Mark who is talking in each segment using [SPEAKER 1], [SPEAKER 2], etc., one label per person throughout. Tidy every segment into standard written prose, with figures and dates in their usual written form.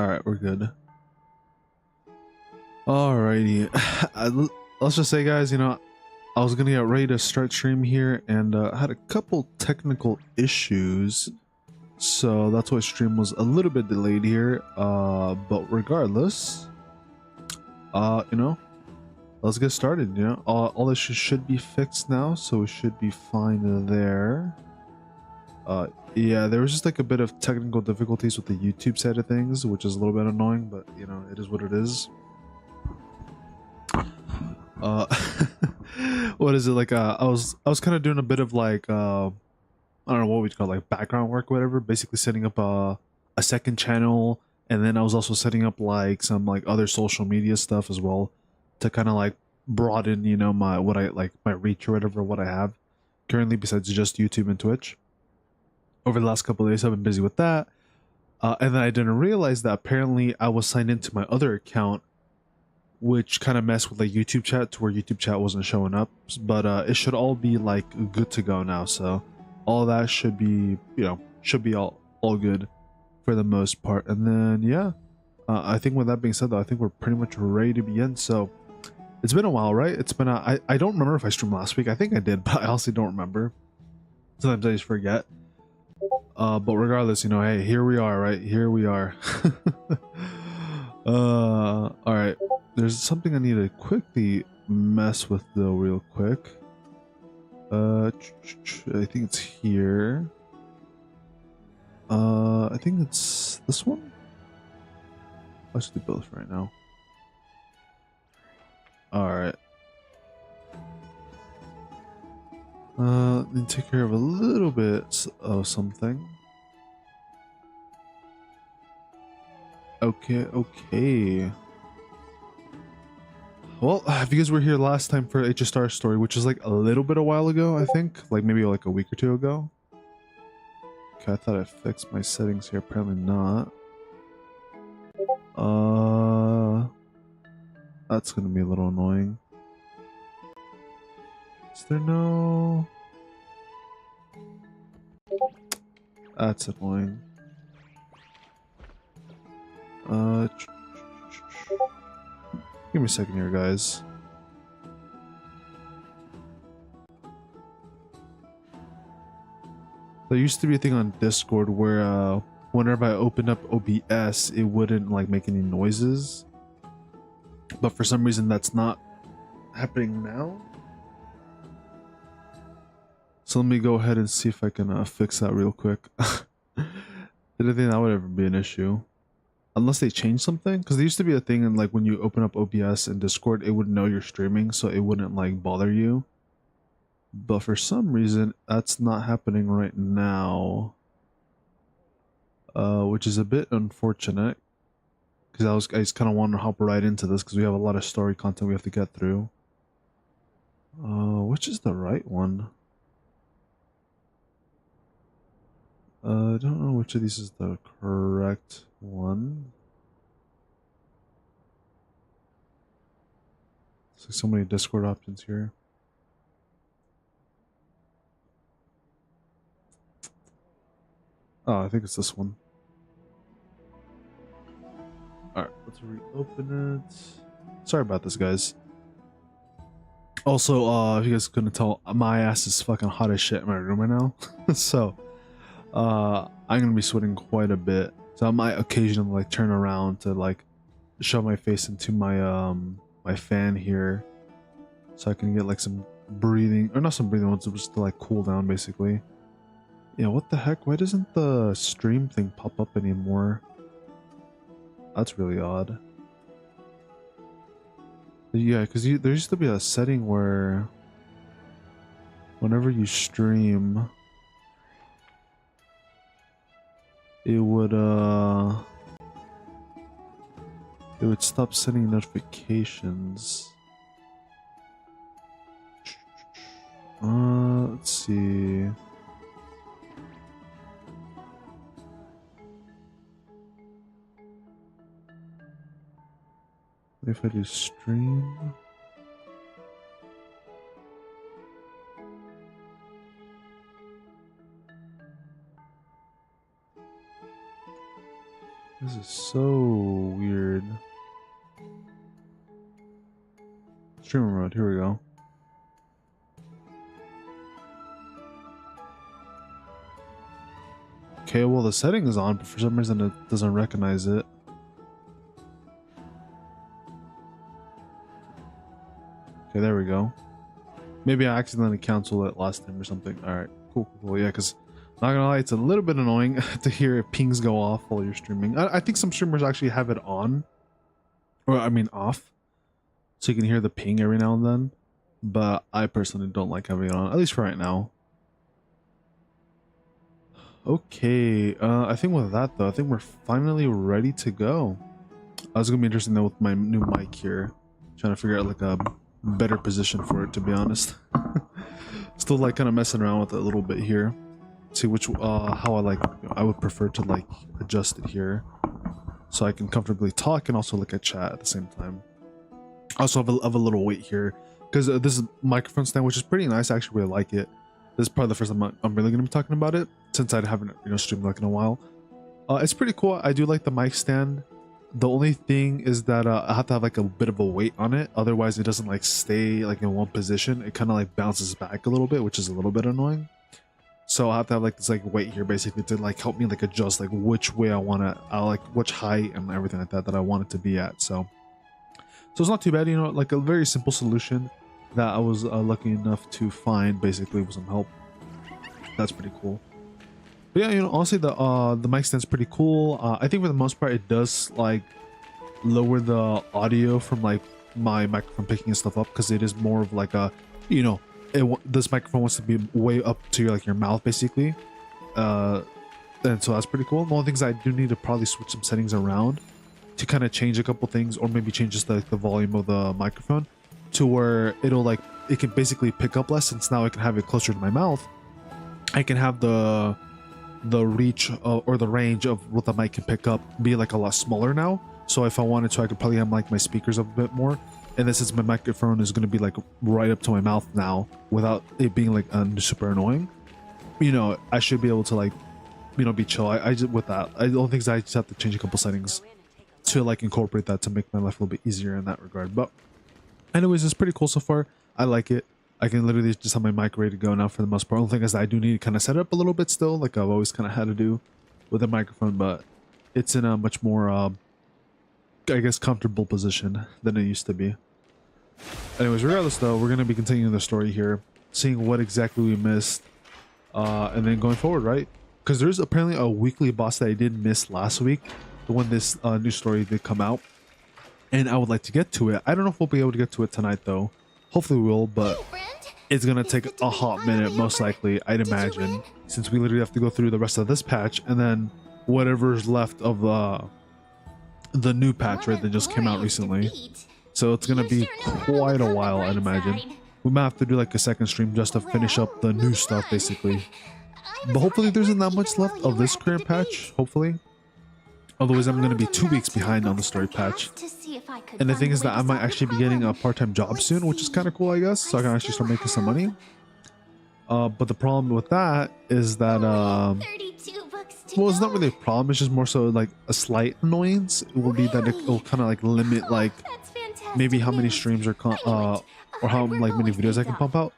[SPEAKER 1] Alright, we're good. Alrighty. Let's just say, guys, I was gonna get ready to start stream here and I had a couple technical issues. So that's why stream was a little bit delayed here. But regardless, let's get started. All this should be fixed now, so we should be fine there. Yeah, there was just like a bit of technical difficulties with the YouTube side of things, which is a little bit annoying, but it is what it is. What is it like? I was kind of doing a bit of like I don't know what we'd call like background work, or whatever. Basically, setting up a second channel, and then I was also setting up like some like other social media stuff as well to kind of like broaden, my my reach or whatever, what I have currently besides just YouTube and Twitch. Over the last couple of days, I've been busy with that, and then I didn't realize that apparently I was signed into my other account, which kind of messed with like YouTube chat to where YouTube chat wasn't showing up. But it should all be like good to go now, so all that should be all good for the most part. And then yeah, I think with that being said, though, I think we're pretty much ready to begin. So it's been a while, right? It's been I don't remember if I streamed last week. I think I did, but I also don't remember. Sometimes I just forget. But regardless, hey, here we are, right? Here we are. All right. There's something I need to quickly mess with though, real quick. I think it's here. I think it's this one. Let's do both right now. All right. Let me take care of a little bit of something. Okay. Well, if you guys were here last time for HSR story, which is like a little bit a while ago, I think, like maybe like a week or two ago. Okay, I thought I fixed my settings here. Apparently not. That's gonna be a little annoying. Is there no? That's annoying. Give me a second here, guys. There used to be a thing on Discord where whenever I opened up OBS, it wouldn't like make any noises. But for some reason, that's not happening now. So let me go ahead and see if I can fix that real quick. I didn't think that would ever be an issue. Unless they change something, because there used to be a thing and like when you open up OBS in Discord, it would know you're streaming, so it wouldn't like bother you. But for some reason, that's not happening right now, which is a bit unfortunate. Because I just kind of want to hop right into this because we have a lot of story content we have to get through. Which is the right one? I don't know which of these is the correct one. There's like so many Discord options here. Oh, I think it's this one. Alright, let's reopen it. Sorry about this, guys. Also, if you guys couldn't tell, my ass is fucking hot as shit in my room right now. So, I'm gonna be sweating quite a bit. So I might occasionally like turn around to like shove my face into my my fan here, so I can get like some breathing, or not some breathing, just to like cool down basically. Yeah, what the heck? Why doesn't the stream thing pop up anymore? That's really odd. Yeah, because there used to be a setting where whenever you stream, it would stop sending notifications. Let's see. If I do stream, This is so weird. Streamer mode, here we go. Okay, well the setting is on, but for some reason it doesn't recognize it. Okay, there we go. Maybe I accidentally canceled it last time or something. Alright, cool. Yeah, because not gonna lie, it's a little bit annoying to hear pings go off while you're streaming. I think some streamers actually have it on. Or, I mean, off. So you can hear the ping every now and then. But I personally don't like having it on, at least for right now. Okay, I think with that though, I think we're finally ready to go. It's gonna be interesting though with my new mic here. Trying to figure out like a better position for it, to be honest. Still like kind of messing around with it a little bit here. See which how I would prefer to like adjust it here, so I can comfortably talk and also look at chat at the same time. I also have a little weight here because this is microphone stand, which is pretty nice. I actually really like it. This is probably the first time I'm really gonna be talking about it since I haven't streamed like in a while. It's pretty cool. I do like the mic stand. The only thing is that I have to have like a bit of a weight on it, otherwise it doesn't like stay like in one position. It kind of like bounces back a little bit, which is a little bit annoying. So I have to have like this like weight here basically to like help me like adjust like which way I want to, like which height and everything like that I want it to be at. So it's not too bad, like a very simple solution that I was lucky enough to find basically with some help. That's pretty cool. But yeah, honestly the mic stand's pretty cool. I think for the most part it does like lower the audio from like my microphone picking stuff up, because it is more of like a this microphone wants to be way up to your mouth basically, and so that's pretty cool. The only things I do need to probably switch some settings around to kind of change a couple things, or maybe change just the volume of the microphone to where it can basically pick up less, since now I can have it closer to my mouth. I can have the reach or the range of what the mic can pick up be like a lot smaller now. So if I wanted to, I could probably have like my speakers up a bit more. And then since my microphone is going to be like right up to my mouth now without it being like super annoying, I should be able to like, be chill. I just, with that, I don't think I just have to change a couple settings to like incorporate that to make my life a little bit easier in that regard. But anyways, it's pretty cool so far. I like it. I can literally just have my mic ready to go now for the most part. The only thing is that I do need to kind of set it up a little bit still, like I've always kind of had to do with a microphone, but it's in a much more, I guess, comfortable position than it used to be. Anyways, regardless though, we're going to be continuing the story here, seeing what exactly we missed, and then going forward, right? Because there's apparently a weekly boss that I did miss last week, when this new story did come out, and I would like to get to it. I don't know if we'll be able to get to it tonight though. Hopefully we will, but it's gonna take a hot minute, most likely, I'd imagine, since we literally have to go through the rest of this patch and then whatever's left of the new patch, right, that just came out recently. So it's gonna be quite a while, I'd imagine. We might have to do like a second stream just to finish up the new stuff basically. But hopefully there isn't that much left of this current patch, hopefully. Otherwise I'm going to be 2 weeks behind on the story patch. And the thing is that I might actually be getting a part-time job soon, which is kind of cool, I guess, so I can actually start making some money. But the problem with that is that well, it's not really a problem, it's just more so like a slight annoyance. It will be that it will kind of like limit like maybe how many streams or how like many videos I can pump out,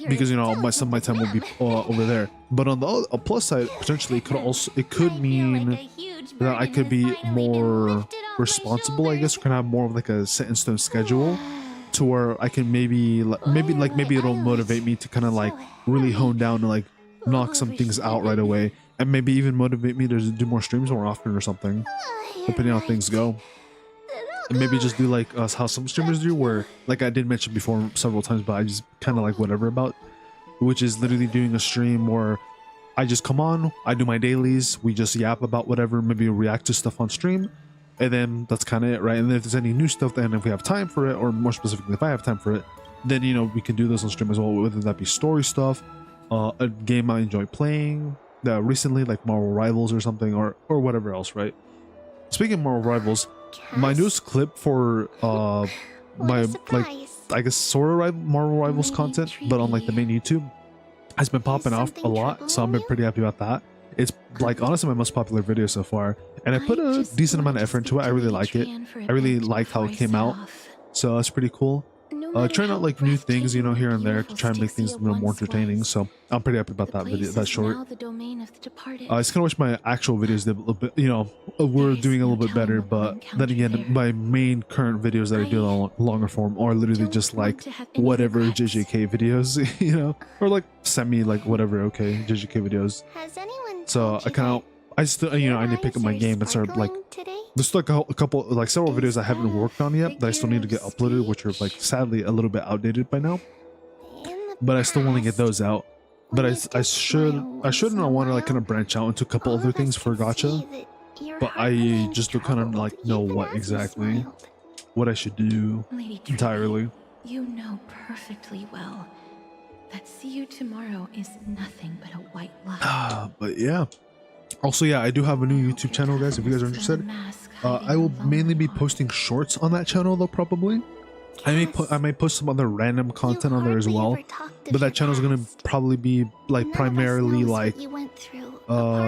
[SPEAKER 1] because some of my time will be over there. But on the plus side, potentially it could mean that I could be more responsible, I guess. We're gonna have more of like a set in stone schedule, to where I can maybe it'll motivate me to kind of like really hone down and like knock some things out right away, and maybe even motivate me to do more streams more often or something, depending on how things go. And maybe just do like how some streamers do, where like I did mention before several times, but I just kind of like whatever about, which is literally doing a stream where I just come on, I do my dailies, we just yap about whatever, maybe react to stuff on stream, and then that's kind of it, right? And then if there's any new stuff, then if we have time for it, or more specifically if I have time for it, then we can do this on stream as well, whether that be story stuff, a game I enjoy playing recently, like Marvel Rivals or something, or whatever else, right? Speaking of Marvel Rivals, my newest clip for my like I guess sort of Marvel Rivals content, but on like the main YouTube, has been popping off a lot, so I've been pretty happy about that. It's like honestly my most popular video so far, and I put a decent amount of effort into it. I really like it. I really liked how it came out, so that's pretty cool. Trying out like new things, you know, here and there to try and make things a little more entertaining. So I'm pretty happy about that video, that short. I just kind of wish my actual videos did a little bit, you know, were doing a little bit better. But then again, my main current videos that I do on longer form are literally just like whatever JJK videos, you know, or like semi like whatever okay JJK videos. So I kind of I still, you know, I need to pick up my game and start like. There's like a couple, like several videos I haven't worked on yet that I still need to get uploaded, which are like sadly a little bit outdated by now. But I still want to get those out. But I shouldn't want to like kind of branch out into a couple other things for Gacha. But I just don't kind of like know what exactly, what I should do entirely.
[SPEAKER 2] You know perfectly well that see you tomorrow is nothing but a white lie.
[SPEAKER 1] But yeah. Also, yeah, I do have a new YouTube channel, guys, if you guys are interested. I will mainly be posting shorts on that channel, though, probably. I may post some other random content on there as well. But that channel is going to probably be, like, primarily, like,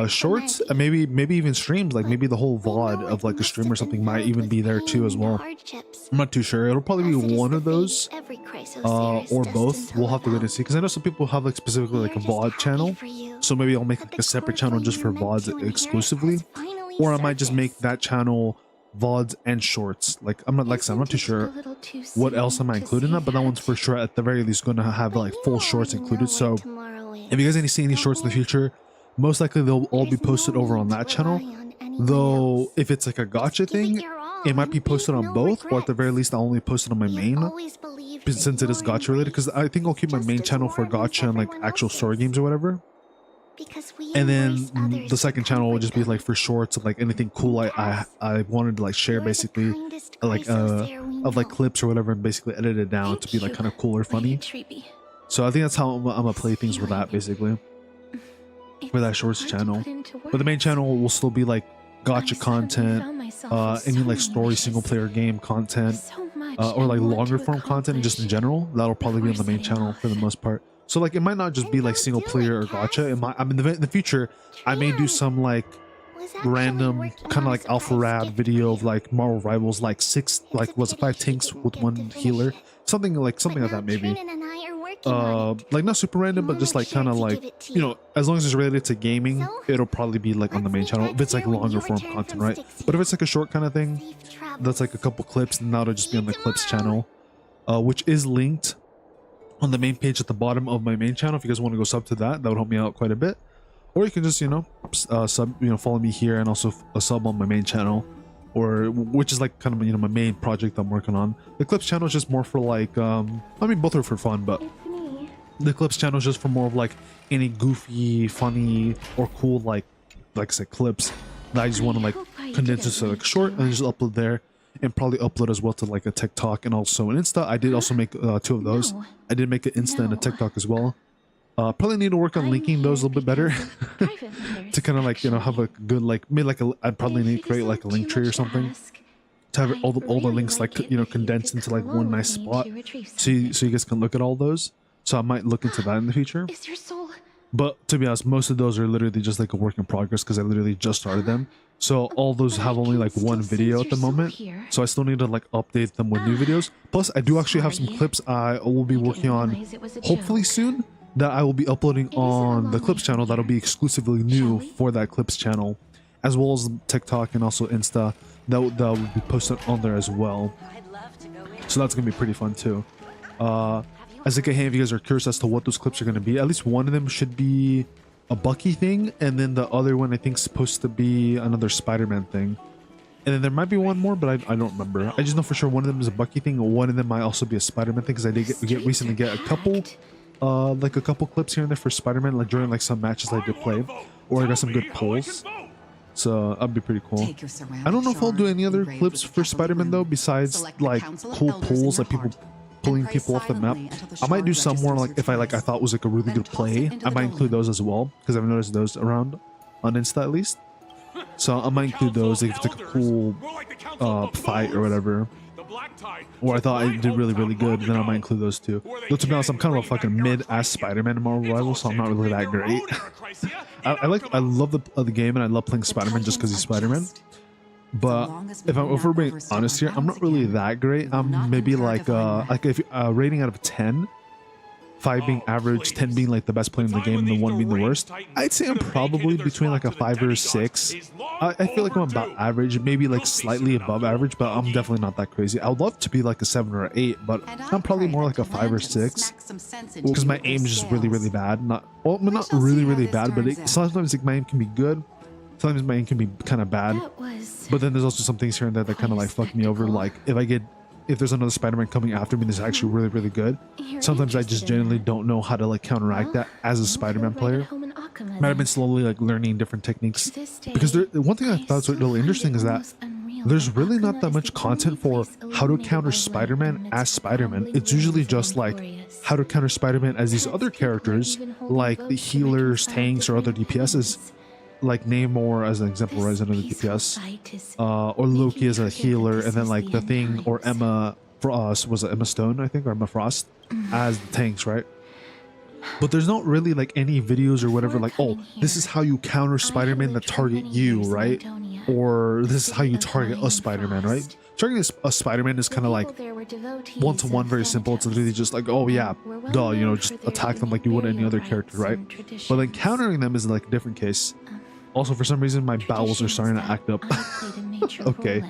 [SPEAKER 1] shorts. And maybe even streams. Like, maybe the whole VOD of, like, a stream or something might even be there, too, as well. I'm not too sure. It'll probably be one of those. Or both. We'll have to wait and see. Because I know some people have, like, specifically, like, a VOD channel. So maybe I'll make like a separate channel just for VODs exclusively, or I might just make that channel VODs and shorts. Like I'm not too sure what else I might include in that, but that one's for sure at the very least going to have like full shorts included. So if you guys see any shorts in the future, most likely they'll all be posted over on that channel. Though if it's like a Gacha thing, it might be posted on both, or at the very least I'll only post it on my main, since it is Gacha related, because I think I'll keep my main channel for Gacha and like actual story games or whatever. And then the second channel will just be like for shorts of like anything cool I wanted to like share, basically like of like clips or whatever, and basically edit it down to be like kind of cool or funny. So I think that's how I'm gonna play things with that, basically, for that shorts channel. But the main channel will still be like Gacha content, any like story single player game content, or like longer form content just in general. That'll probably be on the main channel for the most part. So like it might not just be like single player or Gacha. It might, I mean, in the future I may do some like random kind of like alpha rad video of like Marvel Rivals, like 5 tanks with 1 healer, something like that maybe. Like not super random, but just like kind of like, you know, as long as it's related to gaming, it'll probably be like on the main channel if it's like longer form content, right? But if it's like a short kind of thing that's like a couple clips, then that'll just be on the clips channel, which is linked on the main page at the bottom of my main channel. If you guys want to go sub to that, that would help me out quite a bit. Or you can just, you know, follow me here and also a sub on my main channel, or which is like kind of, you know, my main project I'm working on. The clips channel is just more for like I mean both are for fun, but the clips channel is just for more of like any goofy, funny, or cool like I said clips that I just want to like condense into like short and just upload there. And probably upload as well to like a TikTok and also an Insta. I did also make 2 of those. I did make an Insta and a TikTok as well. Probably need to work on linking those a little bit better to kind of like, you know, have a good like I'd probably need to create like a link tree or something to have all the links like, you know, condensed into like one nice spot, so you guys can look at all those. So I might look into that in the future. But to be honest, most of those are literally just like a work in progress because I literally just started them. So all those have only like 1 video at the moment. So I still need to like update them with new videos. Plus, I do actually have some clips I will be working on hopefully soon that I will be uploading on the clips channel that'll be exclusively new for that clips channel, as well as TikTok and also Insta that will be posted on there as well. So that's gonna be pretty fun too. As like, hey, if you guys are curious as to what those clips are going to be, at least one of them should be a Bucky thing, and then the other one I think is supposed to be another Spider-Man thing, and then there might be one more, but I don't remember. I just know for sure one of them is a Bucky thing, and one of them might also be a Spider-Man thing, because I did recently get a couple like a couple clips here and there for Spider-Man, like during like some matches I did play, or I got some good pulls. So that'd be pretty cool. I don't know if I'll do any other clips for Spider-Man though, besides like cool pulls, like people pulling people off the map. I might do some more like if I thought was like a really good play. I might include those as well, because I've noticed those around on Insta at least. So I might include those if it's like a cool fight or whatever, or I thought I did really good, then I might include those too. Though to be honest, I'm kind of a fucking mid-ass Spider-Man in Marvel Rivals, so I'm not really that great. I love the game, and I love playing Spider-Man just because he's Spider-Man. But if we're being honest here, I'm not really that great. I'm maybe like if rating out of 10, 5 being average, 10 being like the best player in the game, and the 1 being the worst. I'd say I'm probably between like a 5 or a 6. I feel like I'm about average, maybe like slightly above average, but I'm definitely not that crazy. I would love to be like a 7 or 8, but I'm probably more like a 5 or 6 because my aim is just really bad. Not really bad, but sometimes like my aim can be good. Sometimes my aim can be kind of bad. But then there's also some things here and there that kind of like fuck me over. Like if there's another Spider-Man coming after me that's actually really good, sometimes I just genuinely don't know how to like counteract that as a Spider-Man player. Might have been slowly like learning different techniques, because one thing I thought was really interesting is that there's really not that much content for how to counter Spider-Man as Spider-Man. It's usually just like how to counter Spider-Man as these other characters, like the healers, tanks, or other DPSs. Like Namor as an example, right, as another DPS, or Loki as a healer, and then like the Thing or Emma Frost, was it Emma Stone, I think, or Emma Frost as the tanks, right? But there's not really like any videos or whatever like, oh, this is how you counter Spider-Man that target you, right? Or this is how you target a Spider-Man, right? Targeting a Spider-Man is kind of like one-to-one, very simple. It's literally just like, oh yeah, duh, you know, just attack them like you would any other character, right? But then countering them is like a different case. Also, for some reason, my bowels are starting to act up. Okay.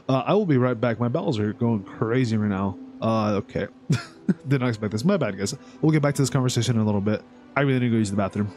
[SPEAKER 1] I will be right back. My bowels are going crazy right now. Okay. Did not expect this. My bad, guys. We'll get back to this conversation in a little bit. I really need to go use the bathroom.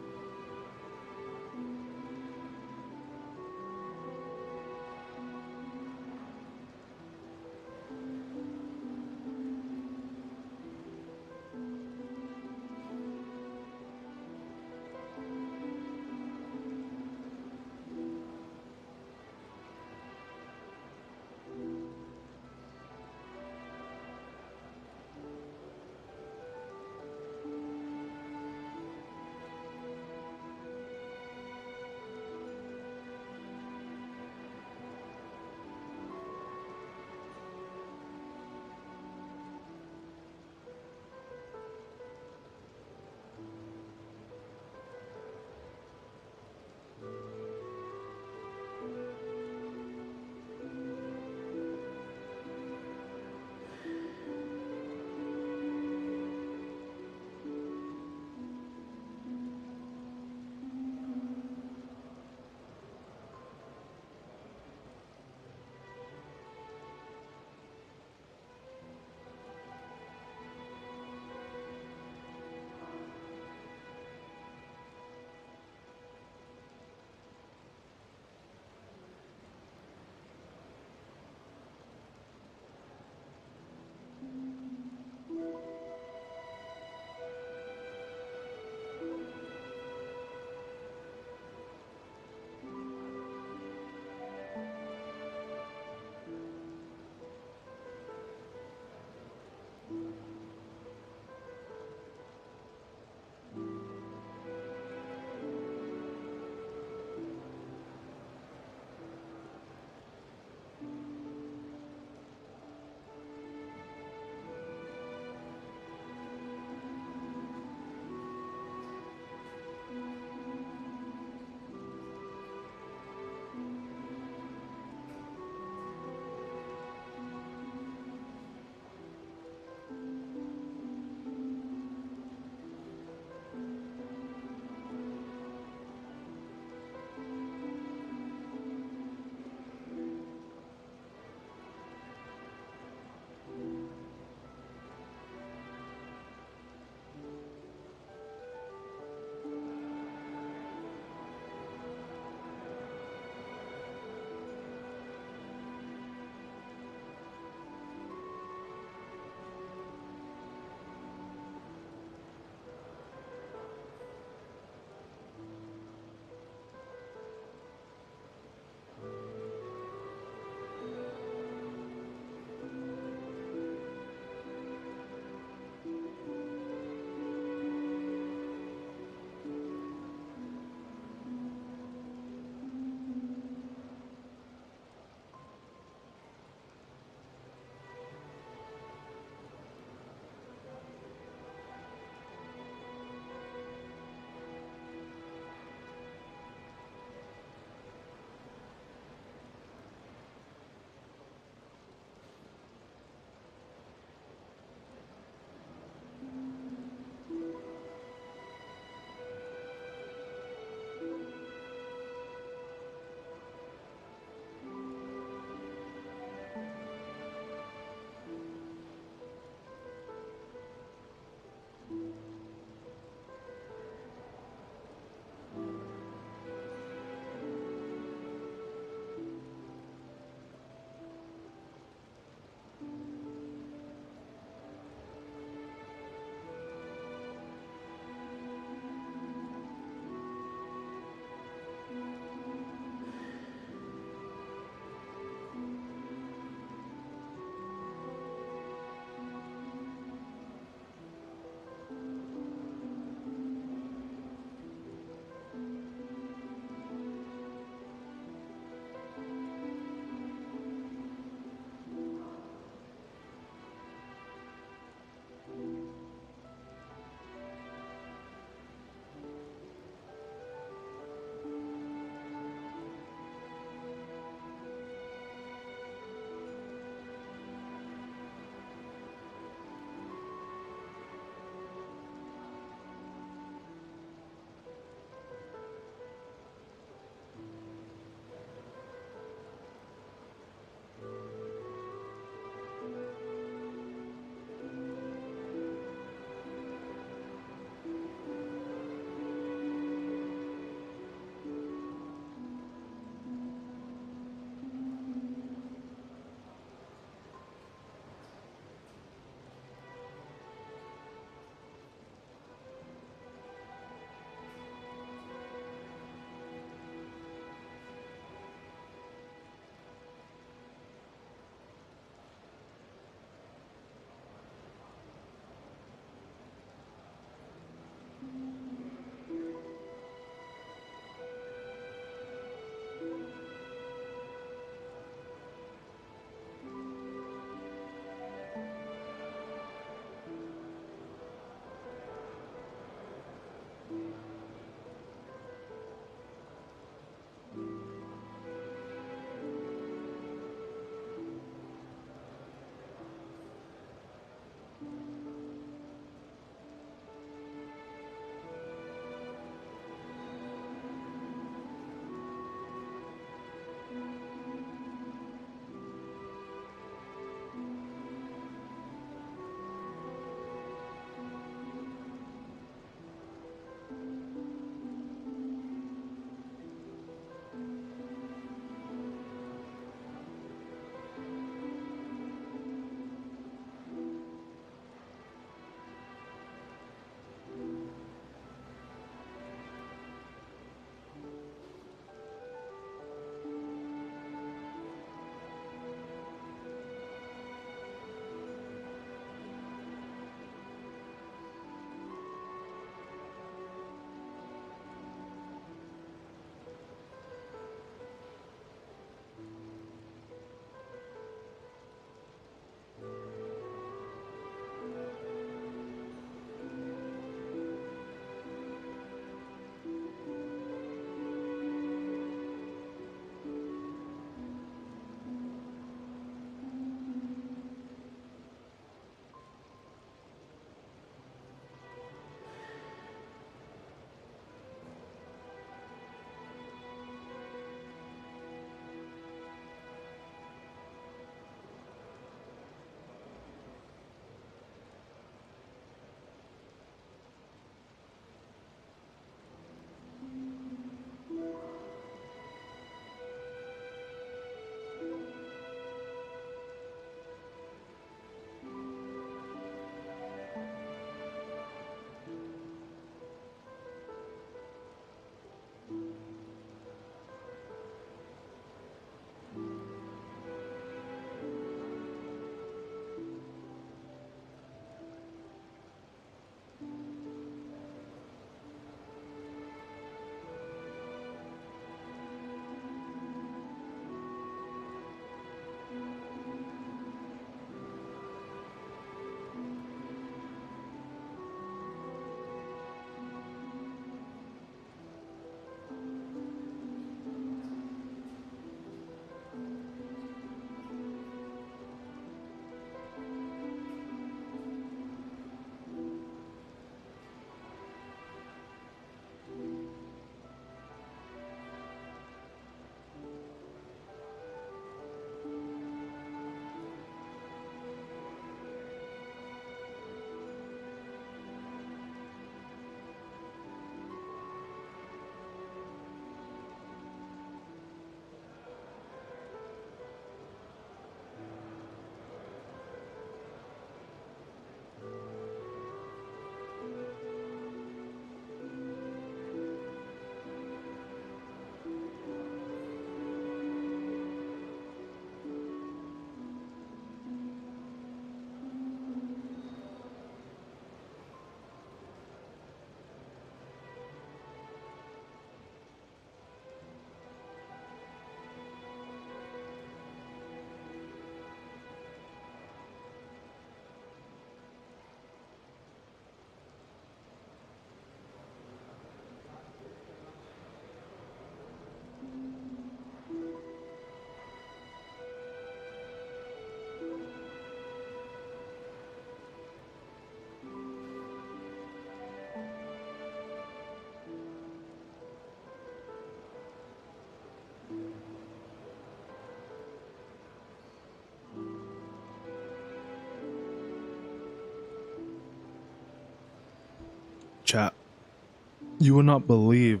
[SPEAKER 1] You would not believe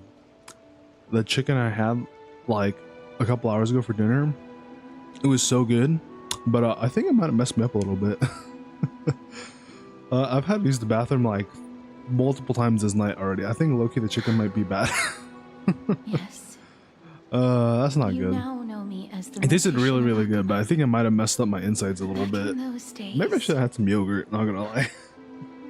[SPEAKER 1] the chicken I had like a couple hours ago for dinner. It was so good, but I think it might have messed me up a little bit. I've had to use the bathroom like multiple times this night already. I think low-key the chicken might be bad.
[SPEAKER 2] Yes.
[SPEAKER 1] That's not
[SPEAKER 2] You
[SPEAKER 1] good.
[SPEAKER 2] now know me as the
[SPEAKER 1] It tasted really,
[SPEAKER 2] mortician of
[SPEAKER 1] really good, but I
[SPEAKER 2] Arkham.
[SPEAKER 1] think it might have messed up my insides a little
[SPEAKER 2] Back
[SPEAKER 1] bit.
[SPEAKER 2] in those days,
[SPEAKER 1] Maybe I should have had some yogurt, not gonna lie.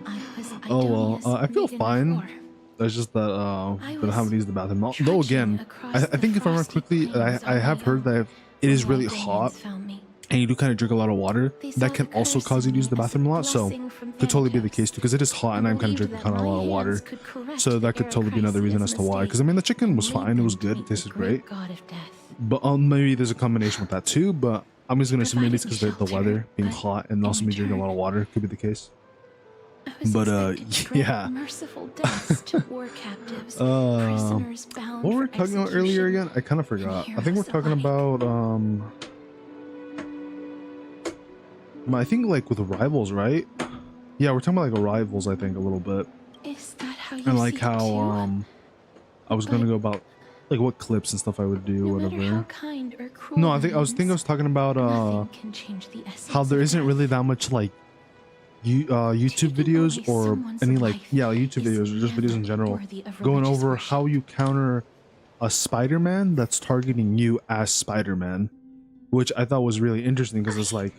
[SPEAKER 2] I was
[SPEAKER 1] Oh well,
[SPEAKER 2] Idonia's
[SPEAKER 1] I feel
[SPEAKER 2] maiden of
[SPEAKER 1] fine.
[SPEAKER 2] war.
[SPEAKER 1] That's just that
[SPEAKER 2] I
[SPEAKER 1] that I
[SPEAKER 2] was
[SPEAKER 1] haven't used the bathroom. Though
[SPEAKER 2] trudging
[SPEAKER 1] again,
[SPEAKER 2] across
[SPEAKER 1] I
[SPEAKER 2] the
[SPEAKER 1] think if I remember
[SPEAKER 2] frosty
[SPEAKER 1] quickly,
[SPEAKER 2] plains
[SPEAKER 1] I
[SPEAKER 2] on
[SPEAKER 1] have
[SPEAKER 2] my
[SPEAKER 1] heard that
[SPEAKER 2] own
[SPEAKER 1] it is
[SPEAKER 2] when
[SPEAKER 1] really
[SPEAKER 2] Idonians
[SPEAKER 1] hot
[SPEAKER 2] found me.
[SPEAKER 1] and you do kind of drink a lot of water.
[SPEAKER 2] They saw
[SPEAKER 1] That can
[SPEAKER 2] the
[SPEAKER 1] also
[SPEAKER 2] curse
[SPEAKER 1] cause you
[SPEAKER 2] in
[SPEAKER 1] to use the
[SPEAKER 2] me as a
[SPEAKER 1] bathroom a lot. So
[SPEAKER 2] blessing from
[SPEAKER 1] could totally be the
[SPEAKER 2] Thanatos,
[SPEAKER 1] case too, because it is hot and I'm kind of
[SPEAKER 2] believed
[SPEAKER 1] drinking
[SPEAKER 2] that
[SPEAKER 1] kind of a
[SPEAKER 2] my
[SPEAKER 1] lot of water.
[SPEAKER 2] hands could correct
[SPEAKER 1] So
[SPEAKER 2] the
[SPEAKER 1] that could totally be another reason as to why. Because I mean, the chicken was fine, it was good, it tasted great.
[SPEAKER 2] God of death.
[SPEAKER 1] But maybe there's a combination with that too. But I'm just gonna assume maybe it's because the weather being hot and also me drinking a lot of water could be the case.
[SPEAKER 2] I was
[SPEAKER 1] But
[SPEAKER 2] expected to grant
[SPEAKER 1] yeah.
[SPEAKER 2] merciful deaths to war captives, prisoners bound
[SPEAKER 1] What were we
[SPEAKER 2] for
[SPEAKER 1] talking about earlier
[SPEAKER 2] execution.
[SPEAKER 1] again? I kind of forgot. I think we're
[SPEAKER 2] heroes
[SPEAKER 1] talking
[SPEAKER 2] alike.
[SPEAKER 1] about I think like with rivals, right? Yeah, we're talking about like rivals. I think a little bit,
[SPEAKER 2] Is that how you
[SPEAKER 1] and
[SPEAKER 2] see
[SPEAKER 1] like
[SPEAKER 2] it
[SPEAKER 1] how
[SPEAKER 2] too?
[SPEAKER 1] I was gonna
[SPEAKER 2] But
[SPEAKER 1] go about like what clips and stuff I would do,
[SPEAKER 2] no matter how
[SPEAKER 1] whatever.
[SPEAKER 2] kind or cruel
[SPEAKER 1] No, I
[SPEAKER 2] the
[SPEAKER 1] think I was
[SPEAKER 2] means,
[SPEAKER 1] talking about
[SPEAKER 2] nothing can change the essence
[SPEAKER 1] how there
[SPEAKER 2] of
[SPEAKER 1] isn't
[SPEAKER 2] death.
[SPEAKER 1] really that much like YouTube
[SPEAKER 2] Taking
[SPEAKER 1] videos
[SPEAKER 2] away
[SPEAKER 1] or
[SPEAKER 2] someone's
[SPEAKER 1] any like
[SPEAKER 2] life
[SPEAKER 1] YouTube
[SPEAKER 2] is
[SPEAKER 1] videos or just videos in
[SPEAKER 2] never
[SPEAKER 1] general
[SPEAKER 2] worthy of
[SPEAKER 1] going
[SPEAKER 2] religious
[SPEAKER 1] over
[SPEAKER 2] worship.
[SPEAKER 1] how you counter a Spider-Man that's targeting you as Spider-Man, which I thought was really interesting because it's like,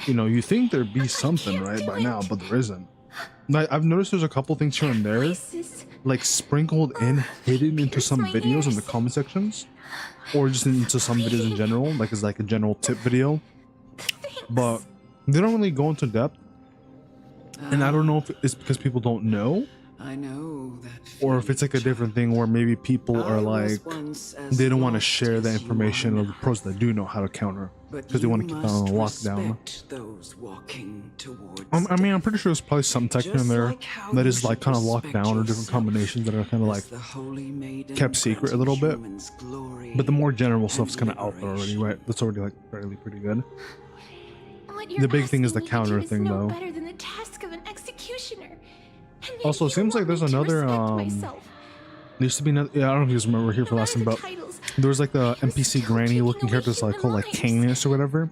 [SPEAKER 1] you know, you think there'd be something
[SPEAKER 2] can't
[SPEAKER 1] right
[SPEAKER 2] do
[SPEAKER 1] by now,
[SPEAKER 2] it.
[SPEAKER 1] but there isn't. I've noticed there's a couple things here and there
[SPEAKER 2] Voices.
[SPEAKER 1] like sprinkled in, hidden into
[SPEAKER 2] Pierce
[SPEAKER 1] some
[SPEAKER 2] my
[SPEAKER 1] videos in the
[SPEAKER 2] ears.
[SPEAKER 1] comment sections, or just into some videos in general, like as like a general tip video. But they don't really go into depth, and I don't know if it's because people don't know,
[SPEAKER 3] I know that
[SPEAKER 1] or if it's like a different thing where maybe people are like they don't want to share the information of the pros that do know how to counter because they want to keep that on lockdown.
[SPEAKER 3] Those walking towards
[SPEAKER 1] I mean, I'm pretty sure there's probably some tech here and there that is like kind of locked down, or different combinations that are kind of like kept secret a little bit. But the more general stuff's kind of out there already, right? That's already like fairly pretty good.
[SPEAKER 2] What
[SPEAKER 1] The
[SPEAKER 2] you're
[SPEAKER 1] big thing is the
[SPEAKER 2] asking me to
[SPEAKER 1] counter
[SPEAKER 2] do is
[SPEAKER 1] thing,
[SPEAKER 2] no
[SPEAKER 1] though.
[SPEAKER 2] better than the task of an executioner. And yet
[SPEAKER 1] Also, it
[SPEAKER 2] you
[SPEAKER 1] seems like
[SPEAKER 2] want
[SPEAKER 1] there's
[SPEAKER 2] me to
[SPEAKER 1] another
[SPEAKER 2] respect myself.
[SPEAKER 1] there used to be another, yeah, I don't know if you guys remember here for
[SPEAKER 2] No
[SPEAKER 1] last
[SPEAKER 2] matter
[SPEAKER 1] time,
[SPEAKER 2] the
[SPEAKER 1] but
[SPEAKER 2] titles,
[SPEAKER 1] there was like the
[SPEAKER 2] I was
[SPEAKER 1] NPC
[SPEAKER 2] still
[SPEAKER 1] granny
[SPEAKER 2] taking
[SPEAKER 1] looking
[SPEAKER 2] away
[SPEAKER 1] characters like
[SPEAKER 2] human
[SPEAKER 1] called like
[SPEAKER 2] lives.
[SPEAKER 1] Canis or whatever,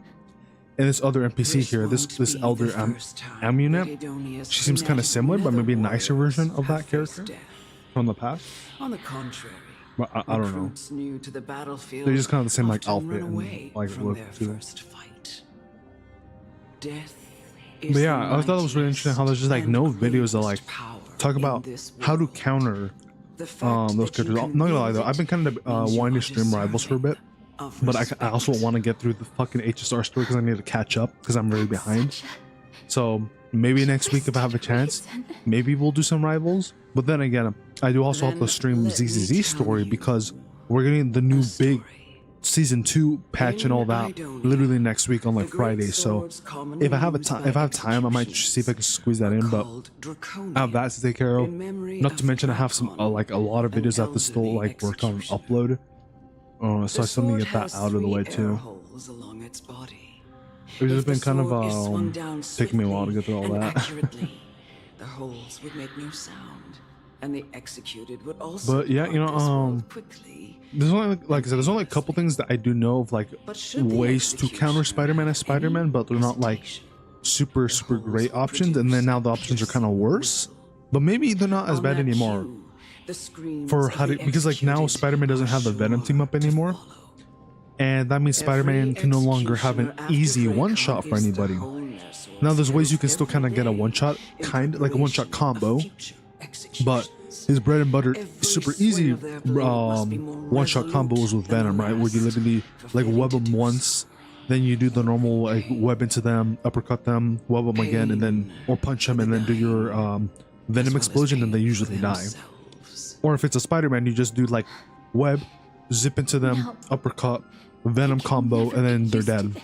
[SPEAKER 1] and this other NPC here, this elder Amunet, she seems kind of similar, but maybe a nicer version of that character from the past.
[SPEAKER 3] On the contrary,
[SPEAKER 1] But I don't know.
[SPEAKER 3] recruits new to the battlefield
[SPEAKER 1] They're just kind of the same like
[SPEAKER 3] often
[SPEAKER 1] outfit
[SPEAKER 3] run
[SPEAKER 1] and
[SPEAKER 3] away
[SPEAKER 1] like
[SPEAKER 3] from
[SPEAKER 1] look
[SPEAKER 3] their
[SPEAKER 1] too.
[SPEAKER 3] first fight. Death is
[SPEAKER 1] But yeah, I thought it was really interesting how there's just like no videos that like talk about how to counter those characters. Not gonna lie though, I've been kind of wanting to stream rivals for a bit, but I also want to get through the fucking HSR story because I need to catch up because I'm really behind. So maybe next week if I have a chance, maybe we'll do some rivals. But then again, I do also have to stream ZZZ story because we're getting the new big season 2 patch and all that literally next week on like Friday. So if I have time, I might see if I can squeeze that in. But I have that to take care of. Not to mention I have some like a lot of videos I have to still like work on and upload. So I still need to get that out of the way too. It's just been kind of taking me a while to get through all that.
[SPEAKER 3] The holes would make no sound, and the executed would also.
[SPEAKER 1] But yeah, you know,
[SPEAKER 3] quickly.
[SPEAKER 1] there's only like I said, there's only a couple things that I do know of like ways to counter Spider-Man as Spider-Man, but they're not like super great options. And then now the options are kind of worse, but maybe they're not as bad anymore. For how to, because like now Spider-Man doesn't have the Venom team up anymore, and that means Spider-Man can no longer have an easy one-shot for anybody. Now there's ways you can still kind of get a one-shot, kind of like a one-shot combo, but his bread and butter super easy one-shot combos with Venom, right? Where you literally like web them once, then you do the normal like web into them, uppercut them, web them again, and then or punch them and then do your Venom explosion, and they usually die. Or if it's a Spider-Man, you just do like web, zip into them, uppercut, Venom combo, and then they're dead.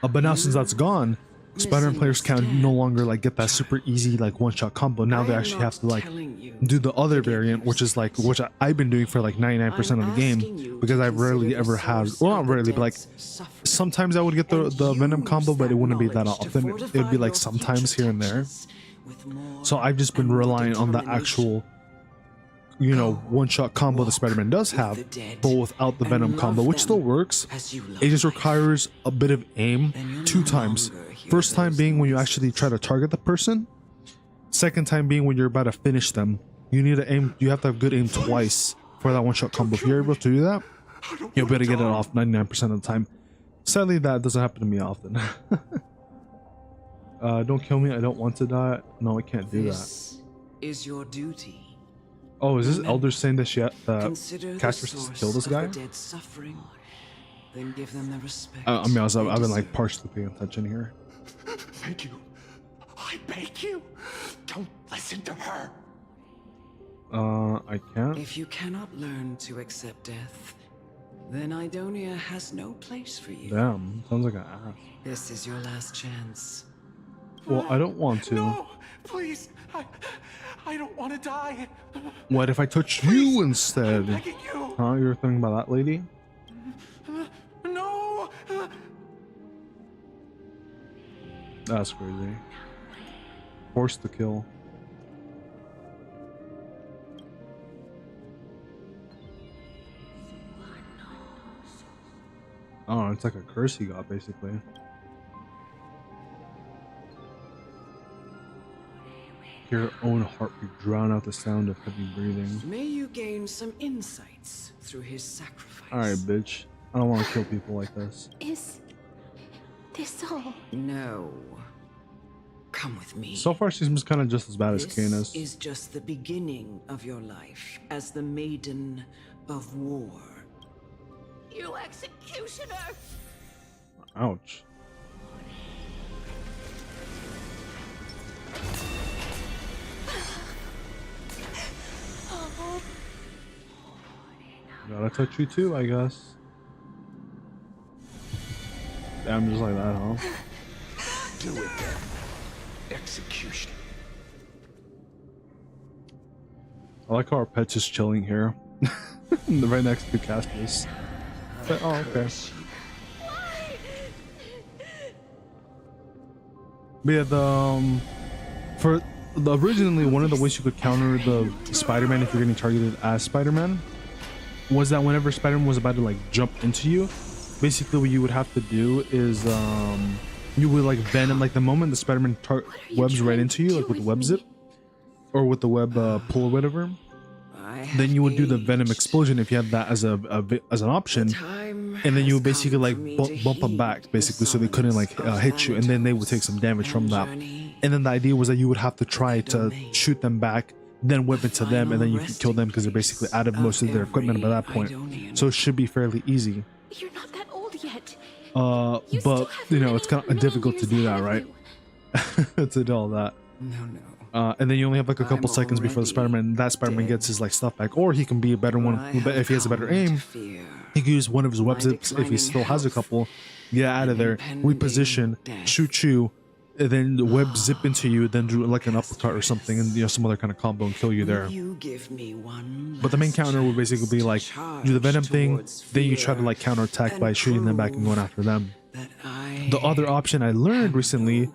[SPEAKER 1] But now since that's gone, Spider-Man players can no longer like get that super easy like one-shot combo. Now they actually have to like do the other variant, which is like I've been doing for like 99% of the game, because I've rarely ever had, well not rarely, but like sometimes I would get the Venom combo, but it wouldn't be that often. It would be like sometimes here and there. So I've just been relying on the actual you know, one-shot combo that Spider-Man does have, but without the Venom combo, which still works. It just requires a bit of aim 2 times. First time being when you actually try to target the person. Second time being when you're about to finish them. You need to aim, you have to have good aim twice for that one-shot combo. If you're able to do that, you'll be able to get it off 99% of the time. Sadly, that doesn't happen to me often. Don't kill me, I don't want to die. No, I can't do that.
[SPEAKER 3] This is your duty.
[SPEAKER 1] Oh, is this Elder saying that
[SPEAKER 3] Consider the
[SPEAKER 1] Castorice has
[SPEAKER 3] source
[SPEAKER 1] killed this
[SPEAKER 3] of
[SPEAKER 1] guy?
[SPEAKER 3] the dead suffering, then give them the respect.
[SPEAKER 1] I mean, I've
[SPEAKER 3] they
[SPEAKER 1] been like
[SPEAKER 3] deserve.
[SPEAKER 1] partially paying attention here.
[SPEAKER 4] Thank you. I beg you. Don't listen to her.
[SPEAKER 1] I can't.
[SPEAKER 3] If you cannot learn to accept death, then Idonia has no place for you.
[SPEAKER 1] Damn, sounds like an ass.
[SPEAKER 3] This is your last chance.
[SPEAKER 1] Well, I don't want to.
[SPEAKER 4] No, please. I don't want to die.
[SPEAKER 1] What if I touch
[SPEAKER 4] Please,
[SPEAKER 1] you
[SPEAKER 4] I'm
[SPEAKER 1] instead?
[SPEAKER 4] begging you.
[SPEAKER 1] Huh? You're thinking about that lady?
[SPEAKER 4] No.
[SPEAKER 1] That's crazy. Forced to kill. Oh, it's like a curse he got, basically. Hear your own heartbeat drown out the sound of heavy breathing.
[SPEAKER 3] May you gain some insights through his sacrifice.
[SPEAKER 1] Alright, bitch. I don't want to kill people like this.
[SPEAKER 2] Is this all?
[SPEAKER 3] No. Come with me.
[SPEAKER 1] So far, she seems kind of just as bad as
[SPEAKER 3] This
[SPEAKER 1] Canis.
[SPEAKER 3] is just the beginning of your life as the Maiden of War.
[SPEAKER 2] You executioner!
[SPEAKER 1] Ouch. Gotta touch you too, I guess. Damn, just like that, huh?
[SPEAKER 4] Do it then. Execution.
[SPEAKER 1] I like how our pet's just chilling here. Right next to Castorice. Oh, okay. But yeah, for the originally one of the ways you could counter the Spider-Man if you're getting targeted as Spider-Man was that whenever Spider-Man was about to like jump into you, basically what you would have to do is you would like Venom, like the moment the Spider-Man webs right into you, like with the web zip or with the web pull or whatever, then you would do the Venom explosion if you had that as as an option, and then you would basically like bump them back basically so they couldn't like hit you, and then they would take some damage from that. And then the idea was that you would have to try to shoot them back, then whip it to them, and then you can kill them because they're basically out of most of their equipment by that point. So it should be fairly easy.
[SPEAKER 2] You're not that old yet.
[SPEAKER 1] But you know, it's kind of difficult to do that, right? To do all that.
[SPEAKER 3] No.
[SPEAKER 1] And then you only have like a couple seconds before the Spider-Man gets his like stuff back, or he can be a better one. But if he has a better aim, he can use one of his web zips if he still has a couple. Get out of there, reposition, shoot you, and then the web zip into you, then do like an uppercut or something, and you know, some other kind of combo and kill you there. But the main counter would basically be like do the Venom thing, then you try to like counterattack by shooting them back and going after them. The other option I learned recently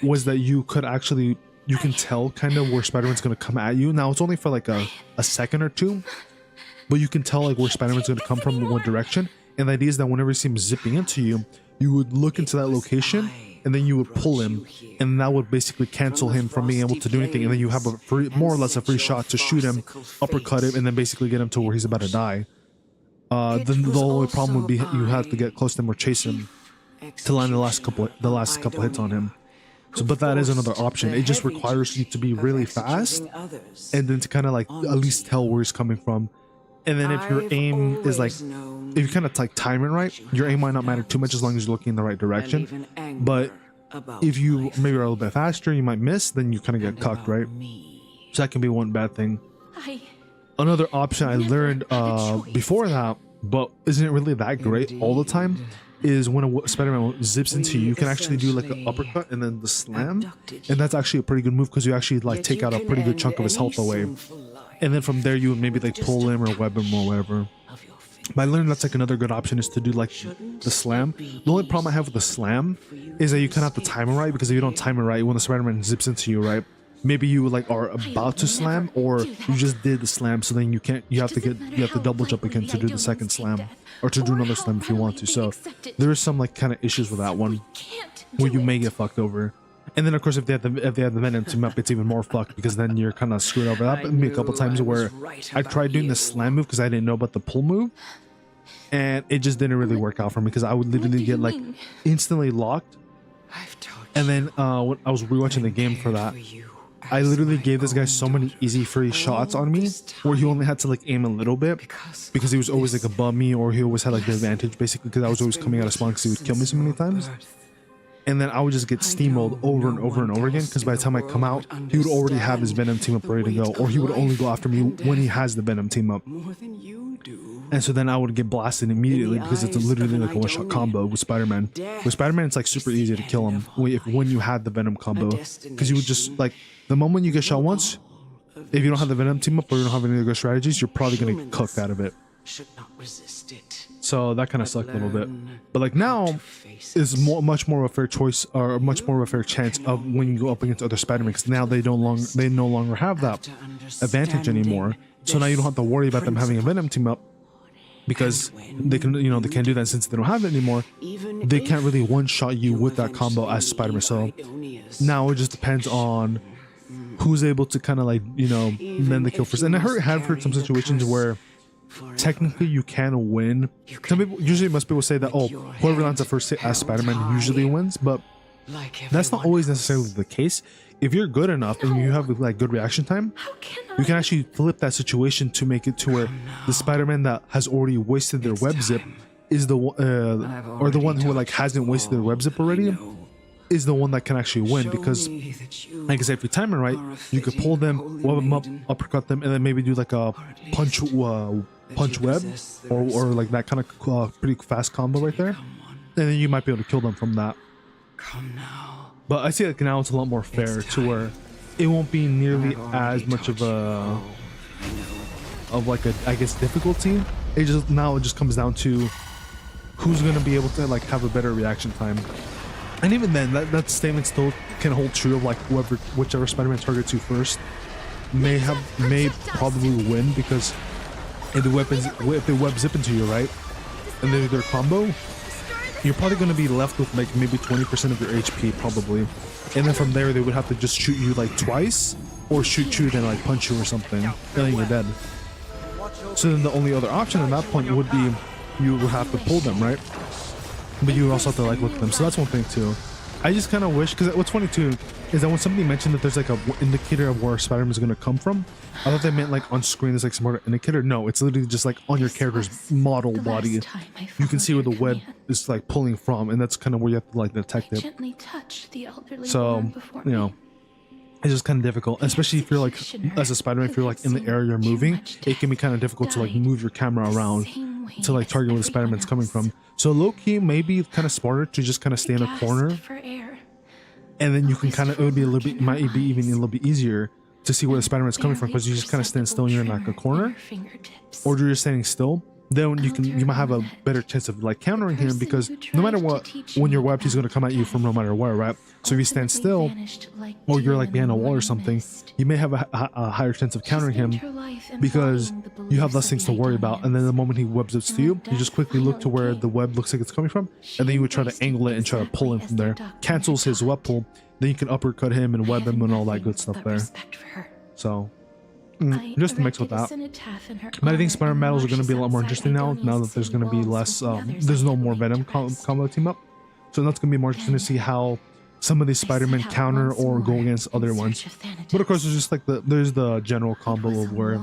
[SPEAKER 1] was that you could actually, you can tell kind of where Spider-Man's going to come at you. Now it's only for like a second or two, but you can tell like where Spider-Man's going to come from in what direction. And the idea is that whenever you see him zipping into you, you would look into that location and then you would pull him, and that would basically cancel him from being able to do anything. And then you have a free, more or less a free shot to shoot him, uppercut him, and then basically get him to where he's about to die. Then the only problem would be you have to get close to him or chase him to land the last couple hits on him. So, but that is another option. It just requires you to be really fast and then to kind of like at least tell where he's coming from. And then if your aim is like, if you kind of like time it right, your aim might not matter too much as long as you're looking in the right direction. But if you maybe are a little bit faster, you might miss, then you kind of get cucked, right? So that can be one bad thing. Another option I learned before that, but isn't really that great all the time, is when a Spider-Man zips into you, you can actually do like an uppercut and then the slam, and that's actually a pretty good move because you actually like take out a pretty good chunk of his health away, and then from there you would maybe like pull him or web him or whatever. But I learned that's like another good option is to do like the slam. The only problem I have with the slam is that you kind of have to time it right, because if you don't time it right, when the Spider-Man zips into you, right, maybe you like are about to slam, or you just did the slam, so then you have to double jump again to do the second slam, or to do another slam if you want to. So there is some like kind of issues with that one where you may get fucked over. And then of course if they have the venom team up, it's even more fucked, because then you're kind of screwed over. That happened to me a couple times where I tried doing the slam move because I didn't know about the pull move, and it just didn't really work out for me, because I would literally get like instantly locked. And then when I was rewatching the game for that, I literally gave this guy so many easy free shots on me where he only had to like aim a little bit, because he was always like above me, or he always had like the advantage basically, because I was always coming out of spawn, because he would kill me so many times. And then I would just get steamrolled over and over and over again, because by the time I come out, he would already have his Venom team up ready to go, or he would only go after me when he has the Venom team up. And so then I would get blasted immediately, because it's literally like a one-shot combo with Spider-Man. With Spider-Man, it's like super easy to kill him when you had the Venom combo, because you would just like, the moment you get shot once, if you don't have the Venom team up or you don't have any other strategies, you're probably gonna get cooked out of it. So that kind of sucked a little bit. But like now is much more of a fair choice, or much more of a fair chance of when you go up against other Spider-Man, because now they no longer have that advantage anymore. So now you don't have to worry about them having a Venom team up, because they can, they can't do that since they don't have it anymore. They can't really one-shot you with that combo as Spider-Man. So now it just depends on who's able to kind of like, mend the kill first. And I have heard some situations where technically you can win. Some people, usually most people say that, oh, whoever lands the first hit as Spider-Man usually wins, but that's not always necessarily the case. If you're good enough and you have like good reaction time, you can actually flip that situation to make it to where the Spider-Man that has already wasted their web zip is the or the one who like hasn't wasted their web zip already is the one that can actually win. Because like I said, if you time it right, you could pull them, web them up, uppercut them, and then maybe do like a punch web or like that kind of pretty fast combo right there, and then you might be able to kill them from that. But I see like now it's a lot more fair to where it won't be nearly as much of a like a, I guess, difficulty. It just comes down to who's gonna be able to like have a better reaction time. And even then, that statement still can hold true of like whichever Spider-Man targets you first may probably win, because if they web zip into you, right, and they do their combo, you're probably going to be left with like maybe 20% of your HP probably, and then from there they would have to just shoot you like twice, or shoot you and like punch you or something, and then you're dead. So then the only other option at that point would be you would have to pull them, right? But you would also have to like look at them. So that's one thing too. I just kind of wish, because what's funny too is that when somebody mentioned that there's like a indicator of where Spider-Man is going to come from, I thought they meant like on screen there's like some sort of indicator. No, it's literally just like on your character's model body. You can see where the web is like pulling from, and that's kind of where you have to like detect it. So, it's just kind of difficult, especially if you're like, as a Spider-Man, if you're like in the area you're moving, it can be kind of difficult to like move your camera around to like target where the Spider-Man's coming from. So low-key, maybe kind of smarter to just kind of stay in a corner, and then you can kind of, it might be even a little bit easier to see where the Spider-Man's coming from, because you just kind of stand still and you're in like a corner, or you're just standing still. Then you might have a better chance of like countering him, because no matter what, when you're webbed, he's going to come at you from no matter where, right? So if you stand still, or you're like behind a wall or something, you may have a higher chance of countering him, because you have less things to worry about. And then the moment he webs it to you, you just quickly look to where the web looks like it's coming from, and then you would try to angle it and try to pull him from there. Cancels his web pull, then you can uppercut him and web him and all that good stuff there. So just to mix with that. But I think Spider-Man battles are going to be a lot more interesting now that there's going to be less, there's no more Venom combo team up. So that's going to be more interesting to see how some of these Spider-Man counter or go against other ones. But of course, there's just like there's the general combo of where,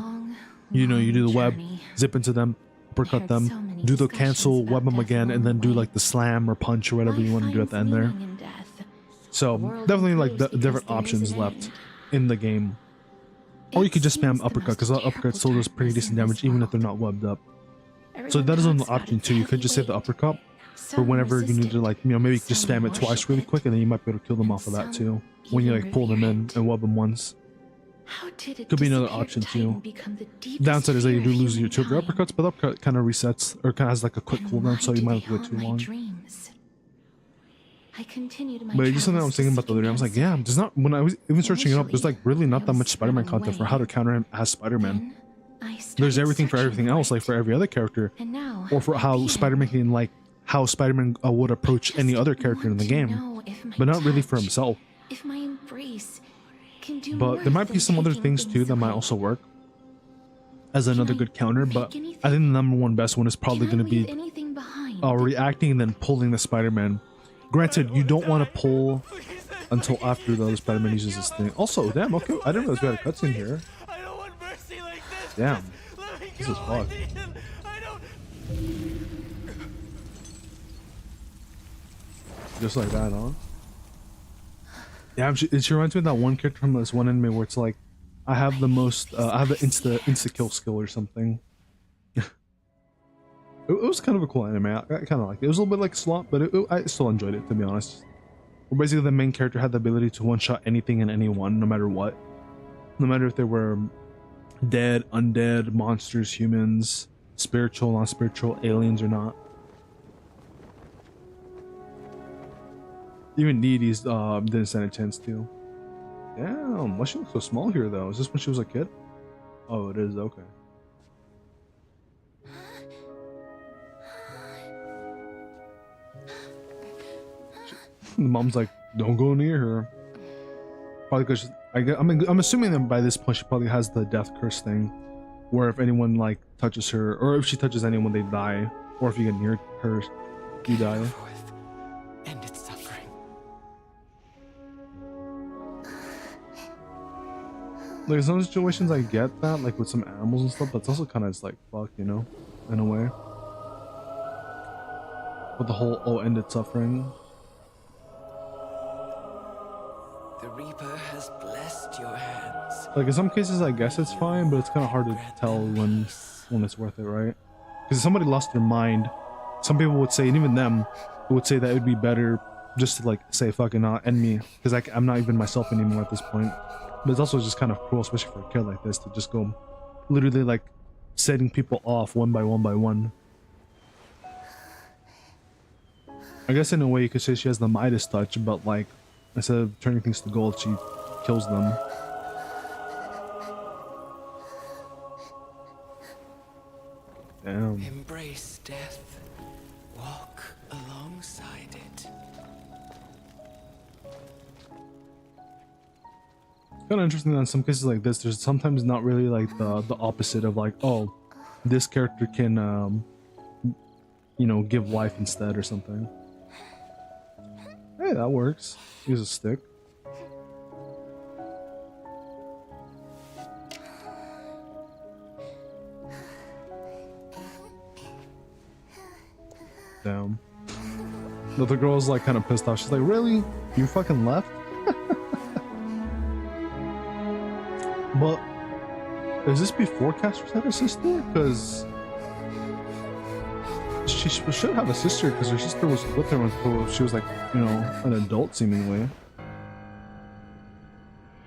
[SPEAKER 1] you do the web, zip into them, uppercut them, do the cancel, web them again, and then do like the slam or punch or whatever you want to do at the end there. So definitely like the different options left in the game. Or you could just spam uppercut, because uppercut still does pretty decent damage even if they're not webbed up. So that is an option too. You could just save the uppercut for whenever you need to, like, maybe just spam it twice really quick, and then you might be able to kill them off of that too when you like pull them in and web them once. Could be another option too. Downside is that you do lose your two of your uppercuts, but uppercut kind of resets, or kind of has like a quick cooldown, so you might have to wait too long.
[SPEAKER 2] I continued my
[SPEAKER 1] But it's just something I was thinking about the other day. I was like, yeah, there's not, when I was even searching it up, there's like really not that much Spider-Man content for how to counter him as Spider-Man. There's everything for everything else, like for every other character,
[SPEAKER 2] And now,
[SPEAKER 1] or for how Spider-Man can, like how Spider-Man would approach any other character in the game, but not really for himself.
[SPEAKER 2] If my embrace can do
[SPEAKER 1] But there might be some other things too that might also work as another good counter. But I think the number one best one is probably going to be reacting and then pulling the Spider-Man. Granted, you don't want to pull until after the other Spider-Man uses this thing. Also, damn, okay, I didn't realize we had a cutscene here.
[SPEAKER 5] I don't want mercy like this.
[SPEAKER 1] Damn,
[SPEAKER 5] Let me
[SPEAKER 1] this
[SPEAKER 5] go,
[SPEAKER 1] is fucked.
[SPEAKER 5] Ethan. I don't.
[SPEAKER 1] Just like that, huh? Yeah, it reminds me of that one character from this one anime where it's like, I have the most, I have the insta kill skill or something. It was kind of a cool anime. I kind of liked it. It was a little bit like Slot, but I still enjoyed it, to be honest. Where basically the main character had the ability to one-shot anything and anyone, no matter what. No matter if they were dead, undead, monsters, humans, spiritual, non-spiritual, aliens or not. Even deities didn't stand a chance to. Damn, why she look so small here though? Is this when she was a kid? Oh, it is, okay. The mom's like, don't go near her. Probably because I'm assuming that by this point she probably has the death curse thing, where if anyone like touches her, or if she touches anyone, they die, or if you get near her, you die.
[SPEAKER 5] End its suffering.
[SPEAKER 1] Like in some situations I get that, like with some animals and stuff, but it's also kind of like fuck, you know, in a way. With the whole ended suffering.
[SPEAKER 5] The Reaper has blessed your hands.
[SPEAKER 1] Like in some cases I guess it's fine, but it's kind of hard to tell when it's worth it, right? Because if somebody lost their mind, some people would say, and even them would say that it would be better just to like say fucking not end me, because I'm not even myself anymore at this point. But it's also just kind of cruel, especially for a kid like this, to just go literally like setting people off one by one by one. I guess in a way you could say she has the Midas touch, but like instead of turning things to gold, she kills them. Damn.
[SPEAKER 5] Embrace death. Walk alongside it.
[SPEAKER 1] Kind of interesting that in some cases like this, there's sometimes not really like the opposite of like, oh, this character can you know, give life instead or something. Hey, that works. Use a stick. Damn. The other girl's like kind of pissed off. She's like, really? You fucking left? But is this before Castorice had a sister? Because she should have a sister, because her sister was with her until she was like, you know, an adult seemingly.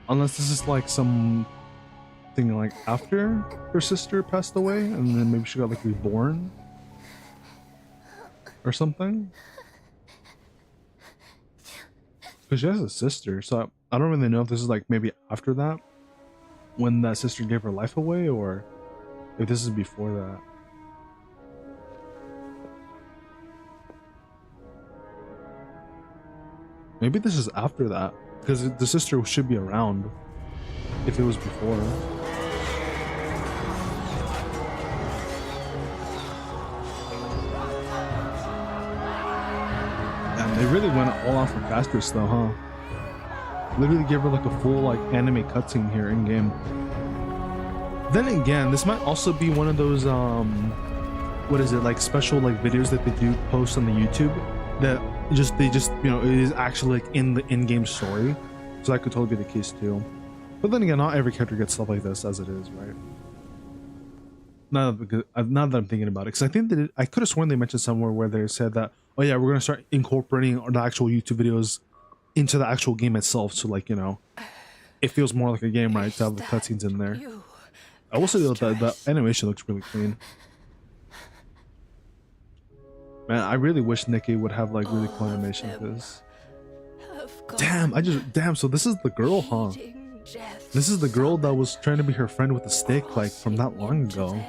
[SPEAKER 1] Unless this is like something like after her sister passed away and then maybe she got like reborn or something. Because she has a sister, so I don't really know if this is like maybe after that, when that sister gave her life away, or if this is before that. Maybe this is after that, because the sister should be around if it was before. And they really went all out for Castorice though, huh? Literally gave her like a full like anime cutscene here in game. Then again, this might also be one of those what is it, like special like videos that they do post on the YouTube that they just you know, it is actually like in the in-game story, so that could totally be the case too. But then again, not every character gets stuff like this as it is, right? Now that I'm thinking about it, because I think that I could have sworn they mentioned somewhere where they said that, oh yeah, we're gonna start incorporating the actual YouTube videos into the actual game itself, so like, you know, it feels more like a game, right, to have the cutscenes in there. I will say that the animation looks really clean. Man, I really wish Nikki would have like really cool animation like this. Damn, damn, so this is the girl, huh? This is the girl that was trying to be her friend with the stick, like, from that long ago.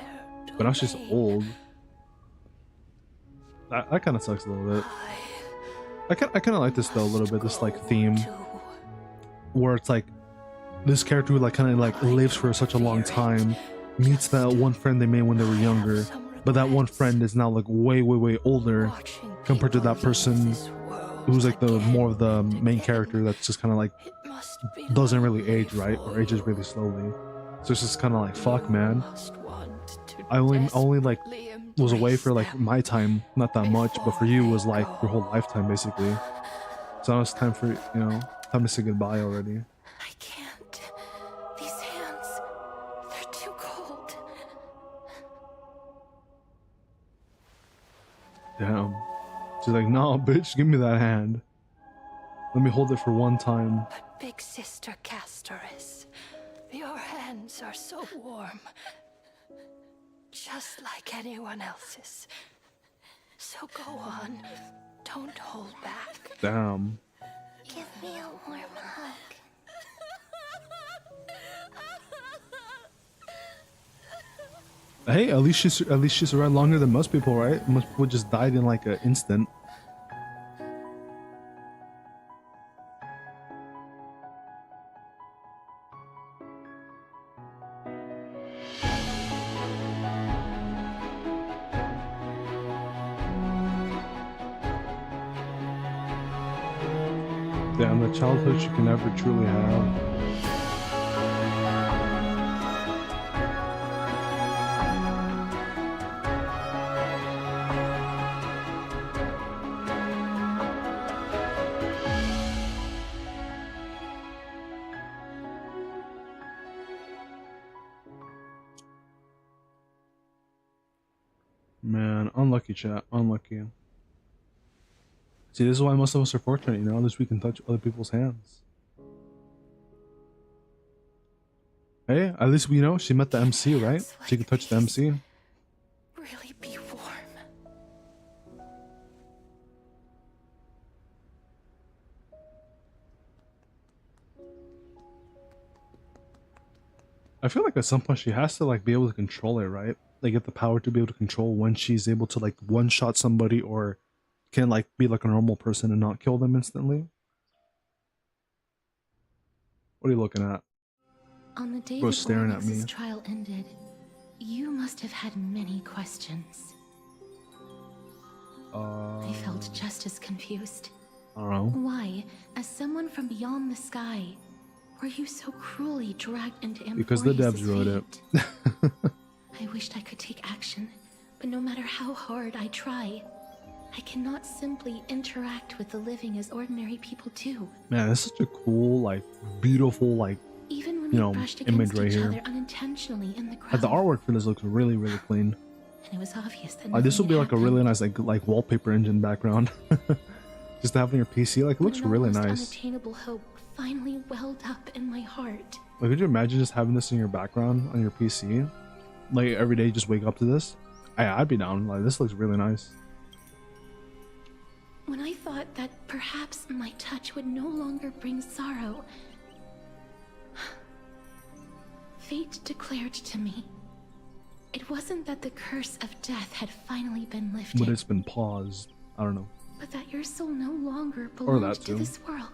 [SPEAKER 1] But now she's old. That kind of sucks a little bit. I kind of like this, though, a little bit, this, like, theme. Where it's, like, this character who, like, kind of, like, lives for such a long time, meets that one friend they made when they were younger. But that one friend is now, like, way, way, way older compared to that person who's, like, the more of the main character that's just kind of, like, doesn't really age, right? Or ages really slowly. So it's just kind of like, fuck, man. I only like was away for like my time, not that much, but for you was like your whole lifetime basically. So now it's time for, you know, time to say goodbye already.
[SPEAKER 2] I can't. These hands, they're too cold.
[SPEAKER 1] Damn. She's like, nah, bitch, give me that hand. Let me hold it for one time.
[SPEAKER 6] But big sister Castorice, your hands are so warm. Just like anyone else's. So go on. Don't hold back.
[SPEAKER 1] Damn.
[SPEAKER 2] Give me a warm hug.
[SPEAKER 1] Hey, at least she's around longer than most people, right? Most people just died in like an instant. Damn, the childhood she can never truly have. Man, unlucky chat, unlucky. See, this is why most of us are fortunate, you know, at least we can touch other people's hands. Hey, at least we know she met the MC, right? She can touch the MC.
[SPEAKER 6] Really be warm.
[SPEAKER 1] I feel like at some point she has to like be able to control it, right? Like get the power to be able to control when she's able to like one-shot somebody or can like be like a normal person and not kill them instantly. What are you looking at?
[SPEAKER 2] On the day
[SPEAKER 1] Bro's
[SPEAKER 2] that
[SPEAKER 1] staring at me.
[SPEAKER 2] Oryx's trial ended, you must have had many questions. I felt just as confused.
[SPEAKER 1] I don't know.
[SPEAKER 2] Why, as someone from beyond the sky, were you so cruelly dragged into
[SPEAKER 1] Because the devs
[SPEAKER 2] Amphorius's
[SPEAKER 1] wrote it.
[SPEAKER 2] fate? I wished I could take action, but no matter how hard I try, I cannot simply interact with the living as ordinary people do.
[SPEAKER 1] Man, that's such a cool, like, beautiful, like,
[SPEAKER 2] Even when
[SPEAKER 1] you
[SPEAKER 2] we
[SPEAKER 1] know,
[SPEAKER 2] brushed
[SPEAKER 1] image
[SPEAKER 2] against
[SPEAKER 1] right
[SPEAKER 2] each
[SPEAKER 1] here.
[SPEAKER 2] other unintentionally in the crowd.
[SPEAKER 1] Like, the artwork for this looks really, really clean.
[SPEAKER 2] And it was obvious that
[SPEAKER 1] Like, this would
[SPEAKER 2] nothing
[SPEAKER 1] be
[SPEAKER 2] had
[SPEAKER 1] like a
[SPEAKER 2] happened.
[SPEAKER 1] really nice, like wallpaper engine background. Just to have on your PC, like, it looks
[SPEAKER 2] When an
[SPEAKER 1] really
[SPEAKER 2] almost
[SPEAKER 1] nice.
[SPEAKER 2] unattainable hope finally welled up in my heart.
[SPEAKER 1] Like, could you imagine just having this in your background on your PC? Like, every day, just wake up to this? I'd be down. Like, this looks really nice.
[SPEAKER 2] When I thought that perhaps my touch would no longer bring sorrow, fate declared to me, it wasn't that the curse of death had finally been lifted,
[SPEAKER 1] But it's been paused. I don't know.
[SPEAKER 2] but that your soul no longer
[SPEAKER 1] Or
[SPEAKER 2] belonged
[SPEAKER 1] that
[SPEAKER 2] to
[SPEAKER 1] too.
[SPEAKER 2] this world.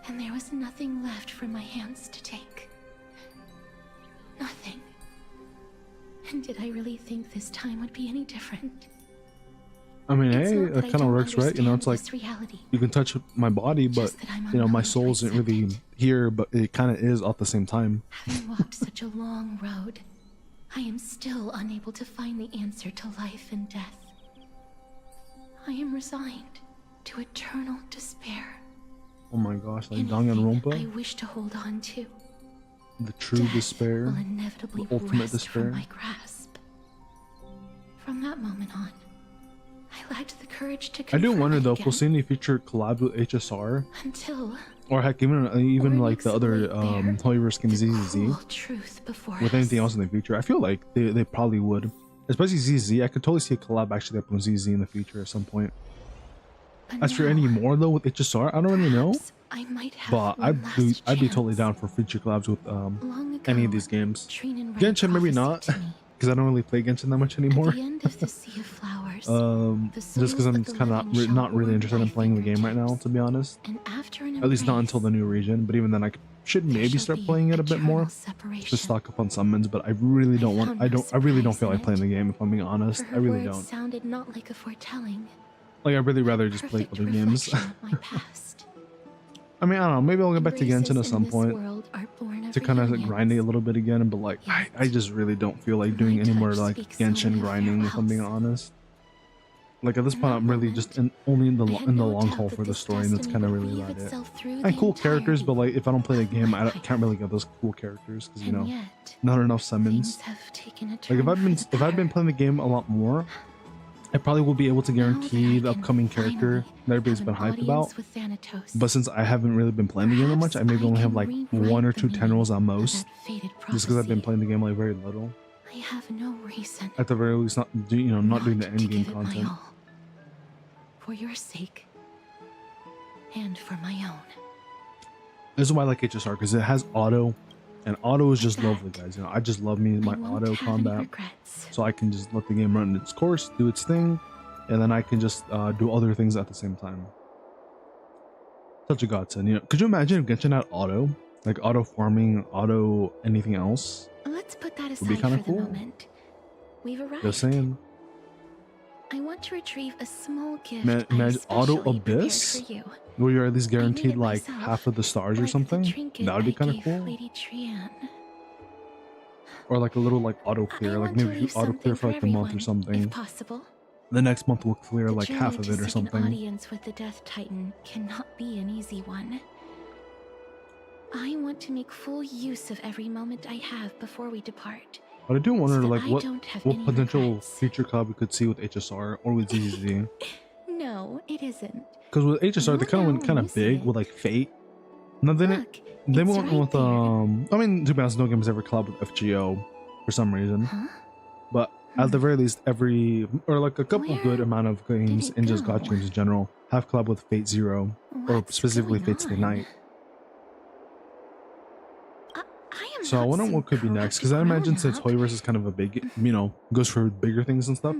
[SPEAKER 2] And there was nothing left for my hands to take. Nothing. And did I really think this time would be any different?
[SPEAKER 1] I mean,
[SPEAKER 2] It's
[SPEAKER 1] hey,
[SPEAKER 2] not
[SPEAKER 1] it
[SPEAKER 2] that I
[SPEAKER 1] kind of
[SPEAKER 2] don't
[SPEAKER 1] works, right? You know, it's like,
[SPEAKER 2] understand this reality.
[SPEAKER 1] you can touch my body, but,
[SPEAKER 2] Just that I'm
[SPEAKER 1] you know, my
[SPEAKER 2] unwilling to
[SPEAKER 1] soul isn't
[SPEAKER 2] accept
[SPEAKER 1] really
[SPEAKER 2] it.
[SPEAKER 1] here, but it kind of is at the same time.
[SPEAKER 2] Having walked such a long road, I am still unable to find the answer to life and death. I am resigned to eternal despair.
[SPEAKER 1] Oh my gosh, like
[SPEAKER 2] Anything I
[SPEAKER 1] Danganronpa?
[SPEAKER 2] wish to hold on to,
[SPEAKER 1] The true
[SPEAKER 2] death
[SPEAKER 1] despair?
[SPEAKER 2] will inevitably
[SPEAKER 1] The ultimate
[SPEAKER 2] wrest
[SPEAKER 1] despair?
[SPEAKER 2] from my grasp. From that moment on, I lacked the courage to
[SPEAKER 1] I do
[SPEAKER 2] confront
[SPEAKER 1] wonder
[SPEAKER 2] it
[SPEAKER 1] though if we'll
[SPEAKER 2] again,
[SPEAKER 1] see any future collabs with HSR,
[SPEAKER 2] until
[SPEAKER 1] or heck, even like the other
[SPEAKER 2] Oryx laid bare
[SPEAKER 1] Hoyoverse game
[SPEAKER 2] the
[SPEAKER 1] ZZ,
[SPEAKER 2] cruel truth before
[SPEAKER 1] with anything
[SPEAKER 2] us.
[SPEAKER 1] else in the future. I feel like they probably would, especially ZZ. I could totally see a collab actually up with ZZ in the future at some point. As for any more though with HSR, I don't really know.
[SPEAKER 2] Perhaps I might have
[SPEAKER 1] But
[SPEAKER 2] one last
[SPEAKER 1] I'd be totally
[SPEAKER 2] chance.
[SPEAKER 1] down for future collabs with
[SPEAKER 2] Long
[SPEAKER 1] any of
[SPEAKER 2] ago,
[SPEAKER 1] these games.
[SPEAKER 2] Trinan read a
[SPEAKER 1] Genshin maybe not,
[SPEAKER 2] prophecy to me.
[SPEAKER 1] because I don't really play Genshin that much
[SPEAKER 2] At
[SPEAKER 1] anymore.
[SPEAKER 2] the end of the Sea of Flowers,
[SPEAKER 1] Just because I'm kind of not really interested in playing the game right now, to be honest.
[SPEAKER 2] and after an
[SPEAKER 1] At least not until
[SPEAKER 2] embrace,
[SPEAKER 1] the new region. But even then, I should
[SPEAKER 2] there
[SPEAKER 1] maybe
[SPEAKER 2] shall
[SPEAKER 1] start
[SPEAKER 2] be
[SPEAKER 1] playing it a bit more.
[SPEAKER 2] eternal separation.
[SPEAKER 1] Just stock up on summons, but I really don't want.
[SPEAKER 2] found
[SPEAKER 1] I
[SPEAKER 2] no
[SPEAKER 1] really don't
[SPEAKER 2] surprise
[SPEAKER 1] feel
[SPEAKER 2] in
[SPEAKER 1] like playing
[SPEAKER 2] it.
[SPEAKER 1] the game. If I'm being honest,
[SPEAKER 2] For her
[SPEAKER 1] I really
[SPEAKER 2] words
[SPEAKER 1] don't.
[SPEAKER 2] sounded not like a foretelling.
[SPEAKER 1] Like I'd really rather just play
[SPEAKER 2] Perfect
[SPEAKER 1] other games.
[SPEAKER 2] reflection of my past.
[SPEAKER 1] I mean, I don't know. Maybe I'll get back to
[SPEAKER 2] Embraces
[SPEAKER 1] Genshin at
[SPEAKER 2] in
[SPEAKER 1] some
[SPEAKER 2] this
[SPEAKER 1] point
[SPEAKER 2] world are born
[SPEAKER 1] to
[SPEAKER 2] of
[SPEAKER 1] kind of
[SPEAKER 2] reunions.
[SPEAKER 1] grind it a little bit again. But like, I just really don't feel like doing
[SPEAKER 2] My
[SPEAKER 1] any more
[SPEAKER 2] touch
[SPEAKER 1] like
[SPEAKER 2] speaks only
[SPEAKER 1] Genshin
[SPEAKER 2] of
[SPEAKER 1] grinding. If I'm being
[SPEAKER 2] farewells.
[SPEAKER 1] honest. Like at this
[SPEAKER 2] In
[SPEAKER 1] point,
[SPEAKER 2] that
[SPEAKER 1] I'm really
[SPEAKER 2] moment,
[SPEAKER 1] just only in the
[SPEAKER 2] I had
[SPEAKER 1] in the
[SPEAKER 2] no
[SPEAKER 1] long
[SPEAKER 2] doubt
[SPEAKER 1] haul
[SPEAKER 2] that
[SPEAKER 1] for the
[SPEAKER 2] this
[SPEAKER 1] story, and that's
[SPEAKER 2] destiny
[SPEAKER 1] kind of
[SPEAKER 2] would
[SPEAKER 1] really
[SPEAKER 2] weave
[SPEAKER 1] about it.
[SPEAKER 2] itself through
[SPEAKER 1] And
[SPEAKER 2] the
[SPEAKER 1] cool characters, but
[SPEAKER 2] entirety
[SPEAKER 1] like if I don't play the
[SPEAKER 2] of
[SPEAKER 1] game,
[SPEAKER 2] my
[SPEAKER 1] I
[SPEAKER 2] life.
[SPEAKER 1] can't really get those cool characters because you
[SPEAKER 2] And
[SPEAKER 1] know,
[SPEAKER 2] yet,
[SPEAKER 1] not enough summons.
[SPEAKER 2] things have taken a
[SPEAKER 1] Like
[SPEAKER 2] turn
[SPEAKER 1] if I've been
[SPEAKER 2] for the
[SPEAKER 1] playing
[SPEAKER 2] better.
[SPEAKER 1] the game a lot more, I probably will be able to
[SPEAKER 2] Now that
[SPEAKER 1] guarantee
[SPEAKER 2] I
[SPEAKER 1] the
[SPEAKER 2] can
[SPEAKER 1] upcoming character
[SPEAKER 2] finally
[SPEAKER 1] that everybody's
[SPEAKER 2] have
[SPEAKER 1] been
[SPEAKER 2] an
[SPEAKER 1] hyped about.
[SPEAKER 2] audience with Thanatos,
[SPEAKER 1] But since I haven't really been playing the game that much, I
[SPEAKER 2] perhaps
[SPEAKER 1] maybe only have
[SPEAKER 2] can
[SPEAKER 1] like
[SPEAKER 2] rewrite
[SPEAKER 1] one or
[SPEAKER 2] the
[SPEAKER 1] two
[SPEAKER 2] meaning
[SPEAKER 1] tendrils at
[SPEAKER 2] of
[SPEAKER 1] most,
[SPEAKER 2] that fated
[SPEAKER 1] just because I've been
[SPEAKER 2] prophecy.
[SPEAKER 1] playing the game like very little.
[SPEAKER 2] I have no reason
[SPEAKER 1] At the very least, not not doing the
[SPEAKER 2] to
[SPEAKER 1] end game
[SPEAKER 2] give it my
[SPEAKER 1] content.
[SPEAKER 2] all. For your sake, and for my own.
[SPEAKER 1] This is why I like HSR, because it has auto, and auto is just
[SPEAKER 2] Like
[SPEAKER 1] lovely,
[SPEAKER 2] that.
[SPEAKER 1] guys. You know, I just love me my
[SPEAKER 2] I won't
[SPEAKER 1] auto
[SPEAKER 2] have any
[SPEAKER 1] combat,
[SPEAKER 2] regrets.
[SPEAKER 1] so I can just let the game run its course, do its thing, and then I can just do other things at the same time. Such a godsend, you know. Could you imagine if Genshin had auto, like auto farming, auto anything else?
[SPEAKER 2] Let's put that
[SPEAKER 1] be
[SPEAKER 2] aside
[SPEAKER 1] kinda
[SPEAKER 2] for
[SPEAKER 1] cool.
[SPEAKER 2] the moment. We've arrived.
[SPEAKER 1] Just saying.
[SPEAKER 2] I want to retrieve a small gift
[SPEAKER 1] Man,
[SPEAKER 2] I
[SPEAKER 1] imagine auto
[SPEAKER 2] especially prepared
[SPEAKER 1] abyss,
[SPEAKER 2] for you.
[SPEAKER 1] where you're at least
[SPEAKER 2] made it
[SPEAKER 1] guaranteed like
[SPEAKER 2] myself,
[SPEAKER 1] half of the stars or
[SPEAKER 2] like the
[SPEAKER 1] something.
[SPEAKER 2] trinket
[SPEAKER 1] That would be
[SPEAKER 2] I
[SPEAKER 1] kind of
[SPEAKER 2] gave
[SPEAKER 1] cool.
[SPEAKER 2] Lady Trian.
[SPEAKER 1] Or like a little like auto
[SPEAKER 2] I
[SPEAKER 1] clear, like
[SPEAKER 2] want to
[SPEAKER 1] maybe if you
[SPEAKER 2] leave
[SPEAKER 1] auto clear
[SPEAKER 2] something
[SPEAKER 1] for like the month or
[SPEAKER 2] everyone,
[SPEAKER 1] something.
[SPEAKER 2] if possible.
[SPEAKER 1] The next month will clear
[SPEAKER 2] The
[SPEAKER 1] like
[SPEAKER 2] journey
[SPEAKER 1] half of
[SPEAKER 2] to
[SPEAKER 1] it or
[SPEAKER 2] seek an
[SPEAKER 1] something.
[SPEAKER 2] audience with the Death Titan cannot be an easy one. I want to make full use of every moment I have before we depart.
[SPEAKER 1] But I do wonder
[SPEAKER 2] so that
[SPEAKER 1] like
[SPEAKER 2] I
[SPEAKER 1] what
[SPEAKER 2] don't have
[SPEAKER 1] what
[SPEAKER 2] any
[SPEAKER 1] potential
[SPEAKER 2] regrets.
[SPEAKER 1] future collab we could see with HSR or with ZZZ.
[SPEAKER 2] No, it isn't.
[SPEAKER 1] Because with HSR they
[SPEAKER 2] You'll
[SPEAKER 1] kind of
[SPEAKER 2] know
[SPEAKER 1] went
[SPEAKER 2] when
[SPEAKER 1] kind
[SPEAKER 2] you
[SPEAKER 1] of
[SPEAKER 2] see
[SPEAKER 1] big
[SPEAKER 2] it.
[SPEAKER 1] with like Fate. No, they didn't.
[SPEAKER 2] Look,
[SPEAKER 1] They
[SPEAKER 2] it's
[SPEAKER 1] went
[SPEAKER 2] right
[SPEAKER 1] with
[SPEAKER 2] there.
[SPEAKER 1] I mean, to be honest, no game has ever collabed with FGO for some reason.
[SPEAKER 2] Huh?
[SPEAKER 1] But at the very least, every or like a couple
[SPEAKER 2] Where
[SPEAKER 1] good amount of games
[SPEAKER 2] it
[SPEAKER 1] and just
[SPEAKER 2] go?
[SPEAKER 1] gacha games in general have collab with Fate Zero or
[SPEAKER 2] What's
[SPEAKER 1] specifically
[SPEAKER 2] going
[SPEAKER 1] Fate Stay
[SPEAKER 2] on?
[SPEAKER 1] Night.
[SPEAKER 2] I am
[SPEAKER 1] So I
[SPEAKER 2] not
[SPEAKER 1] wonder
[SPEAKER 2] some
[SPEAKER 1] what could be next, because I
[SPEAKER 2] corrupt
[SPEAKER 1] imagine since
[SPEAKER 2] grown-up.
[SPEAKER 1] Hoyoverse is kind of a big, goes for bigger things and stuff.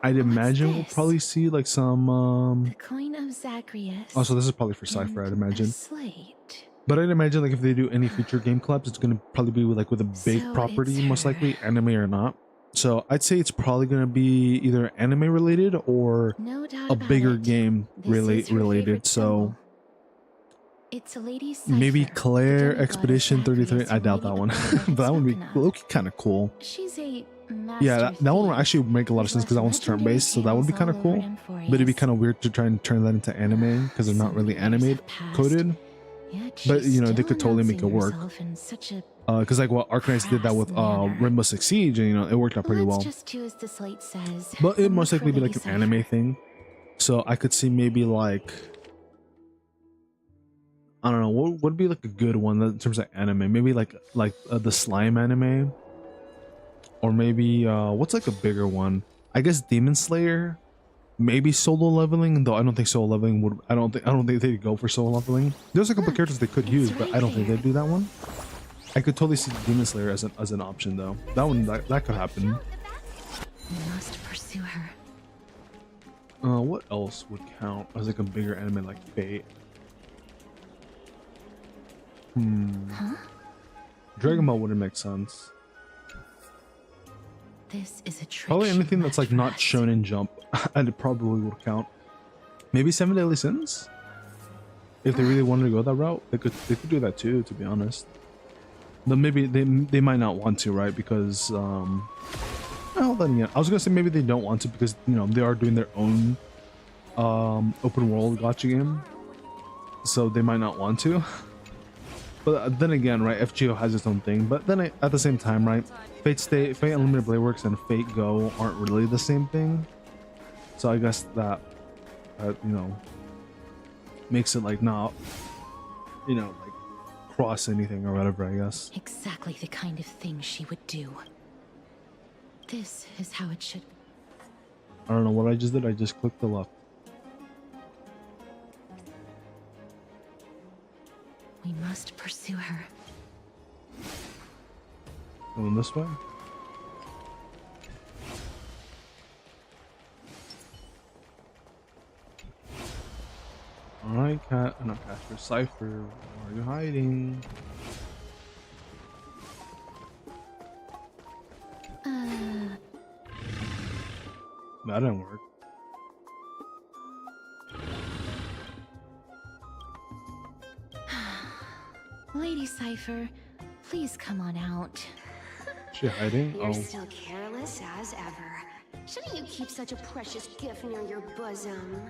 [SPEAKER 1] I'd
[SPEAKER 2] What's
[SPEAKER 1] imagine we'll
[SPEAKER 2] this?
[SPEAKER 1] probably see like some.
[SPEAKER 2] The coin of Zagreus.
[SPEAKER 1] Also, this is probably for Cypher, I'd
[SPEAKER 2] and
[SPEAKER 1] imagine.
[SPEAKER 2] A slate.
[SPEAKER 1] But I'd imagine like if they do any future game collabs, it's gonna probably be with, like with a big
[SPEAKER 2] So
[SPEAKER 1] property,
[SPEAKER 2] it's
[SPEAKER 1] most
[SPEAKER 2] her.
[SPEAKER 1] likely anime or not. So I'd say it's probably gonna be either anime related or
[SPEAKER 2] No doubt
[SPEAKER 1] a
[SPEAKER 2] about
[SPEAKER 1] bigger
[SPEAKER 2] it.
[SPEAKER 1] game
[SPEAKER 2] This is her
[SPEAKER 1] related.
[SPEAKER 2] favorite
[SPEAKER 1] So
[SPEAKER 2] symbol. It's a lady's
[SPEAKER 1] maybe
[SPEAKER 2] cipher, the
[SPEAKER 1] Claire
[SPEAKER 2] demigod of
[SPEAKER 1] Expedition 33.
[SPEAKER 2] Zagreus
[SPEAKER 1] I
[SPEAKER 2] whom
[SPEAKER 1] doubt
[SPEAKER 2] Lady
[SPEAKER 1] that one,
[SPEAKER 2] Barbara had
[SPEAKER 1] but that would be
[SPEAKER 2] spoken of.
[SPEAKER 1] low-key kind of cool.
[SPEAKER 2] She's a
[SPEAKER 1] Yeah,
[SPEAKER 2] master
[SPEAKER 1] that one would
[SPEAKER 2] thief
[SPEAKER 1] actually make a lot of
[SPEAKER 2] who's
[SPEAKER 1] sense because that
[SPEAKER 2] left
[SPEAKER 1] one's
[SPEAKER 2] legendary
[SPEAKER 1] turn-based, so that would be
[SPEAKER 2] tales
[SPEAKER 1] kind of
[SPEAKER 2] all
[SPEAKER 1] cool.
[SPEAKER 2] over
[SPEAKER 1] But it'd be
[SPEAKER 2] Amphorius.
[SPEAKER 1] kind of weird to try and turn that into anime because they're not really
[SPEAKER 2] So many years
[SPEAKER 1] animated
[SPEAKER 2] have passed,
[SPEAKER 1] coded.
[SPEAKER 2] yet
[SPEAKER 1] But
[SPEAKER 2] she's
[SPEAKER 1] you know they
[SPEAKER 2] still
[SPEAKER 1] could totally make it
[SPEAKER 2] announcing
[SPEAKER 1] work.
[SPEAKER 2] herself in such a
[SPEAKER 1] Because like what Arcanines did that with
[SPEAKER 2] crass manner.
[SPEAKER 1] Rainbow Six Siege, and it worked out pretty
[SPEAKER 2] Let's
[SPEAKER 1] well.
[SPEAKER 2] just do as the slate says.
[SPEAKER 1] But it
[SPEAKER 2] and
[SPEAKER 1] most
[SPEAKER 2] look for
[SPEAKER 1] likely be like
[SPEAKER 2] Lady
[SPEAKER 1] an anime
[SPEAKER 2] Cypher.
[SPEAKER 1] thing. So I could see maybe like I don't know what would be like a good one in terms of anime. Maybe like the slime anime, or maybe what's like a bigger one? I guess Demon Slayer. Maybe solo leveling, though I don't think solo leveling would. I don't think they'd go for solo leveling. There's a couple
[SPEAKER 2] Look,
[SPEAKER 1] characters they could
[SPEAKER 2] it's
[SPEAKER 1] use, but
[SPEAKER 2] right
[SPEAKER 1] I don't think
[SPEAKER 2] there.
[SPEAKER 1] they'd do that one. I could totally see Demon Slayer as an option though. That one that could happen.
[SPEAKER 2] We must pursue her.
[SPEAKER 1] What else would count as like a bigger anime like Fate?
[SPEAKER 2] Huh?
[SPEAKER 1] Dragon Ball wouldn't make sense.
[SPEAKER 2] This is a trick.
[SPEAKER 1] Probably
[SPEAKER 2] she
[SPEAKER 1] anything that's
[SPEAKER 2] left
[SPEAKER 1] like
[SPEAKER 2] for
[SPEAKER 1] not
[SPEAKER 2] us.
[SPEAKER 1] Shonen Jump, and it probably would count. Maybe Seven Deadly Sins. If they really wanted to go that route, they could do that too. To be honest, but maybe they might not want to, right? Because well then yeah, I was gonna say maybe they don't want to because they are doing their own open world gacha game, so they might not want to. But then again, right, FGO has its own thing. But then at the same time, right, Fate Unlimited Blade Works and Fate Go aren't really the same thing. So I guess that makes it like not like cross anything or whatever, I guess.
[SPEAKER 2] Exactly the kind of thing she would do. This is how it should.
[SPEAKER 1] I don't know what I just did. I just clicked the left.
[SPEAKER 2] must pursue her.
[SPEAKER 1] Going this way. Alright, not Castor, Cypher, where are you hiding? That didn't work.
[SPEAKER 2] Lady Cypher, please come on out.
[SPEAKER 1] Is she hiding?
[SPEAKER 6] You're
[SPEAKER 1] Oh,
[SPEAKER 6] still careless as ever. Shouldn't you keep such a precious gift near your bosom?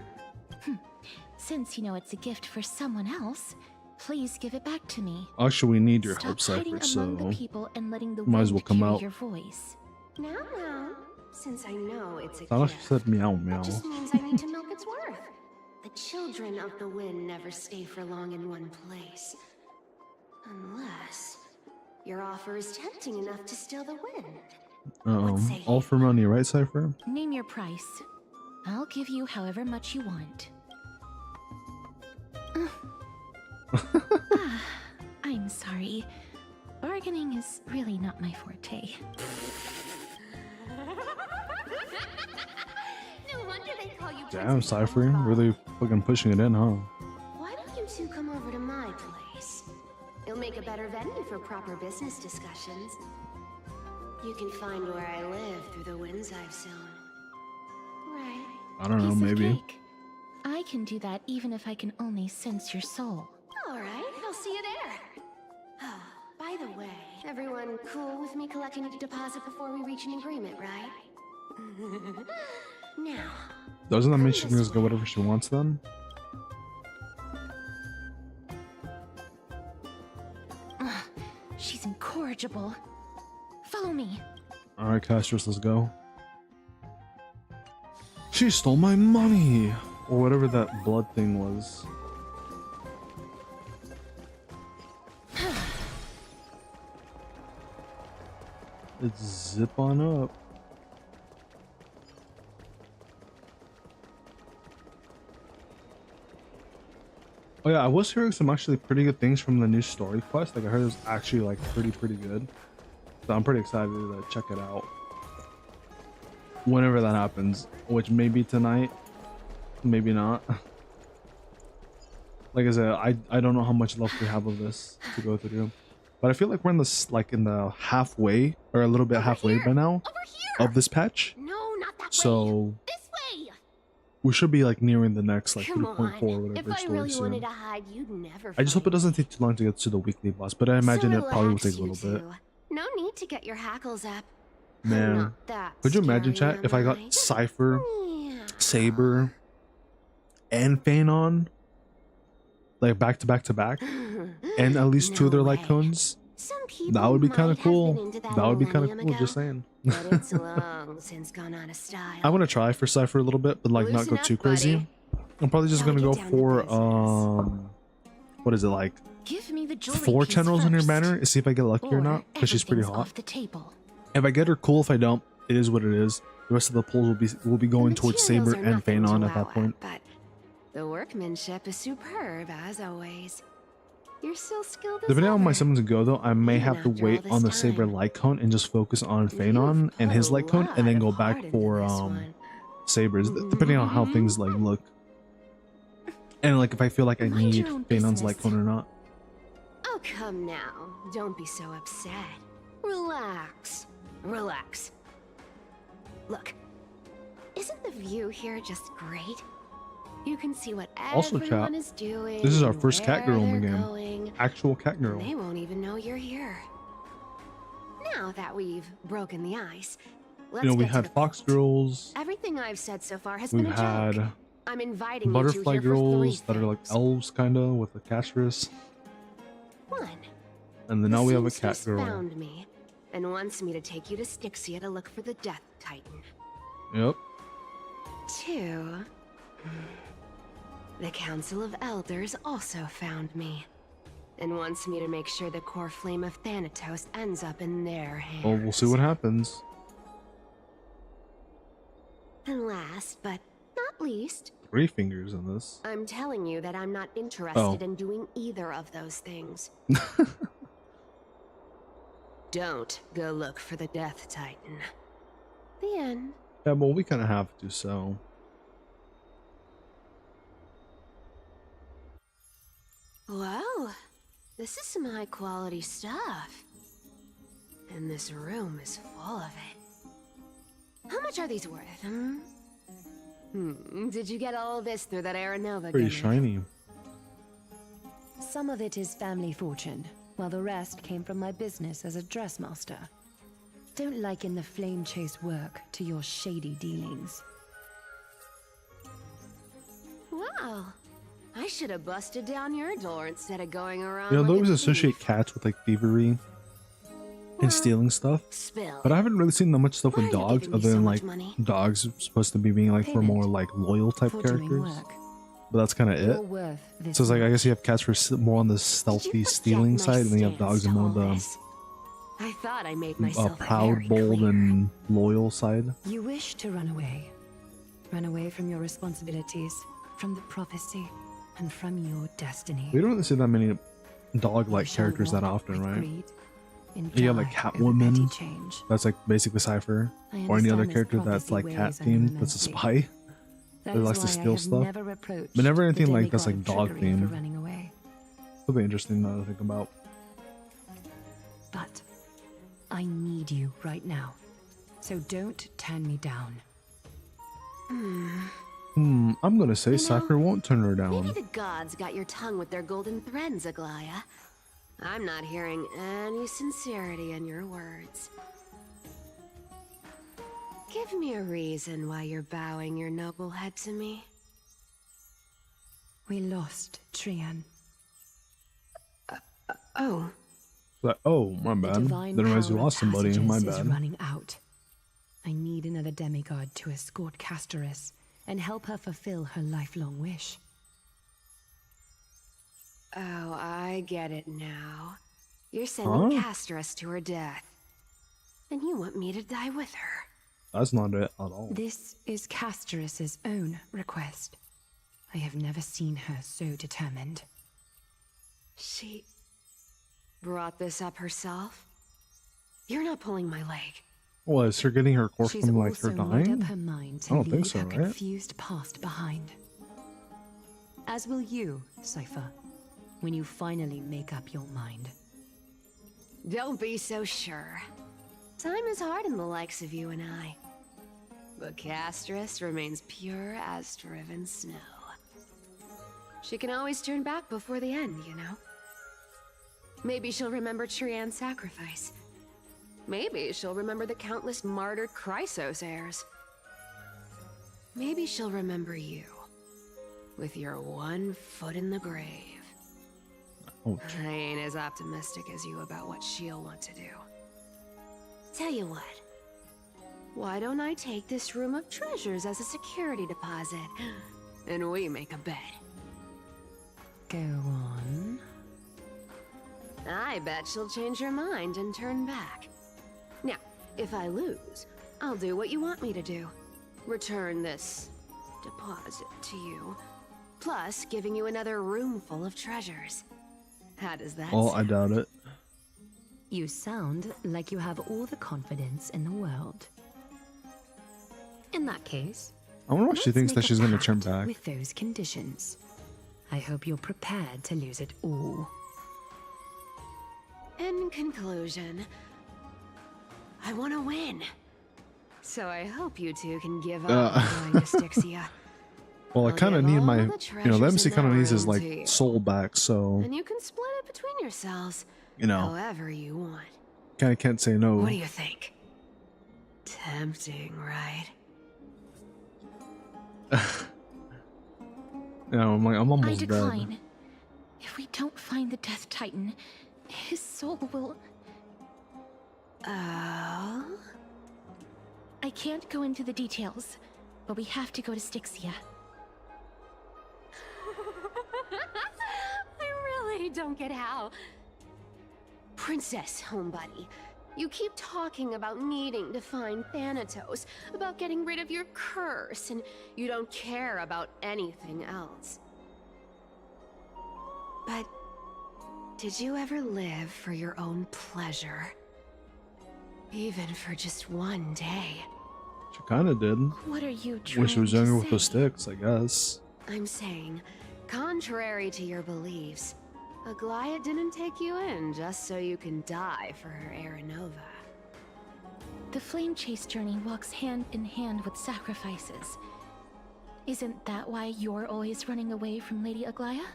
[SPEAKER 2] Since you know it's a gift for someone else, please give it back to me.
[SPEAKER 1] actually, we need your
[SPEAKER 2] Stop
[SPEAKER 1] help,
[SPEAKER 2] hiding
[SPEAKER 1] Cypher.
[SPEAKER 2] among
[SPEAKER 1] So
[SPEAKER 2] the people and letting the
[SPEAKER 1] might as well
[SPEAKER 2] wind
[SPEAKER 1] come
[SPEAKER 2] carry
[SPEAKER 1] out.
[SPEAKER 2] your voice.
[SPEAKER 6] Now, since I know it's a
[SPEAKER 1] Anaxa
[SPEAKER 6] gift,
[SPEAKER 1] said meow meow.
[SPEAKER 6] that just means I need to milk its worth. The children of the wind never stay for long in one place. Unless your offer is tempting enough to steal the wind. What say
[SPEAKER 1] All
[SPEAKER 6] you?
[SPEAKER 1] for money, right, Cypher?
[SPEAKER 2] Name your price. I'll give you however much you want. I'm sorry. Bargaining is really not my forte.
[SPEAKER 6] No wonder they call you
[SPEAKER 1] Damn,
[SPEAKER 6] Princess
[SPEAKER 1] Cypher,
[SPEAKER 6] Bonbon.
[SPEAKER 1] really fucking pushing it in, huh?
[SPEAKER 6] Why don't you two come over to my place? It'll make a better venue for proper business discussions. You can find where I live through the winds I've sown. Right.
[SPEAKER 1] I don't know,
[SPEAKER 2] Piece of
[SPEAKER 1] maybe.
[SPEAKER 2] cake. I can do that even if I can only sense your soul.
[SPEAKER 6] All right, I'll see you there. Oh, by the way, everyone cool with me collecting a deposit before we reach an agreement, right? Now,
[SPEAKER 1] Doesn't that mean she can just get whatever she wants then?
[SPEAKER 2] She's incorrigible. Follow me.
[SPEAKER 1] Alright, Castorice, let's go. She stole my money! Or whatever that blood thing was. Let's zip on up. Oh yeah, I was hearing some actually pretty good things from the new story quest. Like I heard it was actually like pretty good. So I'm pretty excited to check it out. Whenever that happens, which may be tonight, maybe not. Like I said, I don't know how much left we have of this to go through, but I feel like we're in this like in the halfway or a little bit halfway by now of this patch.
[SPEAKER 6] no, not that way.
[SPEAKER 1] So
[SPEAKER 6] This way.
[SPEAKER 1] we should be like nearing the next like
[SPEAKER 6] Come
[SPEAKER 1] 3.4
[SPEAKER 6] on.
[SPEAKER 1] or whatever
[SPEAKER 6] If I
[SPEAKER 1] story
[SPEAKER 6] really
[SPEAKER 1] soon.
[SPEAKER 6] wanted to hide, you'd never.
[SPEAKER 1] I just hope it
[SPEAKER 6] find
[SPEAKER 1] doesn't
[SPEAKER 6] me.
[SPEAKER 1] take too long to get to the weekly boss, but I imagine
[SPEAKER 6] So
[SPEAKER 1] it probably will
[SPEAKER 6] relax,
[SPEAKER 1] take a
[SPEAKER 6] you
[SPEAKER 1] little bit.
[SPEAKER 6] two. No need to get your hackles up. I'm
[SPEAKER 1] Man,
[SPEAKER 6] not that
[SPEAKER 1] could you imagine,
[SPEAKER 6] scary,
[SPEAKER 1] chat, if I got
[SPEAKER 6] am
[SPEAKER 1] Cypher,
[SPEAKER 6] Yeah.
[SPEAKER 1] Saber, and Fane on, like back to back to back, and at least two of their
[SPEAKER 6] No
[SPEAKER 1] like
[SPEAKER 6] way.
[SPEAKER 1] cones?
[SPEAKER 6] Some people
[SPEAKER 1] That would be kind of
[SPEAKER 6] might have been
[SPEAKER 1] cool.
[SPEAKER 6] into
[SPEAKER 1] That would be kind of
[SPEAKER 6] millennium
[SPEAKER 1] cool. Just
[SPEAKER 6] ago,
[SPEAKER 1] saying.
[SPEAKER 6] but it's long since gone out of style.
[SPEAKER 1] I want to try for Cypher a little bit, but like not
[SPEAKER 6] Loosen
[SPEAKER 1] go
[SPEAKER 6] up,
[SPEAKER 1] too crazy.
[SPEAKER 6] buddy.
[SPEAKER 1] I'm probably just
[SPEAKER 6] Gotta
[SPEAKER 1] gonna go
[SPEAKER 6] get down to
[SPEAKER 1] for
[SPEAKER 6] business.
[SPEAKER 1] what is it like?
[SPEAKER 2] Give me the jewelry
[SPEAKER 1] 4
[SPEAKER 2] piece
[SPEAKER 1] channels on your
[SPEAKER 2] first,
[SPEAKER 1] banner and see if I get lucky or not, because she's pretty
[SPEAKER 2] everything's
[SPEAKER 1] hot.
[SPEAKER 2] off the table.
[SPEAKER 1] If I get her, cool. If I don't, it is what it is. The rest of the pulls will be going
[SPEAKER 6] The
[SPEAKER 1] towards
[SPEAKER 6] materials
[SPEAKER 1] Saber
[SPEAKER 6] are
[SPEAKER 1] and
[SPEAKER 6] nothing to
[SPEAKER 1] Phanon at
[SPEAKER 6] wow
[SPEAKER 1] that point.
[SPEAKER 6] but the workmanship is superb as always. You're still skilled as
[SPEAKER 1] Depending on my
[SPEAKER 6] ever.
[SPEAKER 1] summons go though, I may
[SPEAKER 6] Even
[SPEAKER 1] have to
[SPEAKER 6] after
[SPEAKER 1] wait
[SPEAKER 6] all
[SPEAKER 1] on the
[SPEAKER 6] this
[SPEAKER 1] Saber
[SPEAKER 6] time.
[SPEAKER 1] light cone and just focus on
[SPEAKER 6] You've
[SPEAKER 1] Phanon and his
[SPEAKER 6] put a
[SPEAKER 1] light cone, and then
[SPEAKER 6] lot
[SPEAKER 1] go
[SPEAKER 6] of
[SPEAKER 1] back
[SPEAKER 6] heart into
[SPEAKER 1] for
[SPEAKER 6] this one.
[SPEAKER 1] Sabers, depending on how things like look. And like if I feel like I
[SPEAKER 2] Mind
[SPEAKER 1] need
[SPEAKER 2] your own
[SPEAKER 1] Phanon's light
[SPEAKER 2] business.
[SPEAKER 1] cone or not.
[SPEAKER 6] Oh, come now. Don't be so upset. Relax. Relax. Look, isn't the view here just great? You can see what
[SPEAKER 1] Also,
[SPEAKER 6] everyone
[SPEAKER 1] chat,
[SPEAKER 6] is doing.
[SPEAKER 1] this is our
[SPEAKER 6] and
[SPEAKER 1] first cat
[SPEAKER 6] where
[SPEAKER 1] girl in the
[SPEAKER 6] they're
[SPEAKER 1] game.
[SPEAKER 6] going,
[SPEAKER 1] Actual cat
[SPEAKER 6] and
[SPEAKER 1] girl.
[SPEAKER 6] they won't even know you're here. Now that we've broken the ice, let's
[SPEAKER 1] You know, we
[SPEAKER 6] get to
[SPEAKER 1] had
[SPEAKER 6] the
[SPEAKER 1] fox
[SPEAKER 6] point.
[SPEAKER 1] girls.
[SPEAKER 6] Everything I've said so far has
[SPEAKER 1] We've
[SPEAKER 6] been a joke.
[SPEAKER 1] had
[SPEAKER 6] I'm inviting
[SPEAKER 1] butterfly
[SPEAKER 6] you two here for three
[SPEAKER 1] girls that are like
[SPEAKER 6] things.
[SPEAKER 1] elves kinda with a Castorice.
[SPEAKER 6] One,
[SPEAKER 1] And then
[SPEAKER 6] the
[SPEAKER 1] now we have a
[SPEAKER 6] seamstress
[SPEAKER 1] cat girl.
[SPEAKER 6] found me and wants me to take you to Styxia to look for the Death Titan.
[SPEAKER 1] Yep.
[SPEAKER 6] Two, the Council of Elders also found me and wants me to make sure the core flame of Thanatos ends up in their hands.
[SPEAKER 1] Well, we'll see what happens.
[SPEAKER 6] And last but not least,
[SPEAKER 1] 3 fingers in this.
[SPEAKER 6] I'm telling you that I'm not interested
[SPEAKER 1] Oh.
[SPEAKER 6] in doing either of those things. Don't go look for the Death Titan. The end.
[SPEAKER 1] Yeah, well, we kind of have to, so.
[SPEAKER 6] Well, this is some high quality stuff. And this room is full of it. How much are these worth, Did you get all this through that Aranova
[SPEAKER 1] Pretty
[SPEAKER 6] gimmick?
[SPEAKER 1] shiny.
[SPEAKER 7] Some of it is family fortune, while the rest came from my business as a dressmaster. Don't liken the flame chase work to your shady dealings.
[SPEAKER 6] Wow. I should have busted down your door instead of going around.
[SPEAKER 1] You know, they
[SPEAKER 6] like
[SPEAKER 1] always
[SPEAKER 6] a
[SPEAKER 1] associate
[SPEAKER 6] thief.
[SPEAKER 1] cats with like thievery and stealing stuff.
[SPEAKER 6] Spill.
[SPEAKER 1] But I haven't really seen that much stuff
[SPEAKER 6] Why
[SPEAKER 1] with
[SPEAKER 6] are you
[SPEAKER 1] dogs,
[SPEAKER 6] giving me
[SPEAKER 1] other
[SPEAKER 6] so
[SPEAKER 1] than
[SPEAKER 6] much
[SPEAKER 1] like
[SPEAKER 6] money?
[SPEAKER 1] dogs supposed to be being like for more
[SPEAKER 7] Payment
[SPEAKER 1] like loyal type
[SPEAKER 7] for doing
[SPEAKER 1] characters.
[SPEAKER 7] work.
[SPEAKER 1] But that's kind of
[SPEAKER 7] You're
[SPEAKER 1] it.
[SPEAKER 7] worth this
[SPEAKER 1] So it's like I
[SPEAKER 7] much.
[SPEAKER 1] guess you have cats for more on the
[SPEAKER 6] Did you
[SPEAKER 1] stealthy
[SPEAKER 6] forget
[SPEAKER 1] stealing
[SPEAKER 6] my
[SPEAKER 1] side, and then you have
[SPEAKER 6] stance
[SPEAKER 1] dogs
[SPEAKER 6] to
[SPEAKER 1] on more
[SPEAKER 6] all
[SPEAKER 1] of the
[SPEAKER 6] this? I thought I made myself
[SPEAKER 1] proud,
[SPEAKER 6] very
[SPEAKER 1] bold,
[SPEAKER 6] clear.
[SPEAKER 1] and loyal side.
[SPEAKER 7] You wish to run away. Run away from your responsibilities, from the prophecy, and from your destiny.
[SPEAKER 1] We don't really see that many
[SPEAKER 7] You
[SPEAKER 1] dog-like
[SPEAKER 7] shall
[SPEAKER 1] characters that
[SPEAKER 7] walk
[SPEAKER 1] often,
[SPEAKER 7] with
[SPEAKER 1] right?
[SPEAKER 7] greed, and
[SPEAKER 1] You have like
[SPEAKER 7] die over
[SPEAKER 1] Catwoman.
[SPEAKER 7] petty change.
[SPEAKER 1] That's like basically Cypher,
[SPEAKER 7] I
[SPEAKER 1] or any other
[SPEAKER 7] understand this
[SPEAKER 1] character that's
[SPEAKER 7] prophecy
[SPEAKER 1] like
[SPEAKER 7] weighs
[SPEAKER 1] cat
[SPEAKER 7] on you
[SPEAKER 1] themed. That's a
[SPEAKER 7] immensely.
[SPEAKER 1] spy.
[SPEAKER 7] That
[SPEAKER 1] They
[SPEAKER 7] is
[SPEAKER 1] likes to
[SPEAKER 7] why
[SPEAKER 1] steal
[SPEAKER 7] I have
[SPEAKER 1] stuff.
[SPEAKER 7] never reproached
[SPEAKER 1] But never
[SPEAKER 7] the
[SPEAKER 1] anything like that's
[SPEAKER 7] demigod
[SPEAKER 1] like
[SPEAKER 7] of
[SPEAKER 1] dog
[SPEAKER 7] trickery for
[SPEAKER 1] themed.
[SPEAKER 7] running away.
[SPEAKER 1] It'll be interesting to think about.
[SPEAKER 7] But I need you right now. So don't turn me down.
[SPEAKER 1] I'm gonna say
[SPEAKER 6] You know,
[SPEAKER 1] Cypher won't turn her
[SPEAKER 6] Maybe
[SPEAKER 1] down.
[SPEAKER 6] the gods got your tongue with their golden threads, Aglaya. I'm not hearing any sincerity in your words. Give me a reason why you're bowing your noble head to me.
[SPEAKER 7] We lost Trian.
[SPEAKER 6] Oh,
[SPEAKER 1] Like, oh, my
[SPEAKER 7] The
[SPEAKER 1] bad.
[SPEAKER 7] divine
[SPEAKER 1] Didn't realize you
[SPEAKER 7] power of
[SPEAKER 1] lost somebody.
[SPEAKER 7] passages
[SPEAKER 1] My
[SPEAKER 7] is
[SPEAKER 1] bad.
[SPEAKER 7] running out. I need another demigod to escort Castorice and help her fulfill her lifelong wish.
[SPEAKER 6] oh, I get it now. You're sending
[SPEAKER 1] Huh?
[SPEAKER 6] Castorice to her death. And you want me to die with her.
[SPEAKER 1] That's not it at all.
[SPEAKER 7] This is Castorice's own request. I have never seen her so determined.
[SPEAKER 6] She brought this up herself? You're not pulling my leg.
[SPEAKER 1] Well, is her getting her corpse
[SPEAKER 7] She's
[SPEAKER 1] from like
[SPEAKER 7] also
[SPEAKER 1] her
[SPEAKER 7] made
[SPEAKER 1] dying?
[SPEAKER 7] up her mind to
[SPEAKER 1] I don't think
[SPEAKER 7] leave
[SPEAKER 1] so,
[SPEAKER 7] her
[SPEAKER 1] right?
[SPEAKER 7] confused past behind. As will you, Cypher, when you finally make up your mind.
[SPEAKER 6] Don't be so sure. Time is hard in the likes of you and I. But Castorice remains pure as driven snow. She can always turn back before the end, you know? Maybe she'll remember Trian's sacrifice. Maybe she'll remember the countless martyred Chrysos heirs. Maybe she'll remember you. With your one foot in the grave.
[SPEAKER 1] Ouch.
[SPEAKER 6] I ain't as optimistic as you about what she'll want to do. Tell you what. Why don't I take this room of treasures as a security deposit? And we make a bet.
[SPEAKER 7] Go on.
[SPEAKER 6] I bet she'll change her mind and turn back. Now, if I lose, I'll do what you want me to do. Return this deposit to you. Plus, giving you another room full of treasures. How does that
[SPEAKER 1] Oh, I
[SPEAKER 6] sound?
[SPEAKER 1] doubt it.
[SPEAKER 7] You sound like you have all the confidence in the world. In that case,
[SPEAKER 1] I wonder what she
[SPEAKER 7] let's
[SPEAKER 1] thinks
[SPEAKER 7] make
[SPEAKER 1] that
[SPEAKER 7] a
[SPEAKER 1] she's gonna turn
[SPEAKER 7] pact
[SPEAKER 1] back.
[SPEAKER 7] with those conditions. I hope you're prepared to lose it all.
[SPEAKER 6] In conclusion, I want to win. So I hope you two can give up on going to Styxia.
[SPEAKER 1] Well, I
[SPEAKER 6] I'll
[SPEAKER 1] kind of
[SPEAKER 6] give
[SPEAKER 1] need
[SPEAKER 6] all
[SPEAKER 1] my,
[SPEAKER 6] the
[SPEAKER 1] you know, the
[SPEAKER 6] treasures
[SPEAKER 1] MC
[SPEAKER 6] in
[SPEAKER 1] kind of
[SPEAKER 6] that
[SPEAKER 1] needs his
[SPEAKER 6] room
[SPEAKER 1] like
[SPEAKER 6] to you.
[SPEAKER 1] soul back, so
[SPEAKER 6] And you can split it between yourselves.
[SPEAKER 1] you know,
[SPEAKER 6] However you want.
[SPEAKER 1] kind of can't say no.
[SPEAKER 6] What do you think? Tempting, right?
[SPEAKER 1] You know, I'm like, I'm
[SPEAKER 2] I
[SPEAKER 1] almost
[SPEAKER 2] decline.
[SPEAKER 1] dead.
[SPEAKER 2] If we don't find the Death Titan, his soul will...
[SPEAKER 6] Oh?
[SPEAKER 2] I can't go into the details, but we have to go to Styxia.
[SPEAKER 6] I really don't get how. Princess, homebody. You keep talking about needing to find Thanatos, about getting rid of your curse, and you don't care about anything else. But did you ever live for your own pleasure? Even for just one day?
[SPEAKER 1] She kind of did.
[SPEAKER 2] What are you trying
[SPEAKER 1] Wish she was
[SPEAKER 2] to
[SPEAKER 1] younger with
[SPEAKER 2] say?
[SPEAKER 1] those sticks, I guess.
[SPEAKER 6] I'm saying, contrary to your beliefs, Aglaia didn't take you in just so you can die for her Aranova.
[SPEAKER 2] The flame chase journey walks hand in hand with sacrifices. Isn't that why you're always running away from Lady Aglaia?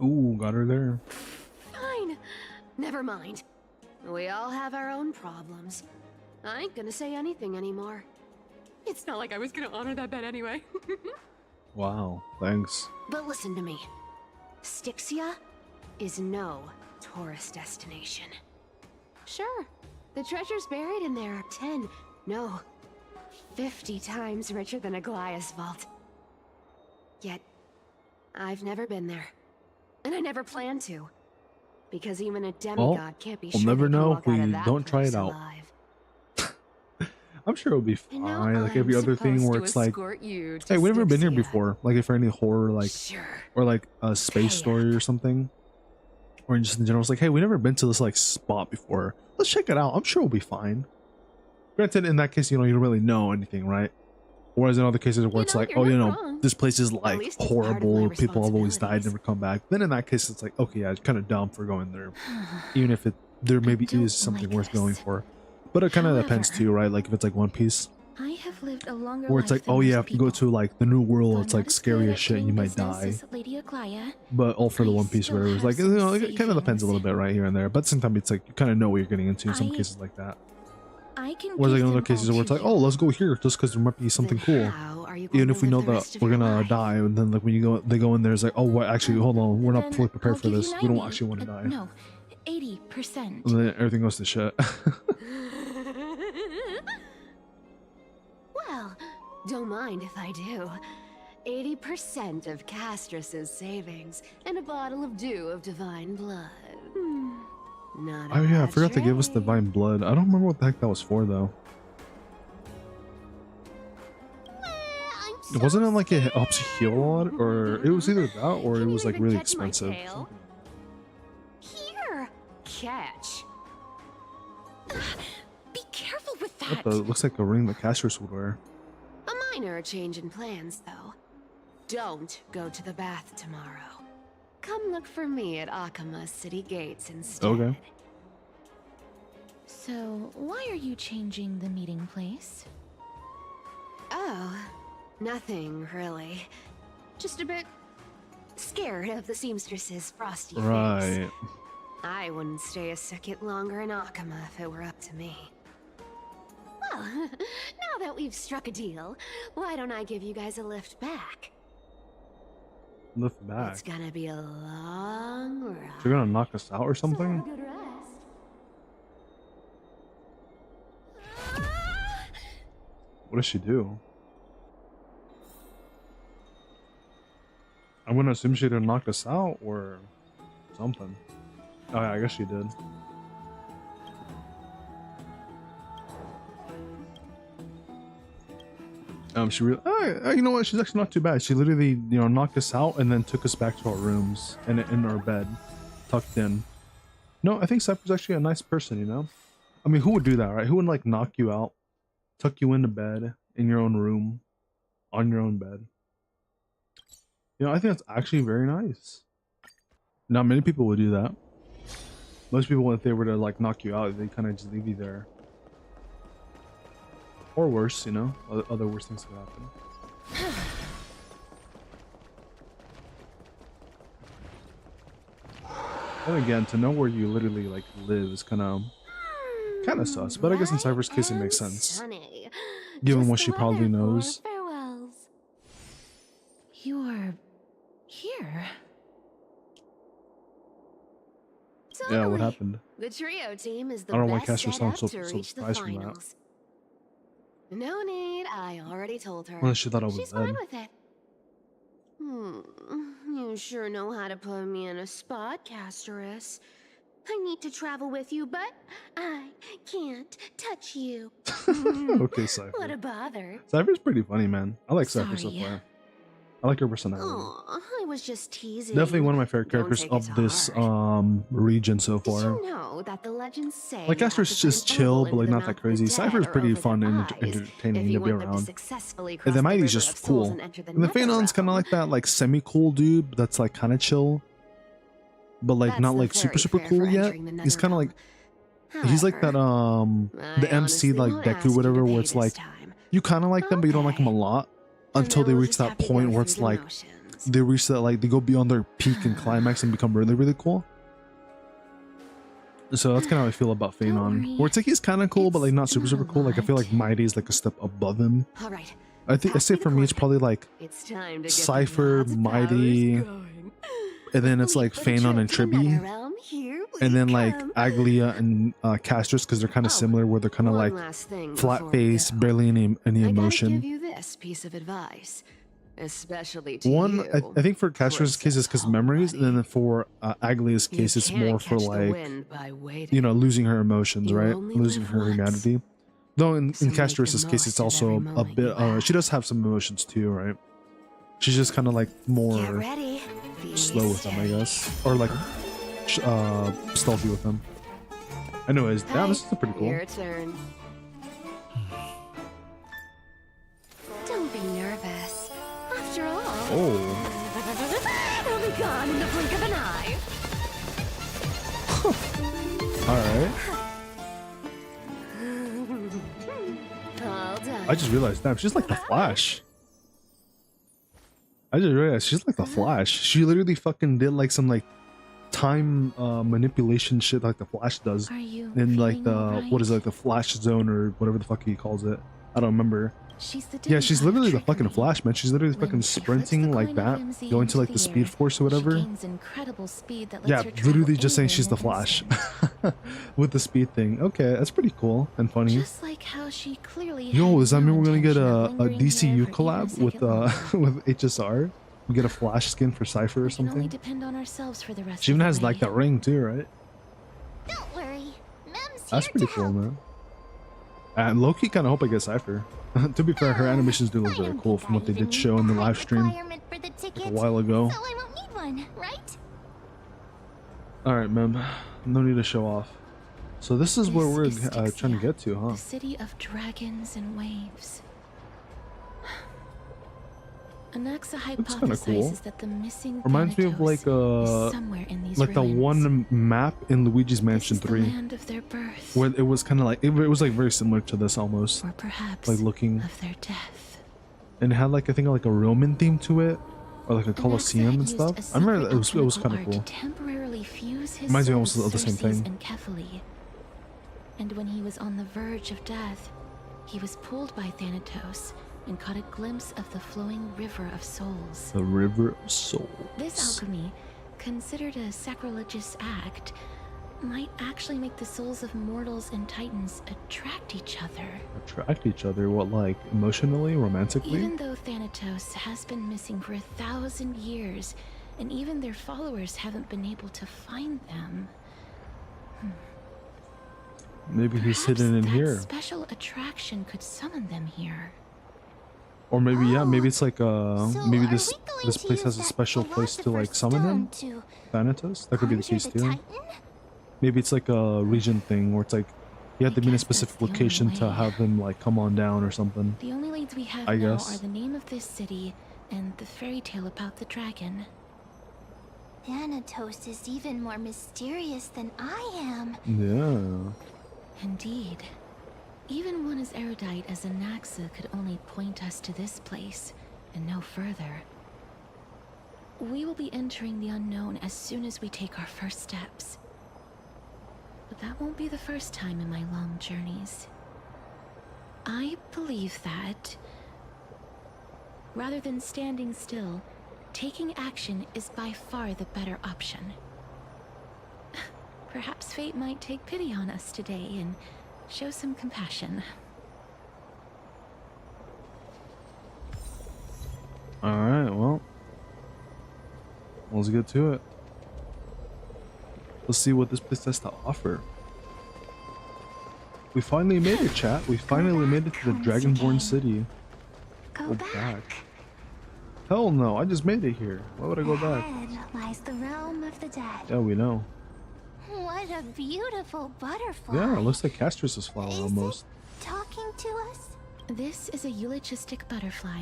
[SPEAKER 1] Ooh, got her there.
[SPEAKER 6] Fine. Never mind. We all have our own problems. I ain't gonna say anything anymore. It's not like I was gonna honor that bet anyway.
[SPEAKER 1] Wow, thanks.
[SPEAKER 6] But listen to me. Styxia is no tourist destination. Sure, the treasures buried in there are 10, no, 50 times richer than Aglaia's vault. Yet, I've never been there. And I never plan to. Because even a demigod can't be
[SPEAKER 1] we'll
[SPEAKER 6] sure
[SPEAKER 1] never
[SPEAKER 6] they can
[SPEAKER 1] know
[SPEAKER 6] walk
[SPEAKER 1] if we
[SPEAKER 6] out of that
[SPEAKER 1] don't try
[SPEAKER 6] place
[SPEAKER 1] it out.
[SPEAKER 6] alive.
[SPEAKER 1] I'm sure it'll be
[SPEAKER 6] And now
[SPEAKER 1] fine. Like
[SPEAKER 6] I'm
[SPEAKER 1] every other thing
[SPEAKER 6] supposed
[SPEAKER 1] where
[SPEAKER 6] to
[SPEAKER 1] it's like,
[SPEAKER 6] escort you to
[SPEAKER 1] hey, we've never been here
[SPEAKER 6] Styxia.
[SPEAKER 1] before. Like if for any horror, like,
[SPEAKER 6] Sure.
[SPEAKER 1] or like a space
[SPEAKER 6] Pay
[SPEAKER 1] story or something, or just in general, it's like, hey, we've never been to this like spot before. Let's check it out. I'm sure we'll be fine. Granted, in that case, you don't really know anything, right? Whereas in other cases where it's
[SPEAKER 6] know,
[SPEAKER 1] like,
[SPEAKER 6] you're
[SPEAKER 1] oh,
[SPEAKER 6] not wrong.
[SPEAKER 1] this place is
[SPEAKER 6] At
[SPEAKER 1] like
[SPEAKER 6] least it's part of my
[SPEAKER 1] horrible. People have always died,
[SPEAKER 6] responsibilities.
[SPEAKER 1] never come back. Then in that case, it's like, okay, yeah, it's kind of dumb for going there, even if there maybe
[SPEAKER 2] don't
[SPEAKER 1] is something
[SPEAKER 2] like
[SPEAKER 1] worth going
[SPEAKER 2] this.
[SPEAKER 1] for. But it kind of depends
[SPEAKER 2] However,
[SPEAKER 1] too, right? Like if it's like One Piece,
[SPEAKER 2] I have lived a longer
[SPEAKER 1] where it's
[SPEAKER 2] life
[SPEAKER 1] like,
[SPEAKER 2] than
[SPEAKER 1] oh yeah,
[SPEAKER 2] most
[SPEAKER 1] if you go
[SPEAKER 2] people.
[SPEAKER 1] to like the new world,
[SPEAKER 2] Though
[SPEAKER 1] it's
[SPEAKER 2] I'm
[SPEAKER 1] like
[SPEAKER 2] not as
[SPEAKER 1] scary
[SPEAKER 2] good
[SPEAKER 1] as
[SPEAKER 2] at
[SPEAKER 1] shit, and
[SPEAKER 2] doing
[SPEAKER 1] you might
[SPEAKER 2] business
[SPEAKER 1] die.
[SPEAKER 2] as Lady Aglaia.
[SPEAKER 1] But all for the
[SPEAKER 2] I
[SPEAKER 1] One Piece,
[SPEAKER 2] still
[SPEAKER 1] whatever, it's
[SPEAKER 2] have
[SPEAKER 1] like,
[SPEAKER 2] some
[SPEAKER 1] it kind of depends a little bit right here and there. But at the same time, it's like you kind of know what you're getting into in some
[SPEAKER 2] I-
[SPEAKER 1] cases like that.
[SPEAKER 2] I can
[SPEAKER 1] Whereas like
[SPEAKER 2] give
[SPEAKER 1] in other
[SPEAKER 2] them all
[SPEAKER 1] cases where it's
[SPEAKER 2] to
[SPEAKER 1] like,
[SPEAKER 2] you.
[SPEAKER 1] oh, let's go here just because there might be something
[SPEAKER 6] Then
[SPEAKER 1] cool.
[SPEAKER 6] how are you
[SPEAKER 1] Even
[SPEAKER 6] going
[SPEAKER 1] if
[SPEAKER 6] to
[SPEAKER 1] we know
[SPEAKER 6] live the
[SPEAKER 1] that
[SPEAKER 6] rest of
[SPEAKER 1] we're
[SPEAKER 6] your
[SPEAKER 1] gonna
[SPEAKER 6] life?
[SPEAKER 1] die, and then like when they go in there, it's like, oh, what? Actually, hold on, we're not
[SPEAKER 2] Then
[SPEAKER 1] fully prepared
[SPEAKER 2] I'll
[SPEAKER 1] for
[SPEAKER 2] give you
[SPEAKER 1] this. We don't
[SPEAKER 2] 90.
[SPEAKER 1] actually want to die.
[SPEAKER 2] No, 80%.
[SPEAKER 1] And then everything goes to shit.
[SPEAKER 6] Well, don't mind if I do. 80% of Castorice's savings and a bottle of dew of divine blood. Not a
[SPEAKER 1] Oh yeah, I
[SPEAKER 6] bad
[SPEAKER 1] forgot to give us
[SPEAKER 6] trade.
[SPEAKER 1] divine blood. I don't remember what the heck that was for though.
[SPEAKER 6] I'm
[SPEAKER 1] It wasn't it
[SPEAKER 6] so
[SPEAKER 1] like it
[SPEAKER 6] scared.
[SPEAKER 1] helps heal a lot, or it was either that or it
[SPEAKER 6] Can you
[SPEAKER 1] was like
[SPEAKER 6] even
[SPEAKER 1] really
[SPEAKER 6] catch my
[SPEAKER 1] expensive.
[SPEAKER 6] tail? Here, catch. Be careful with
[SPEAKER 1] What
[SPEAKER 6] that.
[SPEAKER 1] the? It looks like a ring that Castorice would wear.
[SPEAKER 6] A minor change in plans, though. Don't go to the bath tomorrow. Come look for me at Akama's city gates instead.
[SPEAKER 1] Okay.
[SPEAKER 2] So, why are you changing the meeting place?
[SPEAKER 6] Oh, nothing really. Just a bit scared of the seamstress's frosty face.
[SPEAKER 1] Right.
[SPEAKER 6] I wouldn't stay a second longer in Akama if it were up to me. Well, now that we've struck a deal, why don't I give you guys a lift back?
[SPEAKER 1] Lift back.
[SPEAKER 6] It's gonna be a long ride.
[SPEAKER 1] You're gonna knock us out or
[SPEAKER 6] So have
[SPEAKER 1] something?
[SPEAKER 6] a good rest.
[SPEAKER 1] What does she do? I'm gonna assume she didn't knock us out or something. Oh yeah, I guess she did. She really, you know what? She's actually not too bad. She literally, knocked us out and then took us back to our rooms and in our bed, tucked in. No, I think Cypher's actually a nice person, you know? I mean, who would do that, right? Who would like knock you out, tuck you into bed in your own room, on your own bed? I think that's actually very nice. Not many people would do that. Most people, if they were to like knock you out, they kind of just leave you there. Or worse, other worse things could happen. And again, to know where you literally like live is kind of sus. But I guess in Cypher's case, it makes sense,
[SPEAKER 6] Sunny.
[SPEAKER 1] given
[SPEAKER 6] Just
[SPEAKER 1] what
[SPEAKER 6] the
[SPEAKER 1] she probably
[SPEAKER 6] weather for
[SPEAKER 1] knows.
[SPEAKER 6] Farewells.
[SPEAKER 2] You're here.
[SPEAKER 1] Yeah, what
[SPEAKER 6] Totally.
[SPEAKER 1] happened?
[SPEAKER 6] The trio team is the
[SPEAKER 1] I don't know why
[SPEAKER 6] best
[SPEAKER 1] Castor
[SPEAKER 6] set
[SPEAKER 1] sounds
[SPEAKER 6] up
[SPEAKER 1] so
[SPEAKER 6] to reach the
[SPEAKER 1] surprised from that.
[SPEAKER 6] finals. No need, I already told her.
[SPEAKER 1] Unless she thought I was
[SPEAKER 6] She's
[SPEAKER 1] dead.
[SPEAKER 6] fine with it. You sure know how to put me in a spot, Castorice. I need to travel with you, but I can't touch you.
[SPEAKER 1] Okay,
[SPEAKER 6] What
[SPEAKER 1] Cypher.
[SPEAKER 6] a bother.
[SPEAKER 1] Cypher's pretty funny, man. I like Cypher so
[SPEAKER 2] Sorry.
[SPEAKER 1] far. I like her personality.
[SPEAKER 6] Aw, I was just teasing.
[SPEAKER 1] Definitely one of my favorite
[SPEAKER 6] Don't
[SPEAKER 1] characters
[SPEAKER 6] take it
[SPEAKER 1] of
[SPEAKER 6] to
[SPEAKER 1] this
[SPEAKER 6] heart.
[SPEAKER 1] region so
[SPEAKER 6] Did
[SPEAKER 1] far.
[SPEAKER 6] you know that the legends say
[SPEAKER 1] Like
[SPEAKER 6] you have to
[SPEAKER 1] Castorice is
[SPEAKER 6] put
[SPEAKER 1] just
[SPEAKER 6] an
[SPEAKER 1] chill,
[SPEAKER 6] oval
[SPEAKER 1] but like
[SPEAKER 6] into the
[SPEAKER 1] not that
[SPEAKER 6] mouth of the
[SPEAKER 1] crazy.
[SPEAKER 6] dead
[SPEAKER 1] Cypher's
[SPEAKER 6] or
[SPEAKER 1] pretty
[SPEAKER 6] over
[SPEAKER 1] fun
[SPEAKER 6] their
[SPEAKER 1] and
[SPEAKER 6] eyes
[SPEAKER 1] entertaining
[SPEAKER 6] if you
[SPEAKER 1] to be
[SPEAKER 6] want them to
[SPEAKER 1] around.
[SPEAKER 6] successfully
[SPEAKER 1] And
[SPEAKER 6] cross
[SPEAKER 1] then
[SPEAKER 6] the
[SPEAKER 1] Mighty's
[SPEAKER 6] river
[SPEAKER 1] just
[SPEAKER 6] of souls
[SPEAKER 1] cool.
[SPEAKER 6] and enter the
[SPEAKER 1] And the Phanon's kind of
[SPEAKER 6] netherrealm.
[SPEAKER 1] like that, like semi-cool dude that's like kind of chill, but like
[SPEAKER 6] That's
[SPEAKER 1] not
[SPEAKER 6] the
[SPEAKER 1] like super
[SPEAKER 6] fairy
[SPEAKER 1] super
[SPEAKER 6] prayer
[SPEAKER 1] cool
[SPEAKER 6] for
[SPEAKER 1] yet.
[SPEAKER 6] entering the
[SPEAKER 1] He's kind of like he's like that
[SPEAKER 6] However,
[SPEAKER 1] the
[SPEAKER 6] I
[SPEAKER 1] MC
[SPEAKER 6] honestly
[SPEAKER 1] like
[SPEAKER 6] won't
[SPEAKER 1] Deku
[SPEAKER 6] ask you to
[SPEAKER 1] whatever, where
[SPEAKER 6] pay
[SPEAKER 1] it's
[SPEAKER 6] this
[SPEAKER 1] like
[SPEAKER 6] time.
[SPEAKER 1] you kind of like them, but you don't like them a
[SPEAKER 6] Okay.
[SPEAKER 1] lot
[SPEAKER 6] And
[SPEAKER 1] until
[SPEAKER 6] then
[SPEAKER 1] they
[SPEAKER 6] we'll
[SPEAKER 1] reach
[SPEAKER 6] just
[SPEAKER 1] that
[SPEAKER 6] have to go
[SPEAKER 1] point where it's
[SPEAKER 6] through the
[SPEAKER 1] like
[SPEAKER 6] motions.
[SPEAKER 1] they reach that like they go beyond their peak and climax and become really really cool. So that's kind of how I feel about
[SPEAKER 2] Don't
[SPEAKER 1] Phanon.
[SPEAKER 2] worry.
[SPEAKER 1] Where it's like he's kind of cool, but like
[SPEAKER 2] It's
[SPEAKER 1] not super
[SPEAKER 2] not
[SPEAKER 1] super
[SPEAKER 2] a
[SPEAKER 1] cool. Like I feel
[SPEAKER 2] lot.
[SPEAKER 1] like Mighty is like a step above him.
[SPEAKER 6] All right.
[SPEAKER 1] I think I say for me it's probably like
[SPEAKER 6] It's time to get
[SPEAKER 1] Cypher,
[SPEAKER 6] the
[SPEAKER 1] Mighty,
[SPEAKER 6] going.
[SPEAKER 1] and then it's like
[SPEAKER 6] For the
[SPEAKER 1] Phanon
[SPEAKER 6] trip
[SPEAKER 1] and
[SPEAKER 6] to the
[SPEAKER 1] Tribby,
[SPEAKER 6] Netherrealm, here
[SPEAKER 1] and
[SPEAKER 6] we
[SPEAKER 1] then like
[SPEAKER 6] come.
[SPEAKER 1] Aglia and Castorice because they're kind of
[SPEAKER 6] Oh,
[SPEAKER 1] similar, where they're kind of
[SPEAKER 6] one
[SPEAKER 1] like
[SPEAKER 6] last thing
[SPEAKER 1] flat
[SPEAKER 6] before we
[SPEAKER 1] face,
[SPEAKER 6] go.
[SPEAKER 1] barely any
[SPEAKER 6] I gotta give
[SPEAKER 1] emotion.
[SPEAKER 6] you this piece of advice, especially to
[SPEAKER 1] One,
[SPEAKER 6] you.
[SPEAKER 1] I think for Castorice's case it's because memories, and then for Aglia's
[SPEAKER 6] You
[SPEAKER 1] case it's
[SPEAKER 6] can't
[SPEAKER 1] more for
[SPEAKER 6] catch the
[SPEAKER 1] like
[SPEAKER 6] wind by waiting.
[SPEAKER 1] you know losing her emotions,
[SPEAKER 6] You
[SPEAKER 1] right?
[SPEAKER 6] only
[SPEAKER 1] Losing
[SPEAKER 6] live
[SPEAKER 1] her
[SPEAKER 6] once.
[SPEAKER 1] humanity. Though in
[SPEAKER 6] So make the
[SPEAKER 1] Castorice's case it's
[SPEAKER 6] most of every
[SPEAKER 1] also a
[SPEAKER 6] moment
[SPEAKER 1] bit.
[SPEAKER 6] you have.
[SPEAKER 1] She does have some emotions too, right? She's just kind of like
[SPEAKER 6] Get
[SPEAKER 1] more
[SPEAKER 6] ready.
[SPEAKER 1] slow with them, I guess, or like stealthy with them. Anyways, yeah, this is pretty cool.
[SPEAKER 6] Your turn. Don't be nervous. After all,
[SPEAKER 1] Oh,
[SPEAKER 6] it'll be gone in the blink of an eye.
[SPEAKER 1] all right.
[SPEAKER 6] All done.
[SPEAKER 1] I just realized, damn, she's like the Flash. I just realized she's like the Flash. She literally fucking did like some like time manipulation shit like the Flash does
[SPEAKER 2] Are you
[SPEAKER 1] in like
[SPEAKER 2] feeling
[SPEAKER 1] the
[SPEAKER 2] alright?
[SPEAKER 1] what is it, like the Flash zone or whatever the fuck he calls it. I don't remember.
[SPEAKER 2] She's the
[SPEAKER 1] Yeah, she's
[SPEAKER 2] demigod of
[SPEAKER 1] literally the fucking
[SPEAKER 2] trickery.
[SPEAKER 1] Flash, man. She's literally
[SPEAKER 2] When
[SPEAKER 1] fucking
[SPEAKER 2] she flips the
[SPEAKER 1] sprinting like
[SPEAKER 2] coin of
[SPEAKER 1] that,
[SPEAKER 2] whimsy
[SPEAKER 1] going
[SPEAKER 2] into
[SPEAKER 1] to like the
[SPEAKER 2] the
[SPEAKER 1] Speed
[SPEAKER 2] air,
[SPEAKER 1] Force or whatever.
[SPEAKER 2] She gains incredible speed that lets
[SPEAKER 1] Yeah,
[SPEAKER 2] her travel
[SPEAKER 1] literally just saying
[SPEAKER 2] anywhere
[SPEAKER 1] she's
[SPEAKER 2] in
[SPEAKER 1] the
[SPEAKER 2] an
[SPEAKER 1] Flash
[SPEAKER 2] instant.
[SPEAKER 1] with the speed thing. Okay, that's pretty cool and funny.
[SPEAKER 2] Just like how she clearly
[SPEAKER 1] Yo,
[SPEAKER 2] had
[SPEAKER 1] does that
[SPEAKER 2] no
[SPEAKER 1] mean we're gonna get
[SPEAKER 2] intention
[SPEAKER 1] a
[SPEAKER 2] of lingering
[SPEAKER 1] DCU
[SPEAKER 2] here for even a
[SPEAKER 1] collab with
[SPEAKER 2] second longer.
[SPEAKER 1] with HSR? We get a Flash skin for Cypher or
[SPEAKER 2] We can only
[SPEAKER 1] something.
[SPEAKER 2] depend on ourselves for the rest
[SPEAKER 1] She
[SPEAKER 2] of
[SPEAKER 1] even
[SPEAKER 2] the
[SPEAKER 1] has
[SPEAKER 2] way.
[SPEAKER 1] like that ring too, right?
[SPEAKER 6] Don't worry. Mem's
[SPEAKER 1] That's
[SPEAKER 6] here
[SPEAKER 1] pretty
[SPEAKER 6] to
[SPEAKER 1] cool,
[SPEAKER 6] help.
[SPEAKER 1] man. And low-key kind of hope I get Cypher. To be fair, her animations do look very cool from what they did show in the live stream like a while ago.
[SPEAKER 6] So I won't need one, right?
[SPEAKER 1] Alright, ma'am. No need to show off. So this is where we're
[SPEAKER 2] This is
[SPEAKER 1] trying to
[SPEAKER 2] Ixia,
[SPEAKER 1] get to, huh?
[SPEAKER 2] The city of dragons and waves. Anaxa
[SPEAKER 1] Looks kinda
[SPEAKER 2] hypothesizes
[SPEAKER 1] cool.
[SPEAKER 2] that the missing
[SPEAKER 1] Reminds me of
[SPEAKER 2] Thanatos
[SPEAKER 1] like
[SPEAKER 2] is somewhere in these
[SPEAKER 1] like the
[SPEAKER 2] ruins.
[SPEAKER 1] one map in Luigi's
[SPEAKER 2] This
[SPEAKER 1] Mansion
[SPEAKER 2] is the
[SPEAKER 1] 3
[SPEAKER 2] land of their birth,
[SPEAKER 1] where it was kind of like it was like very similar to this almost,
[SPEAKER 2] or perhaps
[SPEAKER 1] like looking,
[SPEAKER 2] of their death.
[SPEAKER 1] and it had like I think like a Roman theme to it, or like a
[SPEAKER 2] Anaxa
[SPEAKER 1] Colosseum
[SPEAKER 2] had
[SPEAKER 1] and
[SPEAKER 2] used
[SPEAKER 1] stuff.
[SPEAKER 2] a
[SPEAKER 1] I remember
[SPEAKER 2] secret
[SPEAKER 1] that it was
[SPEAKER 2] alchemical
[SPEAKER 1] kind of
[SPEAKER 2] art
[SPEAKER 1] cool.
[SPEAKER 2] to temporarily fuse his
[SPEAKER 1] Reminds me
[SPEAKER 2] soul
[SPEAKER 1] almost
[SPEAKER 2] with
[SPEAKER 1] of the same
[SPEAKER 2] Circe's
[SPEAKER 1] thing.
[SPEAKER 2] and Kephae. And when he was on the verge of death, he was pulled by Thanatos and caught a glimpse of the flowing river of souls.
[SPEAKER 1] The River of Souls.
[SPEAKER 2] This alchemy, considered a sacrilegious act, might actually make the souls of mortals and titans attract each other.
[SPEAKER 1] Attract each other, what, like emotionally, romantically?
[SPEAKER 2] Even though Thanatos has been missing for 1,000 years, and even their followers haven't been able to find them.
[SPEAKER 1] Maybe he's
[SPEAKER 2] Perhaps
[SPEAKER 1] hidden in
[SPEAKER 2] that
[SPEAKER 1] here.
[SPEAKER 2] special attraction could summon them here.
[SPEAKER 1] Or maybe yeah, maybe
[SPEAKER 6] Oh,
[SPEAKER 1] it's like maybe this place has a special place to like summon him. Thanatos? That could be the case too. Maybe it's like a region thing where it's like you have to be in a
[SPEAKER 2] guess that's
[SPEAKER 1] specific
[SPEAKER 2] the only
[SPEAKER 1] location to
[SPEAKER 2] way.
[SPEAKER 1] have him like come on down or something.
[SPEAKER 2] The only leads we have
[SPEAKER 1] I
[SPEAKER 2] now
[SPEAKER 1] guess.
[SPEAKER 2] are the name of this city and the fairy tale about the dragon.
[SPEAKER 8] Thanatos is even more mysterious than I am.
[SPEAKER 1] Yeah.
[SPEAKER 2] Indeed. Even one as erudite as Anaxa could only point us to this place, and no further. We will be entering the unknown as soon as we take our first steps. But that won't be the first time in my long journeys. I believe that, rather than standing still, taking action is by far the better option. Perhaps fate might take pity on us today and show some compassion.
[SPEAKER 1] Alright, well. Let's get to it. Let's see what this place has to offer. We finally made it, chat. We finally made it to the Dragonborn city.
[SPEAKER 8] Go back.
[SPEAKER 1] Hell no, I just made it here. Why would I go back?
[SPEAKER 8] Ahead lies the realm of the dead.
[SPEAKER 1] Yeah, we know.
[SPEAKER 8] What a beautiful butterfly.
[SPEAKER 1] Yeah, it looks like Castorice's flower
[SPEAKER 8] Is
[SPEAKER 1] almost.
[SPEAKER 8] it talking to us?
[SPEAKER 2] This is a eulogistic butterfly.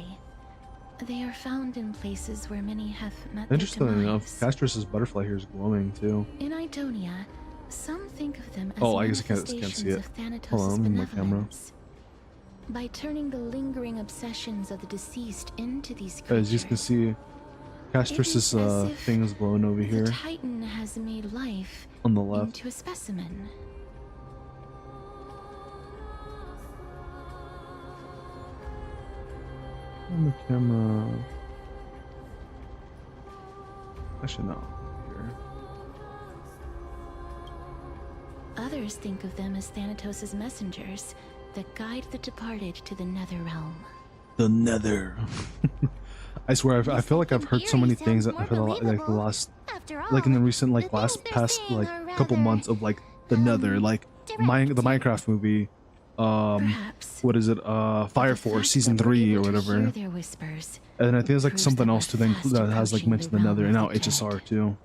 [SPEAKER 2] They are found in places where many have met their
[SPEAKER 1] Interestingly enough,
[SPEAKER 2] demise.
[SPEAKER 1] Castorice's butterfly here is glowing too.
[SPEAKER 2] In Idonia, some think of them as
[SPEAKER 1] Oh, I guess I can't see
[SPEAKER 2] manifestations
[SPEAKER 1] it.
[SPEAKER 2] of Thanatos'
[SPEAKER 1] Hold on, I'm in my camera.
[SPEAKER 2] benevolence. By turning the lingering obsessions of the deceased into these
[SPEAKER 1] As you
[SPEAKER 2] creatures,
[SPEAKER 1] can see, Castorice's
[SPEAKER 2] as if
[SPEAKER 1] thing is glowing over
[SPEAKER 2] the
[SPEAKER 1] here
[SPEAKER 2] Titan has made life
[SPEAKER 1] on the left.
[SPEAKER 2] into a specimen.
[SPEAKER 1] On the camera. Actually, no. Here.
[SPEAKER 2] Others think of them as Thanatos' messengers that guide the departed to the nether realm.
[SPEAKER 1] The Nether. I swear, I feel like I've heard so many things that for the like the last,
[SPEAKER 8] After all,
[SPEAKER 1] like in the recent like
[SPEAKER 8] the
[SPEAKER 1] last
[SPEAKER 8] things they're
[SPEAKER 1] past
[SPEAKER 8] saying
[SPEAKER 1] like
[SPEAKER 8] are
[SPEAKER 1] couple
[SPEAKER 8] rather,
[SPEAKER 1] months of like the Nether, like the Minecraft movie.
[SPEAKER 2] Perhaps.
[SPEAKER 1] What is it? Fire Force season 3 or whatever.
[SPEAKER 2] Hear their whispers.
[SPEAKER 1] And then I think there's like
[SPEAKER 2] proves
[SPEAKER 1] something
[SPEAKER 2] that
[SPEAKER 1] else
[SPEAKER 2] we're
[SPEAKER 1] to
[SPEAKER 2] fast
[SPEAKER 1] that has like
[SPEAKER 2] approaching
[SPEAKER 1] mentioned
[SPEAKER 2] the
[SPEAKER 1] the Nether
[SPEAKER 2] realm
[SPEAKER 1] and
[SPEAKER 2] of
[SPEAKER 1] now
[SPEAKER 2] the
[SPEAKER 1] HSR
[SPEAKER 2] dead.
[SPEAKER 1] too.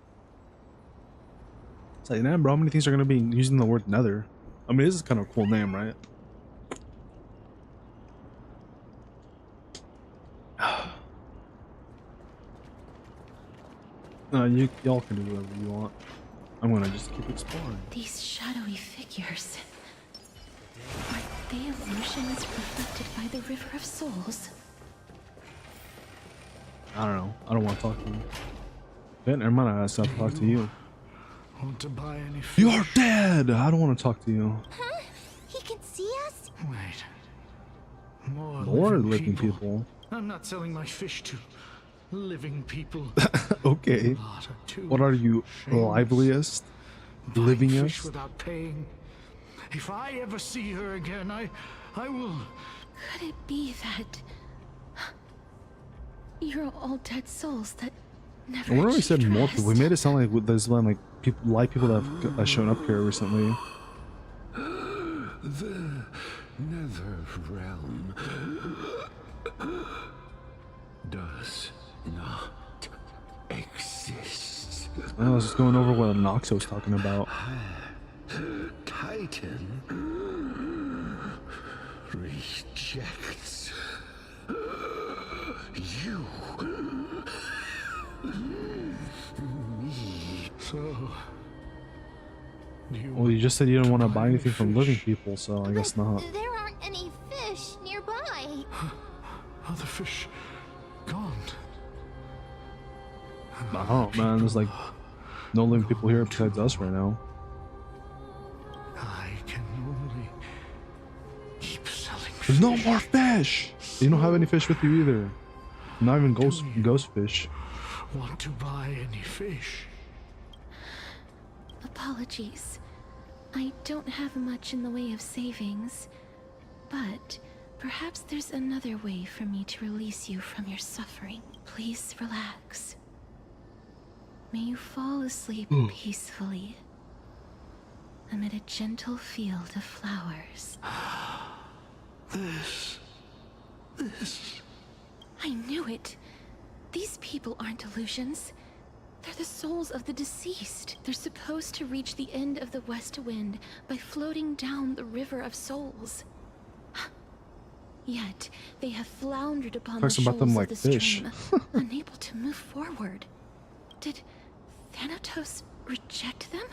[SPEAKER 1] It's like, damn, bro, how many things are gonna be using the word Nether? I mean, this is kind of a cool name, right? Y'all can do whatever you want. I'm gonna just keep exploring.
[SPEAKER 2] These shadowy figures. Are they illusions reflected by the River of Souls?
[SPEAKER 1] I don't know. I don't want to talk to you. Okay, never mind. I have to talk to you.
[SPEAKER 4] Want to buy any fish?
[SPEAKER 1] You are dead. I don't want to talk to you.
[SPEAKER 8] Huh? He can see us?
[SPEAKER 4] Wait.
[SPEAKER 1] More living people.
[SPEAKER 4] I'm not selling my fish to living people.
[SPEAKER 1] Okay.
[SPEAKER 4] Lot are too
[SPEAKER 1] What are you,
[SPEAKER 4] shameless.
[SPEAKER 1] liveliest?
[SPEAKER 4] Buying fish
[SPEAKER 1] Livingest?
[SPEAKER 4] without paying. If I ever see her again, I will.
[SPEAKER 2] Could it be that you're all dead souls that never
[SPEAKER 1] I wonder why we said
[SPEAKER 2] achieved
[SPEAKER 1] more
[SPEAKER 2] rest?
[SPEAKER 1] people. We made it sound like there's been like people, live people that have shown up here recently.
[SPEAKER 9] The nether realm does not exist.
[SPEAKER 1] I was just going over what Anaxa was talking about.
[SPEAKER 9] Titan rejects you. Me.
[SPEAKER 4] So. Do you
[SPEAKER 1] Well, you just said you didn't want to buy
[SPEAKER 4] any
[SPEAKER 1] anything from living
[SPEAKER 4] fish?
[SPEAKER 1] people, so I guess
[SPEAKER 8] But
[SPEAKER 1] not.
[SPEAKER 8] there aren't any fish nearby.
[SPEAKER 4] Are the fish gone?
[SPEAKER 1] Oh man, there's like no living people here besides us right now.
[SPEAKER 4] I can only keep selling
[SPEAKER 1] There's
[SPEAKER 4] fish.
[SPEAKER 1] no more fish. You don't have any fish with you either. Not even ghost fish.
[SPEAKER 4] Want to buy any fish?
[SPEAKER 2] Apologies. I don't have much in the way of savings, but perhaps there's another way for me to release you from your suffering. Please relax. May you fall asleep peacefully amid a gentle field of flowers.
[SPEAKER 4] This.
[SPEAKER 2] I knew it. These people aren't illusions. They're the souls of the deceased. They're supposed to reach the end of the west wind by floating down the River of Souls. Yet, they have floundered upon the
[SPEAKER 1] Talks about
[SPEAKER 2] shoals
[SPEAKER 1] them
[SPEAKER 2] of
[SPEAKER 1] like
[SPEAKER 2] the
[SPEAKER 1] fish.
[SPEAKER 2] stream, unable to move forward. Did Thanatos reject them?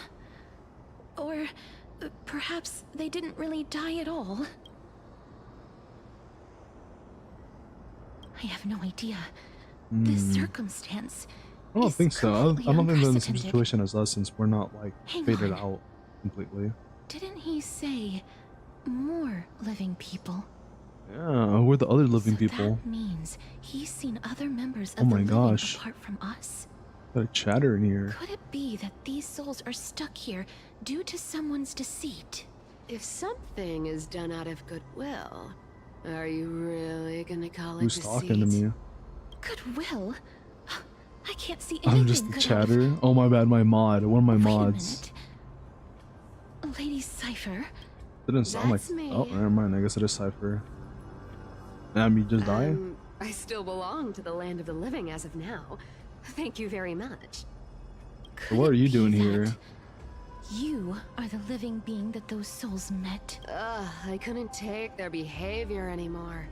[SPEAKER 2] Or perhaps they didn't really die at all? I have no idea. This circumstance.
[SPEAKER 1] I don't
[SPEAKER 2] is
[SPEAKER 1] think so. I
[SPEAKER 2] completely
[SPEAKER 1] don't think they're in the same
[SPEAKER 2] unprecedented.
[SPEAKER 1] situation as us since we're not like
[SPEAKER 2] Hang
[SPEAKER 1] faded
[SPEAKER 2] on.
[SPEAKER 1] out completely.
[SPEAKER 2] Didn't he say more living people?
[SPEAKER 1] Yeah, who are the other living
[SPEAKER 2] So
[SPEAKER 1] people?
[SPEAKER 2] that means he's seen other members of
[SPEAKER 1] Oh
[SPEAKER 2] the
[SPEAKER 1] my
[SPEAKER 2] living
[SPEAKER 1] gosh.
[SPEAKER 2] apart from us.
[SPEAKER 1] Got a chatter in here.
[SPEAKER 2] Could it be that these souls are stuck here due to someone's deceit?
[SPEAKER 6] If something is done out of goodwill, are you really gonna call it
[SPEAKER 1] Who's
[SPEAKER 6] deceit?
[SPEAKER 1] talking to me?
[SPEAKER 2] Goodwill? I can't see anything.
[SPEAKER 1] I'm just a
[SPEAKER 2] good
[SPEAKER 1] chatter. Oh my bad, my mod. One of my
[SPEAKER 2] Wait a
[SPEAKER 1] mods.
[SPEAKER 2] minute. Lady Cypher.
[SPEAKER 1] Didn't sound like.
[SPEAKER 6] That's me.
[SPEAKER 1] Oh, never mind. I guess it is Cypher. And you just die.
[SPEAKER 6] I still belong to the land of the living as of now. Thank you very much.
[SPEAKER 1] So what are you doing here?
[SPEAKER 2] You are the living being that those souls met.
[SPEAKER 6] I couldn't take their behavior anymore.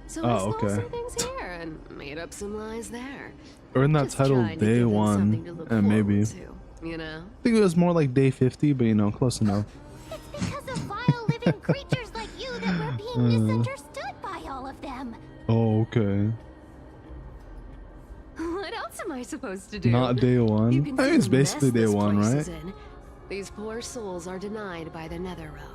[SPEAKER 6] So
[SPEAKER 1] Oh,
[SPEAKER 6] I saw
[SPEAKER 1] okay.
[SPEAKER 6] some things here and made up some lies there.
[SPEAKER 1] Or in that
[SPEAKER 6] Just
[SPEAKER 1] title,
[SPEAKER 6] trying to
[SPEAKER 1] day
[SPEAKER 6] give them something to
[SPEAKER 1] one,
[SPEAKER 6] look
[SPEAKER 1] and maybe.
[SPEAKER 6] forward to, you know?
[SPEAKER 1] I think it was more like day 50, but you know, close enough.
[SPEAKER 8] It's because of vile living creatures like you that we're being misunderstood by all of them.
[SPEAKER 1] Oh, okay.
[SPEAKER 6] What else am I supposed to do?
[SPEAKER 1] Not day one.
[SPEAKER 6] You
[SPEAKER 1] I
[SPEAKER 6] can
[SPEAKER 1] mean,
[SPEAKER 6] see
[SPEAKER 1] it's
[SPEAKER 6] the
[SPEAKER 1] basically
[SPEAKER 6] mess
[SPEAKER 1] day
[SPEAKER 6] this
[SPEAKER 1] one,
[SPEAKER 6] place
[SPEAKER 1] right?
[SPEAKER 6] is in. These poor souls are denied by the nether realm.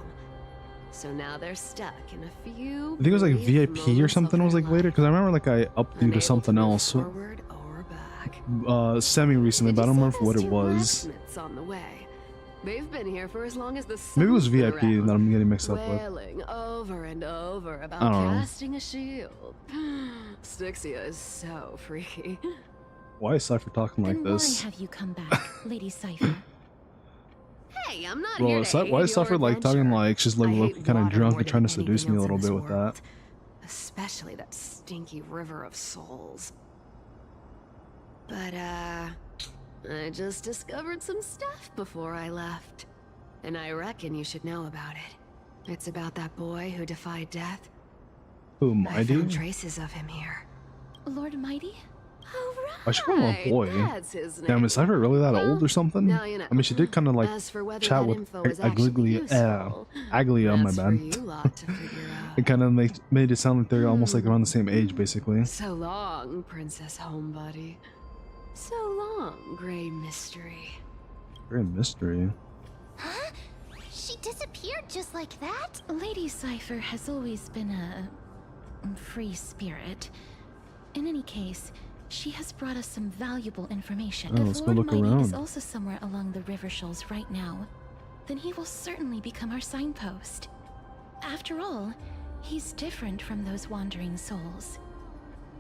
[SPEAKER 6] So now they're stuck in a few.
[SPEAKER 1] I think it was like
[SPEAKER 6] brief
[SPEAKER 1] VIP or
[SPEAKER 6] moments
[SPEAKER 1] something
[SPEAKER 6] of
[SPEAKER 1] was
[SPEAKER 6] their
[SPEAKER 1] like later, because I remember like I upped you
[SPEAKER 6] unable
[SPEAKER 1] to something
[SPEAKER 6] move
[SPEAKER 1] else.
[SPEAKER 6] Forward or back.
[SPEAKER 1] Semi recently,
[SPEAKER 6] Did
[SPEAKER 1] but I
[SPEAKER 6] you
[SPEAKER 1] don't
[SPEAKER 6] see
[SPEAKER 1] remember what
[SPEAKER 6] those
[SPEAKER 1] it
[SPEAKER 6] two
[SPEAKER 1] was.
[SPEAKER 6] blacksmiths on the way? They've been here for as long as the
[SPEAKER 1] Maybe it was
[SPEAKER 6] sun's been
[SPEAKER 1] VIP
[SPEAKER 6] around,
[SPEAKER 1] that I'm getting mixed up with.
[SPEAKER 6] wailing over and over about
[SPEAKER 1] I don't know.
[SPEAKER 6] casting a shield. Styxia is so freaky.
[SPEAKER 1] Why is Cypher talking like
[SPEAKER 2] Then
[SPEAKER 1] this?
[SPEAKER 2] why have you come back, Lady Cypher?
[SPEAKER 6] Hey, I'm not
[SPEAKER 1] Well,
[SPEAKER 6] here to
[SPEAKER 1] why
[SPEAKER 6] aid
[SPEAKER 1] is Cypher
[SPEAKER 6] your
[SPEAKER 1] like talking
[SPEAKER 6] adventure.
[SPEAKER 1] like she's like
[SPEAKER 6] I
[SPEAKER 1] low
[SPEAKER 6] hate
[SPEAKER 1] kind of
[SPEAKER 6] water
[SPEAKER 1] drunk
[SPEAKER 6] more
[SPEAKER 1] and trying to
[SPEAKER 6] than
[SPEAKER 1] seduce me a
[SPEAKER 6] anything
[SPEAKER 1] little
[SPEAKER 6] else in
[SPEAKER 1] bit with
[SPEAKER 6] this
[SPEAKER 1] that?
[SPEAKER 6] world. Especially that stinky river of souls. But, I just discovered some stuff before I left. And I reckon you should know about it. It's about that boy who defied death.
[SPEAKER 1] Who,
[SPEAKER 6] I
[SPEAKER 1] Mighty?
[SPEAKER 6] found traces of him here.
[SPEAKER 2] Lord Mighty?
[SPEAKER 6] Oh, right.
[SPEAKER 1] I should call him a boy.
[SPEAKER 6] That's his name.
[SPEAKER 1] Damn, is Cypher really that
[SPEAKER 6] Well,
[SPEAKER 1] old or something?
[SPEAKER 6] now you know.
[SPEAKER 1] I mean, she did kind of like
[SPEAKER 6] As for whether
[SPEAKER 1] chat
[SPEAKER 6] that
[SPEAKER 1] with
[SPEAKER 6] info is actually useful,
[SPEAKER 1] Aglia, my
[SPEAKER 6] that's for
[SPEAKER 1] bad.
[SPEAKER 6] you lot to figure out.
[SPEAKER 1] It kind of made it sound like they're almost like around the same age, basically.
[SPEAKER 6] So long, Princess Homebody. So long, Grey Mystery.
[SPEAKER 1] Very mystery.
[SPEAKER 8] Huh? She disappeared just like that?
[SPEAKER 2] Lady Cypher has always been a free spirit. In any case, she has brought us some valuable information.
[SPEAKER 1] Oh,
[SPEAKER 2] If
[SPEAKER 1] let's go
[SPEAKER 2] Lord
[SPEAKER 1] look
[SPEAKER 2] Mighty is
[SPEAKER 1] around.
[SPEAKER 2] also somewhere along the river shoals right now, then he will certainly become our signpost. After all, he's different from those wandering souls.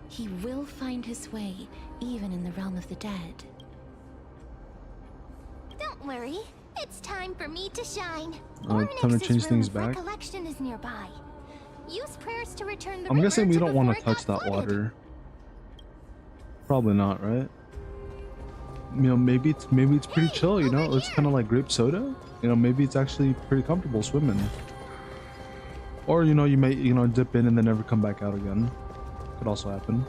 [SPEAKER 2] He will find his way, even in the realm of the dead.
[SPEAKER 8] Don't worry. It's time for me to shine.
[SPEAKER 1] Time to
[SPEAKER 8] Ornix's
[SPEAKER 1] change
[SPEAKER 8] room
[SPEAKER 1] things
[SPEAKER 8] of
[SPEAKER 1] back.
[SPEAKER 8] recollection is nearby. Use prayers to return the
[SPEAKER 1] I'm
[SPEAKER 8] river
[SPEAKER 1] guessing we don't
[SPEAKER 8] before
[SPEAKER 1] want to
[SPEAKER 8] it got
[SPEAKER 1] touch that
[SPEAKER 8] flooded.
[SPEAKER 1] water. Probably not, right? You know, maybe it's pretty chill. You know,
[SPEAKER 8] over
[SPEAKER 1] it's
[SPEAKER 8] here.
[SPEAKER 1] kind of like grape soda. You know, maybe it's actually pretty comfortable swimming. Or you know, you may dip in and then never come back out again. Could also happen.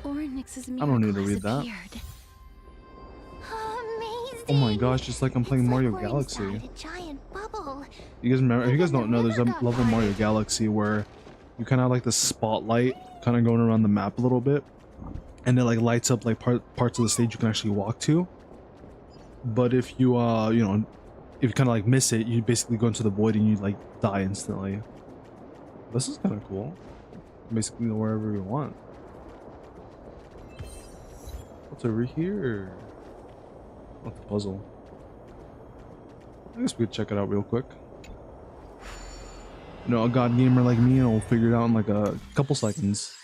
[SPEAKER 2] Ornix's
[SPEAKER 1] I don't need to
[SPEAKER 2] miracle has
[SPEAKER 1] read that.
[SPEAKER 2] appeared.
[SPEAKER 8] Amazing.
[SPEAKER 1] Oh my gosh, just like I'm playing
[SPEAKER 8] It's
[SPEAKER 1] Mario
[SPEAKER 8] like we're
[SPEAKER 1] Galaxy.
[SPEAKER 8] inside a giant bubble.
[SPEAKER 1] You guys remember? If you guys
[SPEAKER 8] But
[SPEAKER 1] don't
[SPEAKER 8] the
[SPEAKER 1] know, there's a
[SPEAKER 8] river got
[SPEAKER 1] level in Mario
[SPEAKER 8] flooded.
[SPEAKER 1] Galaxy where you kind of have like the spotlight kind of going around the map a little bit, and it like lights up like parts of the stage you can actually walk to. But if you if you kind of like miss it, you basically go into the void and you like die instantly. This is kind of cool. Basically go wherever you want. What's over here? What's the puzzle? I guess we could check it out real quick. You know, a god gamer like me, and we'll figure it out in like a couple seconds.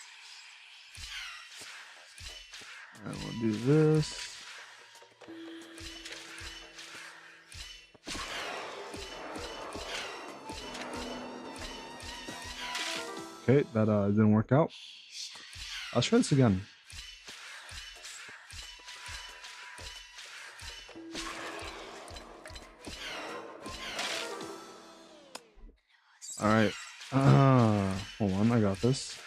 [SPEAKER 1] Alright, we'll do this. Okay, that didn't work out. Let's try this again. All right. Hold on, I got this.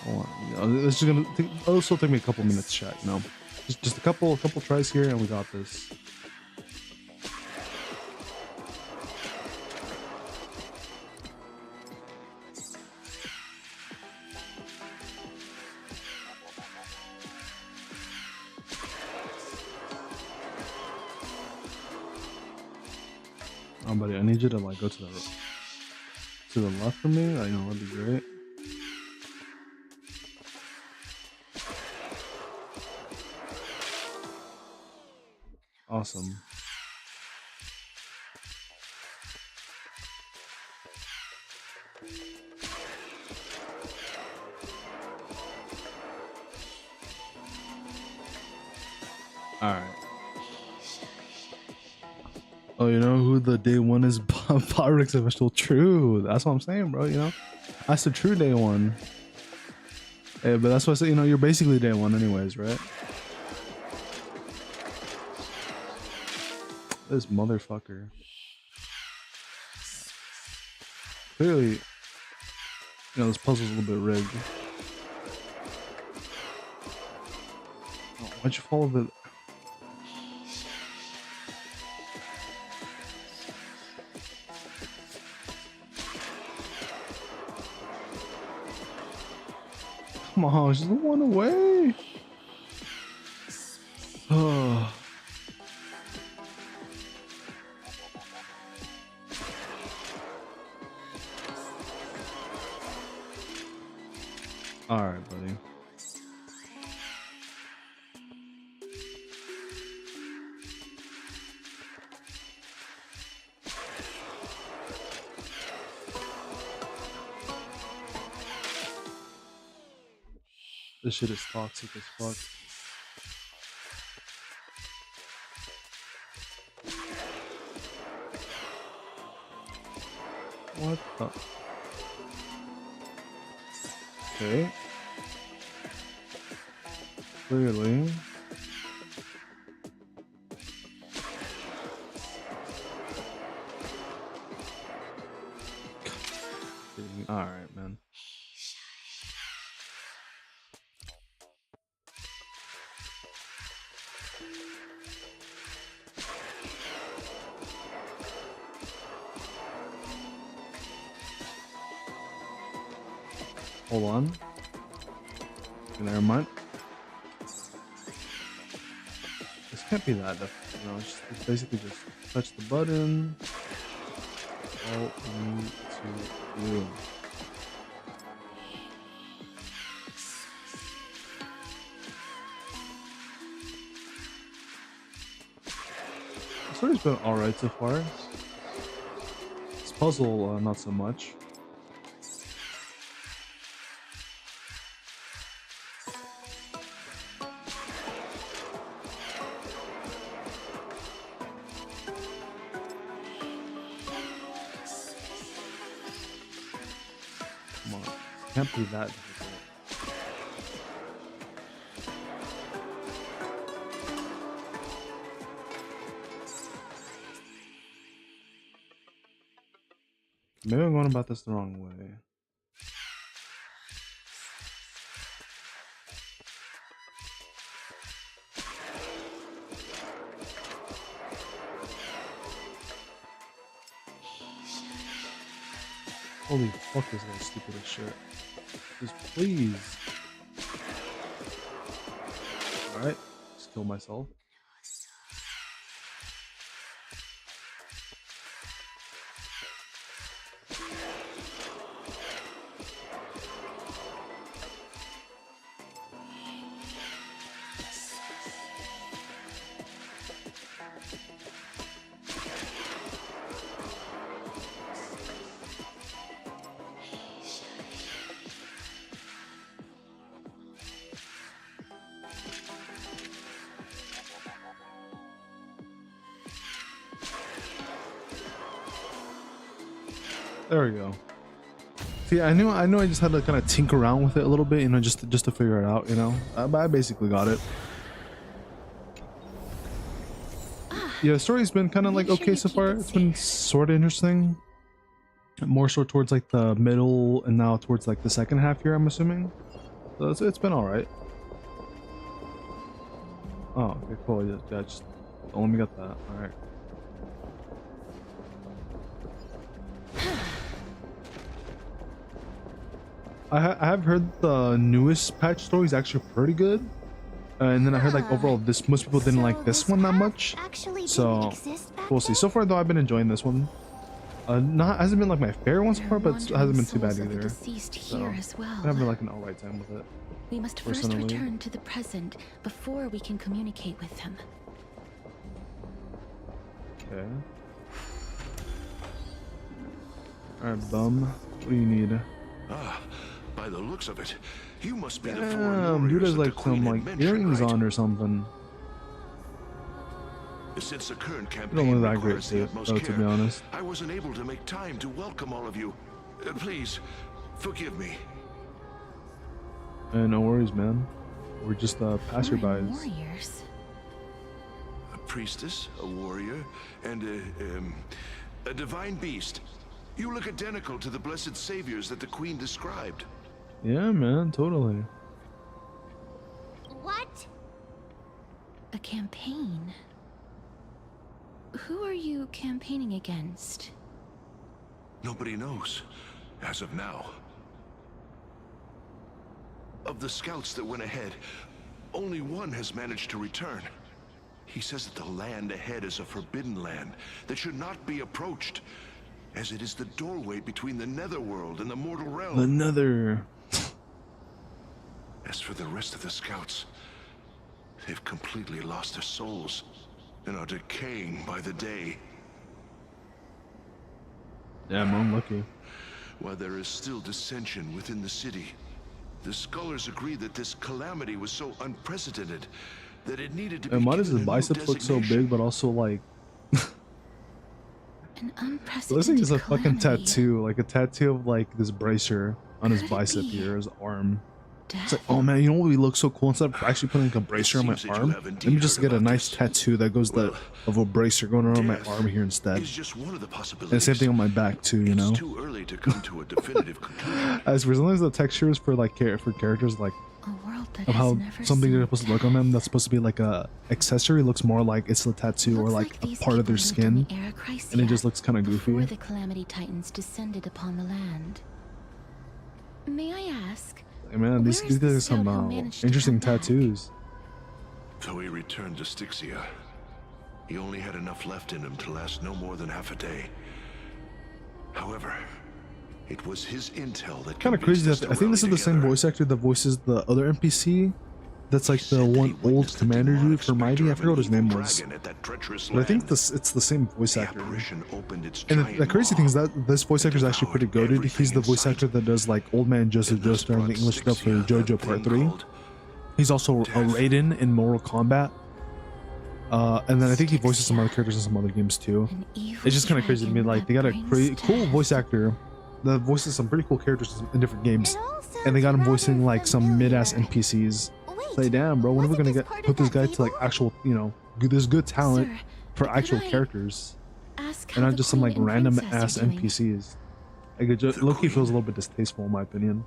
[SPEAKER 1] Hold on. This is gonna also take me a couple minutes, chat. You know, just a couple tries here, and we got this. Buddy, I need you to like go to the left for me. I know that'd be great. Awesome. Alright. Oh, you know who the day one is? Pyrix official. True. That's what I'm saying, bro. You know, that's the true day one. Hey, but that's what I say. You know, you're basically day one, anyways, right? This motherfucker. Clearly, you know, this puzzle's a little bit rigged. Oh, why'd you follow the? Come on, just one away. Oh. All right, buddy. This shit is toxic as fuck. What the? Okay. Clearly. Alright, man. Hold on. Never mind. This can't be that difficult, you know, it's basically just touch the button. All you need to do. The story's been alright so far. This puzzle, not so much. Can't be that difficult. Maybe I'm going about this the wrong way. Holy fuck, this guy's stupid as shit. Just please. Alright, just kill myself. There we go. See, I knew I just had to kind of tinker around with it a little bit, you know, just to figure it out, you know. But I basically got it. Yeah, the story's been kind of like okay so far. It's been sort of interesting. More so towards like the middle and now towards like the second half here, I'm assuming. So it's been all right. Oh, okay, cool. Yeah, just let me get that. All right. I have heard the newest patch story is actually pretty good, and then I heard like overall most people didn't like this one that much, so we'll see. So far though, I've been enjoying this one. Hasn't been like my favorite one so far, but it hasn't been too bad either. So I'm having like an alright time with it.
[SPEAKER 2] We must first return to the present before we can communicate with them.
[SPEAKER 1] Okay. Alright, bum. What do you need?
[SPEAKER 4] Ah, by the looks of it, you must be the foreign
[SPEAKER 1] Damn, dude
[SPEAKER 4] warriors
[SPEAKER 1] has
[SPEAKER 4] that the
[SPEAKER 1] like
[SPEAKER 4] Queen
[SPEAKER 1] some
[SPEAKER 4] had
[SPEAKER 1] like
[SPEAKER 4] mentioned,
[SPEAKER 1] earrings
[SPEAKER 4] right?
[SPEAKER 1] on or something.
[SPEAKER 4] Since the current
[SPEAKER 1] You don't
[SPEAKER 4] campaign
[SPEAKER 1] look that great,
[SPEAKER 4] requires the
[SPEAKER 1] too,
[SPEAKER 4] utmost
[SPEAKER 1] though,
[SPEAKER 4] care,
[SPEAKER 1] to be honest.
[SPEAKER 4] I wasn't able to make time to welcome all of you. Please, forgive me.
[SPEAKER 1] No worries, man. We're just
[SPEAKER 2] Foreign
[SPEAKER 1] passerbys.
[SPEAKER 2] warriors.
[SPEAKER 4] A priestess, a warrior, and a divine beast. You look identical to the blessed saviors that the Queen described.
[SPEAKER 1] Yeah, man, totally.
[SPEAKER 8] What?
[SPEAKER 2] A campaign? Who are you campaigning against?
[SPEAKER 4] Nobody knows, as of now. Of the scouts that went ahead, only one has managed to return. He says that the land ahead is a forbidden land that should not be approached, as it is the doorway between the netherworld and the mortal realm.
[SPEAKER 1] The nether.
[SPEAKER 4] As for the rest of the scouts, they've completely lost their souls and are decaying by the day.
[SPEAKER 1] Yeah, I'm unlucky.
[SPEAKER 4] While there is still dissension within the city, the scholars agree that this calamity was so unprecedented that it needed to be
[SPEAKER 1] And why does
[SPEAKER 4] given
[SPEAKER 1] his
[SPEAKER 4] a new
[SPEAKER 1] biceps look so
[SPEAKER 4] designation.
[SPEAKER 1] big, but also like
[SPEAKER 2] An
[SPEAKER 1] it looks like it's
[SPEAKER 2] unprecedented
[SPEAKER 1] a fucking
[SPEAKER 2] calamity.
[SPEAKER 1] tattoo, like a tattoo of like this bracer on his
[SPEAKER 2] Could it
[SPEAKER 1] bicep
[SPEAKER 2] be
[SPEAKER 1] here, his arm. It's like,
[SPEAKER 2] Death?
[SPEAKER 1] oh man, you know what would look so cool? Instead of actually putting like a bracer on my
[SPEAKER 4] seems that you
[SPEAKER 1] arm,
[SPEAKER 4] have
[SPEAKER 1] let
[SPEAKER 4] indeed
[SPEAKER 1] me just
[SPEAKER 4] heard
[SPEAKER 1] get a
[SPEAKER 4] about
[SPEAKER 1] nice
[SPEAKER 4] this.
[SPEAKER 1] tattoo that goes
[SPEAKER 4] Well,
[SPEAKER 1] of a bracer going around my
[SPEAKER 4] death
[SPEAKER 1] arm here instead.
[SPEAKER 4] is just one of the
[SPEAKER 1] And
[SPEAKER 4] possibilities.
[SPEAKER 1] the same thing on my back too, you know.
[SPEAKER 4] It's too early to come to a definitive conclusion.
[SPEAKER 1] As for sometimes the textures for like for characters, like
[SPEAKER 2] A world that
[SPEAKER 1] of
[SPEAKER 2] has
[SPEAKER 1] how
[SPEAKER 2] never
[SPEAKER 1] something
[SPEAKER 2] seen
[SPEAKER 1] is supposed to look on them that's supposed to be like a accessory looks more like it's a tattoo or
[SPEAKER 2] Looks
[SPEAKER 1] like a
[SPEAKER 2] these
[SPEAKER 1] part of their
[SPEAKER 2] people lived in
[SPEAKER 1] skin,
[SPEAKER 2] the era Chrysia
[SPEAKER 1] and it just looks kind of
[SPEAKER 2] before
[SPEAKER 1] goofy.
[SPEAKER 2] the Calamity Titans descended upon the land. May I ask,
[SPEAKER 1] Hey, man, these
[SPEAKER 2] where is
[SPEAKER 1] guys
[SPEAKER 2] the
[SPEAKER 1] have some
[SPEAKER 2] scout who managed to
[SPEAKER 1] interesting
[SPEAKER 2] come back?
[SPEAKER 1] tattoos.
[SPEAKER 4] Though he returned to Styxia, he only had enough left in him to last no more than half a day. However, it was his intel that
[SPEAKER 1] Kind of
[SPEAKER 4] convinced
[SPEAKER 1] crazy
[SPEAKER 4] us
[SPEAKER 1] that
[SPEAKER 4] to
[SPEAKER 1] I think this is
[SPEAKER 4] rally
[SPEAKER 1] the same
[SPEAKER 4] together.
[SPEAKER 1] voice actor that voices the other NPC. That's like the one old commander dude for Mighty. I forgot what his name was, but I think it's the same voice actor. And the crazy thing is that this voice actor is actually pretty goated. He's the voice actor that does like Old Man Joseph Joestar and the English dub for JoJo Part 3. He's also a Raiden in Mortal Kombat. And then I think he voices some other characters in some other games too.
[SPEAKER 2] An evil
[SPEAKER 1] It's just kind of crazy to me.
[SPEAKER 2] dragon
[SPEAKER 1] Like they got a
[SPEAKER 2] that brings
[SPEAKER 1] cool
[SPEAKER 2] death.
[SPEAKER 1] voice actor that voices some pretty cool characters in different games,
[SPEAKER 8] It all
[SPEAKER 1] and they got him
[SPEAKER 8] sounds
[SPEAKER 1] voicing
[SPEAKER 8] rather
[SPEAKER 1] like some mid-ass
[SPEAKER 8] familiar.
[SPEAKER 1] NPCs.
[SPEAKER 8] Wait,
[SPEAKER 1] Say, damn, bro, when are we
[SPEAKER 8] wasn't
[SPEAKER 1] gonna
[SPEAKER 8] this
[SPEAKER 1] get
[SPEAKER 8] part
[SPEAKER 1] put
[SPEAKER 8] of
[SPEAKER 1] this
[SPEAKER 8] that
[SPEAKER 1] guy to like
[SPEAKER 8] fable?
[SPEAKER 1] actual, there's good talent
[SPEAKER 2] Sir,
[SPEAKER 1] for
[SPEAKER 2] could
[SPEAKER 1] actual
[SPEAKER 2] I
[SPEAKER 1] characters
[SPEAKER 2] ask
[SPEAKER 1] and
[SPEAKER 2] how
[SPEAKER 1] not
[SPEAKER 2] the
[SPEAKER 1] just some like
[SPEAKER 2] queen and
[SPEAKER 1] random
[SPEAKER 2] princess
[SPEAKER 1] ass
[SPEAKER 2] are doing?
[SPEAKER 1] NPCs. Like it just
[SPEAKER 4] The
[SPEAKER 1] Loki feels a
[SPEAKER 4] queen.
[SPEAKER 1] little bit distasteful in my opinion.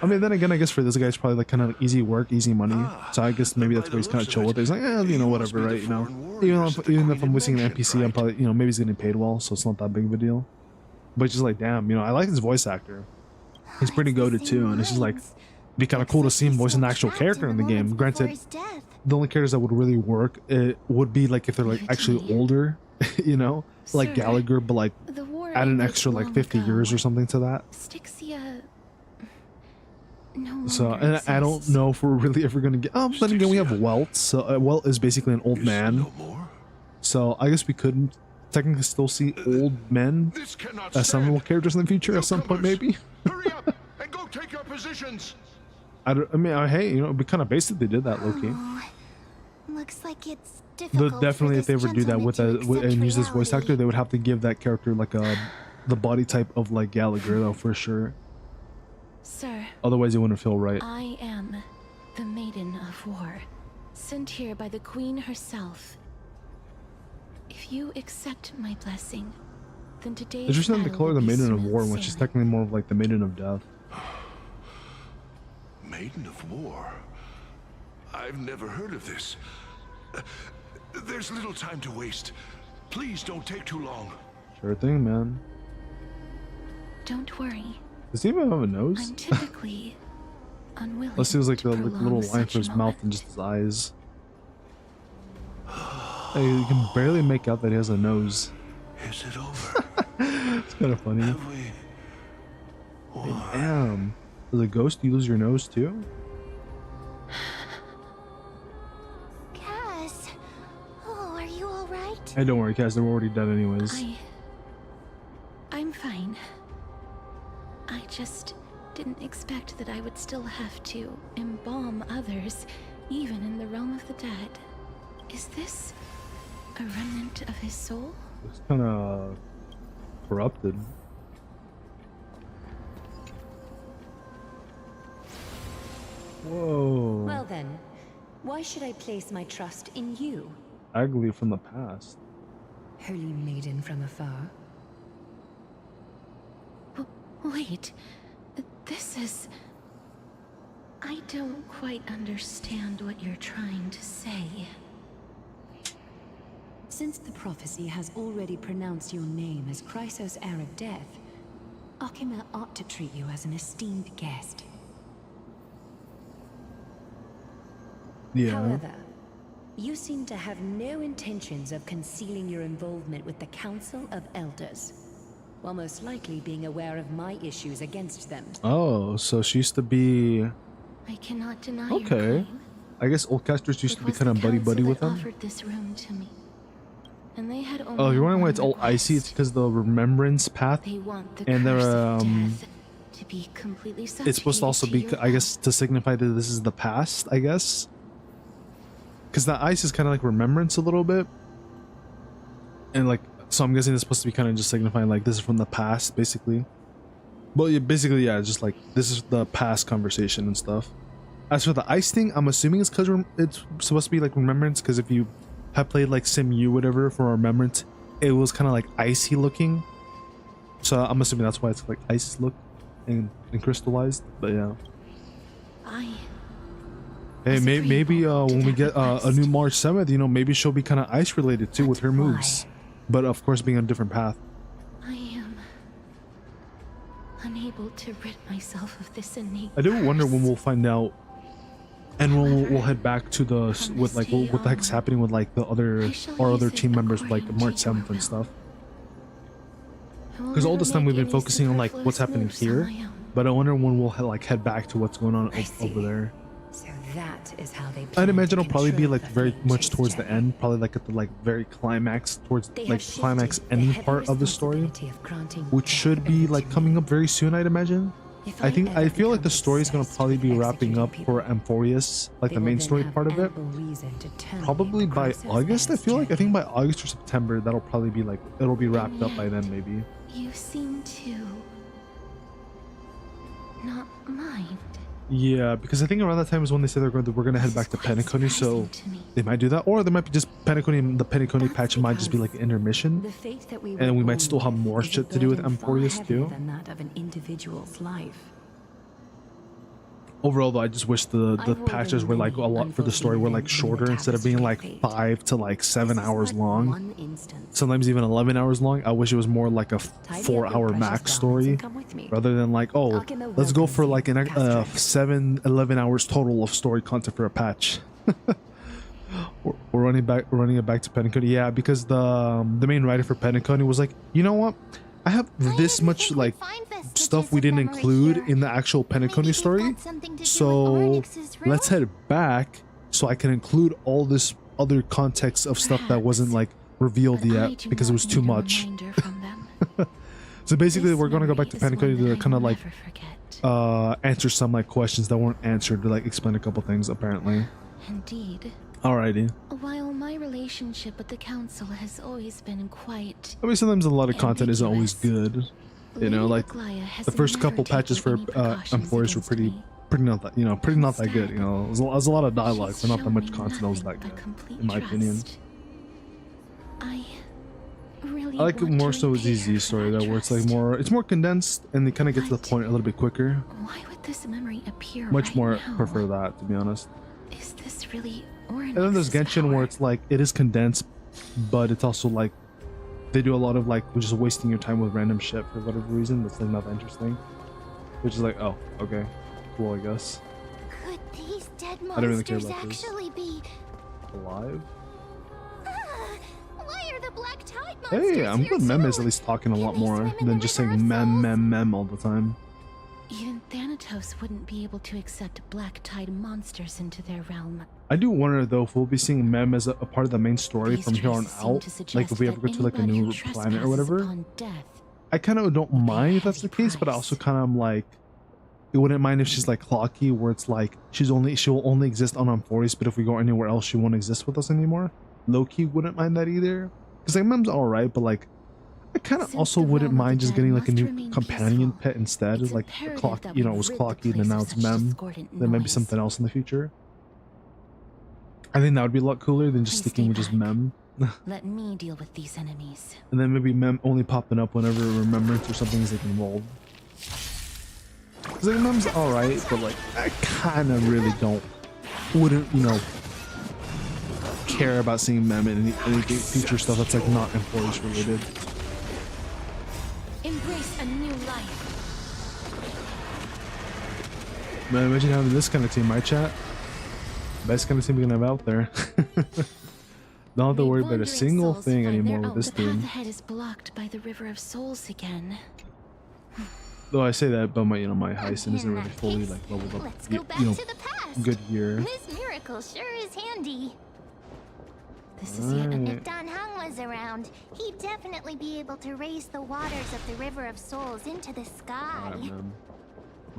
[SPEAKER 1] I mean, then again, I guess for this guy's probably like kind of easy work, easy money. So I guess maybe that's why he's kind of chill with it. He's like, whatever, right? Even if I'm voicing an NPC, I'm probably, maybe he's getting paid well, so it's not that big of a deal. But it's just like, damn, I like this voice actor. He's pretty goated too, and it's just like, be kind of cool to see him voice an actual character in the game. Granted, the only characters that would really work it would be like if they're like actually older, like
[SPEAKER 2] Sir,
[SPEAKER 1] Gallagher, but like
[SPEAKER 2] The war
[SPEAKER 1] add an
[SPEAKER 2] ended
[SPEAKER 1] extra like
[SPEAKER 2] long
[SPEAKER 1] 50 years
[SPEAKER 2] ago.
[SPEAKER 1] or something to that.
[SPEAKER 2] Styxia no
[SPEAKER 1] So,
[SPEAKER 2] longer
[SPEAKER 1] and I don't
[SPEAKER 2] exists.
[SPEAKER 1] know if we're really ever gonna get. Oh, then again, we have Welt. So Welt is basically an old man.
[SPEAKER 4] No more?
[SPEAKER 1] So I guess we could technically still see old men
[SPEAKER 4] This cannot
[SPEAKER 1] as some little characters in the future at some point, maybe.
[SPEAKER 4] Hurry up and go take your positions.
[SPEAKER 1] Hey, it'd be kind of basic if they did that, Loki.
[SPEAKER 8] Oh, looks like it's difficult.
[SPEAKER 1] Definitely,
[SPEAKER 8] for
[SPEAKER 1] if they
[SPEAKER 8] this
[SPEAKER 1] ever do that
[SPEAKER 8] gentleman to
[SPEAKER 1] and use this
[SPEAKER 8] accept
[SPEAKER 1] voice actor,
[SPEAKER 8] reality.
[SPEAKER 1] they would have to give that character like the body type of like Gallagher, though, for sure.
[SPEAKER 2] Sir,
[SPEAKER 1] Otherwise, it wouldn't feel right.
[SPEAKER 2] I am the Maiden of War, sent here by the Queen herself. If you accept my blessing, then today's
[SPEAKER 1] Interesting that they
[SPEAKER 2] battle
[SPEAKER 1] call her
[SPEAKER 2] will
[SPEAKER 1] the
[SPEAKER 2] be
[SPEAKER 1] Maiden of
[SPEAKER 2] smooth
[SPEAKER 1] War when she's
[SPEAKER 2] sailing.
[SPEAKER 1] technically more of like the Maiden of Death.
[SPEAKER 4] Maiden of War? I've never heard of this. There's little time to waste. Please don't take too long.
[SPEAKER 1] Sure thing, man.
[SPEAKER 2] Don't worry.
[SPEAKER 1] Does he even have a nose?
[SPEAKER 2] I'm typically unwilling.
[SPEAKER 1] Unless he was like
[SPEAKER 2] to
[SPEAKER 1] the
[SPEAKER 2] prolong
[SPEAKER 1] little line
[SPEAKER 2] such
[SPEAKER 1] for his
[SPEAKER 2] a
[SPEAKER 1] mouth
[SPEAKER 2] moment.
[SPEAKER 1] and just his eyes. Hey, you can barely make out that he has a nose.
[SPEAKER 4] Is it over?
[SPEAKER 1] It's kind of funny.
[SPEAKER 4] Have we?
[SPEAKER 1] Damn. As a ghost, you lose your nose too?
[SPEAKER 8] Cass, oh, are you all right?
[SPEAKER 7] out.
[SPEAKER 1] Hey, don't worry, Cass. They're already dead anyways.
[SPEAKER 2] I'm fine. I just didn't expect that I would still have to embalm others, even in the realm of the dead. Is this a remnant of his soul?
[SPEAKER 1] It's kind of corrupted. Whoa.
[SPEAKER 7] Well then, why should I place my trust in you?
[SPEAKER 1] Ugly from the past.
[SPEAKER 7] Holy maiden from afar.
[SPEAKER 2] Wait, this is... I don't quite understand what you're trying to say.
[SPEAKER 7] Since the prophecy has already pronounced your name as Chrysos, heir of death, Akima ought to treat you as an esteemed guest.
[SPEAKER 1] Yeah.
[SPEAKER 7] However, you seem to have no intentions of concealing your involvement with the Council of Elders, while most likely being aware of my issues against them.
[SPEAKER 1] Oh, so she used to be...
[SPEAKER 2] I cannot deny
[SPEAKER 1] Okay.
[SPEAKER 2] your claim.
[SPEAKER 1] I guess old Castorice used
[SPEAKER 2] It
[SPEAKER 1] to be
[SPEAKER 2] was
[SPEAKER 1] kind
[SPEAKER 2] the
[SPEAKER 1] of buddy-buddy
[SPEAKER 2] council
[SPEAKER 1] with
[SPEAKER 2] that
[SPEAKER 1] them.
[SPEAKER 2] offered this room to me. And they had only
[SPEAKER 1] Oh, you're wondering why
[SPEAKER 2] one
[SPEAKER 1] it's all icy? It's
[SPEAKER 2] request.
[SPEAKER 1] because the remembrance path.
[SPEAKER 2] They want the
[SPEAKER 1] And
[SPEAKER 2] curse
[SPEAKER 1] they're,
[SPEAKER 2] of death to be completely
[SPEAKER 1] It's supposed to also be,
[SPEAKER 2] your
[SPEAKER 1] I guess, to signify that this is the past, I guess. Because the ice is kind of like remembrance a little bit. And like, so I'm guessing it's supposed to be kind of just signifying like this is from the past, basically. Well, yeah, basically, yeah, just like this is the past conversation and stuff. As for the ice thing, I'm assuming it's because it's supposed to be like remembrance. Because if you have played like Sim U, whatever, for remembrance, it was kind of like icy looking. So I'm assuming that's why it's like ice look and crystallized. But yeah. Hey, maybe when we get a new March 7th, you know, maybe she'll be kind of ice related too with her moves. But of course, being on a different path.
[SPEAKER 2] I am unable to rid myself of this innate
[SPEAKER 1] I do wonder when
[SPEAKER 2] curse.
[SPEAKER 1] we'll find out, and we'll head back to the with like what the heck's happening with like the other team members with, like March 7th and stuff. Because all this time we've been focusing on like what's happening here, but I wonder when we'll like head back to what's going on over there.
[SPEAKER 7] So that is how they
[SPEAKER 1] I'd imagine it'll probably be
[SPEAKER 7] control
[SPEAKER 1] like
[SPEAKER 7] the
[SPEAKER 1] very
[SPEAKER 7] flame
[SPEAKER 1] much
[SPEAKER 7] chase
[SPEAKER 1] towards the
[SPEAKER 7] journey.
[SPEAKER 1] end, probably like at the like very climax, towards
[SPEAKER 7] They
[SPEAKER 1] like
[SPEAKER 7] have
[SPEAKER 1] climax
[SPEAKER 7] shifted the
[SPEAKER 1] ending
[SPEAKER 7] heavy
[SPEAKER 1] part of the story,
[SPEAKER 7] responsibility of granting
[SPEAKER 1] which should be
[SPEAKER 7] death
[SPEAKER 1] like
[SPEAKER 7] over to
[SPEAKER 1] coming
[SPEAKER 7] me.
[SPEAKER 1] up very soon, I'd imagine.
[SPEAKER 7] If
[SPEAKER 1] I think
[SPEAKER 7] ever
[SPEAKER 1] I feel like
[SPEAKER 7] become
[SPEAKER 1] the story is gonna
[SPEAKER 7] obsessed
[SPEAKER 1] probably
[SPEAKER 7] with
[SPEAKER 1] be wrapping up
[SPEAKER 7] executing
[SPEAKER 1] for
[SPEAKER 7] people,
[SPEAKER 1] Amphorius, like
[SPEAKER 7] they
[SPEAKER 1] the
[SPEAKER 7] will
[SPEAKER 1] main
[SPEAKER 7] then
[SPEAKER 1] story
[SPEAKER 7] have
[SPEAKER 1] part of it.
[SPEAKER 7] ample reason to terminate
[SPEAKER 1] Probably
[SPEAKER 7] the
[SPEAKER 1] by
[SPEAKER 7] Chrysos
[SPEAKER 1] August, I
[SPEAKER 7] heir's
[SPEAKER 1] feel like. I think
[SPEAKER 7] journey.
[SPEAKER 1] by August or September, that'll probably be like, it'll be wrapped up by then, maybe.
[SPEAKER 2] You seem to not mind.
[SPEAKER 1] Yeah, because I think around that time is when they said we're gonna head back to Penacony, so they might do that, or they might be just Penacony. The Penacony patch might just be like an intermission,
[SPEAKER 7] The fate that we
[SPEAKER 1] and we
[SPEAKER 7] were
[SPEAKER 1] might still have
[SPEAKER 7] born
[SPEAKER 1] more
[SPEAKER 7] with is a
[SPEAKER 1] shit to do with
[SPEAKER 7] burden far
[SPEAKER 1] Amphorius
[SPEAKER 7] heavier
[SPEAKER 1] too.
[SPEAKER 7] than that of an individual's life.
[SPEAKER 1] Overall, though, I just wish the
[SPEAKER 7] I've
[SPEAKER 1] patches were like a
[SPEAKER 7] ordered
[SPEAKER 1] lot for the story were like
[SPEAKER 7] events in the
[SPEAKER 1] shorter instead of being like
[SPEAKER 7] tapestry
[SPEAKER 1] 5 to like 7
[SPEAKER 7] This is
[SPEAKER 1] hours
[SPEAKER 7] but
[SPEAKER 1] long.
[SPEAKER 7] one instance.
[SPEAKER 1] Sometimes even 11 hours long. I wish it was more like a
[SPEAKER 7] Tidy up
[SPEAKER 1] 4
[SPEAKER 7] your
[SPEAKER 1] hour
[SPEAKER 7] precious
[SPEAKER 1] max
[SPEAKER 7] garments
[SPEAKER 1] story
[SPEAKER 7] and come with me.
[SPEAKER 1] rather than like, oh,
[SPEAKER 7] Akima
[SPEAKER 1] let's go
[SPEAKER 7] welcomes
[SPEAKER 1] for
[SPEAKER 7] you,
[SPEAKER 1] like an
[SPEAKER 7] Castorice.
[SPEAKER 1] 11 hours total of story content for a patch. we're running it back to Penacony. Yeah, because the main writer for Penacony was like, you know what, I have this much like stuff we didn't include in the actual Penacony story, so let's head back so I can include all this other context of stuff that wasn't like revealed
[SPEAKER 2] But I
[SPEAKER 1] yet
[SPEAKER 2] do
[SPEAKER 1] because it
[SPEAKER 2] not
[SPEAKER 1] was too
[SPEAKER 2] need a
[SPEAKER 1] much.
[SPEAKER 2] reminder from them.
[SPEAKER 1] So basically
[SPEAKER 2] This
[SPEAKER 1] we're gonna go back to
[SPEAKER 2] memory is
[SPEAKER 1] Penacony
[SPEAKER 2] one
[SPEAKER 1] to
[SPEAKER 2] that I
[SPEAKER 1] kind of
[SPEAKER 2] will
[SPEAKER 1] like
[SPEAKER 2] never forget.
[SPEAKER 1] answer some like questions that weren't answered, to like explain a couple things apparently.
[SPEAKER 2] Indeed.
[SPEAKER 1] Alrighty.
[SPEAKER 2] While my relationship with the council has always been quite...
[SPEAKER 1] I mean, sometimes a lot of content isn't always
[SPEAKER 2] ambiguous,
[SPEAKER 1] good. You know,
[SPEAKER 2] Lady
[SPEAKER 1] like
[SPEAKER 2] Aglaia has
[SPEAKER 1] the first
[SPEAKER 2] never
[SPEAKER 1] couple patches
[SPEAKER 2] taken
[SPEAKER 1] for
[SPEAKER 2] any precautions
[SPEAKER 1] Amphorius were
[SPEAKER 2] against
[SPEAKER 1] pretty
[SPEAKER 2] me.
[SPEAKER 1] not that, you know, pretty not that good. You
[SPEAKER 2] Instead,
[SPEAKER 1] know, it was a lot of dialogue,
[SPEAKER 2] she's
[SPEAKER 1] but not that
[SPEAKER 2] shown
[SPEAKER 1] much
[SPEAKER 2] me
[SPEAKER 1] content that was
[SPEAKER 2] nothing
[SPEAKER 1] that
[SPEAKER 2] but
[SPEAKER 1] good,
[SPEAKER 2] complete
[SPEAKER 1] in my opinion.
[SPEAKER 2] trust. I really
[SPEAKER 1] I like it
[SPEAKER 2] want
[SPEAKER 1] more
[SPEAKER 2] to
[SPEAKER 1] so as
[SPEAKER 2] repay
[SPEAKER 1] easy
[SPEAKER 2] her
[SPEAKER 1] story
[SPEAKER 2] for
[SPEAKER 1] though,
[SPEAKER 2] that
[SPEAKER 1] where it's like
[SPEAKER 2] trust.
[SPEAKER 1] it's more condensed and they kind of get to the
[SPEAKER 2] But
[SPEAKER 1] point a little bit quicker.
[SPEAKER 2] Why would this memory appear
[SPEAKER 1] Much
[SPEAKER 2] right
[SPEAKER 1] more
[SPEAKER 2] now?
[SPEAKER 1] prefer that, to be honest.
[SPEAKER 2] Is this really
[SPEAKER 1] And then there's
[SPEAKER 2] Oryx's
[SPEAKER 1] Genshin
[SPEAKER 2] power?
[SPEAKER 1] where it's like it is condensed, but it's also like they do a lot of like just wasting your time with random shit for whatever reason that's like not that interesting. Which is like, oh, okay, cool, I guess.
[SPEAKER 8] Could these dead
[SPEAKER 1] I don't really care
[SPEAKER 8] monsters
[SPEAKER 1] about this.
[SPEAKER 8] actually be...
[SPEAKER 1] Alive?
[SPEAKER 8] Why are the black tide monsters
[SPEAKER 1] Hey, I'm
[SPEAKER 8] here
[SPEAKER 1] glad Mem
[SPEAKER 8] too?
[SPEAKER 1] is at least talking a
[SPEAKER 8] Can
[SPEAKER 1] lot
[SPEAKER 8] they
[SPEAKER 1] more
[SPEAKER 8] swim in
[SPEAKER 1] than
[SPEAKER 8] the
[SPEAKER 1] just
[SPEAKER 8] river
[SPEAKER 1] saying
[SPEAKER 8] of
[SPEAKER 1] mem
[SPEAKER 8] souls?
[SPEAKER 1] mem mem all the time.
[SPEAKER 2] Even Thanatos wouldn't be able to accept black tide monsters into their realm.
[SPEAKER 1] I do wonder though if we'll be seeing Mem as a part of the main story
[SPEAKER 2] These
[SPEAKER 1] from here on
[SPEAKER 2] traces seem
[SPEAKER 1] out.
[SPEAKER 2] to suggest
[SPEAKER 1] Like if we ever
[SPEAKER 2] that
[SPEAKER 1] go to like a
[SPEAKER 2] anybody who
[SPEAKER 1] new planet or
[SPEAKER 2] trespasses
[SPEAKER 1] whatever.
[SPEAKER 2] upon death
[SPEAKER 1] I kind of don't
[SPEAKER 2] will pay a
[SPEAKER 1] mind if that's the
[SPEAKER 2] heavy
[SPEAKER 1] case, but I also
[SPEAKER 2] price.
[SPEAKER 1] kind of am like, it wouldn't mind if she's like Clocky, where it's like she'll only exist on 40s, but if we go anywhere else, she won't exist with us anymore. Loki wouldn't mind that either, because like Mem's all right, but like I kind of
[SPEAKER 2] Since
[SPEAKER 1] also
[SPEAKER 2] the
[SPEAKER 1] wouldn't
[SPEAKER 2] realm of
[SPEAKER 1] mind
[SPEAKER 2] the
[SPEAKER 1] just
[SPEAKER 2] dead
[SPEAKER 1] getting like a
[SPEAKER 2] must
[SPEAKER 1] new
[SPEAKER 2] remain
[SPEAKER 1] companion
[SPEAKER 2] peaceful,
[SPEAKER 1] pet instead.
[SPEAKER 2] it's
[SPEAKER 1] Like
[SPEAKER 2] imperative
[SPEAKER 1] Clock,
[SPEAKER 2] that
[SPEAKER 1] you know,
[SPEAKER 2] we
[SPEAKER 1] it was
[SPEAKER 2] rid the
[SPEAKER 1] Clocky, and
[SPEAKER 2] place
[SPEAKER 1] then now
[SPEAKER 2] of
[SPEAKER 1] it's
[SPEAKER 2] such
[SPEAKER 1] Mem.
[SPEAKER 2] discordant
[SPEAKER 1] Then maybe
[SPEAKER 2] noise.
[SPEAKER 1] something else in the future. I think that would be a lot cooler than just
[SPEAKER 2] Please
[SPEAKER 1] sticking
[SPEAKER 2] stay
[SPEAKER 1] with just
[SPEAKER 2] back.
[SPEAKER 1] Mem.
[SPEAKER 2] Let me deal with these enemies.
[SPEAKER 1] And then maybe Mem only popping up whenever remembrance or something is like involved. Cause like Mem's alright, but like I kinda really wouldn't, you know, care about seeing Mem in any future stuff that's like not employees related.
[SPEAKER 2] Embrace a new life.
[SPEAKER 1] Man, imagine having this kind of team, my chat. Best kind of team we can have out there. Don't have to
[SPEAKER 2] May
[SPEAKER 1] worry about a
[SPEAKER 2] wandering
[SPEAKER 1] single
[SPEAKER 2] souls
[SPEAKER 1] thing
[SPEAKER 2] find
[SPEAKER 1] anymore
[SPEAKER 2] their
[SPEAKER 1] with this
[SPEAKER 2] own. The path
[SPEAKER 1] team.
[SPEAKER 2] ahead is blocked by the River of Souls again.
[SPEAKER 1] Though I say that, but my my Hyson isn't really fully like leveled up.
[SPEAKER 8] Let's go back
[SPEAKER 1] You know,
[SPEAKER 8] to the past.
[SPEAKER 1] good year.
[SPEAKER 8] This miracle sure is handy.
[SPEAKER 2] This is yet
[SPEAKER 1] Alright.
[SPEAKER 8] If Don Hung was around, he'd definitely be able to raise the waters of the River of Souls into the sky.
[SPEAKER 1] Alright, man.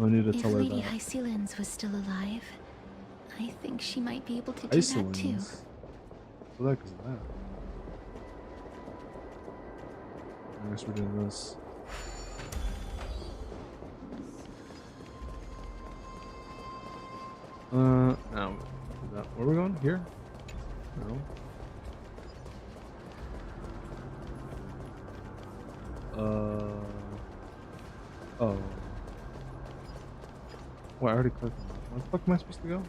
[SPEAKER 1] I need to
[SPEAKER 2] If
[SPEAKER 1] tell her
[SPEAKER 2] Lady
[SPEAKER 1] that.
[SPEAKER 2] Hycelens was still alive, I think she might be able to do that too.
[SPEAKER 1] Isolines. What the heck is that? I guess we're doing this. Now, where are we going? Here? No. Oh. Well, I already clicked on that. Where the fuck am I supposed to go?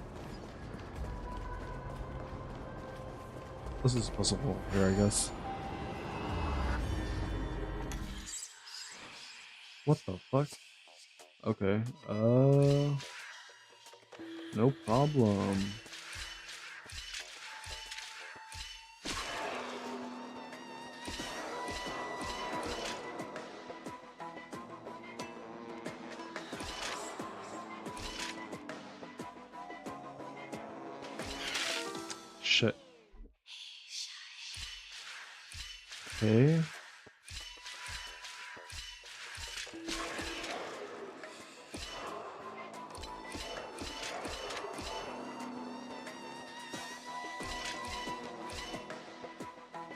[SPEAKER 1] This is possible here, I guess. What the fuck? Okay. No problem. Shit. Okay.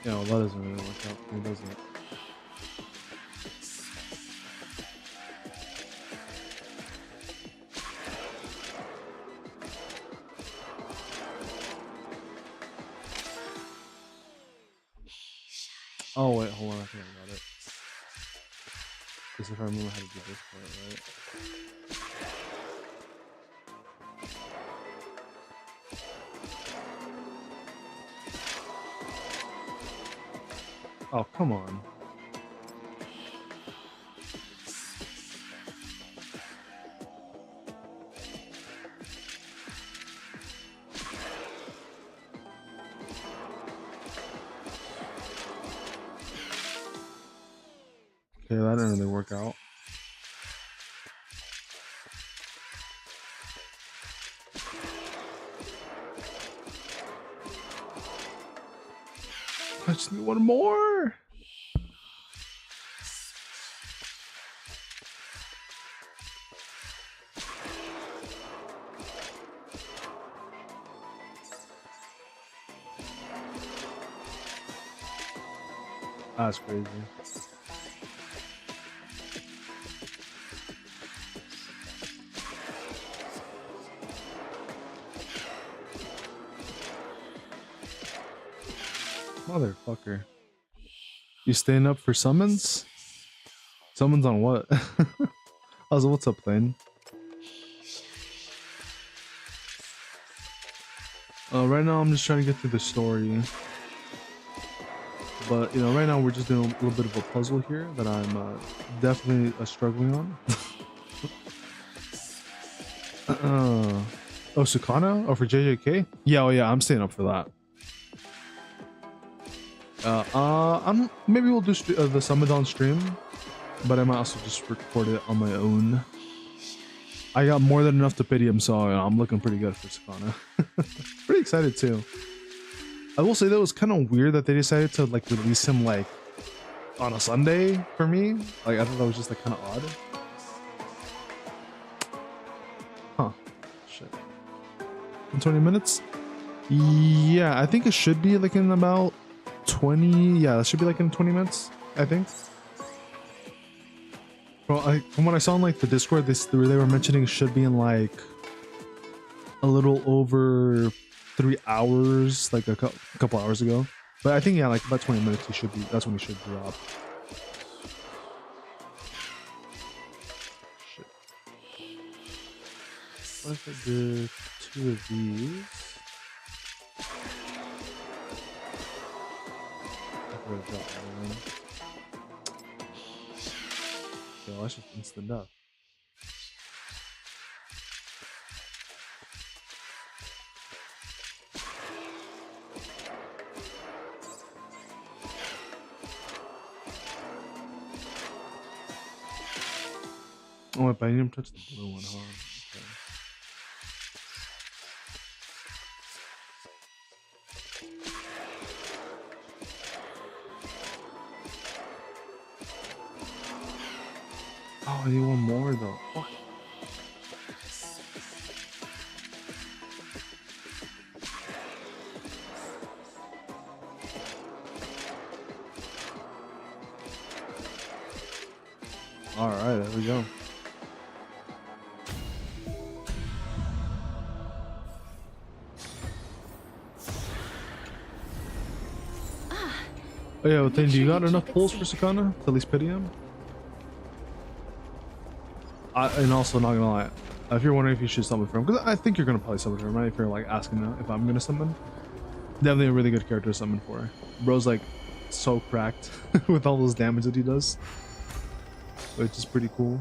[SPEAKER 1] Yeah, well, that doesn't really work out for me, does it? Oh wait, hold on, I think I got it. Because if I remember how to do this part, right? Oh, come on. Okay, that didn't really work out. I just need one more. That's crazy. Motherfucker. You staying up for summons? Summons on what? Also, what's up, Thane? Right now I'm just trying to get through the story. But, you know, right now we're just doing a little bit of a puzzle here that I'm definitely struggling on. Oh, Sukano? Oh, for JJK? Yeah, oh yeah, I'm staying up for that. Maybe we'll do the summon on stream, but I might also just record it on my own. I got more than enough to pity him, so I'm looking pretty good for Sakana. Pretty excited too. I will say that it was kind of weird that they decided to like release him like on a Sunday for me. Like I thought that was just like kind of odd. Huh. Shit. In 20 minutes? Yeah, I think it should be like in about 20. Yeah, it should be like in 20 minutes, I think. Well, from what I saw in like the Discord, they were mentioning it should be in like a little over 3 hours, like a couple hours ago. But I think yeah, like about 20 minutes he should be. That's when he should drop. Shit. What if I did 2 of these? I could have dropped one. So I should instant up. Oh, wait, but I didn't touch the blue one, huh? Okay. Oh, I need one more though. Fuck. All right, there we go. Oh yeah, well, then do you got enough pulls for Sakana to at least pity him? And also, not gonna lie, if you're wondering if you should summon for him, because I think you're gonna probably summon for him, right? If you're like asking if I'm gonna summon, definitely a really good character to summon for. Bro's like so cracked with all those damage that he does, which is pretty cool.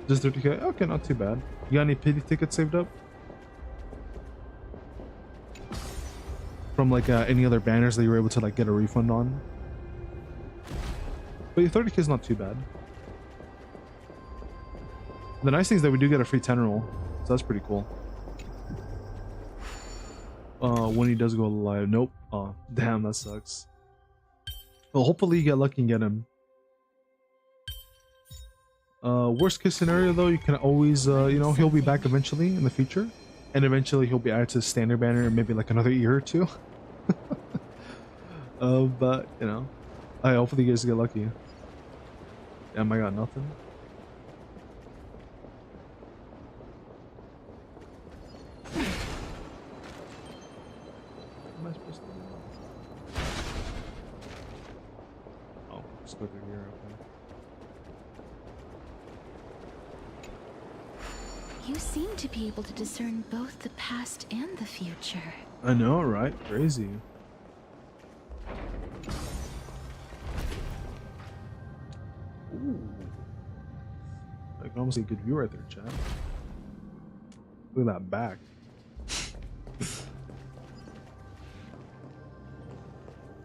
[SPEAKER 1] Just 30k, okay, not too bad. You got any pity tickets saved up? From like any other banners that you were able to like get a refund on? But your 30k is not too bad. The nice thing is that we do get a free 10 roll, so that's pretty cool. When he does go live, nope. Oh, damn, that sucks. Well, hopefully you get lucky and get him. Worst case scenario though, you can always, you know, he'll be back eventually in the future, and eventually he'll be added to the standard banner in maybe like another year or two. But you know, hopefully you guys get lucky. Damn, I got nothing. Am I supposed to do? Oh, just go through here, okay.
[SPEAKER 2] You seem to be able to discern both the past and the future.
[SPEAKER 1] I know, right? Crazy. Ooh. I can almost see a good view right there, chat. Look at that back.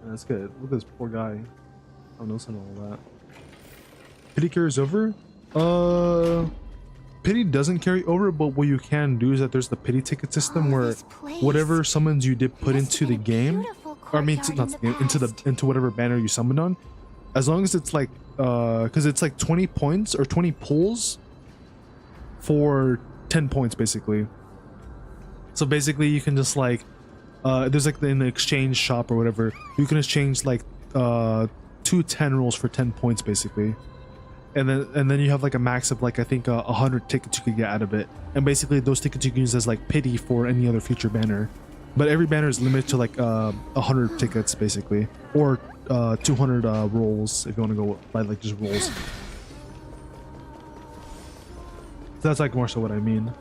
[SPEAKER 1] That's good. Look at this poor guy. I'm noticing all that. Pity carries over? Pity doesn't carry over, but what you can do is that there's the pity ticket system where whatever summons you did put into the game, or I mean, not the game, into whatever banner you summoned on, as long as it's like, because it's like 20 points or 20 pulls for 10 points basically. So basically, you can just like, there's like in the exchange shop or whatever, you can exchange like 2 10 rolls for 10 points basically. And then you have like a max of like I think 100 tickets you could get out of it, and basically those tickets you can use as like pity for any other future banner, but every banner is limited to like 100 tickets basically, or 200 rolls if you want to go by like just rolls. So that's like more so what I mean.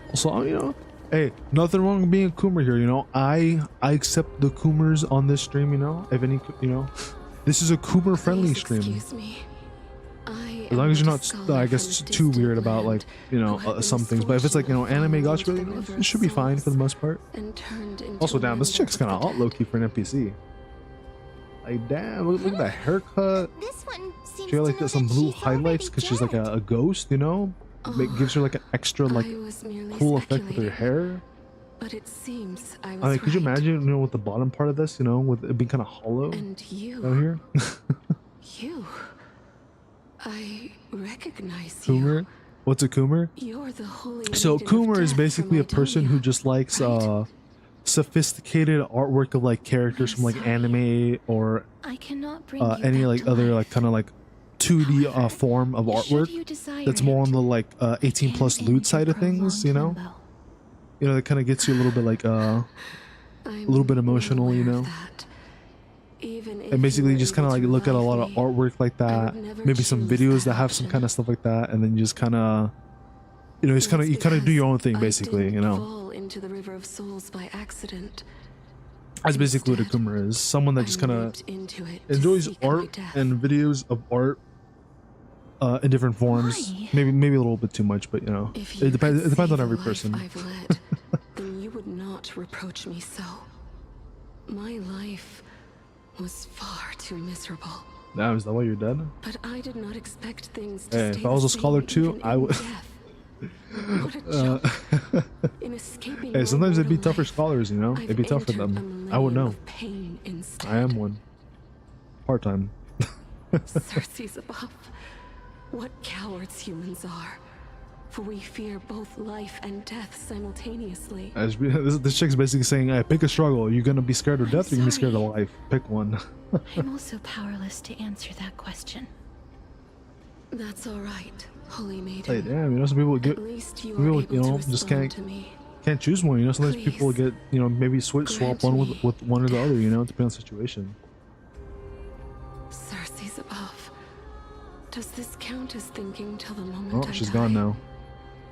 [SPEAKER 1] Also, you know, hey, nothing wrong with being a Coomer here, you know. I accept the Coomers on this stream, you know. If any, you know. This is a Coomer friendly stream.
[SPEAKER 6] Excuse me.
[SPEAKER 1] As long as you're not, I guess, too weird about like, you know, some things. But if it's like, you know, anime gacha, you know, it should be fine for the most part. Also, damn, this chick's kind of hot low key for an NPC. Like, damn, look at that haircut.
[SPEAKER 8] This one seems
[SPEAKER 1] her like some blue highlights because she's like a ghost, you know? It gives her like an extra like cool effect with her hair.
[SPEAKER 10] But it seems I was
[SPEAKER 1] I mean, could you
[SPEAKER 10] right.
[SPEAKER 1] imagine, you know, with the bottom part of this, you know, with it being kind of hollow
[SPEAKER 10] And you,
[SPEAKER 1] out here?
[SPEAKER 10] you, I recognize
[SPEAKER 1] Coomer?
[SPEAKER 10] you.
[SPEAKER 1] What's a Coomer?
[SPEAKER 10] You're the holy
[SPEAKER 1] So
[SPEAKER 10] maiden of
[SPEAKER 1] Coomer is
[SPEAKER 10] death
[SPEAKER 1] basically a
[SPEAKER 10] from
[SPEAKER 1] person who
[SPEAKER 10] Idonia,
[SPEAKER 1] just likes
[SPEAKER 10] right?
[SPEAKER 1] sophisticated artwork of like characters from like anime or
[SPEAKER 2] I cannot bring
[SPEAKER 1] any
[SPEAKER 2] you
[SPEAKER 1] like
[SPEAKER 2] back to
[SPEAKER 1] other
[SPEAKER 2] life.
[SPEAKER 1] like kind of like 2D
[SPEAKER 2] However,
[SPEAKER 1] form of
[SPEAKER 2] should
[SPEAKER 1] artwork
[SPEAKER 2] you desire
[SPEAKER 1] that's more
[SPEAKER 2] it,
[SPEAKER 1] on the like 18 plus
[SPEAKER 2] and
[SPEAKER 1] loot
[SPEAKER 2] enter
[SPEAKER 1] side of things, you know?
[SPEAKER 2] prolonged limbo.
[SPEAKER 1] You know, that kind of gets you a little bit like a little bit emotional, you know? And basically you just kind of like look at a lot of artwork like that, maybe some videos that have some kind of stuff like that, and then you just kind of, you know, you kind of do your own thing basically, you know?
[SPEAKER 10] Fall into the river of souls by accident.
[SPEAKER 1] That's basically what a Coomer is. Someone that just kind of enjoys art and videos of art in different forms.
[SPEAKER 2] Why?
[SPEAKER 1] Maybe a little bit too much, but you know, it depends on every person.
[SPEAKER 10] I've led, then you would not reproach me so. My life was far too miserable.
[SPEAKER 1] Now, is that why you're dead?
[SPEAKER 10] But I did not expect things to
[SPEAKER 1] Hey,
[SPEAKER 10] stay
[SPEAKER 1] if I was
[SPEAKER 10] the
[SPEAKER 1] a scholar
[SPEAKER 10] same
[SPEAKER 1] too,
[SPEAKER 10] even
[SPEAKER 1] I
[SPEAKER 10] in
[SPEAKER 1] would.
[SPEAKER 10] death. What a joke. In escaping
[SPEAKER 1] Hey,
[SPEAKER 10] my
[SPEAKER 1] sometimes it'd be
[SPEAKER 10] mortal
[SPEAKER 1] tough for
[SPEAKER 10] life,
[SPEAKER 1] scholars, you know?
[SPEAKER 10] I've
[SPEAKER 1] It'd be tough for
[SPEAKER 10] entered a
[SPEAKER 1] them. I would
[SPEAKER 10] millennium
[SPEAKER 1] know.
[SPEAKER 10] of pain instead.
[SPEAKER 1] I am one. Part-time.
[SPEAKER 10] Circe's above. What cowards humans are. For we fear both life and death simultaneously.
[SPEAKER 1] This chick's basically saying, hey, pick a struggle. You're gonna be scared of death or you're gonna be scared of life. Pick one.
[SPEAKER 2] I'm also powerless to answer that question.
[SPEAKER 10] That's all right, holy maiden.
[SPEAKER 1] Hey, damn, you know, some people get,
[SPEAKER 10] At least you
[SPEAKER 1] people,
[SPEAKER 10] are
[SPEAKER 1] you
[SPEAKER 10] able
[SPEAKER 1] know,
[SPEAKER 10] to
[SPEAKER 1] just
[SPEAKER 10] respond to me.
[SPEAKER 1] can't choose one. You know, sometimes
[SPEAKER 10] Please,
[SPEAKER 1] people get, you know, maybe swap
[SPEAKER 10] grant
[SPEAKER 1] one
[SPEAKER 10] me
[SPEAKER 1] with one or the other. You know, it depends on the situation.
[SPEAKER 10] Circe's above. Does this count as thinking till the moment
[SPEAKER 1] Oh,
[SPEAKER 10] I
[SPEAKER 1] she's
[SPEAKER 10] die?
[SPEAKER 1] gone now.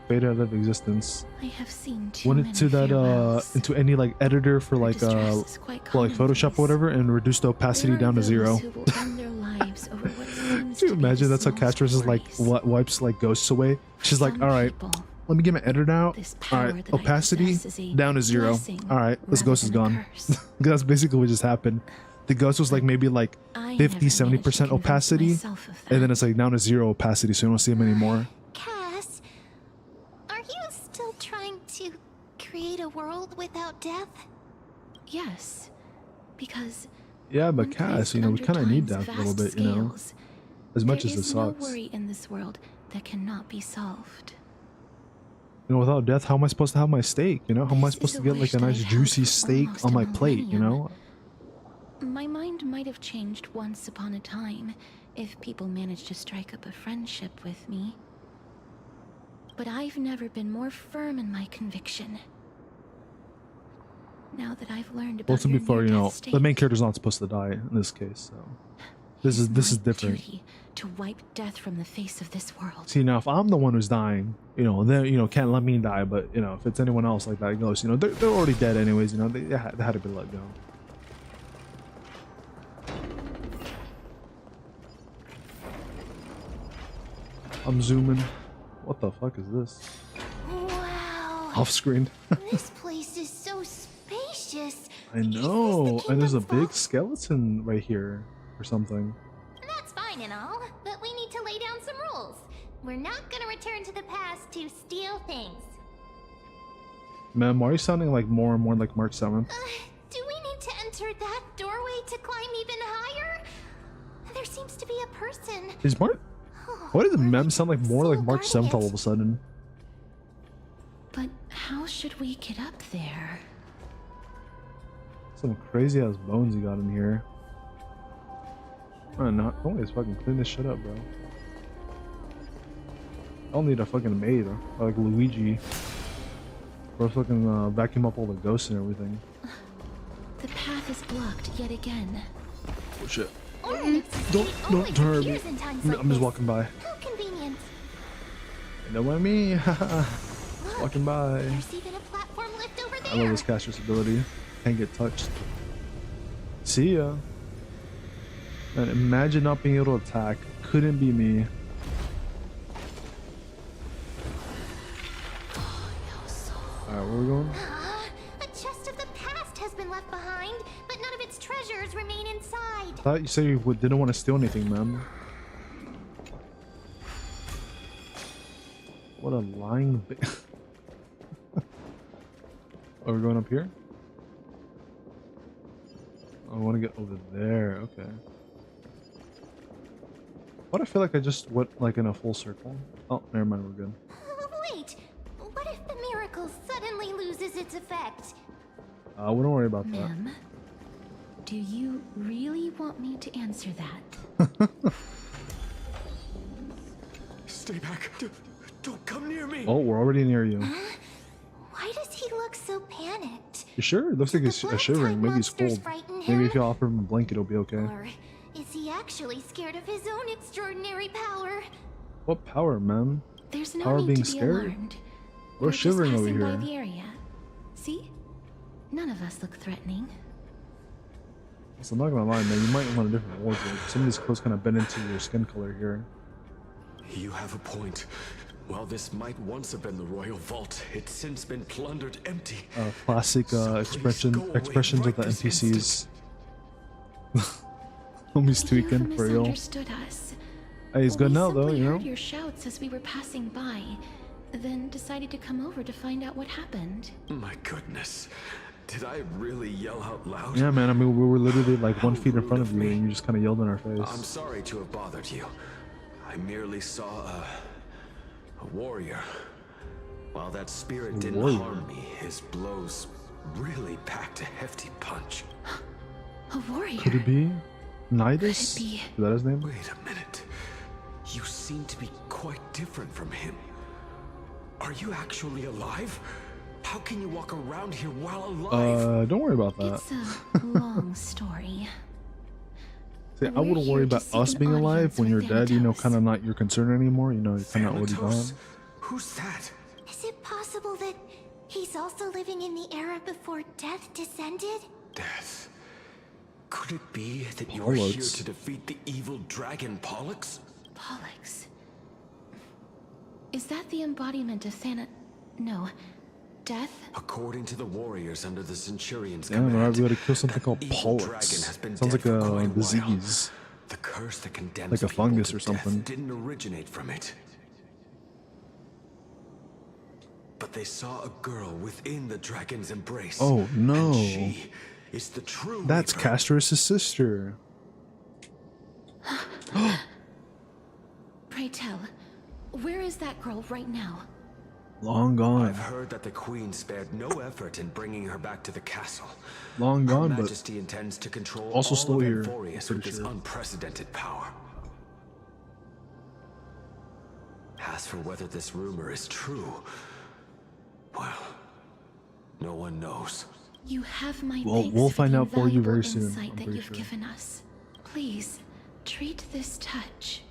[SPEAKER 1] Faded out of existence.
[SPEAKER 2] I have seen too
[SPEAKER 1] Went
[SPEAKER 2] many
[SPEAKER 1] into that
[SPEAKER 2] farewells.
[SPEAKER 1] into any like editor for
[SPEAKER 2] Her
[SPEAKER 1] like
[SPEAKER 2] distress is quite
[SPEAKER 1] for like Photoshop
[SPEAKER 2] commonplace.
[SPEAKER 1] or whatever, and reduced the opacity
[SPEAKER 2] There are
[SPEAKER 1] down to
[SPEAKER 2] those
[SPEAKER 1] 0.
[SPEAKER 2] who will end their lives over what seems
[SPEAKER 1] Can you
[SPEAKER 2] to be
[SPEAKER 1] imagine
[SPEAKER 2] the
[SPEAKER 1] that's how
[SPEAKER 2] smallest
[SPEAKER 1] Castorice is like
[SPEAKER 2] worries.
[SPEAKER 1] wipes like ghosts away? She's like,
[SPEAKER 2] Some
[SPEAKER 1] all right,
[SPEAKER 2] people,
[SPEAKER 1] let me get my editor out.
[SPEAKER 2] this
[SPEAKER 1] All
[SPEAKER 2] power
[SPEAKER 1] right,
[SPEAKER 2] that I
[SPEAKER 1] opacity
[SPEAKER 2] possess is a
[SPEAKER 1] down to 0.
[SPEAKER 2] blessing
[SPEAKER 1] All right, this
[SPEAKER 2] rather
[SPEAKER 1] ghost is
[SPEAKER 2] than a
[SPEAKER 1] gone.
[SPEAKER 2] curse.
[SPEAKER 1] That's basically what just happened. The ghost was like maybe like
[SPEAKER 2] I
[SPEAKER 1] 50,
[SPEAKER 2] never managed to
[SPEAKER 1] 70%
[SPEAKER 2] convince
[SPEAKER 1] opacity,
[SPEAKER 2] myself of
[SPEAKER 1] and then
[SPEAKER 2] that.
[SPEAKER 1] it's like down to 0 opacity, so you don't see him anymore.
[SPEAKER 8] Cass, are you still trying to create a world without death?
[SPEAKER 2] Yes, because
[SPEAKER 1] Yeah, but
[SPEAKER 2] when
[SPEAKER 1] Cass,
[SPEAKER 2] placed
[SPEAKER 1] you know, we
[SPEAKER 2] under
[SPEAKER 1] kind of need
[SPEAKER 2] time's
[SPEAKER 1] that a little
[SPEAKER 2] vast
[SPEAKER 1] bit, you know,
[SPEAKER 2] scales,
[SPEAKER 1] as much
[SPEAKER 2] there
[SPEAKER 1] as it
[SPEAKER 2] is no
[SPEAKER 1] sucks.
[SPEAKER 2] worry in this world that cannot be solved.
[SPEAKER 1] You know, without death, how am I supposed to have my steak? You know, how am I
[SPEAKER 2] This
[SPEAKER 1] supposed
[SPEAKER 2] is
[SPEAKER 1] to
[SPEAKER 2] a
[SPEAKER 1] get like
[SPEAKER 2] wish
[SPEAKER 1] a
[SPEAKER 2] that
[SPEAKER 1] nice
[SPEAKER 2] I've held
[SPEAKER 1] juicy
[SPEAKER 2] for
[SPEAKER 1] steak
[SPEAKER 2] almost
[SPEAKER 1] on
[SPEAKER 2] a
[SPEAKER 1] my plate? You
[SPEAKER 2] millennium.
[SPEAKER 1] know,
[SPEAKER 2] My mind might have changed once upon a time if people managed to strike up a friendship with me. But I've never been more firm in my conviction. Now that I've learned about
[SPEAKER 1] well, to be
[SPEAKER 2] your
[SPEAKER 1] fair, you
[SPEAKER 2] near-death
[SPEAKER 1] know,
[SPEAKER 2] state,
[SPEAKER 1] the main character's not supposed to die in this case, so this is
[SPEAKER 2] my
[SPEAKER 1] different.
[SPEAKER 2] duty to wipe death from the face of this world.
[SPEAKER 1] See, now if I'm the one who's dying, you know, then you know can't let me die. But you know, if it's anyone else like that goes, you know, they're already dead anyways. You know, they had to be let go. I'm zooming. What the fuck is this?
[SPEAKER 8] Wow.
[SPEAKER 1] Off screen.
[SPEAKER 8] This place is so spacious.
[SPEAKER 1] I know,
[SPEAKER 8] Is this the
[SPEAKER 1] and there's a
[SPEAKER 8] kingdom's
[SPEAKER 1] big
[SPEAKER 8] vault?
[SPEAKER 1] skeleton right here or something.
[SPEAKER 8] That's fine and all, but we need to lay down some rules. We're not gonna return to the past to steal things.
[SPEAKER 1] Man, why are you sounding like more and more like March 7th?
[SPEAKER 8] Do we need to enter that doorway to climb even higher? There seems to be a person.
[SPEAKER 1] Is March?
[SPEAKER 8] Oh,
[SPEAKER 1] Why does
[SPEAKER 8] we're
[SPEAKER 1] Mem sound like more like
[SPEAKER 8] still
[SPEAKER 1] March
[SPEAKER 8] guarding
[SPEAKER 1] 7th all
[SPEAKER 8] it.
[SPEAKER 1] of a sudden?
[SPEAKER 2] But how should we get up there?
[SPEAKER 1] Some crazy ass bones you got in here. Don't always fucking clean this shit up, bro. I don't need a fucking maid or like Luigi. Or fucking vacuum up all the ghosts and everything.
[SPEAKER 2] The path is blocked yet again.
[SPEAKER 1] Oh shit.
[SPEAKER 8] Don't
[SPEAKER 1] turn me. I'm just walking by.
[SPEAKER 8] How convenient.
[SPEAKER 1] You know what I mean?
[SPEAKER 8] Look,
[SPEAKER 1] Walking by.
[SPEAKER 8] there's even a platform lift over there.
[SPEAKER 1] I love this caster's ability. Can't get touched. See ya. Man, imagine not being able to attack. Couldn't be me. Alright, where we going?
[SPEAKER 8] A chest of the past has been left behind, but none of its treasures remain inside.
[SPEAKER 1] I thought you said you didn't want to steal anything, man. What a lying Are we going up here? I want to get over there. Okay. What, I feel like I just went like in a full circle. Oh, never mind, we're good.
[SPEAKER 8] Wait, what if the miracle suddenly loses its effect?
[SPEAKER 1] Wouldn't worry about that.
[SPEAKER 2] Ma'am, do you really want me to answer that?
[SPEAKER 5] Stay back. Don't come near me.
[SPEAKER 1] Oh, we're already near you.
[SPEAKER 8] Why does he look so panicked?
[SPEAKER 1] You sure? It looks like he's shivering. Maybe he's
[SPEAKER 8] monsters
[SPEAKER 1] cold.
[SPEAKER 8] frighten
[SPEAKER 1] Maybe
[SPEAKER 8] him?
[SPEAKER 1] if you offer him a blanket, it'll be okay.
[SPEAKER 8] Or is he actually scared of his own extraordinary power?
[SPEAKER 1] What power, man?
[SPEAKER 2] There's no
[SPEAKER 1] Power
[SPEAKER 2] need
[SPEAKER 1] being
[SPEAKER 2] to be
[SPEAKER 1] scared?
[SPEAKER 2] alarmed.
[SPEAKER 1] We're
[SPEAKER 2] just
[SPEAKER 1] shivering over
[SPEAKER 2] passing by
[SPEAKER 1] here.
[SPEAKER 2] the area. See? None of us look threatening.
[SPEAKER 1] So I'm not gonna lie, man. You might want a different wardrobe. Some of these clothes kind of bend into your skin color here.
[SPEAKER 5] You have a point. While this might once have been the royal vault, it's since been plundered empty.
[SPEAKER 1] Classic
[SPEAKER 5] So please go away
[SPEAKER 1] expressions of
[SPEAKER 5] right
[SPEAKER 1] the
[SPEAKER 5] this
[SPEAKER 1] NPCs. Homie's tweaking
[SPEAKER 2] You've
[SPEAKER 1] for real.
[SPEAKER 2] misunderstood us.
[SPEAKER 1] Hey, he's good
[SPEAKER 2] We
[SPEAKER 1] now though,
[SPEAKER 2] simply
[SPEAKER 1] you know.
[SPEAKER 2] heard your shouts as we were passing by, then decided to come over to find out what happened.
[SPEAKER 5] My goodness. Did I really yell out loud?
[SPEAKER 1] Yeah, man. I mean, we were literally like
[SPEAKER 5] How
[SPEAKER 1] 1 feet in
[SPEAKER 5] rude
[SPEAKER 1] front
[SPEAKER 5] of
[SPEAKER 1] of you,
[SPEAKER 5] me.
[SPEAKER 1] and you just kind of yelled in our
[SPEAKER 5] I'm
[SPEAKER 1] face.
[SPEAKER 5] sorry to have bothered you. I merely saw a warrior. While that spirit didn't
[SPEAKER 1] warrior?
[SPEAKER 5] harm me, his blows really packed a hefty punch.
[SPEAKER 2] A warrior.
[SPEAKER 1] Could it be Nidus?
[SPEAKER 2] Could it be?
[SPEAKER 1] Is that his name?
[SPEAKER 5] Wait a minute. You seem to be quite different from him. Are you actually alive? How can you walk around here while alive?
[SPEAKER 1] Don't worry about that.
[SPEAKER 2] It's a long story.
[SPEAKER 1] See, I
[SPEAKER 2] We're
[SPEAKER 1] wouldn't
[SPEAKER 2] here
[SPEAKER 1] worry
[SPEAKER 2] to
[SPEAKER 1] about
[SPEAKER 2] seek
[SPEAKER 1] us
[SPEAKER 2] an
[SPEAKER 1] being alive
[SPEAKER 2] audience
[SPEAKER 1] when you're
[SPEAKER 2] with
[SPEAKER 1] dead. You know,
[SPEAKER 2] Thanatos.
[SPEAKER 1] kind of not your concern anymore. You know, you're kind of already gone.
[SPEAKER 5] Thanatos? Who's that?
[SPEAKER 8] Is it possible that he's also living in the era before death descended?
[SPEAKER 5] Death. Could it be that you're here
[SPEAKER 1] Pollux.
[SPEAKER 5] to defeat the evil dragon Pollux?
[SPEAKER 2] Pollux. Is that the embodiment of No. Death?
[SPEAKER 5] According to the warriors under the Centurion's
[SPEAKER 1] Damn,
[SPEAKER 5] command,
[SPEAKER 1] we're able to kill something
[SPEAKER 5] that
[SPEAKER 1] called
[SPEAKER 5] evil
[SPEAKER 1] Pollux.
[SPEAKER 5] dragon has been
[SPEAKER 1] Sounds
[SPEAKER 5] dead
[SPEAKER 1] like
[SPEAKER 5] for quite
[SPEAKER 1] a
[SPEAKER 5] while.
[SPEAKER 1] disease.
[SPEAKER 5] The curse that condemns
[SPEAKER 1] Like a
[SPEAKER 5] people
[SPEAKER 1] fungus
[SPEAKER 5] to
[SPEAKER 1] or
[SPEAKER 5] death
[SPEAKER 1] something.
[SPEAKER 5] didn't originate from it. But they saw a girl within the dragon's embrace.
[SPEAKER 1] Oh, no.
[SPEAKER 5] And she is the true
[SPEAKER 1] That's
[SPEAKER 5] Reaper.
[SPEAKER 1] Castorice's sister.
[SPEAKER 2] Pray tell, where is that girl right now?
[SPEAKER 1] Long gone.
[SPEAKER 5] I've heard that the Queen spared no effort in bringing her back to the castle.
[SPEAKER 1] Long
[SPEAKER 5] Her
[SPEAKER 1] gone, but
[SPEAKER 5] Majesty intends to control
[SPEAKER 1] also
[SPEAKER 5] all
[SPEAKER 1] still
[SPEAKER 5] of
[SPEAKER 1] here,
[SPEAKER 5] Amphorius
[SPEAKER 1] I'm
[SPEAKER 5] with
[SPEAKER 1] pretty
[SPEAKER 5] this
[SPEAKER 1] sure.
[SPEAKER 5] unprecedented power. As for whether this rumor is true, well, no one knows.
[SPEAKER 2] You have my
[SPEAKER 1] Well,
[SPEAKER 2] thanks
[SPEAKER 1] we'll
[SPEAKER 2] for
[SPEAKER 1] find
[SPEAKER 2] the
[SPEAKER 1] out for you very
[SPEAKER 2] invaluable
[SPEAKER 1] soon,
[SPEAKER 2] insight
[SPEAKER 1] I'm
[SPEAKER 2] that
[SPEAKER 1] pretty
[SPEAKER 2] you've
[SPEAKER 1] sure.
[SPEAKER 2] given us. Please, treat this touch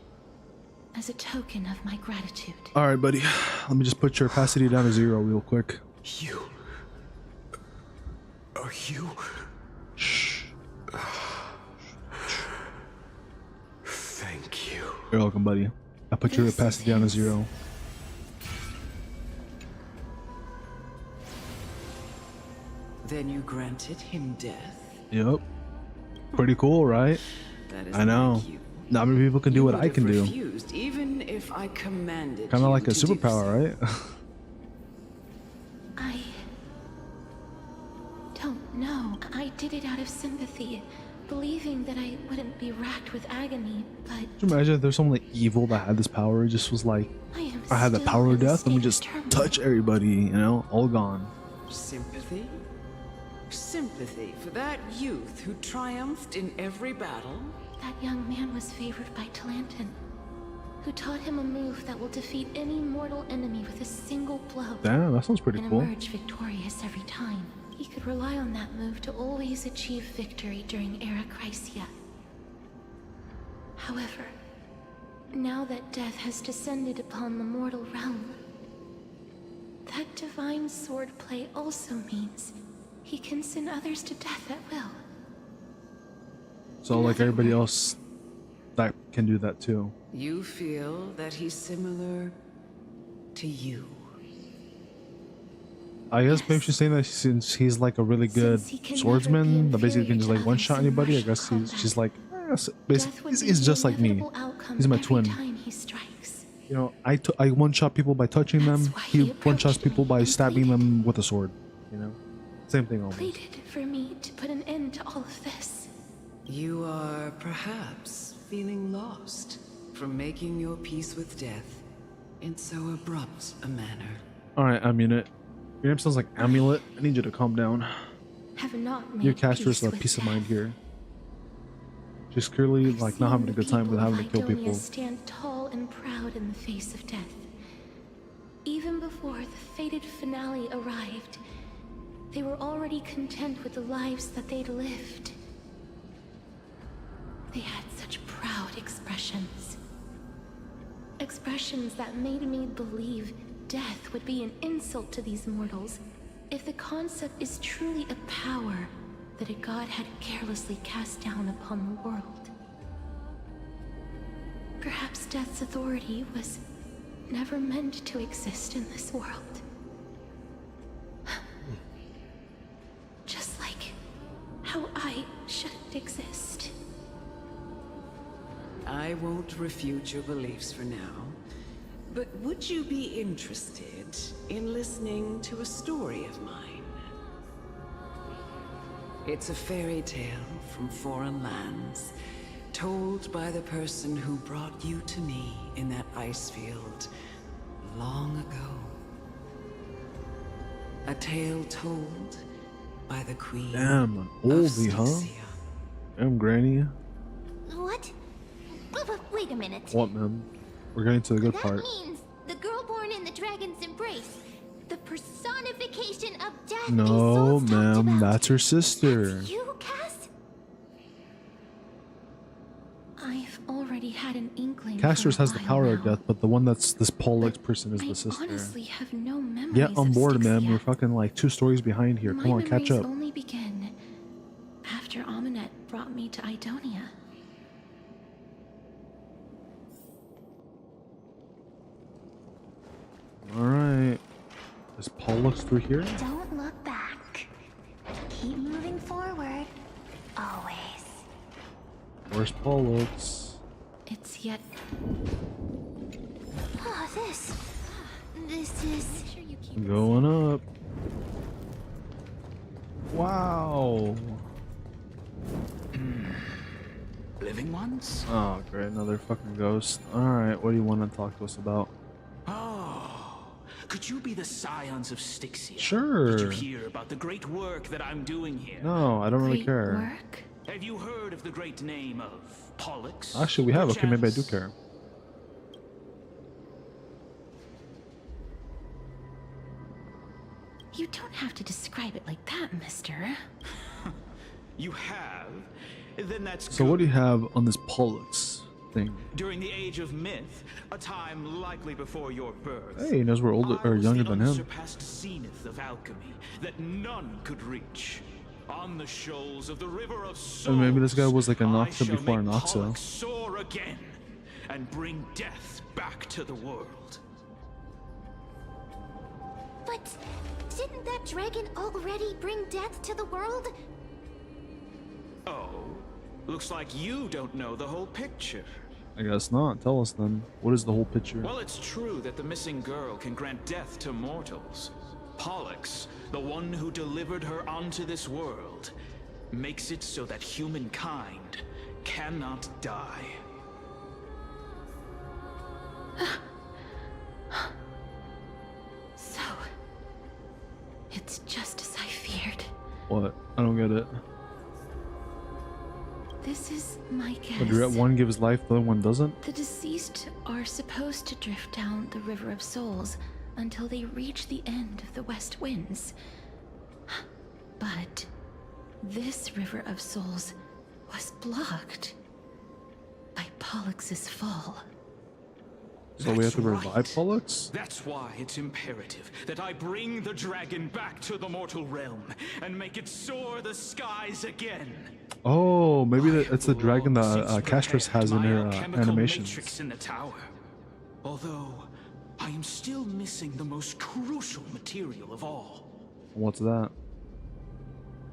[SPEAKER 2] as a token of my gratitude.
[SPEAKER 1] all right, buddy. Let me just put your opacity down to 0 real quick.
[SPEAKER 5] You... Are you...
[SPEAKER 1] Shh.
[SPEAKER 5] Thank you.
[SPEAKER 1] You're welcome, buddy. I put your
[SPEAKER 2] This
[SPEAKER 1] opacity down to
[SPEAKER 2] is-
[SPEAKER 1] 0.
[SPEAKER 3] Then you granted him death?
[SPEAKER 1] Yep. Pretty cool, right?
[SPEAKER 3] That is
[SPEAKER 1] I know.
[SPEAKER 3] like you.
[SPEAKER 1] Not many people can do
[SPEAKER 3] You
[SPEAKER 1] what
[SPEAKER 3] would
[SPEAKER 1] I
[SPEAKER 3] have
[SPEAKER 1] can do.
[SPEAKER 3] refused, even if I commanded
[SPEAKER 1] Kind of
[SPEAKER 3] you
[SPEAKER 1] like a
[SPEAKER 3] to do
[SPEAKER 1] superpower,
[SPEAKER 3] so.
[SPEAKER 1] right?
[SPEAKER 2] I don't know. I did it out of sympathy, believing that I wouldn't be racked with agony, but
[SPEAKER 1] Could you imagine if there's someone like evil that had this power? It just was like,
[SPEAKER 2] I am
[SPEAKER 1] I had the
[SPEAKER 2] still
[SPEAKER 1] power of
[SPEAKER 2] in a
[SPEAKER 1] death. Let me
[SPEAKER 2] state of
[SPEAKER 1] just
[SPEAKER 2] turmoil.
[SPEAKER 1] touch everybody, you know, all gone.
[SPEAKER 3] Sympathy? Sympathy for that youth who triumphed in every battle?
[SPEAKER 2] That young man was favored by Talantin, who taught him a move that will defeat any mortal enemy with a single blow.
[SPEAKER 1] Damn, that sounds pretty
[SPEAKER 2] And
[SPEAKER 1] cool.
[SPEAKER 2] emerge victorious every time. He could rely on that move to always achieve victory during Era Chrysia. However, now that death has descended upon the mortal realm, that divine swordplay also means he can send others to death at will.
[SPEAKER 1] So like everybody else that can do that too.
[SPEAKER 3] You feel that he's similar to you.
[SPEAKER 1] I guess maybe she's saying that since he's like a really good
[SPEAKER 2] Since he can
[SPEAKER 1] swordsman
[SPEAKER 2] never
[SPEAKER 1] that
[SPEAKER 2] be
[SPEAKER 1] basically can just like
[SPEAKER 2] inferior to
[SPEAKER 1] one-shot
[SPEAKER 2] others in
[SPEAKER 1] anybody. I
[SPEAKER 2] martial
[SPEAKER 1] guess she's
[SPEAKER 2] combat.
[SPEAKER 1] like,
[SPEAKER 2] Death would
[SPEAKER 1] he's
[SPEAKER 2] be the
[SPEAKER 1] just like me.
[SPEAKER 2] inevitable outcome
[SPEAKER 1] He's my
[SPEAKER 2] every
[SPEAKER 1] twin.
[SPEAKER 2] time he strikes.
[SPEAKER 1] You know, I one-shot people by touching them. He one-shots people by stabbing them with a sword. You know, same thing almost.
[SPEAKER 2] Pleaded for me to put an end to all of this.
[SPEAKER 3] You are perhaps feeling lost from making your peace with death in so abrupt a manner.
[SPEAKER 1] All right, Amulet. Your name sounds like Amulet. I need you to calm down.
[SPEAKER 2] Have not made
[SPEAKER 1] Your Castorice a
[SPEAKER 2] with
[SPEAKER 1] peace of
[SPEAKER 2] death.
[SPEAKER 1] mind here. She's clearly like not having a good time with having to kill people.
[SPEAKER 2] Stand tall and proud in the face of death. Even before the fated finale arrived, they were already content with the lives that they'd lived. They had such proud expressions. Expressions that made me believe death would be an insult to these mortals if the concept is truly a power that a god had carelessly cast down upon the world. Perhaps death's authority was never meant to exist in this world. Just like how I shouldn't exist.
[SPEAKER 3] I won't refute your beliefs for now, but would you be interested in listening to a story of mine? It's a fairy tale from foreign lands, told by the person who brought you to me in that ice field long ago. A tale told by the queen.
[SPEAKER 1] Damn, an oldie, huh? Damn, Granny.
[SPEAKER 8] What? Wait a minute.
[SPEAKER 1] What, man? We're getting to the good
[SPEAKER 8] That
[SPEAKER 1] part.
[SPEAKER 8] means the girl born in the dragon's embrace, the personification of death.
[SPEAKER 1] No, ma'am, that's her sister.
[SPEAKER 8] That's you, Cass?
[SPEAKER 2] I've already had an inkling.
[SPEAKER 1] Castorice has the power of
[SPEAKER 2] now.
[SPEAKER 1] death, but the one that's this Pollux person is
[SPEAKER 2] I
[SPEAKER 1] the sister.
[SPEAKER 2] honestly have no memories.
[SPEAKER 1] Get on
[SPEAKER 2] of
[SPEAKER 1] board, ma'am.
[SPEAKER 2] Styxia.
[SPEAKER 1] You're fucking like 2 stories behind here.
[SPEAKER 2] My
[SPEAKER 1] Come on, catch
[SPEAKER 2] memories
[SPEAKER 1] up.
[SPEAKER 2] only begin after Aminet brought me to Idonia.
[SPEAKER 1] Alright. Is Pollux through here?
[SPEAKER 8] Don't look back. Keep moving forward. Always.
[SPEAKER 1] Where's Pollux?
[SPEAKER 2] It's yet.
[SPEAKER 8] Oh, this. This is.
[SPEAKER 1] Going up. Wow.
[SPEAKER 11] Living ones?
[SPEAKER 1] Oh, great. Another fucking ghost. Alright, what do you want to talk to us about?
[SPEAKER 11] Oh, could you be the scions of Styxia?
[SPEAKER 1] Sure.
[SPEAKER 11] Did you hear about the great work that I'm doing here?
[SPEAKER 1] No, I don't really care.
[SPEAKER 2] Work?
[SPEAKER 11] Have you heard of the great name of Pollux?
[SPEAKER 1] Actually, we have. Okay, maybe I do
[SPEAKER 11] perchance?
[SPEAKER 1] care.
[SPEAKER 2] You don't have to describe it like that, mister.
[SPEAKER 11] You have? Then that's
[SPEAKER 1] So
[SPEAKER 11] good.
[SPEAKER 1] what do you have on this Pollux thing?
[SPEAKER 11] During the age of myth, a time likely before your birth.
[SPEAKER 1] Hey, he knows we're older or younger than him.
[SPEAKER 11] Unsurpassed zenith of alchemy that none could reach. On the shoals of the river of souls,
[SPEAKER 1] maybe this guy was like an
[SPEAKER 11] I
[SPEAKER 1] Anaxa
[SPEAKER 11] shall
[SPEAKER 1] before
[SPEAKER 11] make
[SPEAKER 1] Anaxa.
[SPEAKER 11] Pollux soar again and bring death back to the world.
[SPEAKER 8] But didn't that dragon already bring death to the world?
[SPEAKER 11] Oh, looks like you don't know the whole picture.
[SPEAKER 1] I guess not. Tell us then. What is the whole picture?
[SPEAKER 11] Well, it's true that the missing girl can grant death to mortals. Pollux, the one who delivered her onto this world, makes it so that humankind cannot die.
[SPEAKER 2] So, it's just as I feared.
[SPEAKER 1] What? I don't get it.
[SPEAKER 2] This is my guess.
[SPEAKER 1] But one gives life, the other one doesn't?
[SPEAKER 2] The deceased are supposed to drift down the River of Souls until they reach the end of the West Winds. But this River of Souls was blocked by Pollux's fall.
[SPEAKER 1] So we have to
[SPEAKER 11] That's
[SPEAKER 1] revive
[SPEAKER 11] right.
[SPEAKER 1] Pollux?
[SPEAKER 11] That's why it's imperative that I bring the dragon back to the mortal realm and make it soar the skies again.
[SPEAKER 1] Oh, maybe it's the dragon that Castorice has in
[SPEAKER 11] My
[SPEAKER 1] her
[SPEAKER 11] alchemical
[SPEAKER 1] animations.
[SPEAKER 11] matrix in the tower. Although I am still missing the most crucial material of all.
[SPEAKER 1] What's that?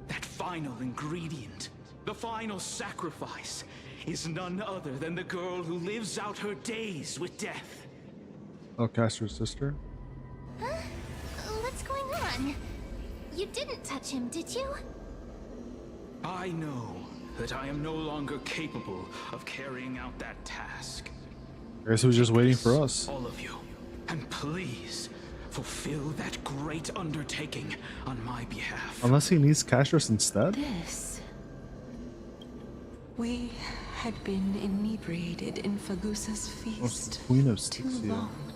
[SPEAKER 11] That final ingredient, the final sacrifice, is none other than the girl who lives out her days with death.
[SPEAKER 1] Oh, Castor's sister.
[SPEAKER 8] Huh? What's going on? You didn't touch him, did you?
[SPEAKER 11] I know that I am no longer capable of carrying out that task.
[SPEAKER 1] I guess he was just waiting for us.
[SPEAKER 11] All of you. And please, fulfill that great undertaking on my behalf.
[SPEAKER 1] Unless he needs Castor's instead?
[SPEAKER 2] This.
[SPEAKER 10] We had been inebriated in Fagusa's feast
[SPEAKER 1] Queen of
[SPEAKER 10] too
[SPEAKER 1] Styxia.
[SPEAKER 10] long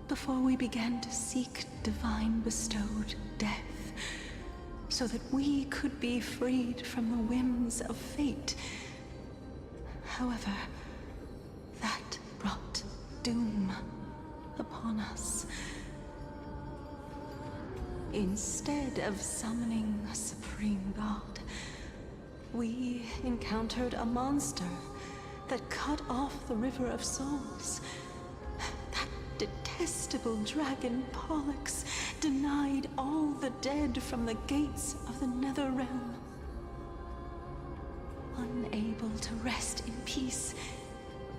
[SPEAKER 10] before we began to seek divine bestowed death, so that we could be freed from the whims of fate. However, that brought doom upon us. Instead of summoning a supreme god, we encountered a monster that cut off the River of Souls. That detestable dragon Pollux denied all the dead from the gates of the Nether Realm. Unable to rest in peace,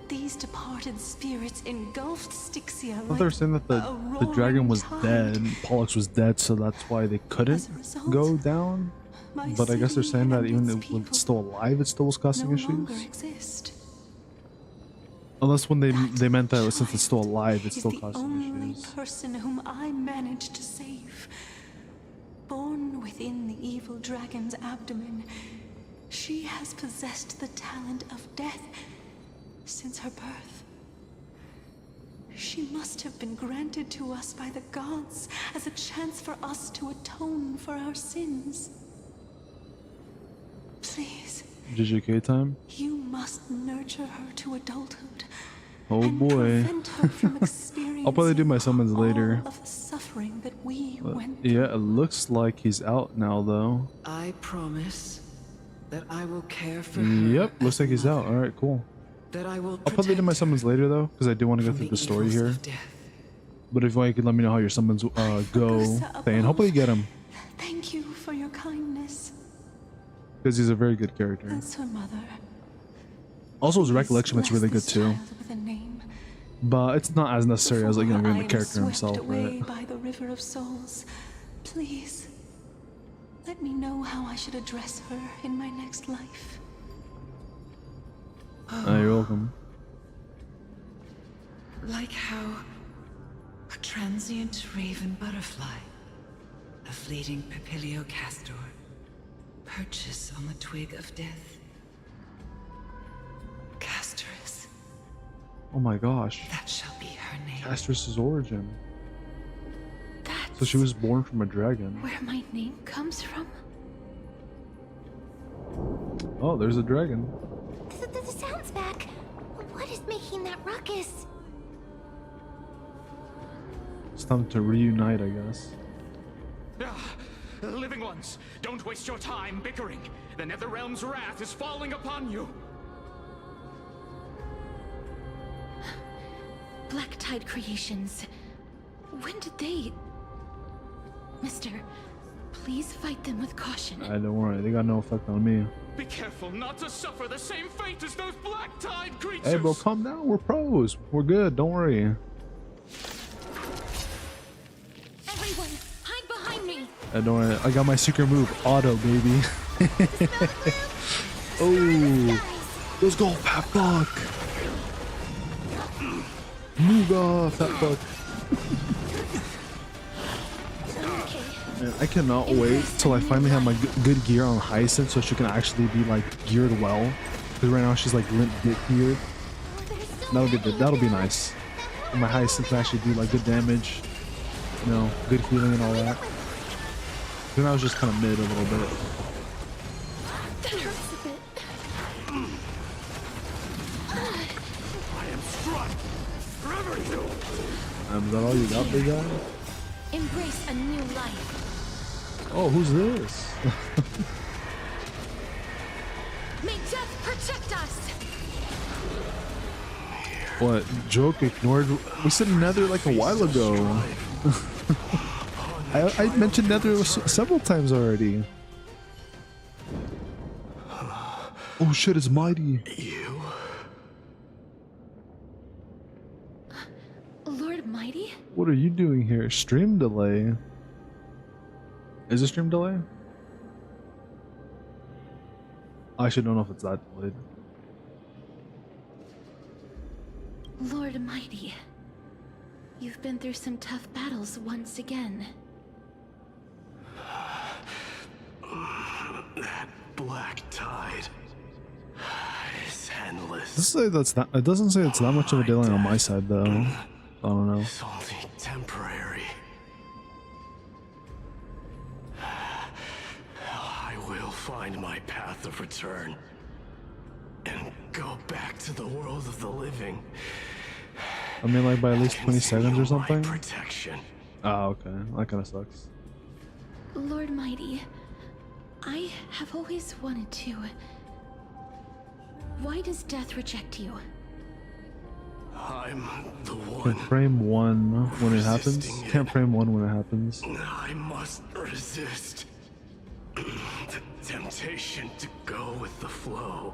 [SPEAKER 10] these departed spirits engulfed Styxia
[SPEAKER 1] I thought they were saying that the dragon was dead and Pollux was dead, so that's why they couldn't go down. But I guess they're saying that even if it's still alive, it still was causing issues. Unless when they meant that since it's still alive, it's still causing
[SPEAKER 10] only
[SPEAKER 1] issues.
[SPEAKER 10] person whom I managed to save. Born within the evil dragon's abdomen, she has possessed the talent of death since her birth. She must have been granted to us by the gods as a chance for us to atone for our sins. Please.
[SPEAKER 1] GGK time?
[SPEAKER 10] You must nurture her to adulthood.
[SPEAKER 1] Oh
[SPEAKER 10] and
[SPEAKER 1] boy.
[SPEAKER 10] prevent her from
[SPEAKER 1] I'll probably do my summons later.
[SPEAKER 10] all of the suffering that we went
[SPEAKER 1] Yeah, it looks like he's out now though.
[SPEAKER 3] I promise that I will care for her.
[SPEAKER 1] Yep, looks like he's out. Alright, cool.
[SPEAKER 3] That I will
[SPEAKER 1] I'll probably do my summons later though, because I do want to go
[SPEAKER 3] from
[SPEAKER 1] through
[SPEAKER 3] the
[SPEAKER 1] the story
[SPEAKER 3] evils
[SPEAKER 1] here.
[SPEAKER 3] of death.
[SPEAKER 1] But if you could let me know how your summons go, Thane, hopefully you get him.
[SPEAKER 10] Thank you for your kindness.
[SPEAKER 1] Because he's a very good character.
[SPEAKER 10] As her mother.
[SPEAKER 1] Also, his recollection is really good too.
[SPEAKER 10] With a name.
[SPEAKER 1] But it's not as necessary as like
[SPEAKER 10] Before
[SPEAKER 1] getting
[SPEAKER 10] I
[SPEAKER 1] the
[SPEAKER 10] am
[SPEAKER 1] character
[SPEAKER 10] swept
[SPEAKER 1] himself,
[SPEAKER 10] away
[SPEAKER 1] right?
[SPEAKER 10] by the River of Souls, please let me know how I should address her in my next life.
[SPEAKER 1] You're welcome.
[SPEAKER 3] Like how a transient raven butterfly, a fleeting papilio castor, perches on the twig of death. Castorice.
[SPEAKER 1] Oh my gosh.
[SPEAKER 3] That shall be her name.
[SPEAKER 1] Castorice's origin.
[SPEAKER 2] That's
[SPEAKER 1] So she was born from a dragon.
[SPEAKER 2] where my name comes from?
[SPEAKER 1] Oh, there's a dragon.
[SPEAKER 8] The sound's back. What is making that ruckus?
[SPEAKER 1] It's time to reunite, I guess.
[SPEAKER 11] Ah, living ones, don't waste your time bickering. The Netherrealm's wrath is falling upon you.
[SPEAKER 2] Black Tide Creations. When did they... Mister, please fight them with caution.
[SPEAKER 1] Don't worry, they got no effect on me.
[SPEAKER 11] Be careful not to suffer the same fate as those Black Tide creatures.
[SPEAKER 1] Hey bro, calm down, we're pros. We're good, don't worry.
[SPEAKER 2] Everyone, hide behind me!
[SPEAKER 1] Don't worry, I got my secret move, auto, baby. Oh, let's go, fat fuck. Move off, fat fuck. Man, I cannot wait till I finally have my good gear on Hyacinth so she can actually be like geared well. Because right now she's like limp dick geared. That'll be nice. And my Hyacinth can actually do like good damage, you know, good healing and all that. Then I was just kind of mid a little bit.
[SPEAKER 2] That hurts a bit.
[SPEAKER 5] I am struck. Forever you.
[SPEAKER 1] Is that all you got, big guy?
[SPEAKER 2] Embrace a new life.
[SPEAKER 1] Oh, who's this?
[SPEAKER 2] May death protect us!
[SPEAKER 1] What? Joke ignored? We said Nether like a while ago. I mentioned Nether several times already. Oh shit, it's mighty.
[SPEAKER 5] You?
[SPEAKER 2] Lord Mighty?
[SPEAKER 1] What are you doing here? Stream delay. Is it stream delay? I actually don't know if it's that delayed.
[SPEAKER 2] Lord Mighty, you've been through some tough battles once again.
[SPEAKER 5] That black tide is endless.
[SPEAKER 1] It doesn't say it's that much of a delay on my side though. I don't know.
[SPEAKER 5] It's only temporary. I will find my path of return and go back to the world of the living.
[SPEAKER 1] I mean, like by at least 20 seconds or something.
[SPEAKER 5] Protection.
[SPEAKER 1] Oh, okay. That kind of sucks.
[SPEAKER 2] Lord Mighty, I have always wanted to. Why does death reject you?
[SPEAKER 5] I'm the one.
[SPEAKER 1] Can't frame one when it happens. Can't frame one when it happens.
[SPEAKER 5] I must resist the temptation to go with the flow.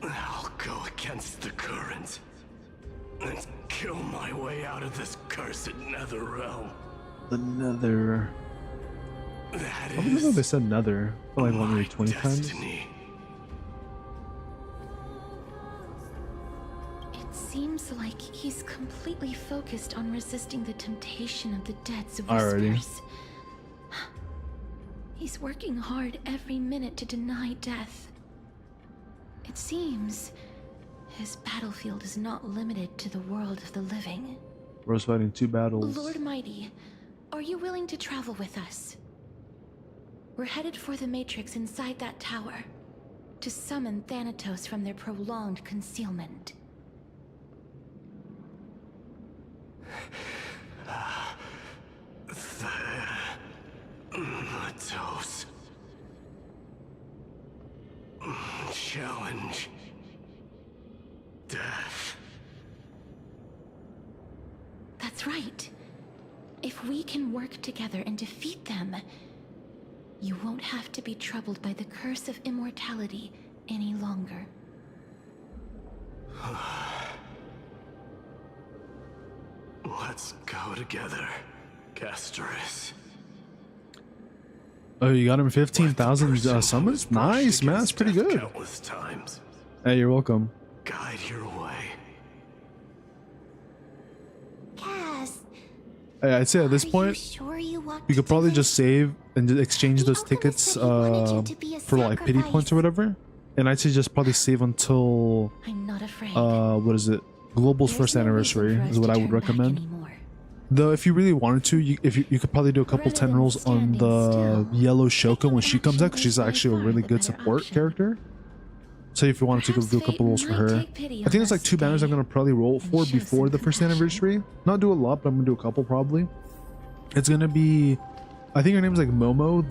[SPEAKER 5] I'll go against the current and kill my way out of this cursed nether realm.
[SPEAKER 1] The nether.
[SPEAKER 5] That
[SPEAKER 1] I don't know if they said nether. I feel like
[SPEAKER 5] my
[SPEAKER 1] maybe 20 times.
[SPEAKER 5] destiny.
[SPEAKER 2] It seems like he's completely focused on resisting the temptation of the dead's
[SPEAKER 1] Alrighty.
[SPEAKER 2] whispers. He's working hard every minute to deny death. It seems his battlefield is not limited to the world of the living.
[SPEAKER 1] Bro's fighting 2 battles.
[SPEAKER 2] Lord Mighty, are you willing to travel with us? We're headed for the Matrix inside that tower to summon Thanatos from their prolonged concealment.
[SPEAKER 5] Thanatos. Challenge. Death.
[SPEAKER 2] That's right. If we can work together and defeat them, you won't have to be troubled by the curse of immortality any longer.
[SPEAKER 5] Let's go together, Castorice.
[SPEAKER 1] Oh, you got him 15,000 summons? Nice, man. That's pretty good.
[SPEAKER 5] Countless times.
[SPEAKER 1] Hey, you're welcome.
[SPEAKER 5] Guide your way.
[SPEAKER 8] Cass,
[SPEAKER 1] Hey, I'd say at this
[SPEAKER 8] are you
[SPEAKER 1] point,
[SPEAKER 8] sure you want
[SPEAKER 1] you could
[SPEAKER 8] to
[SPEAKER 1] probably
[SPEAKER 8] do
[SPEAKER 1] just
[SPEAKER 8] this?
[SPEAKER 1] save and just exchange
[SPEAKER 8] The
[SPEAKER 1] those
[SPEAKER 8] alchemist
[SPEAKER 1] tickets
[SPEAKER 8] said he wanted you to be a
[SPEAKER 1] for like pity
[SPEAKER 8] sacrifice.
[SPEAKER 1] points or whatever. And I'd say just probably save until
[SPEAKER 2] I'm not afraid.
[SPEAKER 1] what is it? Global's
[SPEAKER 2] There's
[SPEAKER 1] first
[SPEAKER 2] no reason
[SPEAKER 1] anniversary
[SPEAKER 2] for us
[SPEAKER 1] is what
[SPEAKER 2] to
[SPEAKER 1] I would
[SPEAKER 2] turn back
[SPEAKER 1] recommend.
[SPEAKER 2] anymore.
[SPEAKER 1] Though if you really wanted to, you could probably do a couple
[SPEAKER 2] Rather
[SPEAKER 1] 10
[SPEAKER 2] than
[SPEAKER 1] rolls on
[SPEAKER 2] standing
[SPEAKER 1] the
[SPEAKER 2] still,
[SPEAKER 1] yellow
[SPEAKER 2] I
[SPEAKER 1] Shoko
[SPEAKER 2] think
[SPEAKER 1] when she comes out, because she's
[SPEAKER 2] action
[SPEAKER 1] actually a
[SPEAKER 2] goes
[SPEAKER 1] really
[SPEAKER 2] by the
[SPEAKER 1] good
[SPEAKER 2] better
[SPEAKER 1] support
[SPEAKER 2] option.
[SPEAKER 1] character. So if you wanted to
[SPEAKER 2] Perhaps
[SPEAKER 1] do a couple
[SPEAKER 2] fate
[SPEAKER 1] rolls for
[SPEAKER 2] might
[SPEAKER 1] her,
[SPEAKER 2] take pity
[SPEAKER 1] I think
[SPEAKER 2] on
[SPEAKER 1] it's like
[SPEAKER 2] us
[SPEAKER 1] 2 banners I'm
[SPEAKER 2] today
[SPEAKER 1] gonna probably roll for
[SPEAKER 2] and show
[SPEAKER 1] before
[SPEAKER 2] some
[SPEAKER 1] the first
[SPEAKER 2] compassion.
[SPEAKER 1] anniversary. Not do a lot, but I'm gonna do a couple probably. It's gonna be, I think her name's like Momo,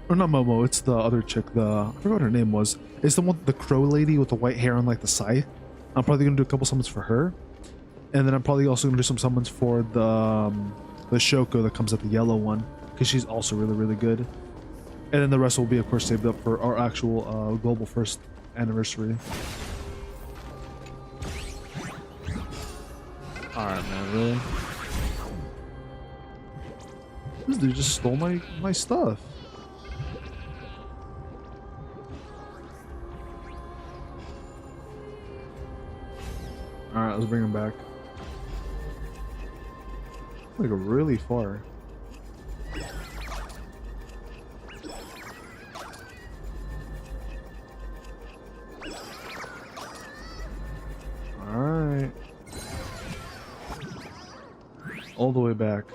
[SPEAKER 1] or not Momo, it's the other chick, I forgot what her name was. It's the one, the crow lady with the white hair on like the scythe. I'm probably gonna do a couple summons for her. And then I'm probably also gonna do some summons for the Shoko that comes at the yellow one, because she's also really, really good. And then the rest will be, of course, saved up for our actual global first anniversary. Alright, man, really? This dude just stole my stuff. Alright, let's bring him back. Like really far. Alright. All the way back.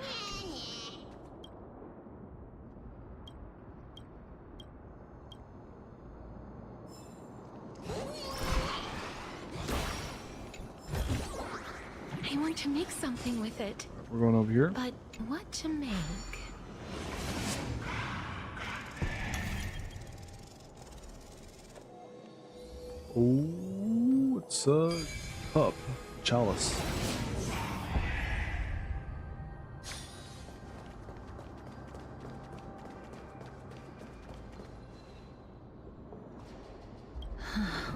[SPEAKER 2] I want to make something with it,
[SPEAKER 1] We're going over here.
[SPEAKER 2] but what to make?
[SPEAKER 1] Oh, it's a cup. Chalice.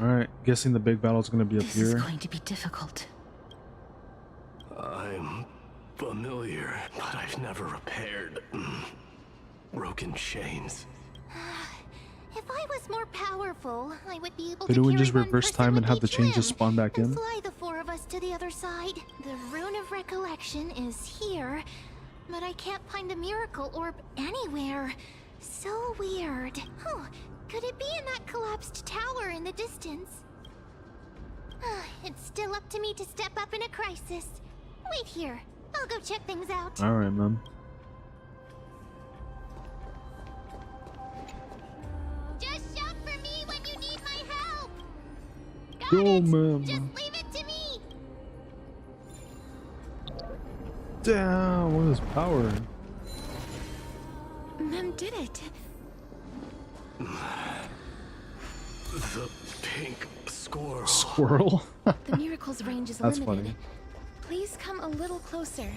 [SPEAKER 1] Alright, guessing the big battle's gonna be up
[SPEAKER 2] This is
[SPEAKER 1] here.
[SPEAKER 2] going to be difficult.
[SPEAKER 5] I'm familiar, but I've never repaired broken chains.
[SPEAKER 8] If I was more powerful, I would be able
[SPEAKER 1] Couldn't
[SPEAKER 8] to
[SPEAKER 1] we
[SPEAKER 8] carry
[SPEAKER 1] just
[SPEAKER 8] one
[SPEAKER 1] reverse
[SPEAKER 8] person
[SPEAKER 1] time and
[SPEAKER 8] with
[SPEAKER 1] have the
[SPEAKER 8] each
[SPEAKER 1] changes
[SPEAKER 8] limb
[SPEAKER 1] spawn back
[SPEAKER 8] and
[SPEAKER 1] in?
[SPEAKER 8] fly the 4 of us to the other side. The Rune of Recollection is here, but I can't find a miracle orb anywhere. So weird. Oh, could it be in that collapsed tower in the distance? It's still up to me to step up in a crisis. Wait here. I'll go check things out.
[SPEAKER 1] Alright, man.
[SPEAKER 8] Just shout for me when you need my help. Got
[SPEAKER 1] Go,
[SPEAKER 8] it.
[SPEAKER 1] man.
[SPEAKER 8] Just leave it to me.
[SPEAKER 1] Damn, what is power?
[SPEAKER 2] Mem did it.
[SPEAKER 5] The pink squirrel.
[SPEAKER 1] Squirrel?
[SPEAKER 2] The miracle's range is
[SPEAKER 1] That's
[SPEAKER 2] limited.
[SPEAKER 1] funny.
[SPEAKER 2] Please come a little closer.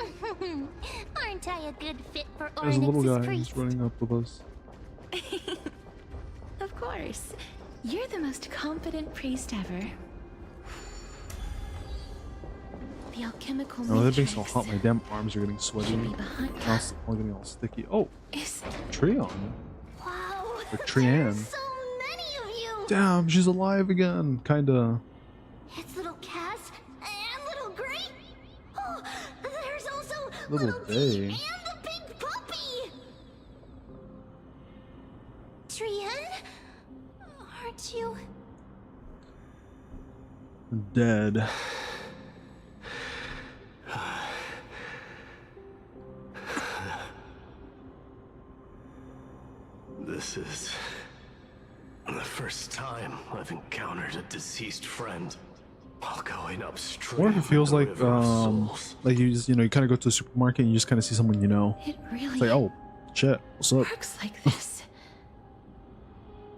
[SPEAKER 8] Aren't I a good fit for
[SPEAKER 1] There's a little
[SPEAKER 8] Ornyx's
[SPEAKER 1] guy
[SPEAKER 8] priest?
[SPEAKER 1] who's running up with us.
[SPEAKER 2] Of course. You're the most competent priest ever. The alchemical
[SPEAKER 1] Oh, that being
[SPEAKER 2] matrix
[SPEAKER 1] so hot, my damn arms are getting sweaty.
[SPEAKER 2] should be behind.
[SPEAKER 1] I'm getting all sticky. Oh,
[SPEAKER 2] Is
[SPEAKER 1] Treon.
[SPEAKER 8] Wow.
[SPEAKER 1] Or Trian.
[SPEAKER 8] So many of you.
[SPEAKER 1] Damn, she's alive again. Kinda.
[SPEAKER 8] It's little Cass and little Gray. Oh, there's also
[SPEAKER 1] Little
[SPEAKER 8] D
[SPEAKER 1] Day.
[SPEAKER 8] and the big puppy. Trian, aren't you?
[SPEAKER 1] Dead.
[SPEAKER 5] This is the first time I've encountered a deceased friend while going upstream.
[SPEAKER 1] Or if it feels
[SPEAKER 5] in the
[SPEAKER 1] like,
[SPEAKER 5] River of Souls.
[SPEAKER 1] like you just, you kind of go to a supermarket and you just kind of see someone you know.
[SPEAKER 2] it really
[SPEAKER 1] It's like, oh, shit, what's up?
[SPEAKER 2] works like this?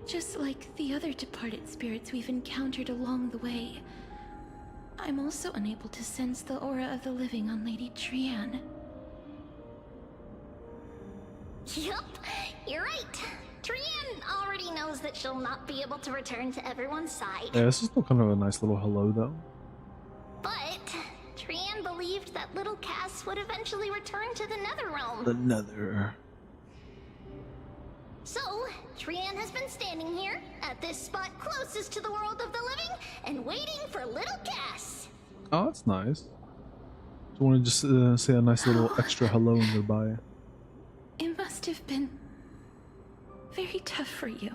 [SPEAKER 2] Just like the other departed spirits we've encountered along the way, I'm also unable to sense the aura of the living on Lady Trian.
[SPEAKER 8] Yup, you're right. Trian already knows that she'll not be able to return to everyone's side.
[SPEAKER 1] Yeah, this is still kind of a nice little hello, though.
[SPEAKER 8] But Trian believed that little Cass would eventually return to the Nether Realm.
[SPEAKER 1] The Nether.
[SPEAKER 8] So, Trian has been standing here, at this spot closest to the world of the living, and waiting for little Cass.
[SPEAKER 1] Oh, that's nice. Do you want to just say a nice little extra hello and goodbye?
[SPEAKER 2] It must have been very tough for you.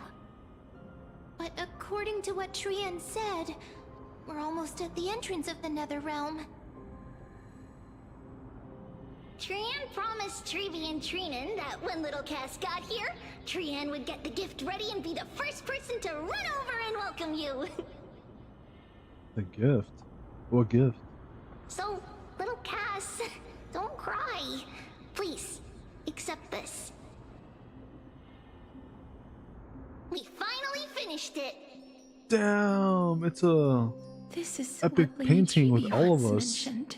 [SPEAKER 8] But according to what Trian said, we're almost at the entrance of the Nether Realm. Trian promised Trevi and Trinan that when little Cass got here, Trian would get the gift ready and be the first person to run over and welcome you.
[SPEAKER 1] The gift? What gift?
[SPEAKER 8] So, little Cass, don't cry. Please, accept this. We finally finished it.
[SPEAKER 1] Damn, it's a
[SPEAKER 2] This is
[SPEAKER 1] epic
[SPEAKER 2] what Lady
[SPEAKER 1] painting with
[SPEAKER 2] Chibi
[SPEAKER 1] all of
[SPEAKER 2] once
[SPEAKER 1] us.
[SPEAKER 2] mentioned.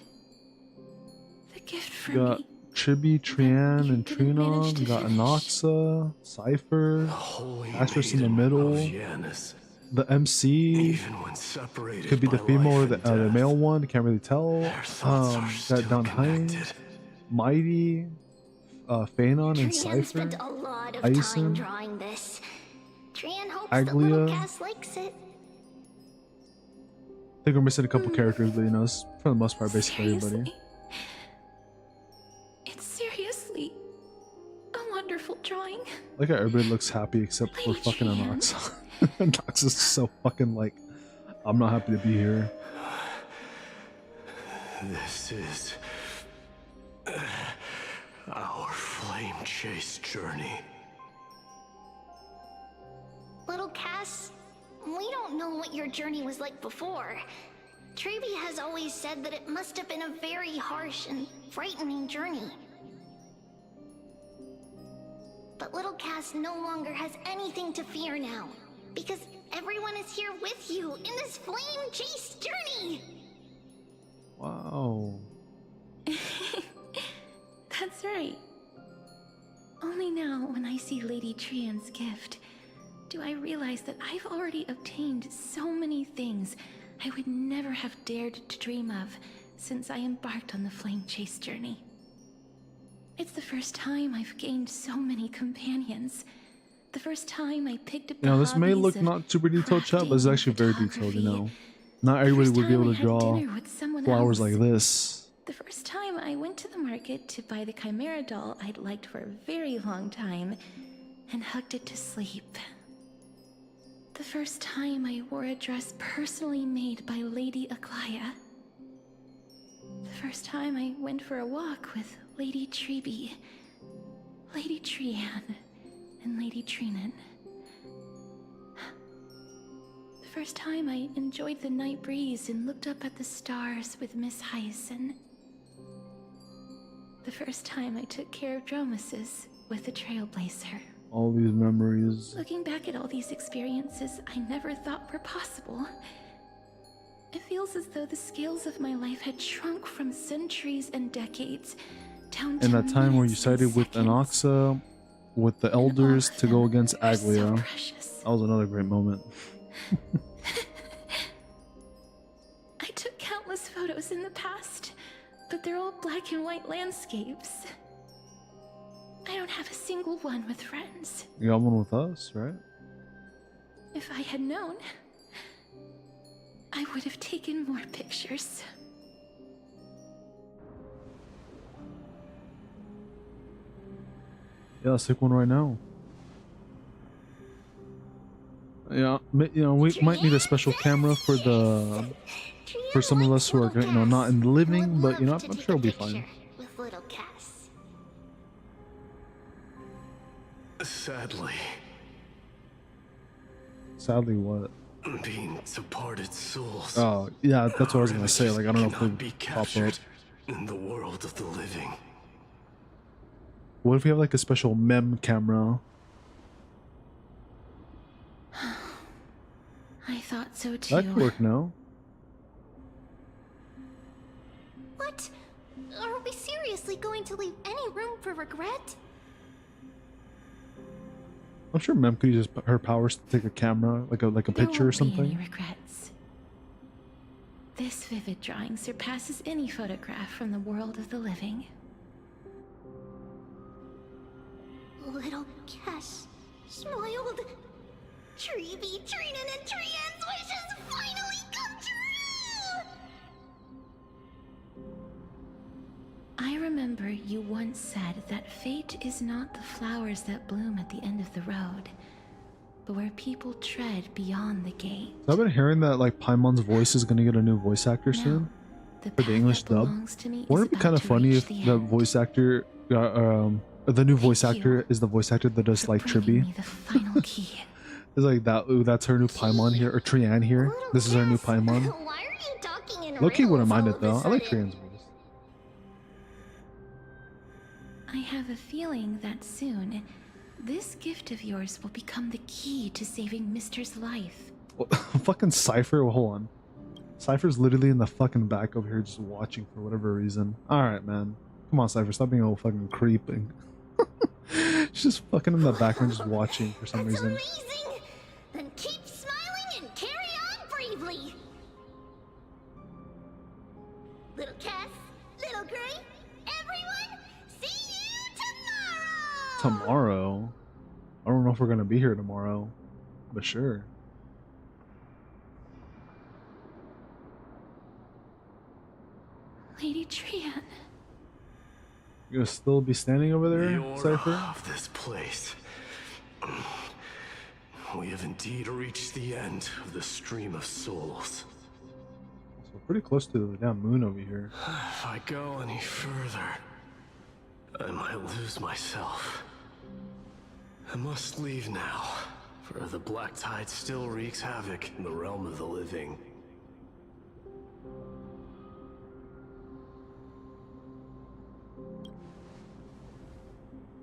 [SPEAKER 2] The gift for
[SPEAKER 1] Got
[SPEAKER 2] me.
[SPEAKER 1] Chibi, Trian,
[SPEAKER 2] You
[SPEAKER 1] and
[SPEAKER 2] didn't manage
[SPEAKER 1] Trinon.
[SPEAKER 2] to
[SPEAKER 1] Got
[SPEAKER 2] finish.
[SPEAKER 1] Anaxa, Cypher,
[SPEAKER 5] Holy
[SPEAKER 1] Castorice in the
[SPEAKER 5] Maiden
[SPEAKER 1] middle.
[SPEAKER 5] of Janus.
[SPEAKER 1] The MC
[SPEAKER 5] Even when separated
[SPEAKER 1] could be the
[SPEAKER 5] by
[SPEAKER 1] female or
[SPEAKER 5] life
[SPEAKER 1] the,
[SPEAKER 5] and
[SPEAKER 1] the
[SPEAKER 5] death,
[SPEAKER 1] male one. Can't really tell.
[SPEAKER 5] their thoughts are still
[SPEAKER 1] Got Don Hein,
[SPEAKER 5] connected.
[SPEAKER 1] Mighty, Phanon, and
[SPEAKER 8] Trian
[SPEAKER 1] Cypher.
[SPEAKER 8] spent a lot of
[SPEAKER 1] Ison,
[SPEAKER 8] time drawing this. Trian hopes that
[SPEAKER 1] Aglia.
[SPEAKER 8] little Cass likes it.
[SPEAKER 1] I think we're missing a couple characters, but you know, it's for the most part, basically everybody.
[SPEAKER 2] Seriously? It's seriously a wonderful drawing.
[SPEAKER 1] Like how everybody looks happy except for
[SPEAKER 2] Lady
[SPEAKER 1] fucking
[SPEAKER 2] Trian.
[SPEAKER 1] Anaxa. Anaxa's so fucking like, I'm not happy to be here.
[SPEAKER 5] This is our flame chase journey.
[SPEAKER 8] Little Cass, we don't know what your journey was like before. Trevi has always said that it must have been a very harsh and frightening journey. But little Cass no longer has anything to fear now, because everyone is here with you in this flame chase journey.
[SPEAKER 1] Wow.
[SPEAKER 2] That's right. Only now, when I see Lady Trian's gift, do I realize that I've already obtained so many things I would never have dared to dream of since I embarked on the flame chase journey. It's the first time I've gained so many companions. The first time I picked up the
[SPEAKER 1] This may
[SPEAKER 2] hobbies
[SPEAKER 1] look
[SPEAKER 2] of
[SPEAKER 1] not super detailed, chat, but it's
[SPEAKER 2] crafting and
[SPEAKER 1] actually very detailed,
[SPEAKER 2] photography.
[SPEAKER 1] Not
[SPEAKER 2] The
[SPEAKER 1] everybody
[SPEAKER 2] first
[SPEAKER 1] would be
[SPEAKER 2] time
[SPEAKER 1] able
[SPEAKER 2] I
[SPEAKER 1] to
[SPEAKER 2] had
[SPEAKER 1] draw
[SPEAKER 2] dinner with someone
[SPEAKER 1] flowers
[SPEAKER 2] else.
[SPEAKER 1] like this.
[SPEAKER 2] The first time I went to the market to buy the chimera doll I'd liked for a very long time and hugged it to sleep. The first time I wore a dress personally made by Lady Aglaya. The first time I went for a walk with Lady Treeby, Lady Trianne, and Lady Trinan. The first time I enjoyed the night breeze and looked up at the stars with Miss Hyacinth. The first time I took care of Dromasis with the Trailblazer.
[SPEAKER 1] All these memories.
[SPEAKER 2] Looking back at all these experiences I never thought were possible, it feels as though the scales of my life had shrunk from centuries and decades down to
[SPEAKER 1] And that time where you
[SPEAKER 2] minutes and
[SPEAKER 1] sided with
[SPEAKER 2] seconds.
[SPEAKER 1] Anaxa, with the elders to go against
[SPEAKER 2] are so
[SPEAKER 1] Aglia.
[SPEAKER 2] precious.
[SPEAKER 1] That was another great moment.
[SPEAKER 2] I took countless photos in the past, but they're all black and white landscapes. I don't have a single one with friends.
[SPEAKER 1] You got one with us, right?
[SPEAKER 2] If I had known, I would have taken more pictures.
[SPEAKER 1] Yeah, let's take one right now. Yeah, we might need a special camera for some of us who are, not in the living, but I'm sure it'll be fine.
[SPEAKER 8] With little Cass.
[SPEAKER 1] Sadly, what?
[SPEAKER 5] Being departed souls.
[SPEAKER 1] Oh, yeah, that's what I was gonna say. Like, I don't know if
[SPEAKER 5] cannot
[SPEAKER 1] we
[SPEAKER 5] be
[SPEAKER 1] pop up.
[SPEAKER 5] captured in the world of the living.
[SPEAKER 1] What if we have like a special mem camera?
[SPEAKER 2] I thought so too.
[SPEAKER 1] That could work now.
[SPEAKER 8] What? Are we seriously going to leave any room for regret?
[SPEAKER 1] I'm sure Mem could use her powers to take a camera, like a
[SPEAKER 2] There
[SPEAKER 1] picture or
[SPEAKER 2] won't be any
[SPEAKER 1] something.
[SPEAKER 2] regrets. This vivid drawing surpasses any photograph from the world of the living.
[SPEAKER 8] Little Cass smiled. Treeby, Trinan, and Trian's wishes finally come true!
[SPEAKER 2] I remember you once said that fate is not the flowers that bloom at the end of the road, but where people tread beyond the gate.
[SPEAKER 1] So I've been hearing that like Paimon's voice is gonna get a new voice actor soon
[SPEAKER 2] The
[SPEAKER 1] for the
[SPEAKER 2] path
[SPEAKER 1] English
[SPEAKER 2] that
[SPEAKER 1] dub.
[SPEAKER 2] belongs to me is
[SPEAKER 1] Wouldn't it be
[SPEAKER 2] about
[SPEAKER 1] kind of
[SPEAKER 2] to
[SPEAKER 1] funny
[SPEAKER 2] reach
[SPEAKER 1] if
[SPEAKER 2] the
[SPEAKER 1] the
[SPEAKER 2] end.
[SPEAKER 1] voice actor, the new voice
[SPEAKER 2] Thank
[SPEAKER 1] actor
[SPEAKER 2] you
[SPEAKER 1] is the voice actor that does
[SPEAKER 2] for
[SPEAKER 1] like
[SPEAKER 2] bringing
[SPEAKER 1] Triby?
[SPEAKER 2] me the final key.
[SPEAKER 1] It's like that. Ooh, that's her new Paimon here, or Trian here.
[SPEAKER 8] Little
[SPEAKER 1] This is her new
[SPEAKER 8] Cass,
[SPEAKER 1] Paimon.
[SPEAKER 8] Why are you talking in
[SPEAKER 1] Loki wouldn't
[SPEAKER 8] riddles
[SPEAKER 1] mind
[SPEAKER 8] all
[SPEAKER 1] it
[SPEAKER 8] of
[SPEAKER 1] though.
[SPEAKER 8] a
[SPEAKER 1] I like
[SPEAKER 8] sudden?
[SPEAKER 1] Trian's voice.
[SPEAKER 2] I have a feeling that soon, this gift of yours will become the key to saving Mister's life.
[SPEAKER 1] Fucking Cypher. Well, hold on. Cypher's literally in the fucking back over here just watching for whatever reason. Alright, man. Come on, Cypher. Stop being a fucking creep. And she's just fucking in the background just watching for some
[SPEAKER 8] That's
[SPEAKER 1] reason.
[SPEAKER 8] amazing! Then keep smiling and carry on bravely! Little Cass, Little Gray, everyone, see you tomorrow!
[SPEAKER 1] Tomorrow? I don't know if we're gonna be here tomorrow. But sure.
[SPEAKER 2] Lady Trian.
[SPEAKER 1] You gonna still be standing over there,
[SPEAKER 5] The aura
[SPEAKER 1] Cypher?
[SPEAKER 5] of this place. We have indeed reached the end of the stream of souls.
[SPEAKER 1] So we're pretty close to the damn moon over here.
[SPEAKER 5] If I go any further, I might lose myself. I must leave now, for the black tide still wreaks havoc in the realm of the living.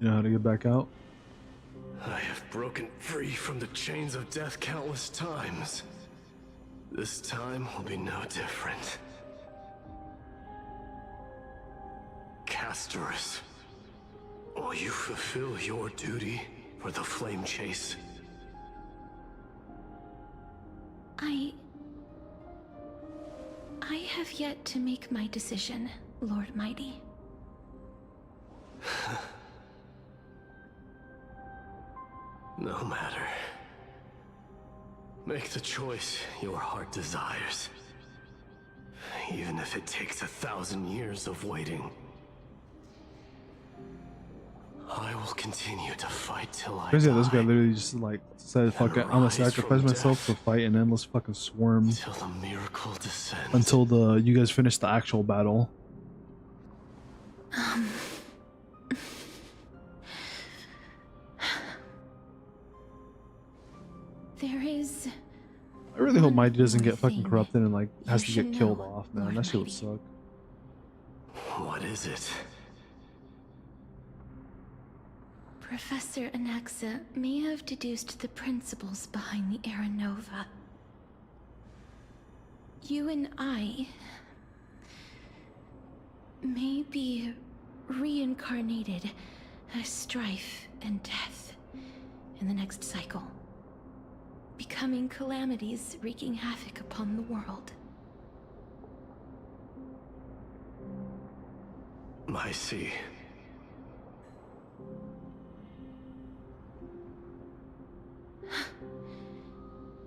[SPEAKER 1] You know how to get back out?
[SPEAKER 5] I have broken free from the chains of death countless times. This time will be no different. Castorice, will you fulfill your duty for the flame chase?
[SPEAKER 2] I have yet to make my decision, Lord Mighty.
[SPEAKER 5] No matter. Make the choice your heart desires. Even if it takes 1,000 years of waiting. I will continue to fight till I
[SPEAKER 1] Crazy
[SPEAKER 5] die.
[SPEAKER 1] how this guy literally just like said, "Fuck it, I'm gonna sacrifice myself to fight an endless fucking swarm
[SPEAKER 5] Till the miracle descends.
[SPEAKER 1] until you guys finish the actual battle."
[SPEAKER 2] There is.
[SPEAKER 1] I really hope Mighty doesn't get fucking
[SPEAKER 2] thing
[SPEAKER 1] corrupted and like has to
[SPEAKER 2] you
[SPEAKER 1] get
[SPEAKER 2] should
[SPEAKER 1] killed
[SPEAKER 2] know,
[SPEAKER 1] off, man.
[SPEAKER 2] Lord
[SPEAKER 1] That shit would
[SPEAKER 2] Mighty.
[SPEAKER 1] suck.
[SPEAKER 5] What is it?
[SPEAKER 2] Professor Anaxa may have deduced the principles behind the Era Nova. You and I may be reincarnated as strife and death in the next cycle, becoming calamities wreaking havoc upon the world.
[SPEAKER 5] I see.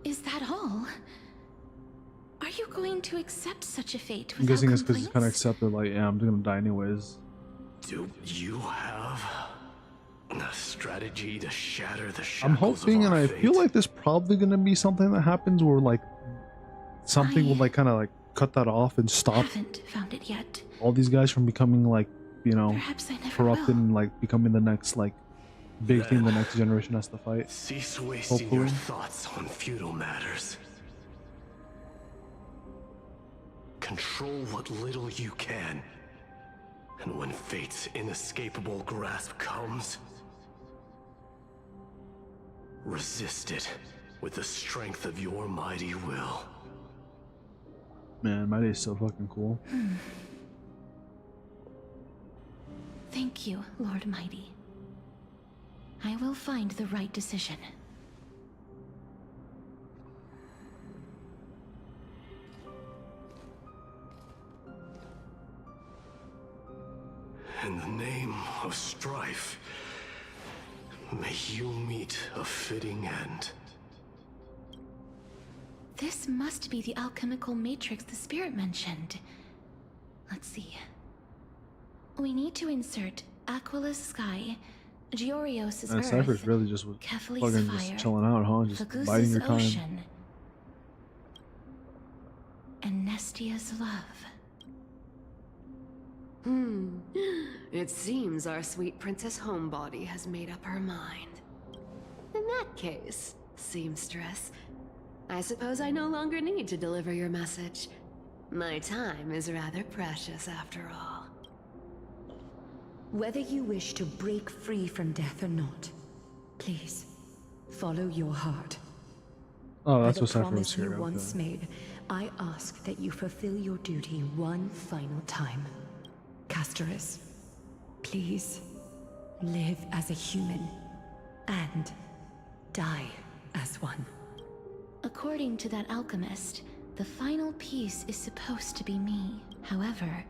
[SPEAKER 2] Is that all? Are you going to accept such a fate
[SPEAKER 1] I'm
[SPEAKER 2] without
[SPEAKER 1] guessing it's because he's kind of
[SPEAKER 2] complaints?
[SPEAKER 1] accepted, like, yeah, I'm gonna die anyways.
[SPEAKER 5] Do you have a strategy to shatter the shackles
[SPEAKER 1] I'm hoping,
[SPEAKER 5] of
[SPEAKER 1] and
[SPEAKER 5] our
[SPEAKER 1] I
[SPEAKER 5] fate?
[SPEAKER 1] feel like there's probably gonna be something that happens where like something will like kind of like cut that off and stop
[SPEAKER 2] Haven't found it yet.
[SPEAKER 1] all these guys from becoming like, you know,
[SPEAKER 2] Perhaps I never
[SPEAKER 1] corrupted
[SPEAKER 2] will.
[SPEAKER 1] and like becoming the next like big thing the next generation has to fight.
[SPEAKER 5] Cease wasting your
[SPEAKER 1] Hopefully.
[SPEAKER 5] thoughts on futile matters. Control what little you can. And when fate's inescapable grasp comes, resist it with the strength of your mighty will.
[SPEAKER 1] Man, Mighty is so fucking cool.
[SPEAKER 2] Thank you, Lord Mighty. I will find the right decision.
[SPEAKER 5] In the name of strife, may you meet a fitting end.
[SPEAKER 2] This must be the alchemical matrix the spirit mentioned. Let's see. We need to insert Aquila's sky, Giorios'
[SPEAKER 1] And
[SPEAKER 2] earth,
[SPEAKER 1] Cypher's really just was
[SPEAKER 2] Kefali's
[SPEAKER 1] fucking
[SPEAKER 2] fire,
[SPEAKER 1] just chilling out, huh? Just
[SPEAKER 2] Fagusa's
[SPEAKER 1] biding your time.
[SPEAKER 2] ocean, and Nestia's love.
[SPEAKER 6] It seems our sweet Princess Homebody has made up her mind. In that case, seamstress, I suppose I no longer need to deliver your message. My time is rather precious after all.
[SPEAKER 7] Whether you wish to break free from death or not, please, follow your heart.
[SPEAKER 1] Oh,
[SPEAKER 7] By
[SPEAKER 1] that's
[SPEAKER 7] the
[SPEAKER 1] what Cypher was
[SPEAKER 7] promise
[SPEAKER 1] here.
[SPEAKER 7] you once
[SPEAKER 1] Okay.
[SPEAKER 7] made, I ask that you fulfill your duty one final time. Castorice, please, live as a human, and die as one.
[SPEAKER 2] According to that alchemist, the final piece is supposed to be me. However,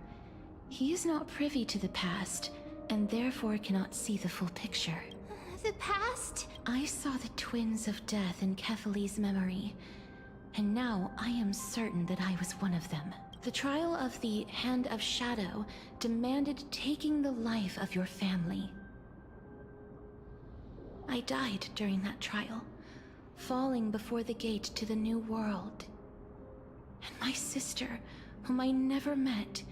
[SPEAKER 2] he is not privy to the past, and therefore cannot see the full picture.
[SPEAKER 8] The past?
[SPEAKER 2] I saw the twins of death in Kefali's memory, and now I am certain that I was one of them. The trial of the Hand of Shadow demanded taking the life of your family. I died during that trial, falling before the gate to the new world. And my sister, whom I never met,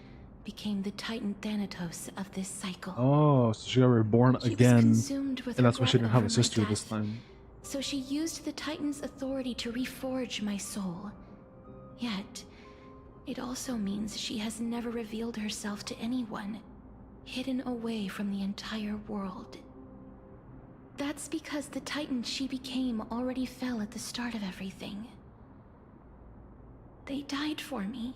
[SPEAKER 2] became the Titan Thanatos of this cycle.
[SPEAKER 1] Oh, so she got reborn
[SPEAKER 2] She was
[SPEAKER 1] again,
[SPEAKER 2] consumed with
[SPEAKER 1] and that's why she
[SPEAKER 2] regret
[SPEAKER 1] didn't have
[SPEAKER 2] over
[SPEAKER 1] a
[SPEAKER 2] my
[SPEAKER 1] sister this
[SPEAKER 2] death.
[SPEAKER 1] time.
[SPEAKER 2] So she used the Titan's authority to reforge my soul. Yet, it also means she has never revealed herself to anyone, hidden away from the entire world. That's because the Titan she became already fell at the start of everything. They died for me,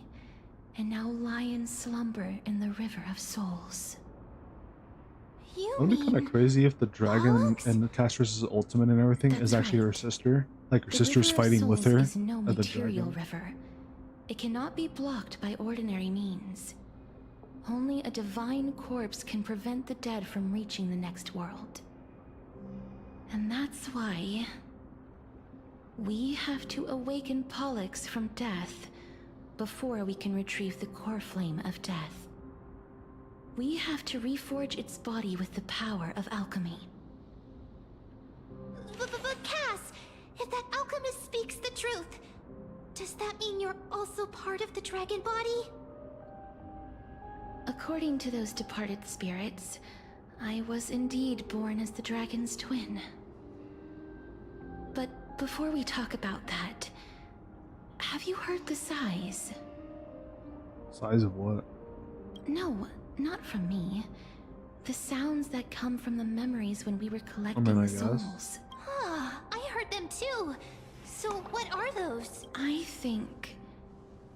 [SPEAKER 2] and now lie in slumber in the River of Souls.
[SPEAKER 8] You
[SPEAKER 1] It would be kind of
[SPEAKER 8] mean
[SPEAKER 1] crazy if the dragon
[SPEAKER 8] Pollux?
[SPEAKER 1] and Castorice's ultimate and everything
[SPEAKER 2] That's
[SPEAKER 1] is actually her
[SPEAKER 2] right.
[SPEAKER 1] sister. Like her
[SPEAKER 2] The
[SPEAKER 1] sister's
[SPEAKER 2] River of
[SPEAKER 1] fighting with
[SPEAKER 2] Souls
[SPEAKER 1] her
[SPEAKER 2] is no
[SPEAKER 1] at the
[SPEAKER 2] material
[SPEAKER 1] dragon.
[SPEAKER 2] river. It cannot be blocked by ordinary means. Only a divine corpse can prevent the dead from reaching the next world. And that's why we have to awaken Pollux from death before we can retrieve the core flame of death. We have to reforge its body with the power of alchemy.
[SPEAKER 8] But Cass, if that alchemist speaks the truth, does that mean you're also part of the dragon body?
[SPEAKER 2] According to those departed spirits, I was indeed born as the dragon's twin. But before we talk about that, have you heard the sighs?
[SPEAKER 1] Size of what?
[SPEAKER 2] No, not from me. The sounds that come from the memories when we were collecting
[SPEAKER 1] I
[SPEAKER 2] the
[SPEAKER 1] guess.
[SPEAKER 2] souls.
[SPEAKER 8] Ah, I heard them too. So what are those?
[SPEAKER 2] I think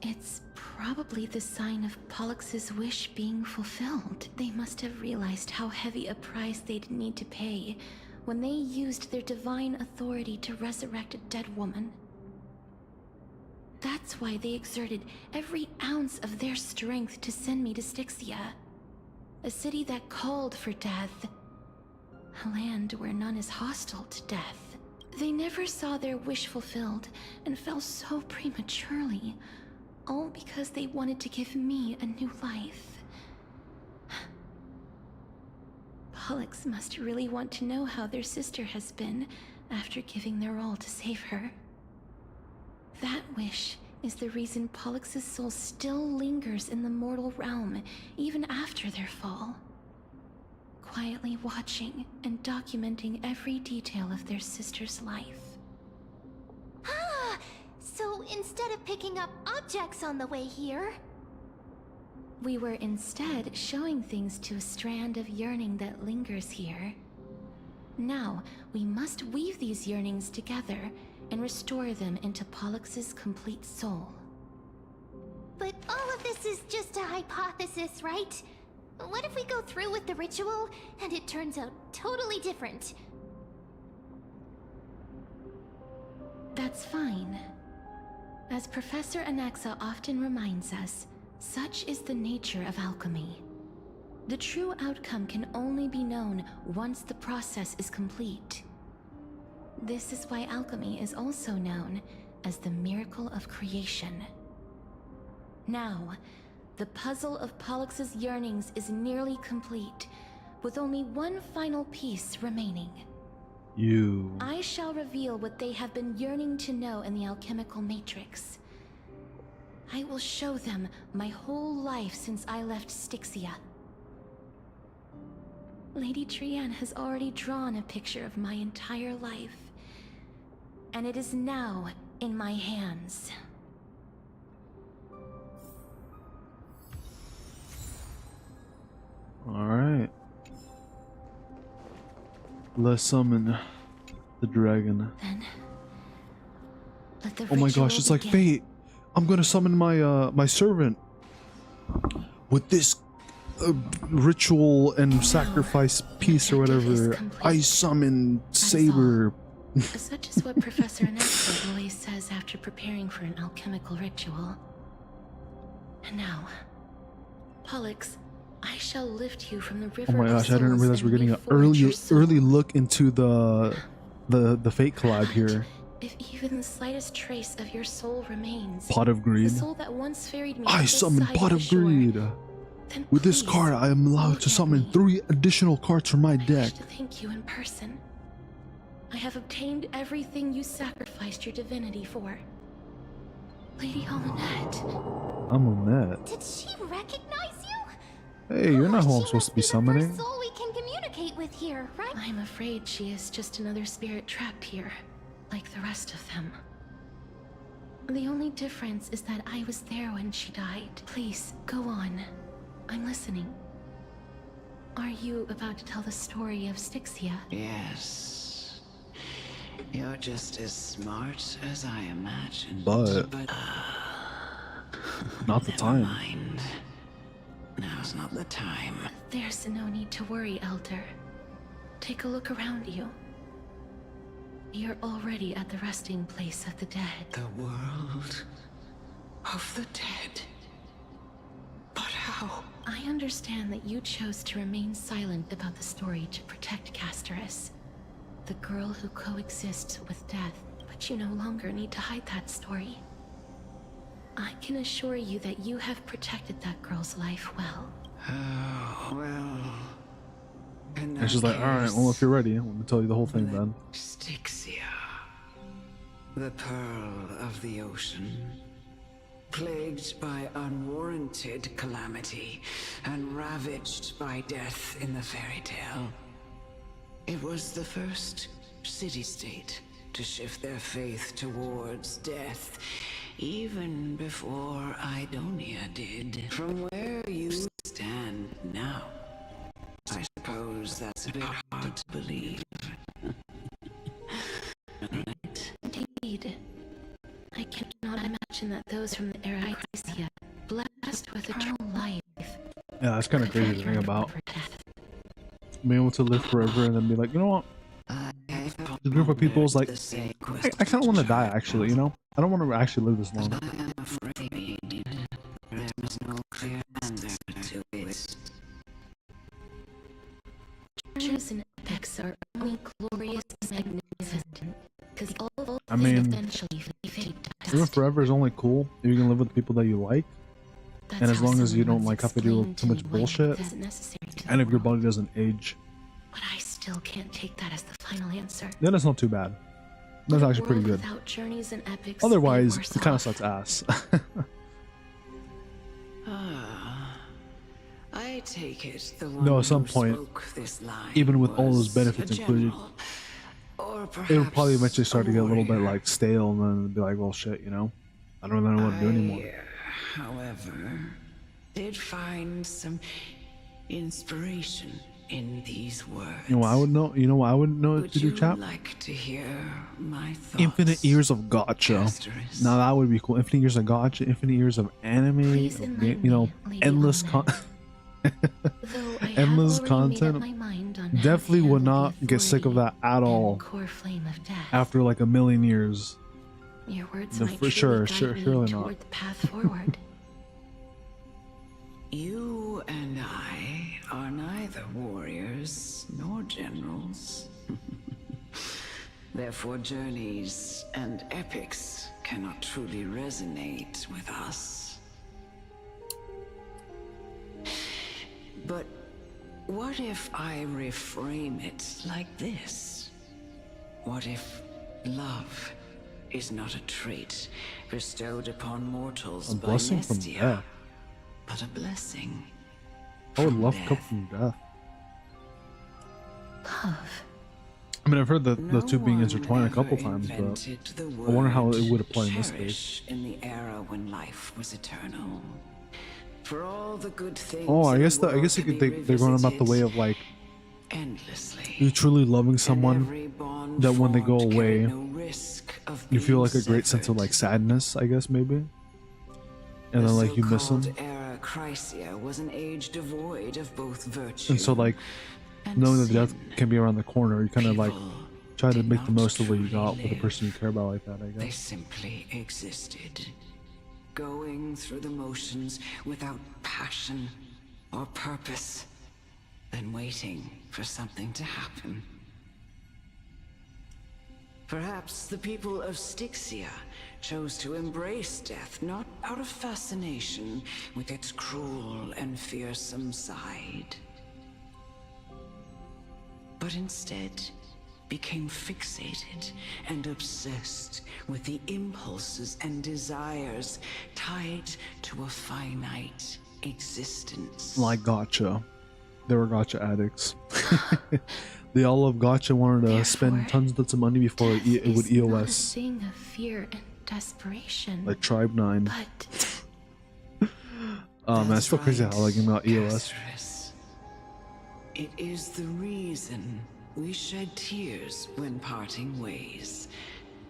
[SPEAKER 2] it's probably the sign of Pollux's wish being fulfilled. They must have realized how heavy a price they'd need to pay when they used their divine authority to resurrect a dead woman. That's why they exerted every ounce of their strength to send me to Styxia, a city that called for death, a land where none is hostile to death. They never saw their wish fulfilled and fell so prematurely, all because they wanted to give me a new life. Pollux must really want to know how their sister has been after giving their all to save her. That wish is the reason Pollux's soul still lingers in the mortal realm even after their fall, quietly watching and documenting every detail of their sister's life.
[SPEAKER 8] Ah, so instead of picking up objects on the way here,
[SPEAKER 2] We were instead showing things to a strand of yearning that lingers here. Now, we must weave these yearnings together and restore them into Pollux's complete soul.
[SPEAKER 8] but all of this is just a hypothesis, right? What if we go through with the ritual and it turns out totally different?
[SPEAKER 2] That's fine. As Professor Anaxa often reminds us, such is the nature of alchemy. The true outcome can only be known once the process is complete. This is why alchemy is also known as the miracle of creation. Now, the puzzle of Pollux's yearnings is nearly complete, with only one final piece remaining.
[SPEAKER 1] You.
[SPEAKER 2] I shall reveal what they have been yearning to know in the alchemical matrix. I will show them my whole life since I left Styxia. Lady Trianne has already drawn a picture of my entire life, and it is now in my hands.
[SPEAKER 1] Alright. Let's summon the dragon.
[SPEAKER 2] Then, let the
[SPEAKER 1] Oh my
[SPEAKER 2] ritual
[SPEAKER 1] gosh, it's like
[SPEAKER 2] begin.
[SPEAKER 1] fate. I'm gonna summon my my servant with this ritual and sacrifice piece or whatever. I summon Saber.
[SPEAKER 2] Such is what Professor Anaxa always says after preparing for an alchemical ritual. And now, Pollux, I shall lift you from the river
[SPEAKER 1] Oh my
[SPEAKER 2] of
[SPEAKER 1] gosh, I didn't
[SPEAKER 2] souls
[SPEAKER 1] realize we're
[SPEAKER 2] and
[SPEAKER 1] getting an
[SPEAKER 2] reforge your soul.
[SPEAKER 1] early look into the fate collab here.
[SPEAKER 2] If even the slightest trace of your soul remains,
[SPEAKER 1] Pot of
[SPEAKER 2] the
[SPEAKER 1] Greed.
[SPEAKER 2] soul that once ferried me
[SPEAKER 1] I
[SPEAKER 2] to this
[SPEAKER 1] summon
[SPEAKER 2] side
[SPEAKER 1] Pot
[SPEAKER 2] of
[SPEAKER 1] of
[SPEAKER 2] the shore,
[SPEAKER 1] Greed.
[SPEAKER 2] then
[SPEAKER 1] With this
[SPEAKER 2] please,
[SPEAKER 1] card, I am allowed
[SPEAKER 2] look
[SPEAKER 1] to
[SPEAKER 2] at
[SPEAKER 1] summon
[SPEAKER 2] me.
[SPEAKER 1] 3 additional cards from my
[SPEAKER 2] I
[SPEAKER 1] deck.
[SPEAKER 2] wish to thank you in person. I have obtained everything you sacrificed your divinity for. Lady Holonette.
[SPEAKER 1] I'm on that.
[SPEAKER 8] Did she recognize you?
[SPEAKER 1] Hey, you're not who I'm
[SPEAKER 8] She
[SPEAKER 1] supposed
[SPEAKER 8] must
[SPEAKER 1] to be
[SPEAKER 8] the
[SPEAKER 1] summoning.
[SPEAKER 8] first soul we can communicate with here, right?
[SPEAKER 2] I'm afraid she is just another spirit trapped here, like the rest of them. The only difference is that I was there when she died. Please, go on. I'm listening. Are you about to tell the story of Styxia?
[SPEAKER 3] Yes. You're just as smart as I imagined.
[SPEAKER 1] But not the
[SPEAKER 3] never
[SPEAKER 1] time.
[SPEAKER 3] mind. Now's not the time.
[SPEAKER 2] There's no need to worry, Elder. Take a look around you. You're already at the resting place of the dead.
[SPEAKER 3] The world of the dead. But how?
[SPEAKER 2] I understand that you chose to remain silent about the story to protect Castorice, the girl who coexists with death, but you no longer need to hide that story. I can assure you that you have protected that girl's life well.
[SPEAKER 3] Oh, well...
[SPEAKER 1] And she's like, alright, well, if you're ready, let me tell you the whole thing then.
[SPEAKER 3] Styxia, the pearl of the ocean, plagued by unwarranted calamity and ravaged by death in the fairy tale. It was the first city-state to shift their faith towards death, even before Idonia did. From where you stand now, I suppose that's a bit hard to believe.
[SPEAKER 2] Indeed. I cannot imagine that those from the era Anaxa, blessed with eternal life.
[SPEAKER 1] Yeah, that's kind of crazy to think about. Being able to live forever and then be like, you know what? The group of people is like, I kind of want to die actually, you know? I don't want to actually live this long.
[SPEAKER 3] I am afraid there's no clear answer to it.
[SPEAKER 2] Treasures and epics are only glorious and magnificent, because all
[SPEAKER 1] I mean,
[SPEAKER 2] eventually fade to
[SPEAKER 1] living
[SPEAKER 2] dust.
[SPEAKER 1] forever is only cool if you can live with the people that you like,
[SPEAKER 2] That's
[SPEAKER 1] and as
[SPEAKER 2] how
[SPEAKER 1] long as you
[SPEAKER 2] someone
[SPEAKER 1] don't like
[SPEAKER 2] once
[SPEAKER 1] have to do
[SPEAKER 2] explained
[SPEAKER 1] too
[SPEAKER 2] to
[SPEAKER 1] much
[SPEAKER 2] me why
[SPEAKER 1] bullshit,
[SPEAKER 2] death is necessary to
[SPEAKER 1] and if
[SPEAKER 2] the
[SPEAKER 1] your
[SPEAKER 2] world.
[SPEAKER 1] body doesn't age,
[SPEAKER 2] But I still can't take that as the final answer.
[SPEAKER 1] then it's not too bad. That's
[SPEAKER 2] Would a
[SPEAKER 1] actually pretty
[SPEAKER 2] world
[SPEAKER 1] good.
[SPEAKER 2] without journeys and epics
[SPEAKER 1] Otherwise,
[SPEAKER 2] be worse
[SPEAKER 1] it kind of
[SPEAKER 2] off?
[SPEAKER 1] sucks ass.
[SPEAKER 3] I take it the one
[SPEAKER 1] No, at some
[SPEAKER 3] who
[SPEAKER 1] point,
[SPEAKER 3] spoke this line
[SPEAKER 1] even with all those
[SPEAKER 3] was
[SPEAKER 1] benefits
[SPEAKER 3] a
[SPEAKER 1] included,
[SPEAKER 3] general, or
[SPEAKER 1] it would probably
[SPEAKER 3] perhaps
[SPEAKER 1] eventually start to get a little bit
[SPEAKER 3] warrior.
[SPEAKER 1] like stale, and then be like, well, shit, you know, I don't really know what to do anymore.
[SPEAKER 3] However, did find some inspiration in these words.
[SPEAKER 1] You know, what I would know. You know, what I wouldn't know
[SPEAKER 3] Would
[SPEAKER 1] to do,
[SPEAKER 3] you
[SPEAKER 1] chap.
[SPEAKER 3] like to hear my thoughts?
[SPEAKER 1] Infinite years of Gacha.
[SPEAKER 3] Castorice?
[SPEAKER 1] Now that would be cool. Infinite years of Gacha, infinite years of anime,
[SPEAKER 2] Please
[SPEAKER 1] of
[SPEAKER 2] enlighten
[SPEAKER 1] you know,
[SPEAKER 2] me, Lady
[SPEAKER 1] endless
[SPEAKER 2] Almond. Though I have
[SPEAKER 1] endless
[SPEAKER 2] already made up
[SPEAKER 1] content.
[SPEAKER 2] my mind on how to
[SPEAKER 1] Definitely would
[SPEAKER 2] handle
[SPEAKER 1] not
[SPEAKER 2] the
[SPEAKER 1] get sick of
[SPEAKER 2] authority
[SPEAKER 1] that at
[SPEAKER 2] and
[SPEAKER 1] all
[SPEAKER 2] core flame of death.
[SPEAKER 1] after like a million years.
[SPEAKER 2] Your words
[SPEAKER 1] No,
[SPEAKER 2] might
[SPEAKER 1] for
[SPEAKER 2] truly
[SPEAKER 1] sure,
[SPEAKER 2] guide me
[SPEAKER 1] surely
[SPEAKER 2] toward
[SPEAKER 1] not.
[SPEAKER 2] the path forward.
[SPEAKER 3] You and I are neither warriors nor generals. Therefore, journeys and epics cannot truly resonate with us. But what if I reframe it like this? What if love is not a trait bestowed upon mortals
[SPEAKER 1] A
[SPEAKER 3] by
[SPEAKER 1] blessing from
[SPEAKER 3] Nestia,
[SPEAKER 1] death.
[SPEAKER 3] but a blessing
[SPEAKER 1] I would
[SPEAKER 3] from
[SPEAKER 1] love to come
[SPEAKER 3] death?
[SPEAKER 1] from death.
[SPEAKER 2] Love.
[SPEAKER 1] I mean, I've heard that
[SPEAKER 3] No
[SPEAKER 1] the two being
[SPEAKER 3] one
[SPEAKER 1] intertwined a
[SPEAKER 3] ever
[SPEAKER 1] couple times, but
[SPEAKER 3] invented the
[SPEAKER 1] I wonder how
[SPEAKER 3] word
[SPEAKER 1] it would apply in this
[SPEAKER 3] cherish
[SPEAKER 1] case.
[SPEAKER 3] in the era when life was eternal. For all the good things
[SPEAKER 1] Oh, I
[SPEAKER 3] in
[SPEAKER 1] guess
[SPEAKER 3] the
[SPEAKER 1] I
[SPEAKER 3] world
[SPEAKER 1] guess
[SPEAKER 3] to be
[SPEAKER 1] they're going about the way of like
[SPEAKER 3] endlessly.
[SPEAKER 1] you truly loving
[SPEAKER 3] And
[SPEAKER 1] someone
[SPEAKER 3] every bond
[SPEAKER 1] that when they go
[SPEAKER 3] formed carried
[SPEAKER 1] away,
[SPEAKER 3] no risk of
[SPEAKER 1] you feel
[SPEAKER 3] being
[SPEAKER 1] like a great sense of
[SPEAKER 3] severed.
[SPEAKER 1] like sadness, I guess maybe, and then
[SPEAKER 3] The
[SPEAKER 1] like you miss them,
[SPEAKER 3] so-called era Chrysia was an age devoid of both virtue
[SPEAKER 1] and so like
[SPEAKER 3] and
[SPEAKER 1] knowing that death
[SPEAKER 3] sin.
[SPEAKER 1] can be around the corner, you kind of like
[SPEAKER 3] People
[SPEAKER 1] try to
[SPEAKER 3] did
[SPEAKER 1] make the
[SPEAKER 3] not
[SPEAKER 1] most of what you
[SPEAKER 3] truly
[SPEAKER 1] got with the
[SPEAKER 3] live.
[SPEAKER 1] person you care about like that, I
[SPEAKER 3] They
[SPEAKER 1] guess.
[SPEAKER 3] simply existed, going through the motions without passion or purpose, then waiting for something to happen. Perhaps the people of Styxia chose to embrace death not out of fascination with its cruel and fearsome side, but instead became fixated and obsessed with the impulses and desires tied to a finite existence.
[SPEAKER 1] Like Gacha, they were Gacha addicts. They all love Gacha, wanted to
[SPEAKER 2] Therefore,
[SPEAKER 1] spend tons of money before
[SPEAKER 2] Death
[SPEAKER 1] it would
[SPEAKER 2] is not a
[SPEAKER 1] EOS,
[SPEAKER 2] thing of fear and desperation,
[SPEAKER 1] like Tribe 9.
[SPEAKER 2] but
[SPEAKER 1] Man, it's still crazy how like you got EOS.
[SPEAKER 3] Castorice. It is the reason we shed tears when parting ways,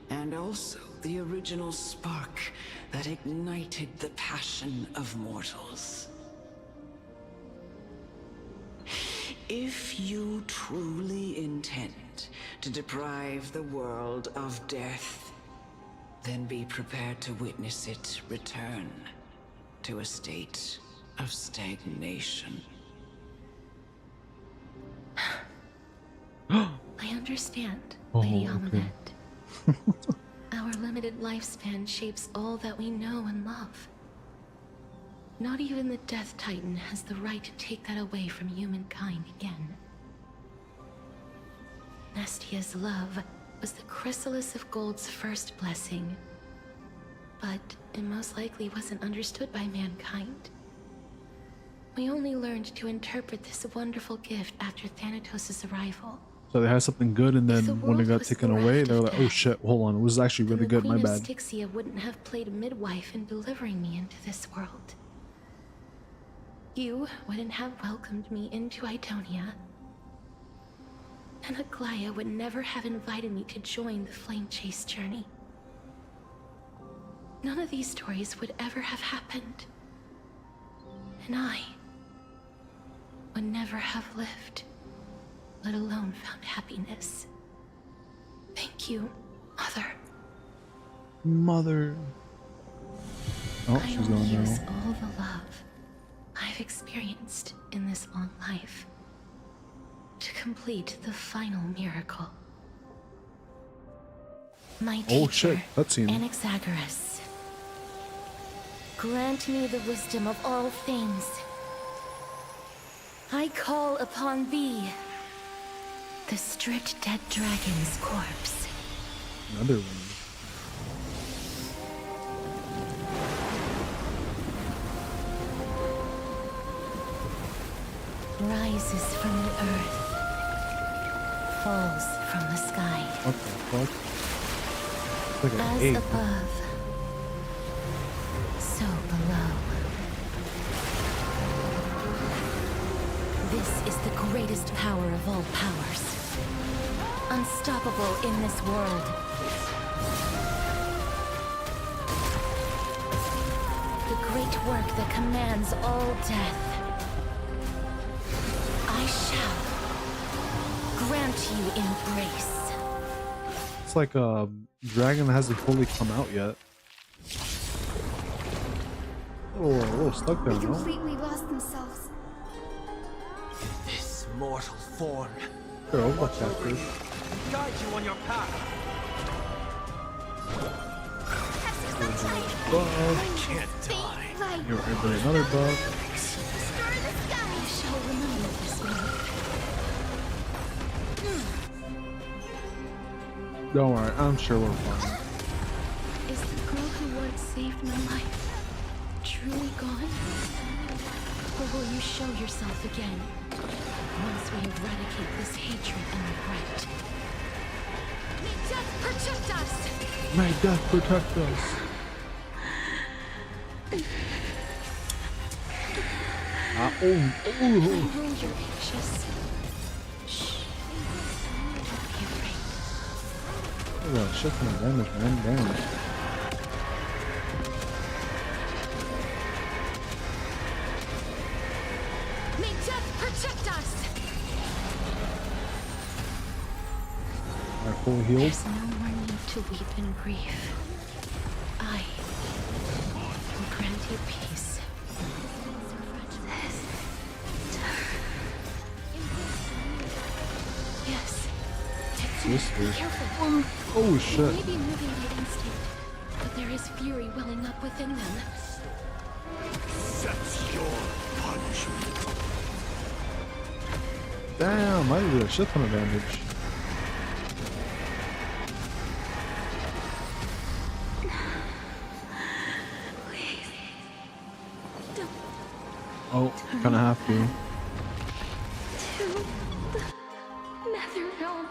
[SPEAKER 3] and also the original spark that ignited the passion of mortals. If you truly intend to deprive the world of death, then be prepared to witness it return to a state of stagnation.
[SPEAKER 2] I understand, Lady Amulet. Our limited lifespan shapes all that we know and love. Not even the Death Titan has the right to take that away from humankind again. Nestia's love was the chrysalis of Gold's first blessing, but it most likely wasn't understood by mankind. We only learned to interpret this wonderful gift after Thanatos' arrival.
[SPEAKER 1] So they had something good, and then
[SPEAKER 2] The
[SPEAKER 1] when it
[SPEAKER 2] world
[SPEAKER 1] got
[SPEAKER 2] was
[SPEAKER 1] taken
[SPEAKER 2] bereft
[SPEAKER 1] away, they were
[SPEAKER 2] of
[SPEAKER 1] like, "Oh
[SPEAKER 2] death.
[SPEAKER 1] shit, hold on, it was actually really good. My
[SPEAKER 2] Queen of
[SPEAKER 1] bad."
[SPEAKER 2] Styxia wouldn't have played a midwife in delivering me into this world. You wouldn't have welcomed me into Idonia. And Aglaya would never have invited me to join the Flame Chase journey. None of these stories would ever have happened. And I would never have lived, let alone found happiness. Thank you, Mother.
[SPEAKER 1] Mother. Oh,
[SPEAKER 2] I
[SPEAKER 1] she's
[SPEAKER 2] will
[SPEAKER 1] going
[SPEAKER 2] use
[SPEAKER 1] now.
[SPEAKER 2] all the love I've experienced in this long life to complete the final miracle. My
[SPEAKER 1] Oh
[SPEAKER 2] teacher,
[SPEAKER 1] shit, cutscene.
[SPEAKER 2] Anaxagoras, grant me the wisdom of all things. I call upon thee, the stripped dead dragon's corpse.
[SPEAKER 1] Another one.
[SPEAKER 2] Rises from the earth, falls from the sky.
[SPEAKER 1] What the fuck? It's like an
[SPEAKER 2] As
[SPEAKER 1] egg.
[SPEAKER 2] above, so below. This is the greatest power of all powers. Unstoppable in this world. The great work that commands all death. I shall grant you embrace.
[SPEAKER 1] It's like a dragon that hasn't fully come out yet. Oh, a little stuck there,
[SPEAKER 6] They
[SPEAKER 1] no?
[SPEAKER 6] completely lost themselves.
[SPEAKER 12] This mortal form
[SPEAKER 1] Sure, I'll watch that
[SPEAKER 12] over you,
[SPEAKER 1] first.
[SPEAKER 12] guide you on your path.
[SPEAKER 1] Buff.
[SPEAKER 12] I can't die.
[SPEAKER 6] Light.
[SPEAKER 1] Here, everybody, another buff.
[SPEAKER 6] Destroy the sky.
[SPEAKER 2] I shall remember this moment.
[SPEAKER 1] Don't worry, I'm sure we're fine.
[SPEAKER 2] Is the girl who once saved my life truly gone? Or will you show yourself again once we eradicate this hatred and regret? May death protect us!
[SPEAKER 1] May death protect us. Oh.
[SPEAKER 2] I know you're anxious. Shh. Don't be afraid.
[SPEAKER 1] Oh, shit ton of damage, man. Damn.
[SPEAKER 2] May death protect us!
[SPEAKER 1] Alright, fully healed.
[SPEAKER 2] There's no more need to weep in grief. I will grant you peace. Yes.
[SPEAKER 1] Sister.
[SPEAKER 2] Careful.
[SPEAKER 1] Oh
[SPEAKER 2] They
[SPEAKER 1] shit.
[SPEAKER 2] may be moving by instinct, but there is fury welling up within them.
[SPEAKER 9] That's your punishment.
[SPEAKER 1] Damn, I did a shit ton of damage. Oh, kinda have to.
[SPEAKER 6] To the nether realm.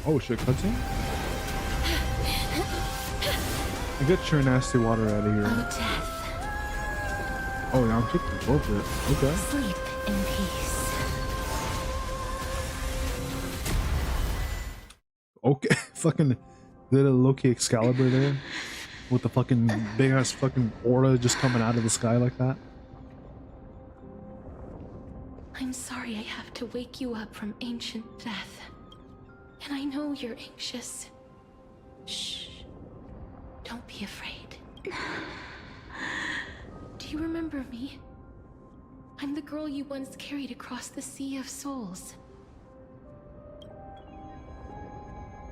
[SPEAKER 1] Oh shit, cutscene? Get your nasty water out of here.
[SPEAKER 2] Oh, death.
[SPEAKER 1] Oh yeah, I'm taking over it. Okay.
[SPEAKER 2] Sleep in peace.
[SPEAKER 1] Okay. Fucking did a low-key Excalibur there. With the fucking big ass fucking aura just coming out of the sky like that.
[SPEAKER 2] I'm sorry I have to wake you up from ancient death. And I know you're anxious. Shh. Don't be afraid. Do you remember me? I'm the girl you once carried across the Sea of Souls.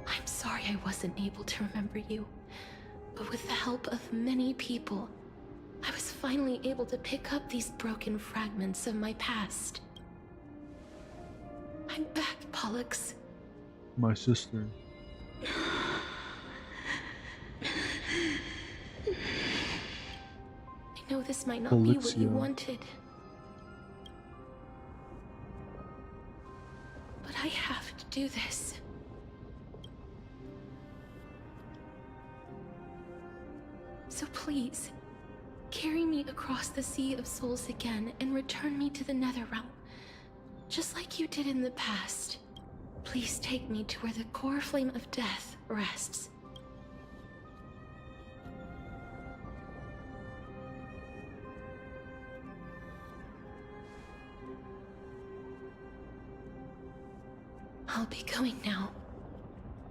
[SPEAKER 2] I'm sorry I wasn't able to remember you, but with the help of many people, I was finally able to pick up these broken fragments of my past. I'm back, Pollux.
[SPEAKER 1] My sister.
[SPEAKER 2] I know this might not be what you
[SPEAKER 1] Polixia.
[SPEAKER 2] wanted. But I have to do this. So please, carry me across the Sea of Souls again and return me to the Netherrealm, just like you did in the past. Please take me to where the core flame of death rests. I'll be going now.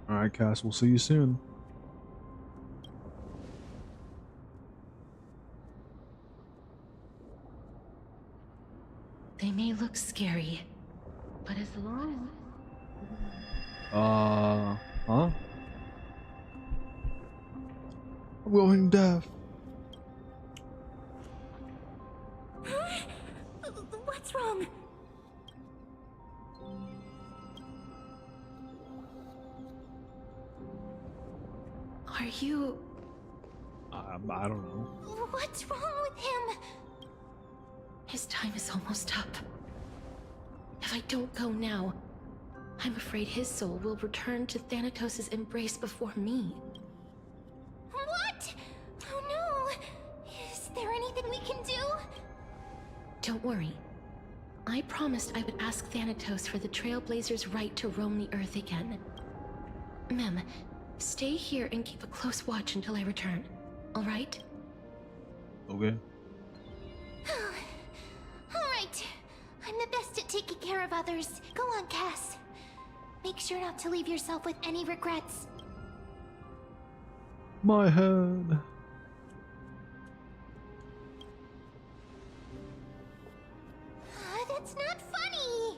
[SPEAKER 1] Alright, Cass, we'll see you soon.
[SPEAKER 2] They may look scary, but as long
[SPEAKER 1] Huh? I'm going deaf.
[SPEAKER 8] What's wrong?
[SPEAKER 2] Are you...
[SPEAKER 1] I don't know.
[SPEAKER 8] What's wrong with him?
[SPEAKER 2] His time is almost up. If I don't go now, I'm afraid his soul will return to Thanatos' embrace before me.
[SPEAKER 8] What? Oh no! Is there anything we can do?
[SPEAKER 2] Don't worry. I promised I would ask Thanatos for the Trailblazers' right to roam the Earth again. Mem, stay here and keep a close watch until I return, alright?
[SPEAKER 1] Okay.
[SPEAKER 8] Alright. I'm the best at taking care of others. Go on, Cass. Make sure not to leave yourself with any regrets.
[SPEAKER 1] My head.
[SPEAKER 8] That's not funny!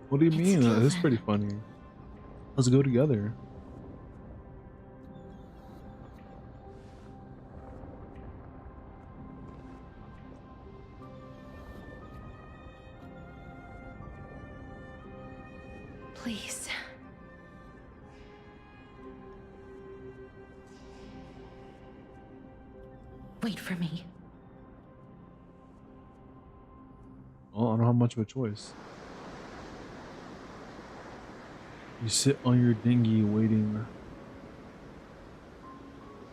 [SPEAKER 1] What do you
[SPEAKER 2] It's
[SPEAKER 1] mean?
[SPEAKER 2] still
[SPEAKER 1] It's
[SPEAKER 2] fun.
[SPEAKER 1] pretty funny. Let's go together.
[SPEAKER 2] Please. Wait for me.
[SPEAKER 1] Well, I don't have much of a choice. You sit on your dinghy waiting.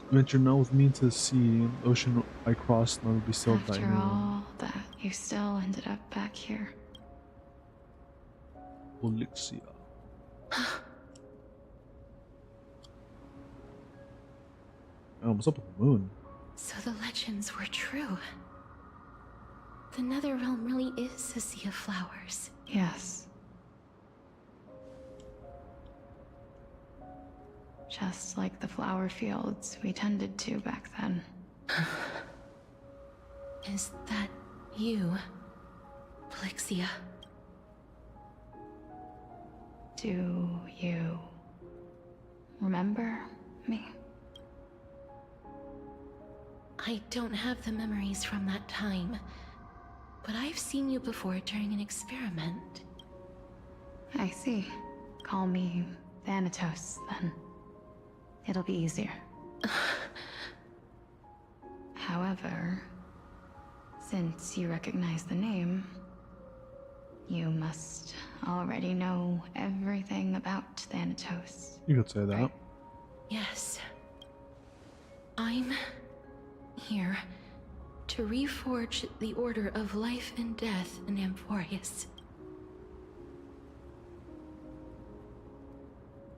[SPEAKER 1] Venture not with me to the sea, the ocean I crossed, nor be sailed by
[SPEAKER 13] After
[SPEAKER 1] anyone.
[SPEAKER 13] all that, you still ended up back here.
[SPEAKER 1] Polixia. Oh, what's up with the moon?
[SPEAKER 2] So the legends were true. The Netherrealm really is a sea of flowers.
[SPEAKER 13] Yes. Just like the flower fields we tended to back then.
[SPEAKER 2] Is that you, Polixia?
[SPEAKER 13] Do you remember me?
[SPEAKER 2] I don't have the memories from that time, but I've seen you before during an experiment.
[SPEAKER 13] I see. Call me Thanatos, then. It'll be easier. However, since you recognize the name, you must already know everything about Thanatos.
[SPEAKER 1] You could say that.
[SPEAKER 13] Right.
[SPEAKER 2] Yes. I'm here to reforge the order of life and death in Amphorius.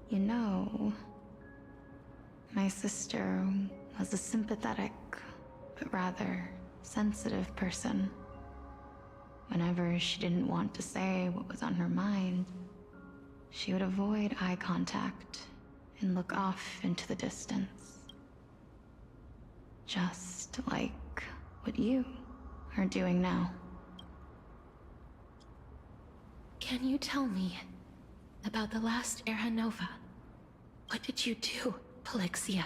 [SPEAKER 13] You know, my sister was a sympathetic, but rather sensitive person. Whenever she didn't want to say what was on her mind, she would avoid eye contact and look off into the distance. Just like what you are doing now.
[SPEAKER 2] Can you tell me about the last Era Nova? What did you do, Polixia?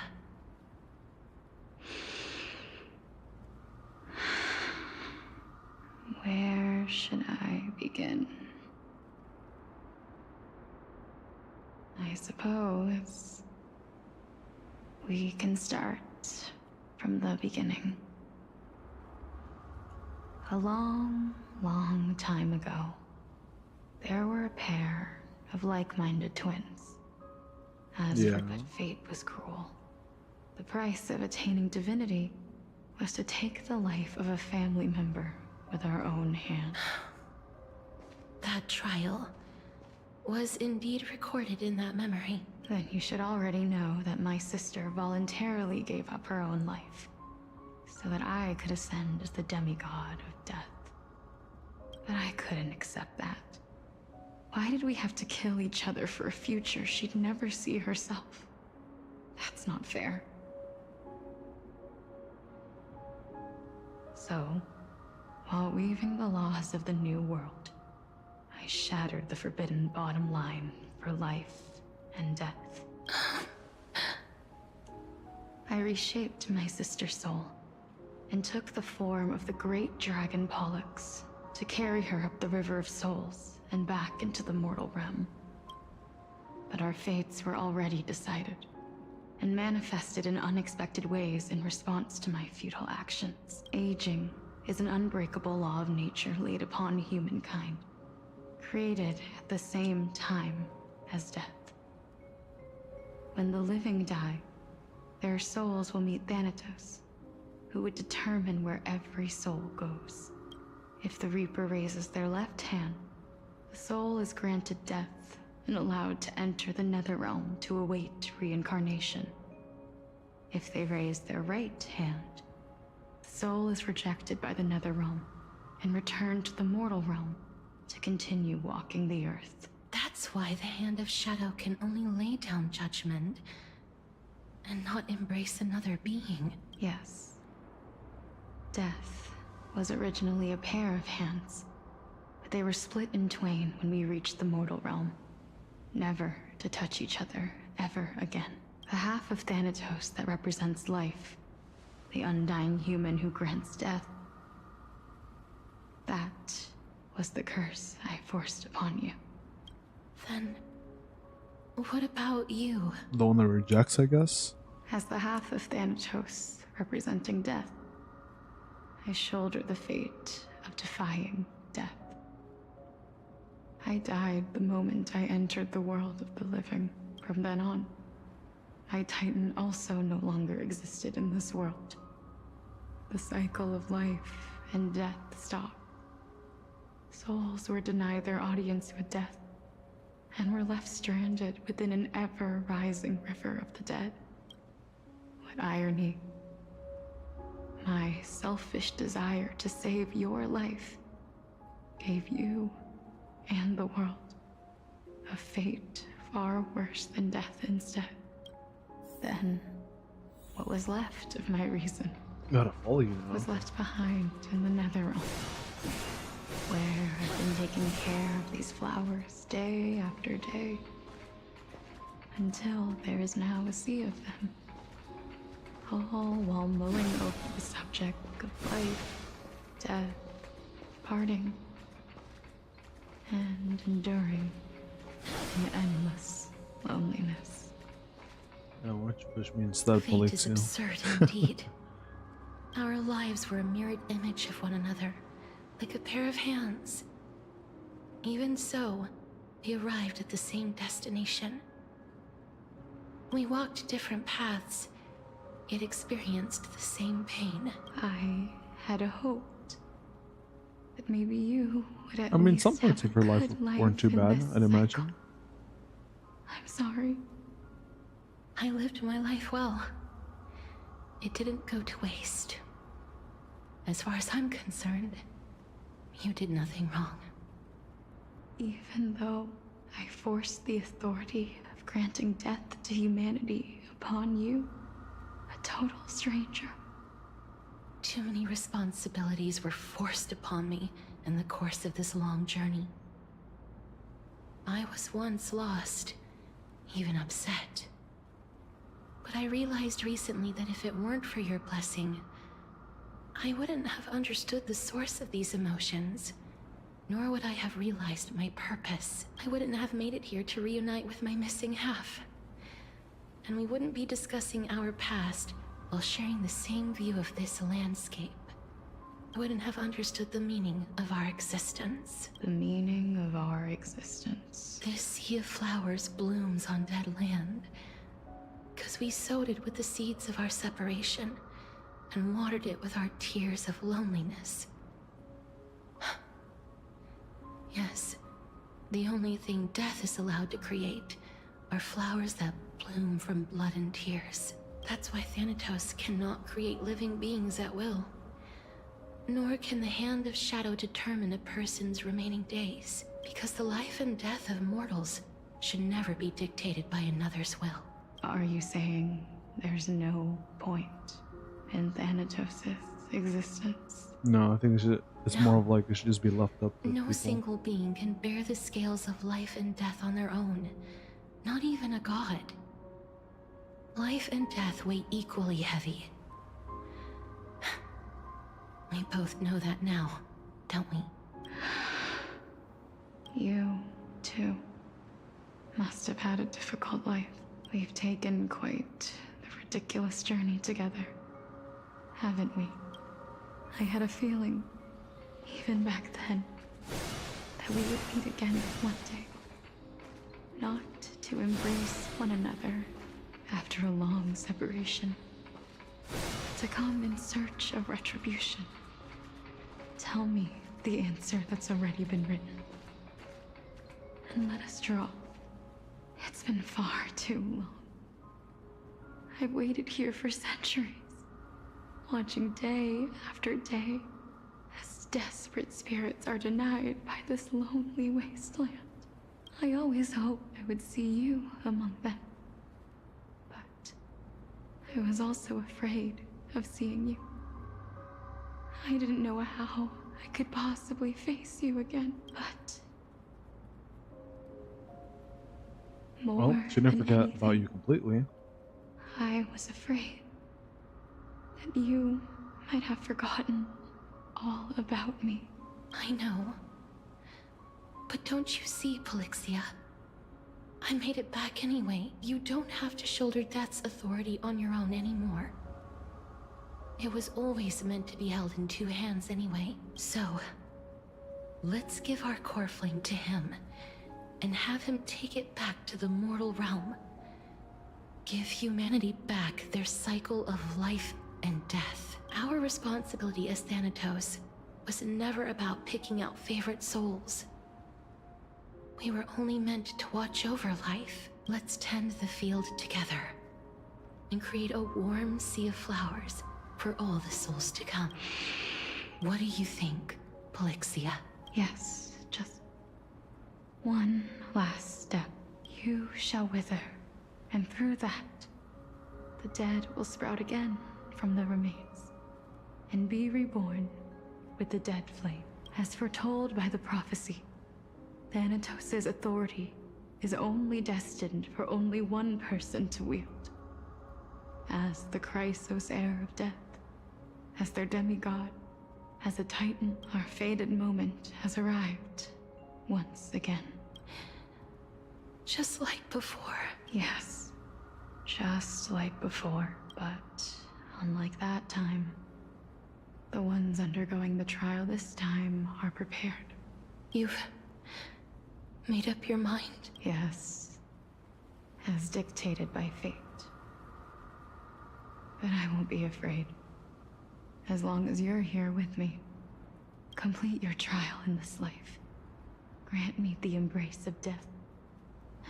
[SPEAKER 13] Where should I begin? I suppose we can start from the beginning. A long, long time ago, there were a pair of like-minded twins. As for but fate was cruel. The price of attaining divinity was to take the life of a family member with our own hand.
[SPEAKER 2] That trial was indeed recorded in that memory.
[SPEAKER 13] Then you should already know that my sister voluntarily gave up her own life, so that I could ascend as the demigod of death. But I couldn't accept that. Why did we have to kill each other for a future she'd never see herself? That's not fair. So, while weaving the laws of the new world, I shattered the forbidden bottom line for life and death. I reshaped my sister's soul and took the form of the great dragon Pollux to carry her up the River of Souls and back into the mortal realm. But our fates were already decided and manifested in unexpected ways in response to my futile actions. Aging is an unbreakable law of nature laid upon humankind, created at the same time as death. When the living die, their souls will meet Thanatos, who would determine where every soul goes. If the Reaper raises their left hand, the soul is granted death and allowed to enter the Netherrealm to await reincarnation. If they raise their right hand, the soul is rejected by the Netherrealm and returned to the mortal realm to continue walking the earth.
[SPEAKER 2] That's why the Hand of Shadow can only lay down judgment and not embrace another being.
[SPEAKER 13] Yes. Death was originally a pair of hands, but they were split in twain when we reached the mortal realm, never to touch each other ever again. The half of Thanatos that represents life, the undying human who grants death, that was the curse I forced upon you.
[SPEAKER 2] Then, what about you?
[SPEAKER 1] The one that rejects, I guess?
[SPEAKER 13] As the half of Thanatos representing death, I shoulder the fate of defying death. I died the moment I entered the world of the living. From then on, my Titan also no longer existed in this world. The cycle of life and death stopped. Souls were denied their audience with death, and were left stranded within an ever-rising river of the dead. What irony. My selfish desire to save your life gave you and the world a fate far worse than death instead. Then, what was left of my reason
[SPEAKER 1] Gotta follow you now.
[SPEAKER 13] was left behind in the Netherrealm, where I've been taking care of these flowers day after day, until there is now a sea of them, all while mulling over the subject of life, death, parting, and enduring an endless loneliness.
[SPEAKER 1] Yeah, why don't you push me instead,
[SPEAKER 2] Fate is
[SPEAKER 1] Polixia?
[SPEAKER 2] absurd indeed. Our lives were a mirrored image of one another, like a pair of hands. Even so, we arrived at the same destination. We walked different paths, yet experienced the same pain.
[SPEAKER 13] I had hoped that maybe you would at
[SPEAKER 1] I mean,
[SPEAKER 13] least
[SPEAKER 1] some parts
[SPEAKER 13] have
[SPEAKER 1] of her
[SPEAKER 13] a
[SPEAKER 1] life
[SPEAKER 13] good
[SPEAKER 1] weren't too
[SPEAKER 13] in
[SPEAKER 1] bad,
[SPEAKER 13] this
[SPEAKER 1] I'd imagine.
[SPEAKER 13] cycle. I'm sorry.
[SPEAKER 2] I lived my life well. It didn't go to waste. As far as I'm concerned, You did nothing wrong.
[SPEAKER 13] Even though I forced the authority of granting death to humanity upon you, a total stranger.
[SPEAKER 2] Too many responsibilities were forced upon me in the course of this long journey. I was once lost, even upset. But I realized recently that if it weren't for your blessing, I wouldn't have understood the source of these emotions, nor would I have realized my purpose. I wouldn't have made it here to reunite with my missing half. And we wouldn't be discussing our past while sharing the same view of this landscape. I wouldn't have understood the meaning of our existence.
[SPEAKER 13] The meaning of our existence.
[SPEAKER 2] This sea of flowers blooms on dead land, because we sowed it with the seeds of our separation and watered it with our tears of loneliness. Yes, the only thing death is allowed to create are flowers that bloom from blood and tears. That's why Thanatos cannot create living beings at will. Nor can the hand of shadow determine a person's remaining days, because the life and death of mortals should never be dictated by another's will.
[SPEAKER 13] Are you saying there's no point in Thanatos' existence?
[SPEAKER 1] No, I think it's more of like it should just be left up to
[SPEAKER 2] No
[SPEAKER 1] people.
[SPEAKER 2] single being can bear the scales of life and death on their own. Not even a god. Life and death weigh equally heavy. We both know that now, don't we?
[SPEAKER 13] You, too, must have had a difficult life. We've taken quite the ridiculous journey together, haven't we? I had a feeling, even back then, that we would meet again one day. Not to embrace one another after a long separation, but to come in search of retribution. Tell me the answer that's already been written, and let us draw. It's been far too long. I've waited here for centuries, watching day after day as desperate spirits are denied by this lonely wasteland. I always hoped I would see you among them. But I was also afraid of seeing you. I didn't know how I could possibly face you again, but... more
[SPEAKER 1] Well, she didn't
[SPEAKER 13] than
[SPEAKER 1] forget
[SPEAKER 13] anything,
[SPEAKER 1] about you completely.
[SPEAKER 13] I was afraid that you might have forgotten all about me.
[SPEAKER 2] I know. But don't you see, Polixia? I made it back anyway. You don't have to shoulder death's authority on your own anymore. It was always meant to be held in two hands anyway. So, let's give our core flame to him and have him take it back to the mortal realm. Give humanity back their cycle of life and death. Our responsibility as Thanatos was never about picking out favorite souls. We were only meant to watch over life. Let's tend the field together and create a warm sea of flowers for all the souls to come. What do you think, Polixia?
[SPEAKER 13] Yes, just one last step. You shall wither, and through that, the dead will sprout again from the remains, and be reborn with the dead flame. As foretold by the prophecy, Thanatos' authority is only destined for only one person to wield. As the Chrysos heir of death, as their demigod, as a titan, our fated moment has arrived once again.
[SPEAKER 2] Just like before.
[SPEAKER 13] Yes, just like before, but unlike that time, the ones undergoing the trial this time are prepared.
[SPEAKER 2] You've made up your mind?
[SPEAKER 13] Yes, as dictated by fate. But I won't be afraid. As long as you're here with me, complete your trial in this life. Grant me the embrace of death,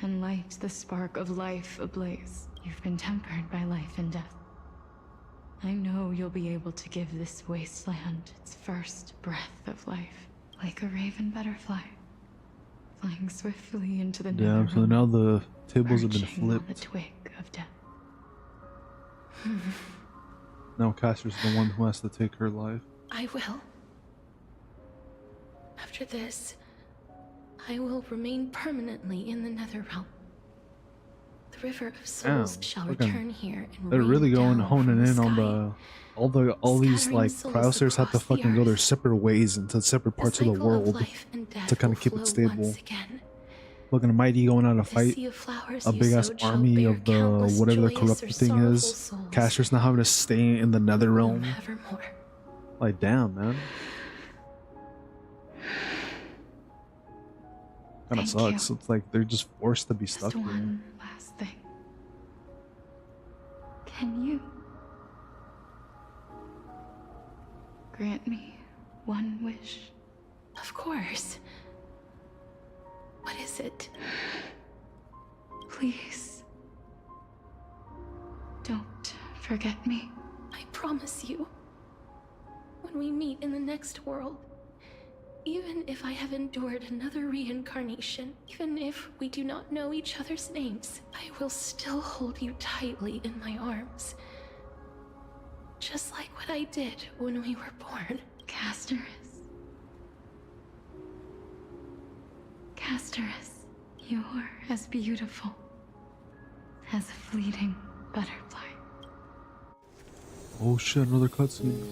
[SPEAKER 13] and light the spark of life ablaze. You've been tempered by life and death. I know you'll be able to give this wasteland its first breath of life. like a raven butterfly, flying swiftly into the
[SPEAKER 1] Damn, so
[SPEAKER 13] netherrealm,
[SPEAKER 1] now the tables have been
[SPEAKER 13] perching on the
[SPEAKER 1] flipped.
[SPEAKER 13] twig of death.
[SPEAKER 1] Now Castor's the one who has to take her life.
[SPEAKER 2] I will. After this, I will remain permanently in the Netherrealm. The River of Souls
[SPEAKER 1] Damn,
[SPEAKER 2] shall
[SPEAKER 1] fucking-
[SPEAKER 2] return here and
[SPEAKER 1] They're really
[SPEAKER 2] rain
[SPEAKER 1] going
[SPEAKER 2] down
[SPEAKER 1] honing
[SPEAKER 2] from the
[SPEAKER 1] in on
[SPEAKER 2] sky.
[SPEAKER 1] all these
[SPEAKER 2] Scattering
[SPEAKER 1] like
[SPEAKER 2] souls
[SPEAKER 1] Krauser's have to
[SPEAKER 2] across the
[SPEAKER 1] fucking go their
[SPEAKER 2] earth.
[SPEAKER 1] separate ways into separate parts of the
[SPEAKER 2] cycle
[SPEAKER 1] world
[SPEAKER 2] life and death
[SPEAKER 1] to kind
[SPEAKER 2] will
[SPEAKER 1] of keep it
[SPEAKER 2] flow
[SPEAKER 1] stable.
[SPEAKER 2] once again.
[SPEAKER 1] Fucking Mighty going on to
[SPEAKER 2] The
[SPEAKER 1] fight
[SPEAKER 2] sea of flowers
[SPEAKER 1] a
[SPEAKER 2] you
[SPEAKER 1] big ass
[SPEAKER 2] sowed shall
[SPEAKER 1] army
[SPEAKER 2] bear
[SPEAKER 1] of the
[SPEAKER 2] countless
[SPEAKER 1] whatever the
[SPEAKER 2] joyous
[SPEAKER 1] corrupted
[SPEAKER 2] or
[SPEAKER 1] thing
[SPEAKER 2] sorrowful
[SPEAKER 1] is.
[SPEAKER 2] souls.
[SPEAKER 1] Castor's not having to stay in the nether realm.
[SPEAKER 2] Nevermore.
[SPEAKER 1] Like damn, man. Kind of
[SPEAKER 13] Thank
[SPEAKER 1] sucks.
[SPEAKER 13] you.
[SPEAKER 1] It's like they're just forced to be stuck
[SPEAKER 13] Just
[SPEAKER 1] here.
[SPEAKER 13] one last thing. Can you grant me one wish?
[SPEAKER 2] Of course. What is it?
[SPEAKER 13] Please. Don't forget me.
[SPEAKER 2] I promise you. When we meet in the next world, even if I have endured another reincarnation, even if we do not know each other's names, I will still hold you tightly in my arms. Just like what I did when we were born.
[SPEAKER 13] Castorice. Castorice, you're as beautiful as a fleeting butterfly.
[SPEAKER 1] Oh shit, another cutscene.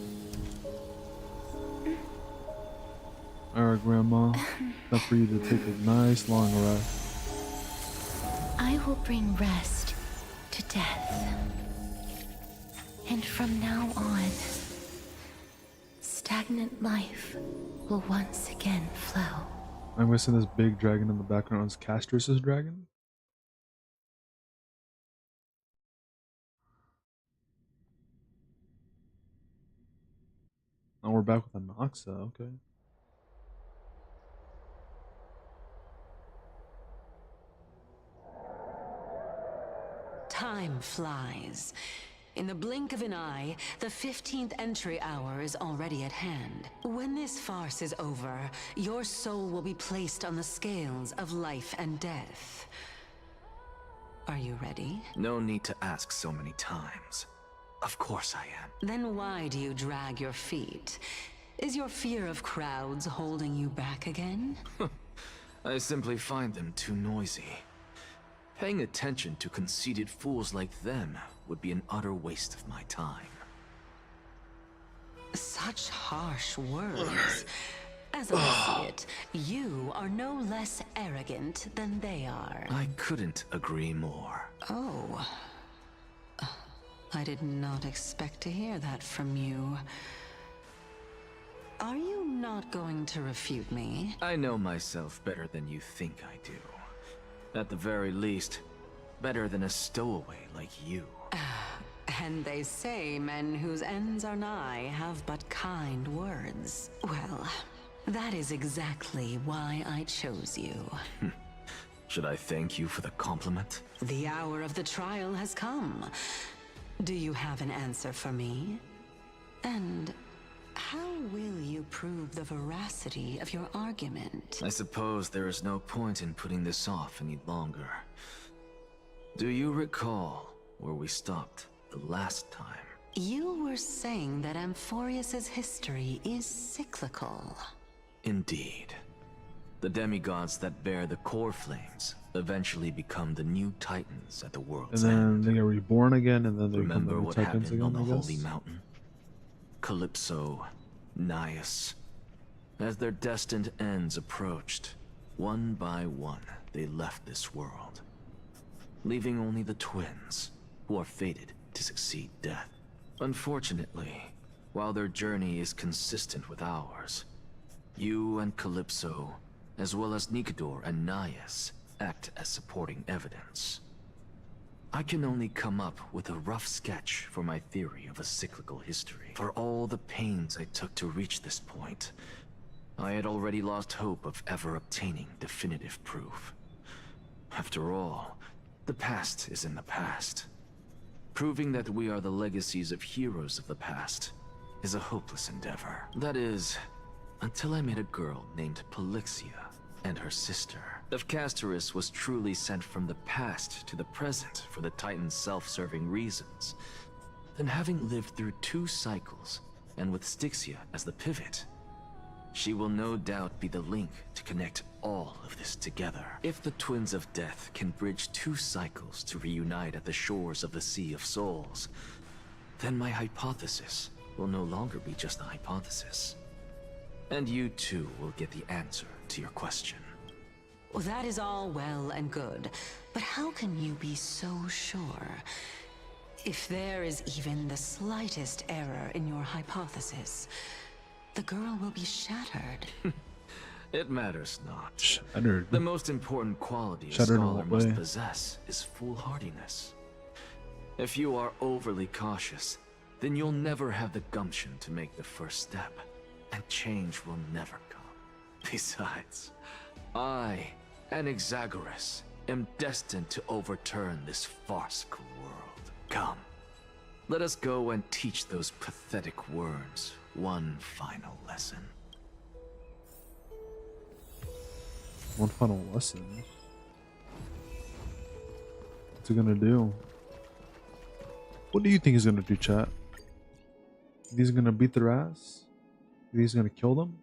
[SPEAKER 1] Alright, Grandma. Time for you to take a nice long rest.
[SPEAKER 2] I will bring rest to death. And from now on, stagnant life will once again flow.
[SPEAKER 1] I'm guessing this big dragon in the background is Castorice's dragon? Oh, we're back with Anaxa, okay.
[SPEAKER 14] Time flies. In the blink of an eye, the 15th entry hour is already at hand. When this farce is over, your soul will be placed on the scales of life and death. Are you ready?
[SPEAKER 12] No need to ask so many times. Of course I am.
[SPEAKER 14] Then why do you drag your feet? Is your fear of crowds holding you back again?
[SPEAKER 12] I simply find them too noisy. Paying attention to conceited fools like them would be an utter waste of my time.
[SPEAKER 14] Such harsh words. As I see it, you are no less arrogant than they are.
[SPEAKER 12] I couldn't agree more.
[SPEAKER 14] Oh. I did not expect to hear that from you. Are you not going to refute me?
[SPEAKER 12] I know myself better than you think I do. At the very least, better than a stowaway like you.
[SPEAKER 14] And they say men whose ends are nigh have but kind words. Well, that is exactly why I chose you.
[SPEAKER 12] Should I thank you for the compliment?
[SPEAKER 14] The hour of the trial has come. Do you have an answer for me? And how will you prove the veracity of your argument?
[SPEAKER 12] I suppose there is no point in putting this off any longer. Do you recall where we stopped the last time?
[SPEAKER 14] You were saying that Amphorius's history is cyclical.
[SPEAKER 12] Indeed. The demigods that bear the core flames eventually become the new titans at the
[SPEAKER 1] And
[SPEAKER 12] world's
[SPEAKER 1] then
[SPEAKER 12] end.
[SPEAKER 1] they get reborn again, and then they become
[SPEAKER 12] Remember
[SPEAKER 1] the
[SPEAKER 12] what
[SPEAKER 1] Titans
[SPEAKER 12] happened
[SPEAKER 1] again,
[SPEAKER 12] on the
[SPEAKER 1] I guess.
[SPEAKER 12] Holy Mountain? Calypso, Naias. As their destined ends approached, one by one they left this world, leaving only the twins, who are fated to succeed death. Unfortunately, while their journey is consistent with ours, you and Calypso, as well as Nikador and Naias, act as supporting evidence. I can only come up with a rough sketch for my theory of a cyclical history. For all the pains I took to reach this point, I had already lost hope of ever obtaining definitive proof. After all, the past is in the past. Proving that we are the legacies of heroes of the past is a hopeless endeavor. That is, until I met a girl named Polixia and her sister. If Castorice was truly sent from the past to the present for the Titan's self-serving reasons, then having lived through 2 cycles, and with Styxia as the pivot, she will no doubt be the link to connect all of this together. If the Twins of Death can bridge 2 cycles to reunite at the shores of the Sea of Souls, then my hypothesis will no longer be just a hypothesis. And you too will get the answer to your question.
[SPEAKER 14] Well, that is all well and good, but how can you be so sure? If there is even the slightest error in your hypothesis, the girl will be shattered.
[SPEAKER 12] It matters not.
[SPEAKER 1] Shattered.
[SPEAKER 12] The most important quality a
[SPEAKER 1] Shattered in
[SPEAKER 12] scholar
[SPEAKER 1] what
[SPEAKER 12] must
[SPEAKER 1] way?
[SPEAKER 12] possess is foolhardiness. If you are overly cautious, then you'll never have the gumption to make the first step, and change will never come. Besides, I, Anaxagoras, am destined to overturn this farcical world. Come, let us go and teach those pathetic worms one final lesson.
[SPEAKER 1] One final lesson. What's it gonna do? What do you think he's gonna do, chat? He's gonna beat their ass? He's gonna kill them?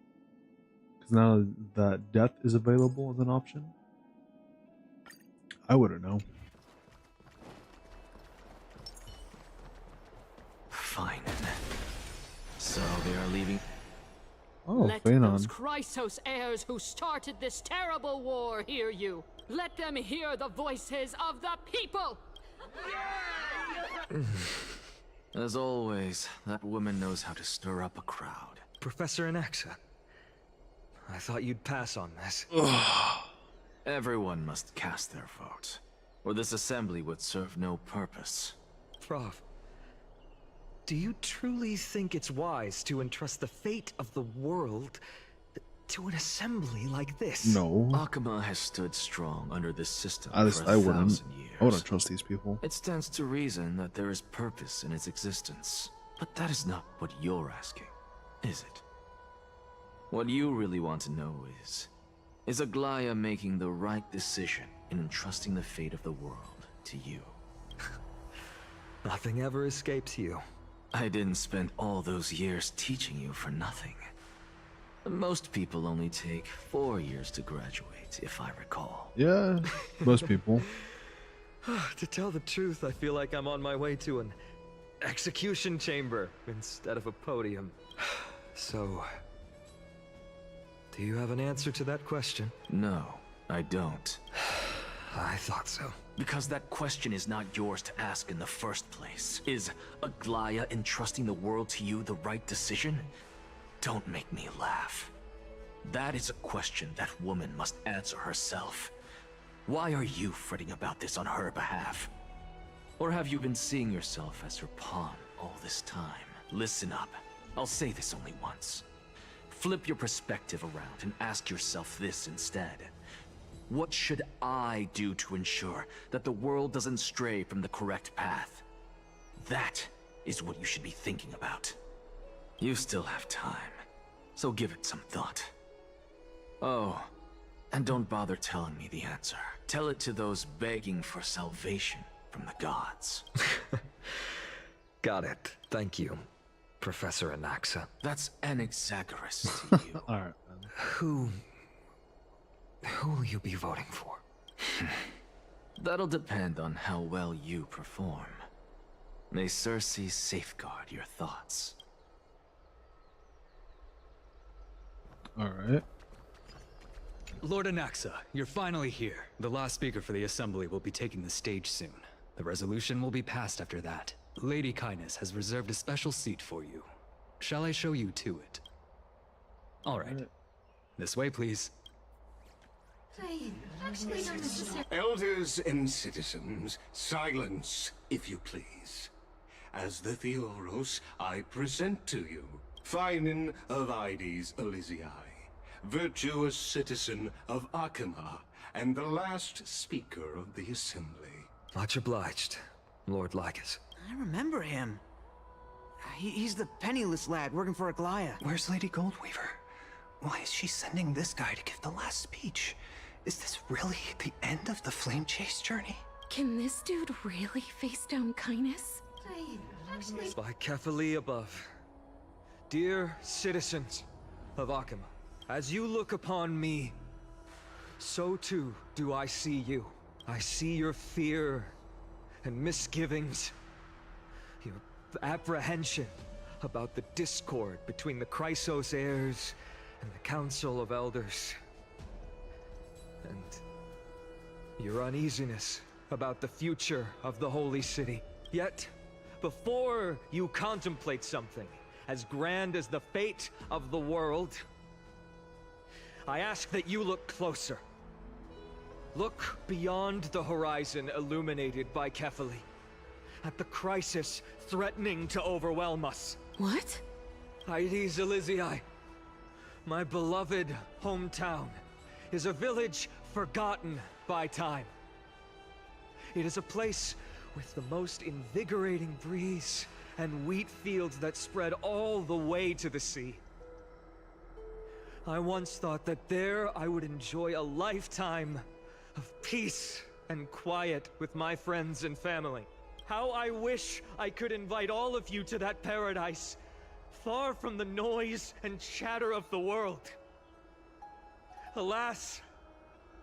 [SPEAKER 1] Because now that death is available as an option? I wouldn't know.
[SPEAKER 12] Fine. So they are leaving.
[SPEAKER 1] Oh,
[SPEAKER 15] Let those
[SPEAKER 1] Phanon.
[SPEAKER 15] Chrysos heirs who started this terrible war hear you. Let them hear the voices of the people!
[SPEAKER 12] As always, that woman knows how to stir up a crowd.
[SPEAKER 16] Professor Anaxa, I thought you'd pass on this.
[SPEAKER 12] Everyone must cast their vote, or this assembly would serve no purpose.
[SPEAKER 16] Prof, do you truly think it's wise to entrust the fate of the world to an assembly like this?
[SPEAKER 1] No.
[SPEAKER 12] Akama has stood strong under this system
[SPEAKER 1] At least
[SPEAKER 12] for
[SPEAKER 1] I
[SPEAKER 12] 1,000
[SPEAKER 1] wouldn't.
[SPEAKER 12] years.
[SPEAKER 1] I wouldn't trust these people.
[SPEAKER 12] It stands to reason that there is purpose in its existence. But that is not what you're asking, is it? What you really want to know is Aglaya making the right decision in entrusting the fate of the world to you?
[SPEAKER 16] Nothing ever escapes you.
[SPEAKER 12] I didn't spend all those years teaching you for nothing. Most people only take 4 years to graduate, if I recall.
[SPEAKER 1] Yeah, most people.
[SPEAKER 16] To tell the truth, I feel like I'm on my way to an execution chamber instead of a podium. So, do you have an answer to that question?
[SPEAKER 12] No, I don't.
[SPEAKER 16] I thought so.
[SPEAKER 12] Because that question is not yours to ask in the first place. Is Aglaya entrusting the world to you the right decision? Don't make me laugh. That is a question that woman must answer herself. Why are you fretting about this on her behalf? Or have you been seeing yourself as her pawn all this time? Listen up. I'll say this only once. Flip your perspective around and ask yourself this instead. What should I do to ensure that the world doesn't stray from the correct path? That is what you should be thinking about. You still have time, so give it some thought. Oh, and don't bother telling me the answer. Tell it to those begging for salvation from the gods.
[SPEAKER 16] Got it. Thank you, Professor Anaxa.
[SPEAKER 12] That's Anaxagoras to you.
[SPEAKER 1] Alright.
[SPEAKER 16] Who will you be voting for?
[SPEAKER 12] That'll depend on how well you perform. May Circe safeguard your thoughts.
[SPEAKER 1] Alright.
[SPEAKER 17] Lord Anaxa, you're finally here. The last speaker for the Assembly will be taking the stage soon. The resolution will be passed after that. Lady Kindness has reserved a special seat for you. Shall I show you to it? Alright. This way, please.
[SPEAKER 9] Elders and citizens, silence, if you please. As the Theoros, I present to you Phinin of Ides Elysiae, virtuous citizen of Akama, and the last speaker of the Assembly.
[SPEAKER 16] Much obliged, Lord Lycus.
[SPEAKER 18] I remember him. He's the penniless lad working for Aglaya.
[SPEAKER 16] Where's Lady Goldweaver?
[SPEAKER 18] Why is she sending this guy to give the last speech? Is this really the end of the Flame Chase journey?
[SPEAKER 2] Can this dude really face down kindness?
[SPEAKER 16] By Kefali above. Dear citizens of Akima, as you look upon me, so too do I see you. I see your fear and misgivings, your apprehension about the discord between the Chrysos heirs and the Council of Elders, and your uneasiness about the future of the Holy City. Yet, before you contemplate something as grand as the fate of the world, I ask that you look closer. Look beyond the horizon illuminated by Kefali, at the crisis threatening to overwhelm us.
[SPEAKER 2] What?
[SPEAKER 16] Aedes Elysiae, my beloved hometown, is a village forgotten by time. It is a place with the most invigorating breeze and wheat fields that spread all the way to the sea. I once thought that there I would enjoy a lifetime of peace and quiet with my friends and family. How I wish I could invite all of you to that paradise, far from the noise and chatter of the world. Alas,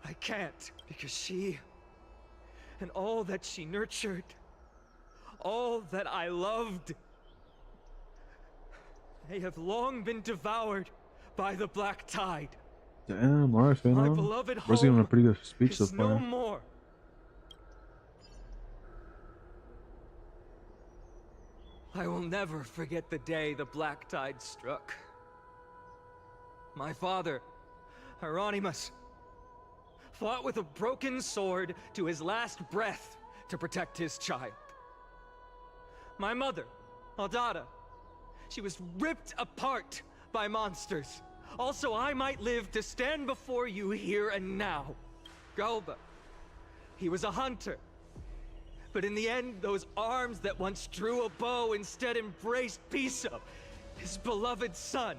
[SPEAKER 16] I can't, because she, and all that she nurtured, all that I loved, they have long been devoured by the black tide.
[SPEAKER 1] Damn, alright,
[SPEAKER 16] My
[SPEAKER 1] Phenom.
[SPEAKER 16] beloved
[SPEAKER 1] We're giving a
[SPEAKER 16] home
[SPEAKER 1] pretty good speech so
[SPEAKER 16] is no
[SPEAKER 1] far.
[SPEAKER 16] more. I will never forget the day the black tide struck. My father, Hieronymus, fought with a broken sword to his last breath to protect his child. My mother, Aldada, she was ripped apart by monsters. Also, I might live to stand before you here and now. Galba, he was a hunter. But in the end, those arms that once drew a bow instead embraced Piso, his beloved son,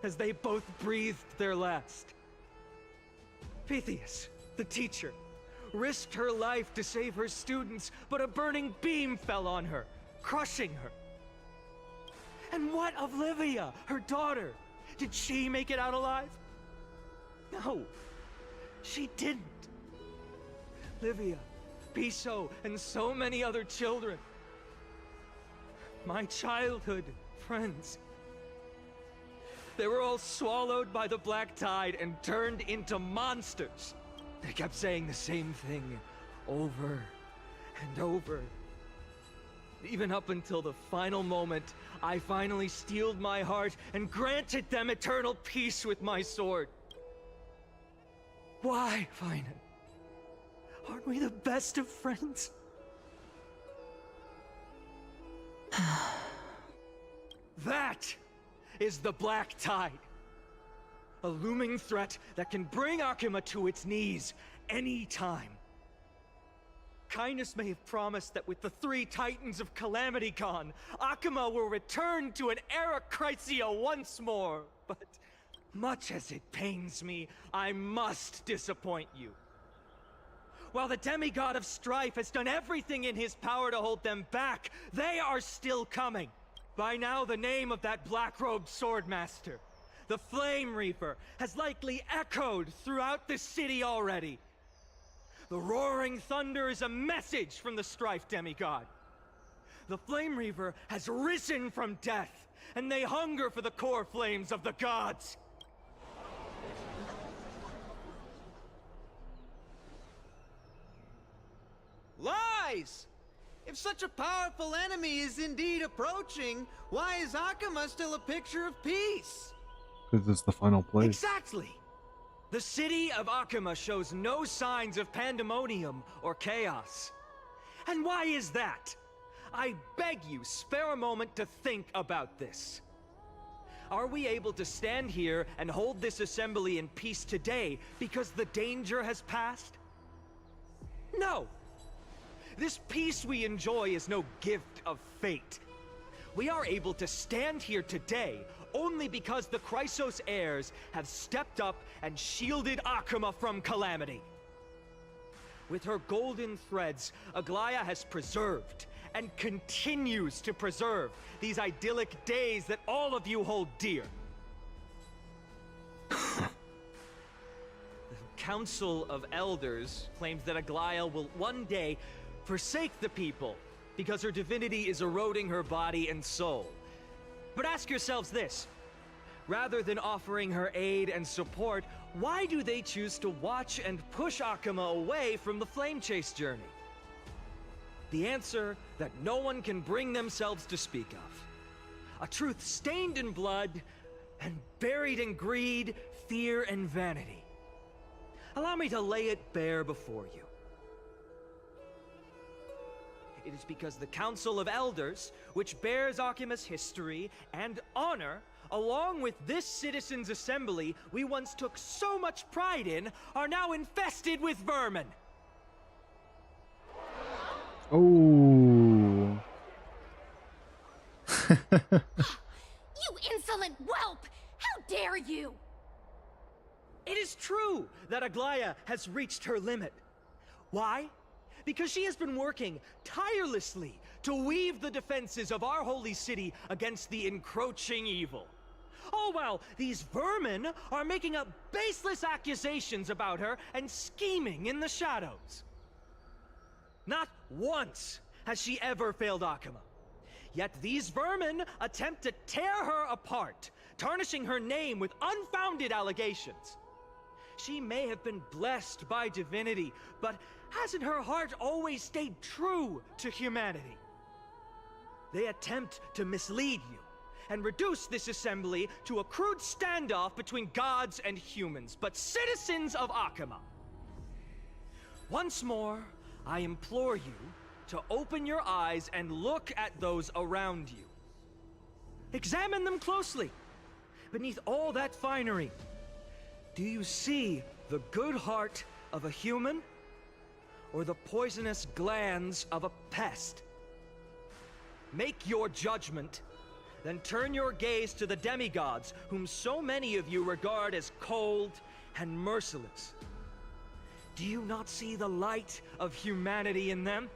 [SPEAKER 16] as they both breathed their last. Pythias, the teacher, risked her life to save her students, but a burning beam fell on her, crushing her. And what of Livia, her daughter? Did she make it out alive? No, she didn't. Livia, Piso, and so many other children. My childhood friends. They were all swallowed by the black tide and turned into monsters. They kept saying the same thing over and over. Even up until the final moment, I finally steeled my heart and granted them eternal peace with my sword. Why, Finan? Aren't we the best of friends? That is the black tide. A looming threat that can bring Akima to its knees any time. Kindness may have promised that with the 3 Titans of Calamity Con, Akima will return to an era Chrysia once more. But much as it pains me, I must disappoint you. While the demigod of strife has done everything in his power to hold them back, they are still coming. By now, the name of that black-robed swordmaster, the Flame Reaper, has likely echoed throughout the city already. The roaring thunder is a message from the strife demigod. The Flame Reaper has risen from death, and they hunger for the core flames of the gods.
[SPEAKER 19] Lies! If such a powerful enemy is indeed approaching, why is Akima still a picture of peace?
[SPEAKER 1] Because it's the final place.
[SPEAKER 16] Exactly! The city of Akima shows no signs of pandemonium or chaos. And why is that? I beg you, spare a moment to think about this. Are we able to stand here and hold this assembly in peace today because the danger has passed? No! This peace we enjoy is no gift of fate. We are able to stand here today only because the Chrysos heirs have stepped up and shielded Akuma from calamity. With her golden threads, Aglaya has preserved and continues to preserve these idyllic days that all of you hold dear. The Council of Elders claims that Aglaya will one day forsake the people because her divinity is eroding her body and soul. But ask yourselves this. Rather than offering her aid and support, why do they choose to watch and push Akuma away from the Flame Chase journey? The answer that no one can bring themselves to speak of. A truth stained in blood and buried in greed, fear, and vanity. Allow me to lay it bare before you. It is because the Council of Elders, which bears Akuma's history and honor, along with this Citizens' Assembly we once took so much pride in, are now infested with vermin.
[SPEAKER 1] Oh.
[SPEAKER 8] You insolent whelp! How dare you!
[SPEAKER 16] It is true that Aglaya has reached her limit. Why? Because she has been working tirelessly to weave the defenses of our holy city against the encroaching evil. All while these vermin are making up baseless accusations about her and scheming in the shadows. Not once has she ever failed Akuma. Yet these vermin attempt to tear her apart, tarnishing her name with unfounded allegations. She may have been blessed by divinity, but hasn't her heart always stayed true to humanity? They attempt to mislead you and reduce this assembly to a crude standoff between gods and humans, but citizens of Akuma. Once more, I implore you to open your eyes and look at those around you. Examine them closely. Beneath all that finery, do you see the good heart of a human or the poisonous glands of a pest? Make your judgment, then turn your gaze to the demigods whom so many of you regard as cold and merciless. Do you not see the light of humanity in them?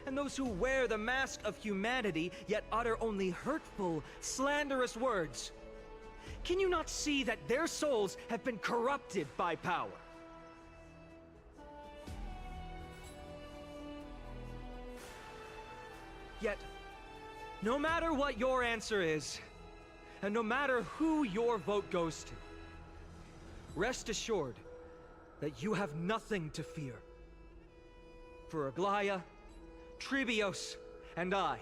[SPEAKER 16] And those who wear the mask of humanity yet utter only hurtful, slanderous words. Can you not see that their souls have been corrupted by power? Yet, no matter what your answer is, and no matter who your vote goes to, rest assured that you have nothing to fear. For Aglaya, Tribios, and I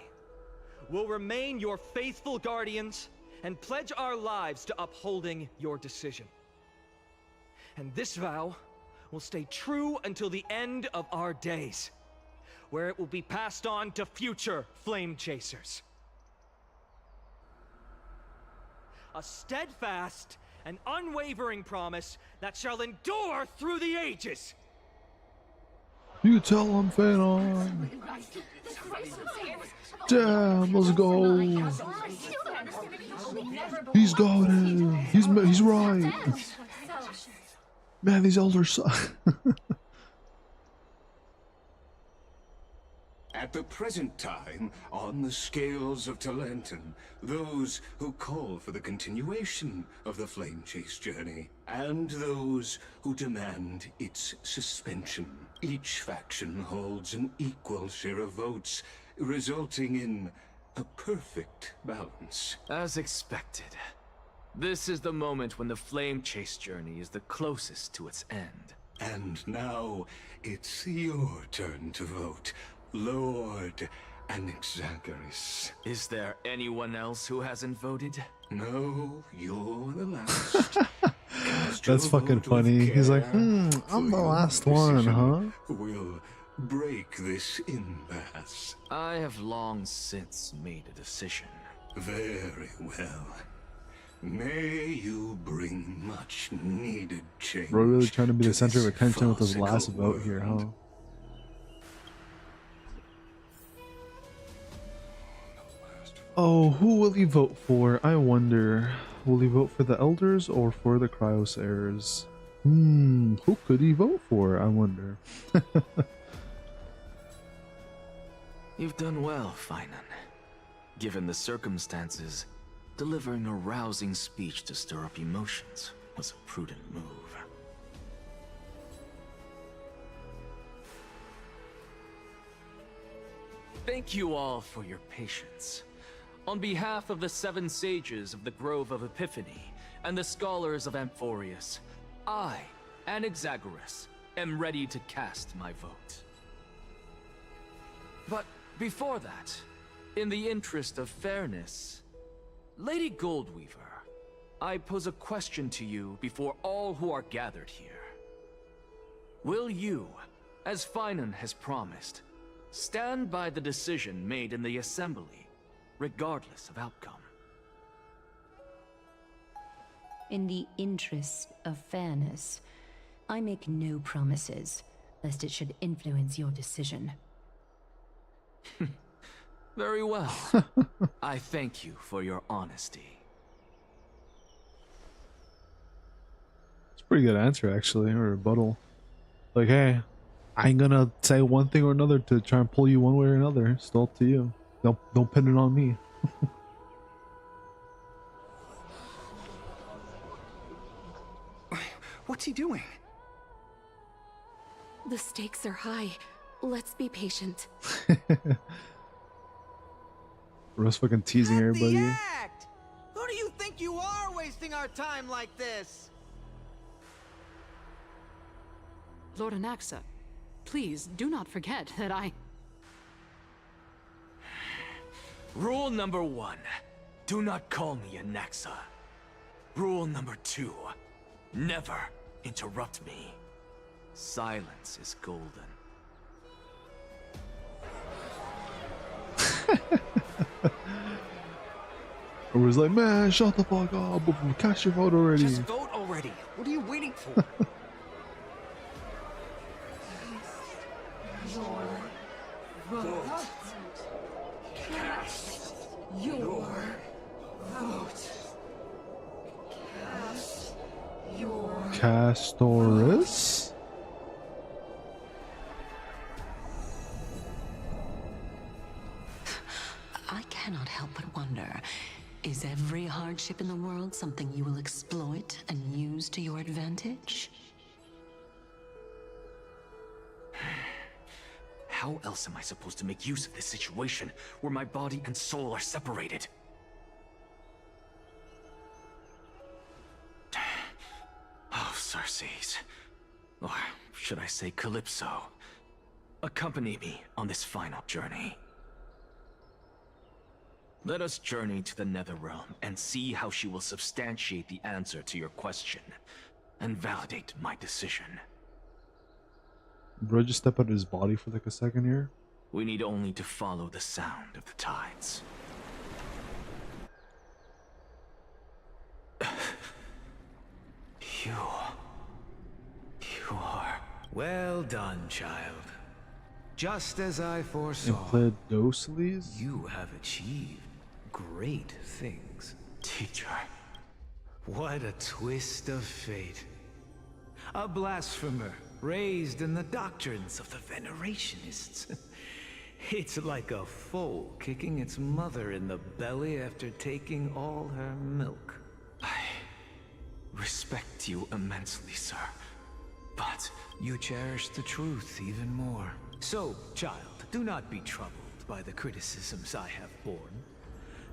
[SPEAKER 16] will remain your faithful guardians and pledge our lives to upholding your decision. And this vow will stay true until the end of our days, where it will be passed on to future Flame Chasers. A steadfast and unwavering promise that shall endure through the ages.
[SPEAKER 1] You tell him, Phanon. Damn, let's go. He's got it. He's right. Man, these elders suck.
[SPEAKER 9] At the present time, on the scales of Talenton, those who call for the continuation of the Flame Chase journey, and those who demand its suspension. Each faction holds an equal share of votes, resulting in a perfect balance.
[SPEAKER 12] As expected. This is the moment when the Flame Chase journey is the closest to its end.
[SPEAKER 9] And now, it's your turn to vote, Lord Anaxa.
[SPEAKER 12] Is there anyone else who hasn't voted?
[SPEAKER 9] No, you're the last.
[SPEAKER 1] That's fucking funny. He's like, I'm the last one, huh?
[SPEAKER 9] We'll break this impasse.
[SPEAKER 12] I have long since made a decision.
[SPEAKER 9] Very well. May you bring much needed change.
[SPEAKER 1] Bro, really trying to be the center of attention with his last vote here, huh? Oh, who will he vote for? I wonder. Will he vote for the elders or for the Cryosayers? Who could he vote for? I wonder.
[SPEAKER 12] You've done well, Finan. Given the circumstances, delivering a rousing speech to stir up emotions was a prudent move. Thank you all for your patience. On behalf of the 7 sages of the Grove of Epiphany and the scholars of Amphorius, I, Anaxagoras, am ready to cast my vote. But before that, in the interest of fairness, Lady Goldweaver, I pose a question to you before all who are gathered here. Will you, as Finan has promised, stand by the decision made in the Assembly, regardless of outcome?
[SPEAKER 20] In the interest of fairness, I make no promises, lest it should influence your decision.
[SPEAKER 12] Very well. I thank you for your honesty.
[SPEAKER 1] It's a pretty good answer, actually, or rebuttal. Like, hey, I ain't gonna say one thing or another to try and pull you one way or another. It's still up to you. Don't pin it on me.
[SPEAKER 18] What's he doing?
[SPEAKER 10] The stakes are high. Let's be patient.
[SPEAKER 1] Rose fucking teasing everybody.
[SPEAKER 19] Act! Who do you think you are wasting our time like this?
[SPEAKER 15] Lord Anaxa, please do not forget that I...
[SPEAKER 12] Rule number 1, do not call me Anaxa. Rule number 2, never interrupt me. Silence is golden.
[SPEAKER 1] I was like, man, shut the fuck up. Cast your vote already.
[SPEAKER 18] Just vote already. What are you waiting for?
[SPEAKER 10] Your vote. Cast your vote. Cast your
[SPEAKER 1] Castorice?
[SPEAKER 14] I cannot help but wonder, is every hardship in the world something you will exploit and use to your advantage?
[SPEAKER 12] How else am I supposed to make use of this situation where my body and soul are separated? Oh, Circes. Or should I say Calypso? Accompany me on this final journey. Let us journey to the Netherrealm and see how she will substantiate the answer to your question and validate my decision.
[SPEAKER 1] Bro, just step out of his body for like a second here.
[SPEAKER 12] We need only to follow the sound of the tides. You are...
[SPEAKER 18] Well done, child. Just as I foresaw,
[SPEAKER 1] Empedocles?
[SPEAKER 18] you have achieved great things.
[SPEAKER 12] Teacher.
[SPEAKER 18] What a twist of fate. A blasphemer raised in the doctrines of the Venerationists. It's like a foal kicking its mother in the belly after taking all her milk.
[SPEAKER 12] I respect you immensely, sir, but...
[SPEAKER 18] You cherish the truth even more. So, child, do not be troubled by the criticisms I have borne.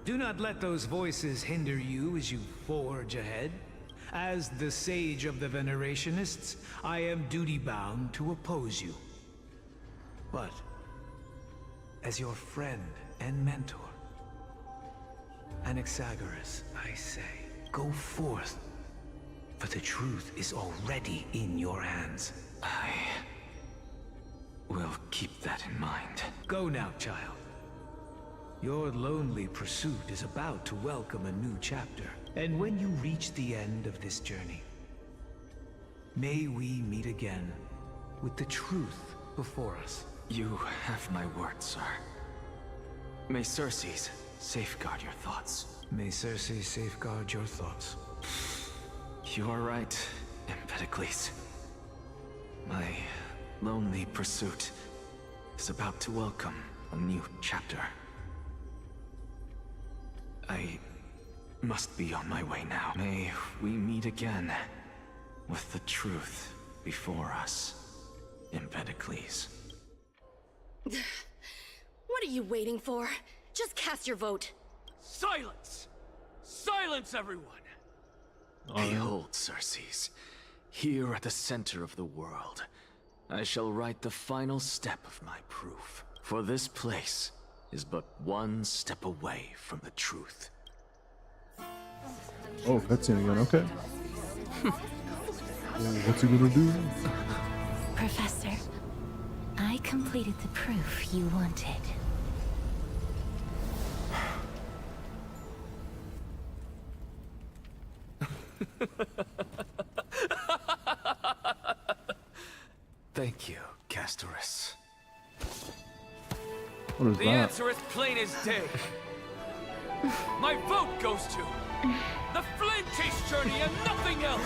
[SPEAKER 18] Do not let those voices hinder you as you forge ahead. As the sage of the Venerationists, I am duty-bound to oppose you. But, as your friend and mentor, Anaxagoras, I say, go forth, for the truth is already in your hands.
[SPEAKER 12] I will keep that in mind.
[SPEAKER 18] Go now, child. Your lonely pursuit is about to welcome a new chapter. And when you reach the end of this journey, may we meet again with the truth before us.
[SPEAKER 12] You have my word, sir. May Circes safeguard your thoughts.
[SPEAKER 18] May Cersei safeguard your thoughts.
[SPEAKER 12] You are right, Empedocles. My lonely pursuit is about to welcome a new chapter. I must be on my way now. May we meet again with the truth before us, Empedocles.
[SPEAKER 21] What are you waiting for? Just cast your vote.
[SPEAKER 5] Silence! Silence, everyone!
[SPEAKER 12] Behold, Cersei, here at the center of the world, I shall write the final step of my proof. For this place is but one step away from the truth.
[SPEAKER 1] Oh, cutscene again, okay. What's he gonna do?
[SPEAKER 2] Professor, I completed the proof you wanted.
[SPEAKER 12] Thank you, Castorice.
[SPEAKER 1] What is
[SPEAKER 5] The
[SPEAKER 1] that?
[SPEAKER 5] answer is plain as day. My vote goes to the Flame Chase journey and nothing else.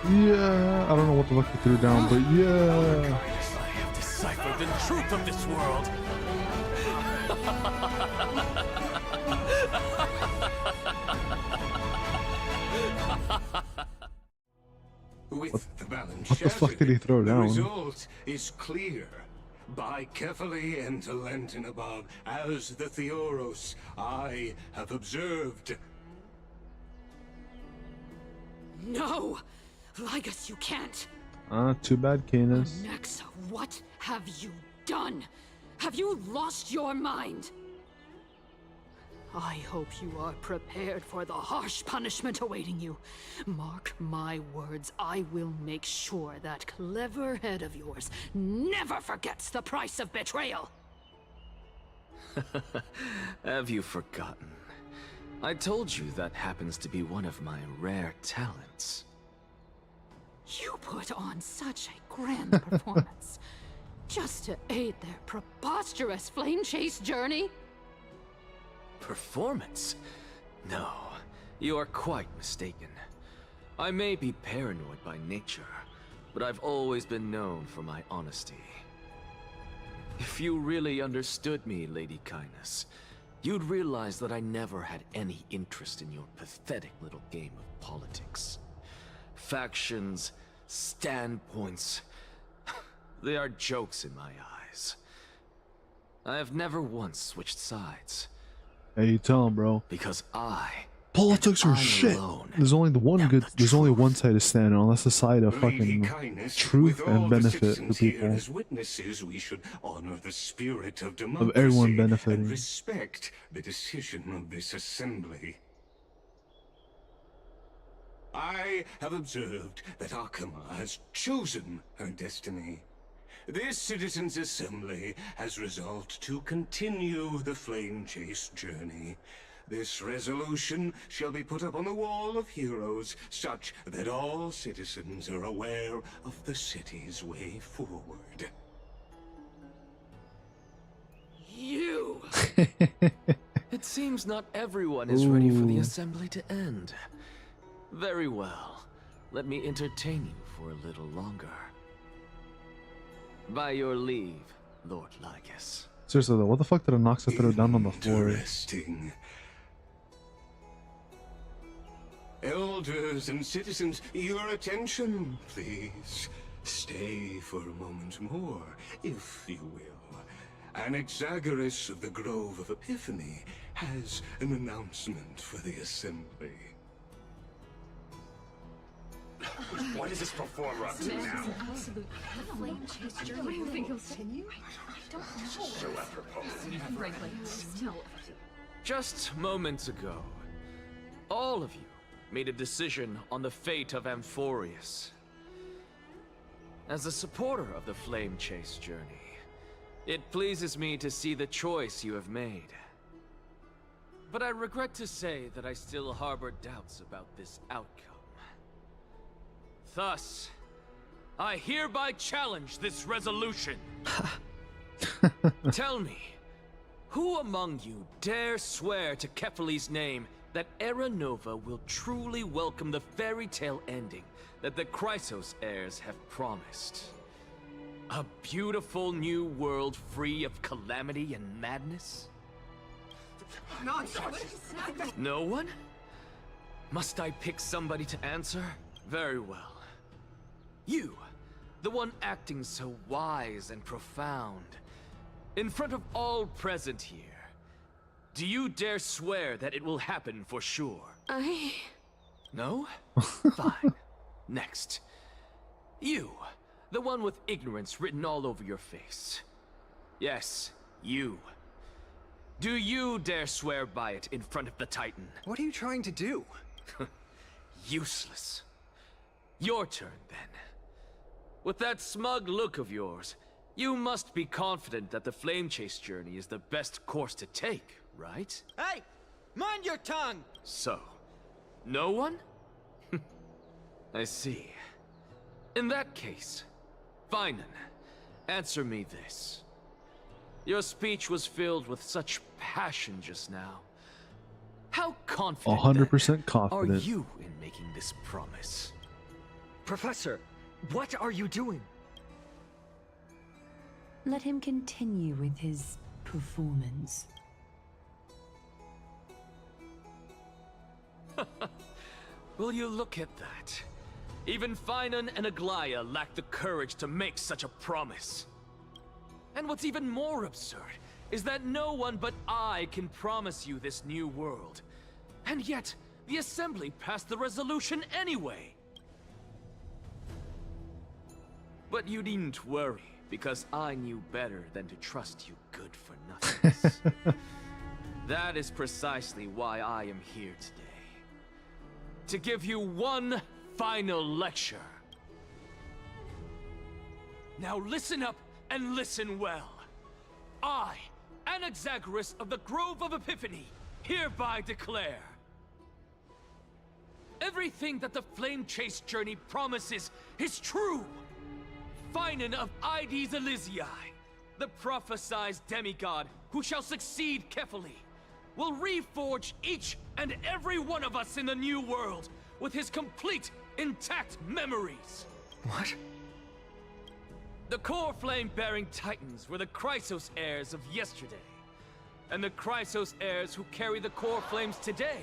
[SPEAKER 1] Yeah, I don't know what the fuck he threw down, but yeah.
[SPEAKER 5] I have deciphered the truth of this world.
[SPEAKER 9] With the balance
[SPEAKER 1] What the fuck
[SPEAKER 9] shattered,
[SPEAKER 1] did he throw
[SPEAKER 9] the
[SPEAKER 1] down?
[SPEAKER 9] result is clear. By carefully and Lenten above, as the Theoros, I have observed.
[SPEAKER 15] No! Lygus, you can't!
[SPEAKER 1] Too bad, Canis.
[SPEAKER 15] Anaxa, what have you done? Have you lost your mind? I hope you are prepared for the harsh punishment awaiting you. Mark my words, I will make sure that clever head of yours never forgets the price of betrayal.
[SPEAKER 12] Have you forgotten? I told you that happens to be one of my rare talents.
[SPEAKER 15] You put on such a grand performance just to aid their preposterous flame chase journey.
[SPEAKER 12] Performance? No, you are quite mistaken. I may be paranoid by nature, but I've always been known for my honesty. If you really understood me, Lady Kindness, you'd realize that I never had any interest in your pathetic little game of politics. Factions, standpoints, they are jokes in my eyes. I have never once switched sides.
[SPEAKER 1] Hey, you tell him, bro.
[SPEAKER 12] Because
[SPEAKER 1] politics are shit. There's only there's only one side to stand on. That's the side of fucking truth and benefit for people.
[SPEAKER 9] As witnesses, we should honor the spirit of
[SPEAKER 1] Of everyone
[SPEAKER 9] democracy
[SPEAKER 1] benefiting.
[SPEAKER 9] and respect the decision of this assembly. I have observed that Akama has chosen her destiny. This citizens' assembly has resolved to continue the flame chase journey. This resolution shall be put up on the wall of heroes, such that all citizens are aware of the city's way forward.
[SPEAKER 15] You!
[SPEAKER 12] It seems not everyone is ready for the
[SPEAKER 1] Ooh.
[SPEAKER 12] assembly to end. Very well. Let me entertain you for a little longer. By your leave, Lord Lygus.
[SPEAKER 1] Seriously though, what the fuck did Anaxa throw down on the floor?
[SPEAKER 9] Interesting. Elders and citizens, your attention, please. Stay for a moment more, if you will. Anaxagoras of the Grove of Epiphany has an announcement for the assembly.
[SPEAKER 5] What is this performer up to now?
[SPEAKER 10] Absolute flame chase journey. What do you think he'll continue? I don't know.
[SPEAKER 5] So apropos.
[SPEAKER 10] Frankly, still.
[SPEAKER 12] Just moments ago, all of you made a decision on the fate of Amphorius. As a supporter of the Flame Chase journey, it pleases me to see the choice you have made. But I regret to say that I still harbor doubts about this outcome. Thus, I hereby challenge this resolution. Tell me,
[SPEAKER 4] Who among you dare swear to Kefali's name that Era Nova will truly welcome the fairy tale ending that the Chrysos heirs have promised? A beautiful new world free of calamity and madness? No one? Must I pick somebody to answer? Very well. You, the one acting so wise and profound. In front of all present here, do you dare swear that it will happen for sure? No? Fine. Next. You, the one with ignorance written all over your face. Yes, you. Do you dare swear by it in front of the Titan?
[SPEAKER 22] What are you trying to do?
[SPEAKER 4] Useless. Your turn, then. With that smug look of yours, you must be confident that the Flame Chase journey is the best course to take, right?
[SPEAKER 19] Hey! Mind your tongue!
[SPEAKER 4] So, no one? I see. In that case, Finan, answer me this. Your speech was filled with such passion just now. How confident
[SPEAKER 1] 100%
[SPEAKER 4] are
[SPEAKER 1] confident.
[SPEAKER 4] you in making this promise?
[SPEAKER 16] Professor, what are you doing?
[SPEAKER 20] Let him continue with his performance.
[SPEAKER 4] Will you look at that? Even Finan and Aglaya lack the courage to make such a promise. And what's even more absurd is that no one but I can promise you this new world. And yet, the Assembly passed the resolution anyway. But you needn't worry, because I knew better than to trust you good-for-nothings. That is precisely why I am here today. To give you one final lecture. Now listen up and listen well. I, Anaxagoras of the Grove of Epiphany, hereby declare everything that the Flame Chase journey promises is true. Finan of Ides Elysiae, the prophesied demigod who shall succeed Kefali, will reforge each and every one of us in the new world with his complete, intact memories.
[SPEAKER 16] What?
[SPEAKER 4] The core flame-bearing titans were the Chrysos heirs of yesterday. And the Chrysos heirs who carry the core flames today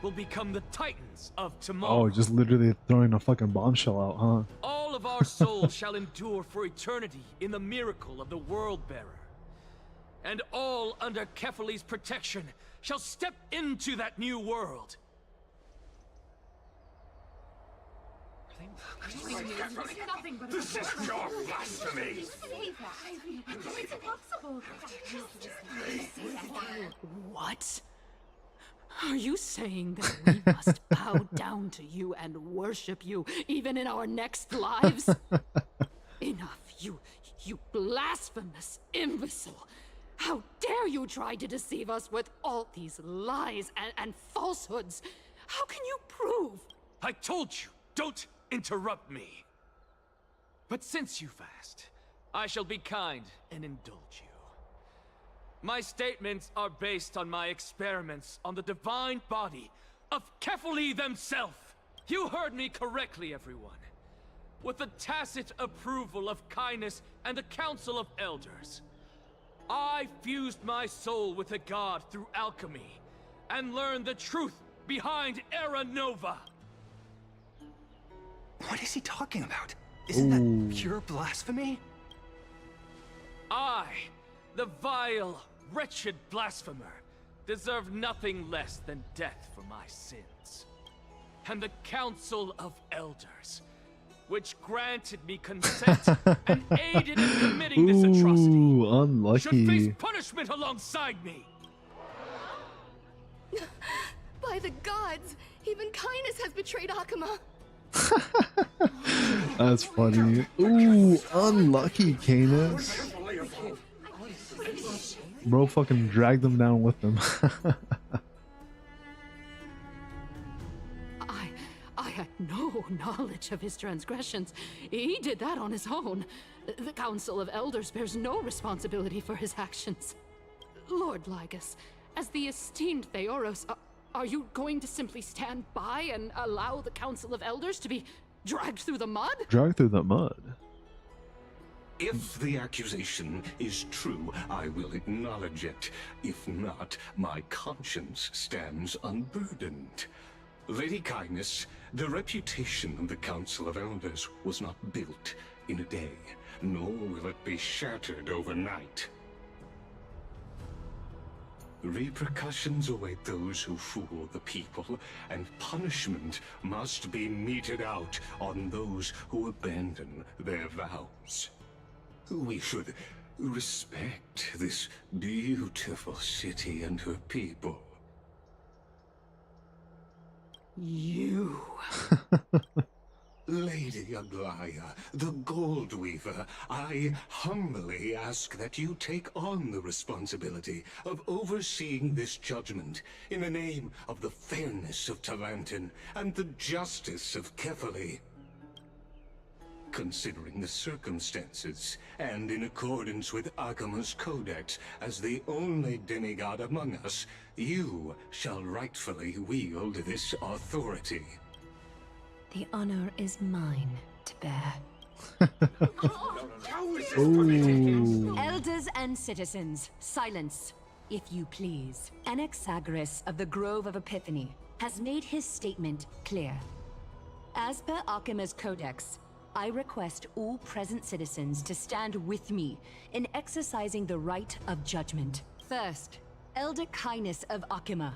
[SPEAKER 4] will become the titans of tomorrow.
[SPEAKER 1] Oh, just literally throwing a fucking bombshell out, huh?
[SPEAKER 4] All of our souls shall endure for eternity in the miracle of the World-Bearer. And all under Kefali's protection shall step into that new world.
[SPEAKER 9] This is your blasphemy!
[SPEAKER 8] It's impossible.
[SPEAKER 15] What? Are you saying that we must bow down to you and worship you, even in our next lives? Enough, you blasphemous imbecile! How dare you try to deceive us with all these lies and falsehoods? How can you prove?
[SPEAKER 4] I told you, don't interrupt me. But since you've asked, I shall be kind and indulge you. My statements are based on my experiments on the divine body of Kefali themselves. You heard me correctly, everyone. With the tacit approval of Kindness and the Council of Elders, I fused my soul with a god through alchemy and learned the truth behind Era Nova.
[SPEAKER 22] What is he talking about? Isn't that pure blasphemy?
[SPEAKER 4] I, the vile, wretched blasphemer, deserve nothing less than death for my sins. And the Council of Elders, which granted me consent and aided in committing this atrocity,
[SPEAKER 1] unlucky.
[SPEAKER 4] should face punishment alongside me.
[SPEAKER 21] By the gods, even Kindness has betrayed Akuma.
[SPEAKER 1] That's funny. Ooh, unlucky, Canis. Bro fucking dragged them down with them.
[SPEAKER 15] I had no knowledge of his transgressions. He did that on his own. The Council of Elders bears no responsibility for his actions. Lord Lygus, as the esteemed Theoros, are you going to simply stand by and allow the Council of Elders to be dragged through the mud?
[SPEAKER 1] Dragged through the mud?
[SPEAKER 9] If the accusation is true, I will acknowledge it. If not, my conscience stands unburdened. Lady Kindness, the reputation of the Council of Elders was not built in a day, nor will it be shattered overnight. Repercussions await those who fool the people, and punishment must be meted out on those who abandon their vows. We should respect this beautiful city and her people.
[SPEAKER 15] You...
[SPEAKER 9] Lady Aglaya, the Gold Weaver, I humbly ask that you take on the responsibility of overseeing this judgment in the name of the fairness of Talantin and the justice of Kefali. Considering the circumstances, and in accordance with Akima's codex as the only demigod among us, you shall rightfully wield this authority.
[SPEAKER 20] The honor is mine to bear.
[SPEAKER 1] Ooh.
[SPEAKER 20] Elders and citizens, silence, if you please. Anaxa of the Grove of Epiphany has made his statement clear. As per Akima's codex, I request all present citizens to stand with me in exercising the right of judgment. First, Elder Kindness of Akima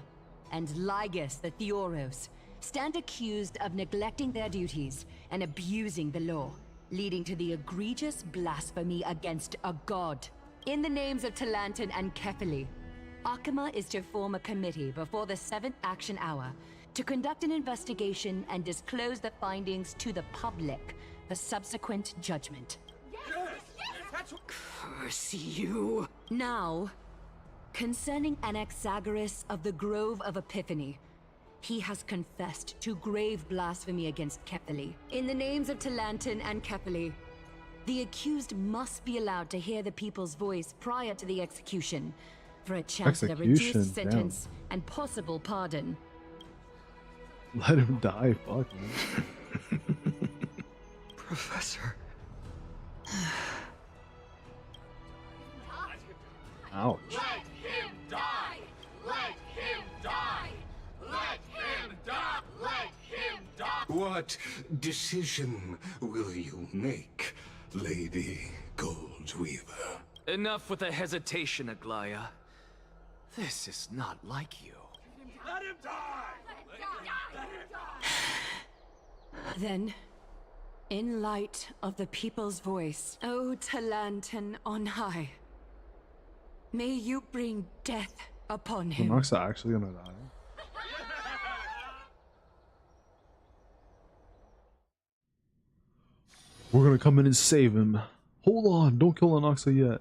[SPEAKER 20] and Lygus the Theoros stand accused of neglecting their duties and abusing the law, leading to the egregious blasphemy against a god. In the names of Talantin and Kefali, Akima is to form a committee before the 7th action hour to conduct an investigation and disclose the findings to the public for subsequent judgment.
[SPEAKER 15] Curse you!
[SPEAKER 20] Now, concerning Anaxagoras of the Grove of Epiphany, he has confessed to grave blasphemy against Kefali. In the names of Talantin and Kefali, the accused must be allowed to hear the people's voice prior to the execution, for a chance at a reduced sentence and possible pardon.
[SPEAKER 1] Let him die, fuck man.
[SPEAKER 16] Professor.
[SPEAKER 1] Ouch.
[SPEAKER 7] Let him die! Let him die! Let him die! Let him die!
[SPEAKER 9] What decision will you make, Lady Goldweaver?
[SPEAKER 4] Enough with the hesitation, Aglaya. This is not like you.
[SPEAKER 7] Let him die! Let him die!
[SPEAKER 20] Then, in light of the people's voice, O Talantin on high, may you bring death upon him.
[SPEAKER 1] Anaxa actually gonna die? We're gonna come in and save him. Hold on, don't kill Anaxa yet.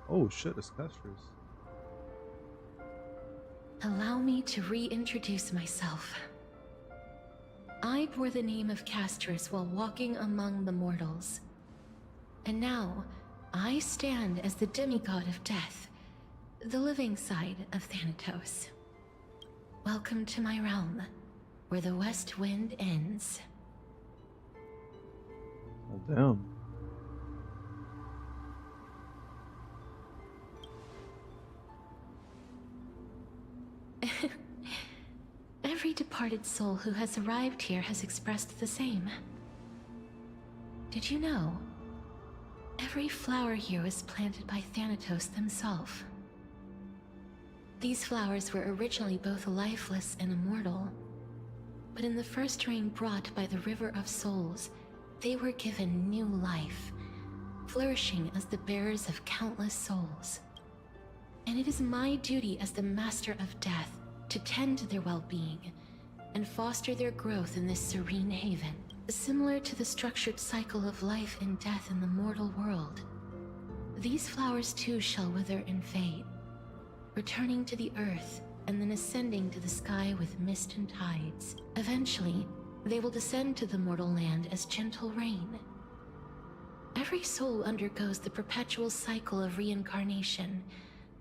[SPEAKER 1] Oh shit, it's Castorice.
[SPEAKER 2] Allow me to reintroduce myself. I bore the name of Castorice while walking among the mortals. And now, I stand as the demigod of death, the living side of Thanatos. Welcome to my realm, where the west wind ends.
[SPEAKER 1] Oh damn.
[SPEAKER 2] Every departed soul who has arrived here has expressed the same. Did you know? Every flower here was planted by Thanatos themselves. These flowers were originally both lifeless and immortal, but in the first rain brought by the River of Souls, they were given new life, flourishing as the bearers of countless souls. And it is my duty as the Master of Death to tend to their well-being and foster their growth in this serene haven. Similar to the structured cycle of life and death in the mortal world, these flowers too shall wither and fade, returning to the earth and then ascending to the sky with mist and tides. Eventually, they will descend to the mortal land as gentle rain. Every soul undergoes the perpetual cycle of reincarnation,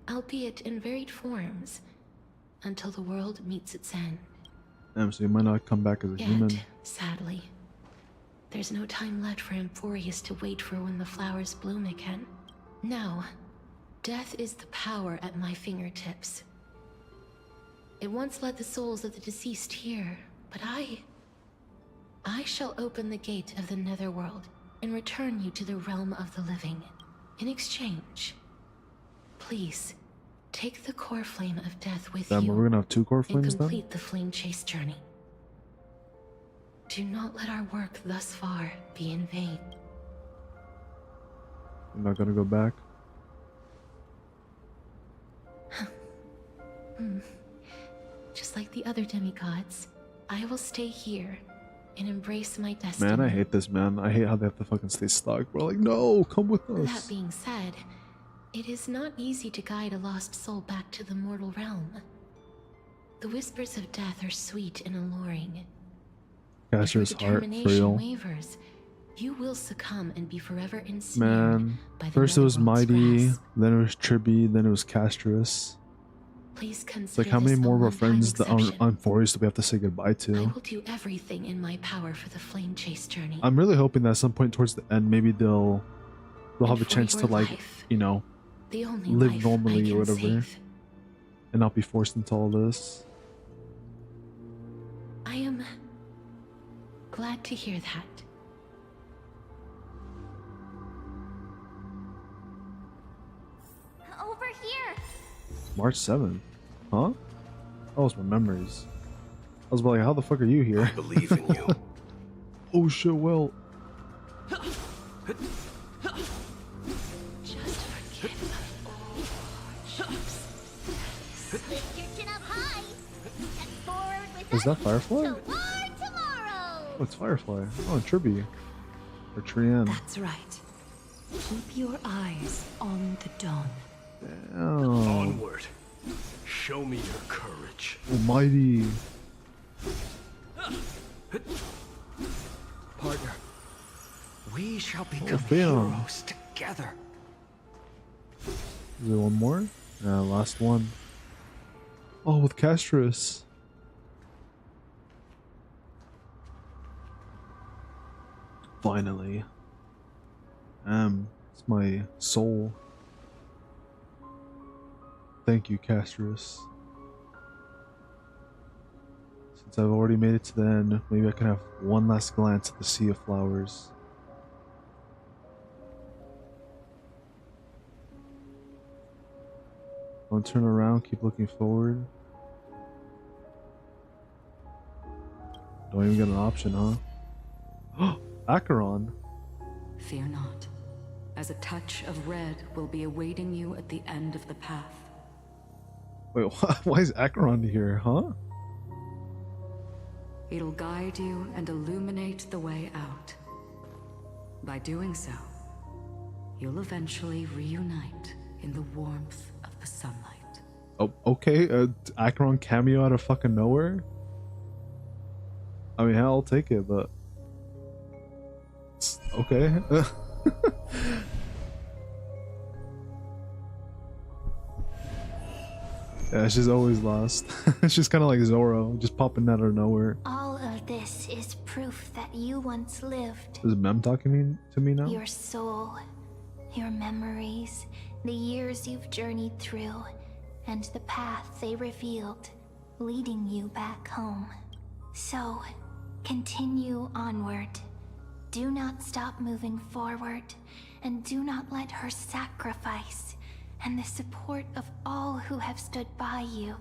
[SPEAKER 2] albeit in varied forms, until the world meets its end.
[SPEAKER 1] Damn, so you might not come back as a human.
[SPEAKER 2] Yet, sadly, there's no time left for Emphorius to wait for when the flowers bloom again. No, death is the power at my fingertips. It once led the souls of the deceased here, but I shall open the gate of the Netherworld and return you to the realm of the living. In exchange, please take the core flame of death with
[SPEAKER 1] Damn,
[SPEAKER 2] you
[SPEAKER 1] we're gonna have 2 core
[SPEAKER 2] and
[SPEAKER 1] flames then?
[SPEAKER 2] complete the flame chase journey. Do not let our work thus far be in vain.
[SPEAKER 1] I'm not gonna go back.
[SPEAKER 2] Just like the other demigods, I will stay here and embrace my destiny.
[SPEAKER 1] Man, I hate this, man. I hate how they have to fucking stay stuck. We're like, no, come with us.
[SPEAKER 2] That being said, it is not easy to guide a lost soul back to the mortal realm. The whispers of death are sweet and alluring.
[SPEAKER 1] Castor's
[SPEAKER 2] If your
[SPEAKER 1] heart, for
[SPEAKER 2] determination
[SPEAKER 1] real.
[SPEAKER 2] wavers, you will succumb and be forever ensnared
[SPEAKER 1] Man,
[SPEAKER 2] by the
[SPEAKER 1] first it was
[SPEAKER 2] Netherworld's
[SPEAKER 1] Mighty,
[SPEAKER 2] grasp.
[SPEAKER 1] then it was Tribby, then it was Castorice.
[SPEAKER 2] Please
[SPEAKER 1] It's
[SPEAKER 2] consider
[SPEAKER 1] like, how many
[SPEAKER 2] this
[SPEAKER 1] more
[SPEAKER 2] a
[SPEAKER 1] of our
[SPEAKER 2] one-time
[SPEAKER 1] friends that
[SPEAKER 2] exception.
[SPEAKER 1] on Forest do we have to say goodbye
[SPEAKER 2] I
[SPEAKER 1] to?
[SPEAKER 2] will do everything in my power for the flame chase journey.
[SPEAKER 1] I'm really hoping that at some point towards the end, maybe they'll have a
[SPEAKER 2] for
[SPEAKER 1] chance
[SPEAKER 2] your
[SPEAKER 1] to, like,
[SPEAKER 2] life,
[SPEAKER 1] you know,
[SPEAKER 2] the only
[SPEAKER 1] live
[SPEAKER 2] life
[SPEAKER 1] normally
[SPEAKER 2] I
[SPEAKER 1] or
[SPEAKER 2] can
[SPEAKER 1] whatever,
[SPEAKER 2] save.
[SPEAKER 1] and not be forced into all this.
[SPEAKER 2] I am glad to hear that.
[SPEAKER 8] Over here!
[SPEAKER 1] March 7th, huh? That was my memories. I was like, how the fuck are you here?
[SPEAKER 5] I believe in you.
[SPEAKER 1] Oh shit, well.
[SPEAKER 2] Just forget
[SPEAKER 8] Lift your chin up high and forward with
[SPEAKER 1] Is that Firefly?
[SPEAKER 8] tomorrow!
[SPEAKER 1] Oh, it's Firefly. Oh, Tribby. Or Trian.
[SPEAKER 20] That's right. Keep your eyes on the dawn.
[SPEAKER 1] Damn.
[SPEAKER 5] Onward. Show me your courage.
[SPEAKER 1] Almighty.
[SPEAKER 22] Partner, we shall become
[SPEAKER 1] damn.
[SPEAKER 22] heroes together.
[SPEAKER 1] Is there one more? Yeah, last one. Oh, with Castorice. Finally. It's my soul. Thank you, Castorice. Since I've already made it to the end, maybe I can have one last glance at the sea of flowers. Don't turn around, keep looking forward. Don't even get an option, huh? Acheron!
[SPEAKER 14] Fear not, as a touch of red will be awaiting you at the end of the path.
[SPEAKER 1] Wait, why is Acheron here, huh?
[SPEAKER 14] It'll guide you and illuminate the way out. By doing so, you'll eventually reunite in the warmth of the sunlight.
[SPEAKER 1] Oh, okay, Acheron cameo out of fucking nowhere? I mean, hell, I'll take it, but... okay. Yeah, she's always lost. She's kind of like Zoro, just popping out of nowhere.
[SPEAKER 8] All of this is proof that you once lived.
[SPEAKER 1] Is Mem talking to me now?
[SPEAKER 8] Your soul, your memories, the years you've journeyed through, and the path they revealed, leading you back home. So, continue onward. Do not stop moving forward, and do not let her sacrifice and the support of all who have stood by you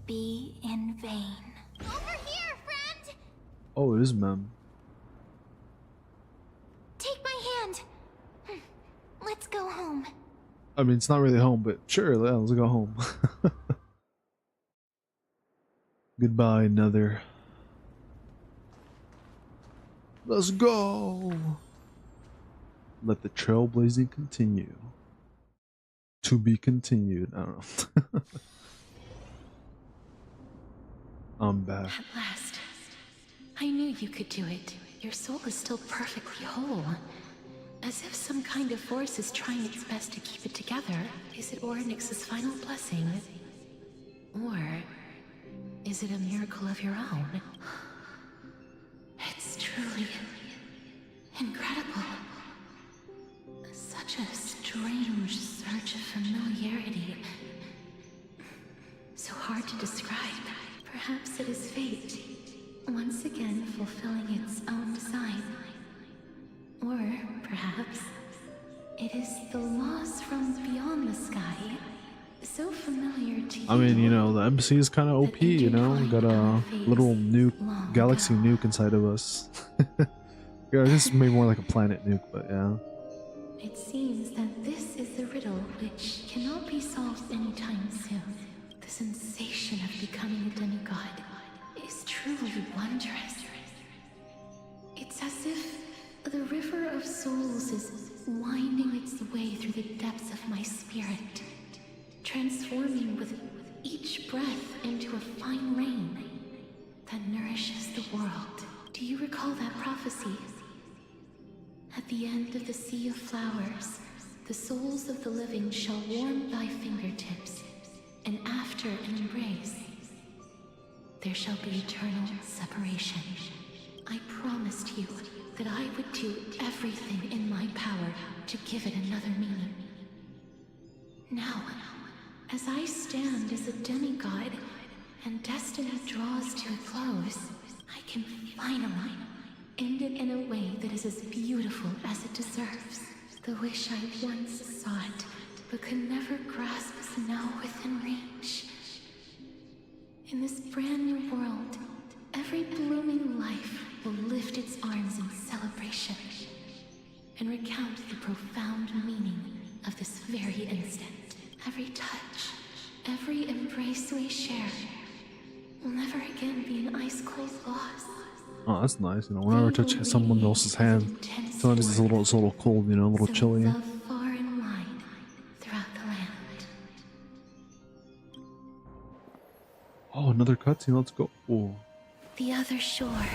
[SPEAKER 8] be in vain. Over here, friend!
[SPEAKER 1] Oh, it is Mem.
[SPEAKER 8] Take my hand. Let's go home.
[SPEAKER 1] I mean, it's not really home, but sure, yeah, let's go home. Goodbye, Nether. Let's go! Let the trailblazing continue. To be continued. I don't know. I'm bad.
[SPEAKER 2] At last. I knew you could do it. Your soul is still perfectly whole. As if some kind of force is trying its best to keep it together. Is it Oryx's final blessing? Or is it a miracle of your own? It's truly incredible. Such a strange surge of familiarity. So hard to describe. Perhaps it is fate, once again fulfilling its own design. Or perhaps it is the laws from beyond the sky, so familiar to you.
[SPEAKER 1] I mean, you know, the embassy is kind of OP, you know? We got a little nuke, galaxy nuke inside of us. Yeah, this is maybe more like a planet nuke, but yeah.
[SPEAKER 2] It seems that this is the riddle which cannot be solved anytime soon. The sensation of becoming a demigod is truly wondrous. It's as if the river of souls is winding its way through the depths of my spirit, transforming with each breath into a fine rain that nourishes the world. Do you recall that prophecy? At the end of the sea of flowers, the souls of the living shall warm thy fingertips, and after an embrace, there shall be eternal separation. I promised you that I would do everything in my power to give it another meaning. Now, as I stand as a demigod, and destiny draws to a close, I can finally end it in a way that is as beautiful as it deserves. The wish I once sought, but could never grasp is now within reach. In this brand new world, every blooming life will lift its arms in celebration and recount the profound meaning of this very instant. Every touch, every embrace we share will never again be an ice-cold loss.
[SPEAKER 1] Oh, that's nice. You know, whenever I touch someone else's hand, sometimes it's a little cold, you know, a little chilly.
[SPEAKER 2] Love far and wide throughout the land.
[SPEAKER 1] Oh, another cutscene. Let's go. Oh,
[SPEAKER 2] The other shore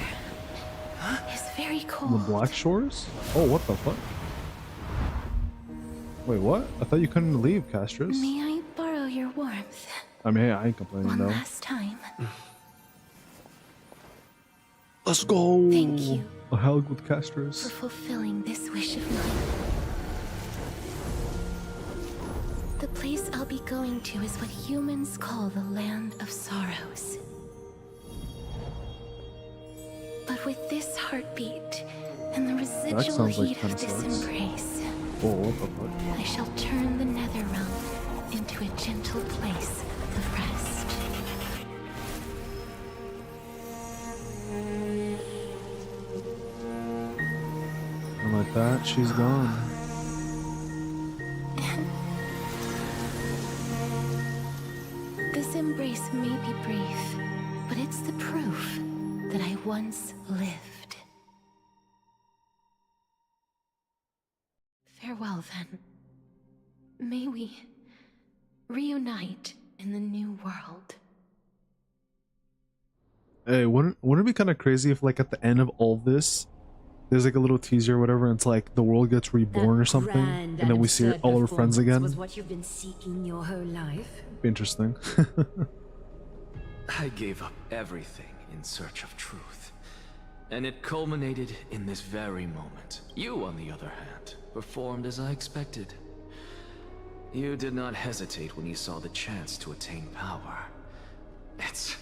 [SPEAKER 2] is very
[SPEAKER 1] the
[SPEAKER 2] cold.
[SPEAKER 1] Black Shores? Oh, what the fuck? Wait, what? I thought you couldn't leave, Castorice.
[SPEAKER 2] May I borrow your warmth
[SPEAKER 1] I mean, hey, I ain't complaining
[SPEAKER 2] one
[SPEAKER 1] though.
[SPEAKER 2] last time?
[SPEAKER 1] Let's go.
[SPEAKER 2] Thank you
[SPEAKER 1] A hug with
[SPEAKER 2] for
[SPEAKER 1] Castorice.
[SPEAKER 2] fulfilling this wish of mine. The place I'll be going to is what humans call the Land of Sorrows. But with this heartbeat and the residual
[SPEAKER 1] sounds like
[SPEAKER 2] heat
[SPEAKER 1] kinda
[SPEAKER 2] of this
[SPEAKER 1] sucks.
[SPEAKER 2] embrace,
[SPEAKER 1] Oh, what the fuck?
[SPEAKER 2] I shall turn the nether realm into a gentle place of rest.
[SPEAKER 1] And like that, she's gone.
[SPEAKER 2] This embrace may be brief, but it's the proof that I once lived. Farewell, then. May we reunite in the new world.
[SPEAKER 1] Hey, wouldn't it be kind of crazy if, like, at the end of all this, there's like a little teaser or whatever, and it's like the world gets reborn or something, and then we see all our friends again?
[SPEAKER 3] Was what you've been seeking your whole life?
[SPEAKER 1] Be interesting.
[SPEAKER 12] I gave up everything in search of truth. And it culminated in this very moment. You, on the other hand, performed as I expected. You did not hesitate when you saw the chance to attain power. It's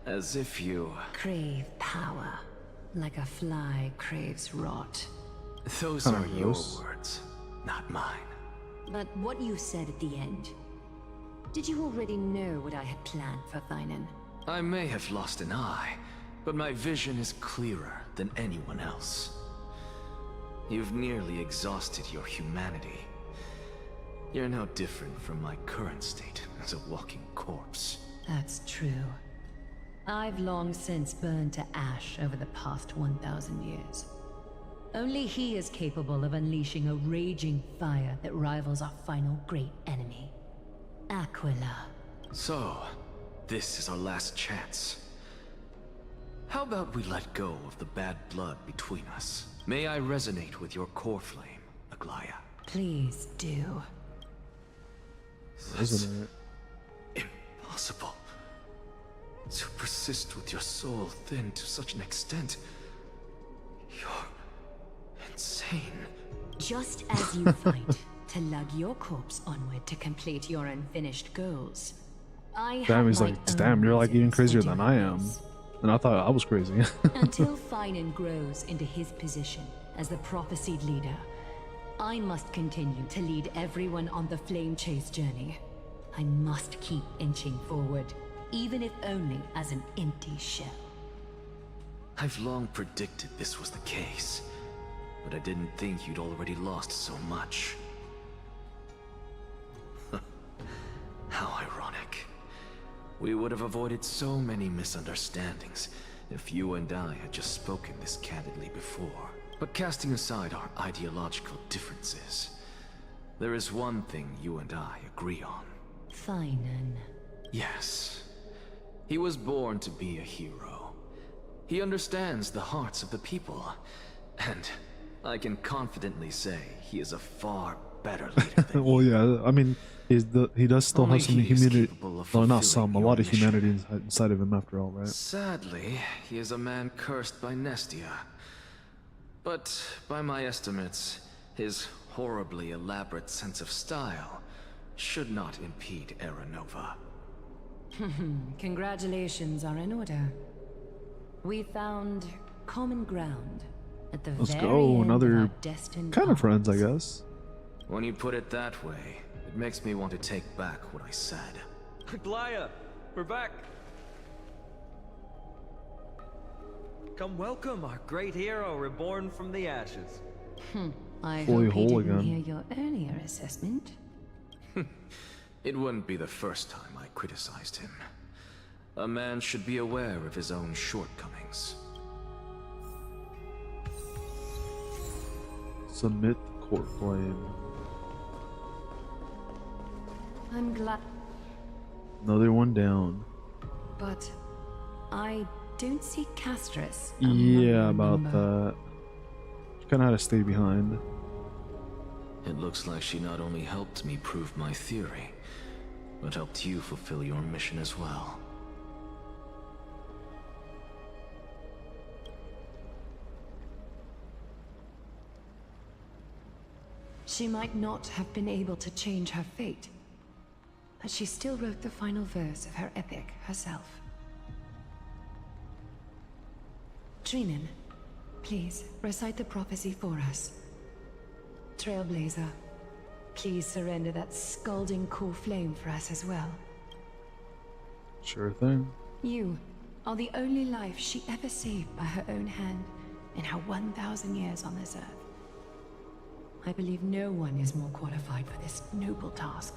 [SPEAKER 12] as if you...
[SPEAKER 3] Crave power, like a fly craves rot.
[SPEAKER 12] Those
[SPEAKER 1] Kinda
[SPEAKER 12] are your
[SPEAKER 1] gross.
[SPEAKER 12] words, not mine.
[SPEAKER 3] But what you said at the end, did you already know what I had planned for Thinen?
[SPEAKER 12] I may have lost an eye, but my vision is clearer than anyone else. You've nearly exhausted your humanity. You're no different from my current state as a walking corpse.
[SPEAKER 3] That's true. I've long since burned to ash over the past 1,000 years. Only he is capable of unleashing a raging fire that rivals our final great enemy, Aquila.
[SPEAKER 12] So, this is our last chance. How about we let go of the bad blood between us? May I resonate with your core flame, Aglaya?
[SPEAKER 3] Please do.
[SPEAKER 1] Isn't it?
[SPEAKER 12] Impossible. To persist with your soul thinned to such an extent. You're insane.
[SPEAKER 20] Just as you fight to lug your corpse onward to complete your unfinished goals, I
[SPEAKER 1] Damn,
[SPEAKER 20] have
[SPEAKER 1] he's
[SPEAKER 20] my
[SPEAKER 1] like,
[SPEAKER 20] own
[SPEAKER 1] damn, you're like even
[SPEAKER 20] reasons for
[SPEAKER 1] crazier than
[SPEAKER 20] doing
[SPEAKER 1] I am.
[SPEAKER 20] this.
[SPEAKER 1] And I thought I was crazy.
[SPEAKER 20] Until Finan grows into his position as the prophesied leader, I must continue to lead everyone on the flame chase journey. I must keep inching forward, even if only as an empty shell.
[SPEAKER 12] I've long predicted this was the case, but I didn't think you'd already lost so much. How ironic. We would have avoided so many misunderstandings if you and I had just spoken this candidly before. But casting aside our ideological differences, there is one thing you and I agree on.
[SPEAKER 20] Finan.
[SPEAKER 12] Yes. He was born to be a hero. He understands the hearts of the people, and I can confidently say he is a far better leader than
[SPEAKER 1] Well, yeah, I mean, he does still
[SPEAKER 12] Only
[SPEAKER 1] have some
[SPEAKER 12] he is
[SPEAKER 1] humanity.
[SPEAKER 12] capable of
[SPEAKER 1] No, not
[SPEAKER 12] fulfilling
[SPEAKER 1] some, a
[SPEAKER 12] your
[SPEAKER 1] lot of
[SPEAKER 12] mission.
[SPEAKER 1] humanity inside of him after all, right?
[SPEAKER 12] Sadly, he is a man cursed by Nestia. But by my estimates, his horribly elaborate sense of style should not impede Era Nova.
[SPEAKER 3] Congratulations are in order. We found common ground at the
[SPEAKER 1] Let's
[SPEAKER 3] very
[SPEAKER 1] go,
[SPEAKER 3] end
[SPEAKER 1] another
[SPEAKER 3] of our destined
[SPEAKER 1] kind of
[SPEAKER 3] path.
[SPEAKER 1] friends, I guess.
[SPEAKER 12] When you put it that way, it makes me want to take back what I said.
[SPEAKER 16] Aglaya, we're back. Come welcome our great hero reborn from the ashes.
[SPEAKER 3] I
[SPEAKER 1] Fully
[SPEAKER 3] hope he
[SPEAKER 1] whole
[SPEAKER 3] didn't
[SPEAKER 1] again.
[SPEAKER 3] hear your earlier assessment.
[SPEAKER 12] It wouldn't be the first time I criticized him. A man should be aware of his own shortcomings.
[SPEAKER 1] Submit the court flame.
[SPEAKER 3] I'm glad,
[SPEAKER 1] Another one down.
[SPEAKER 3] but I don't see Castorice.
[SPEAKER 1] Yeah, about that. She kind of had to stay behind.
[SPEAKER 12] It looks like she not only helped me prove my theory, but helped you fulfill your mission as well.
[SPEAKER 3] She might not have been able to change her fate, but she still wrote the final verse of her epic herself. Trinan, please recite the prophecy for us. Trailblazer, please surrender that scalding core flame for us as well.
[SPEAKER 1] Sure thing.
[SPEAKER 3] You are the only life she ever saved by her own hand in her 1,000 years on this earth. I believe no one is more qualified for this noble task.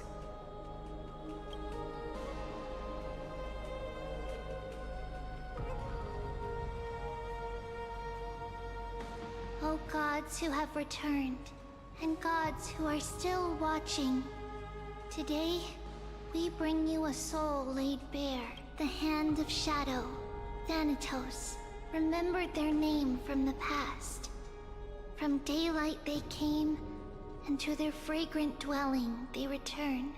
[SPEAKER 8] O gods who have returned, and gods who are still watching, today we bring you a soul laid bare. The hand of shadow, Thanatos, remembered their name from the past. From daylight they came, and to their fragrant dwelling they return,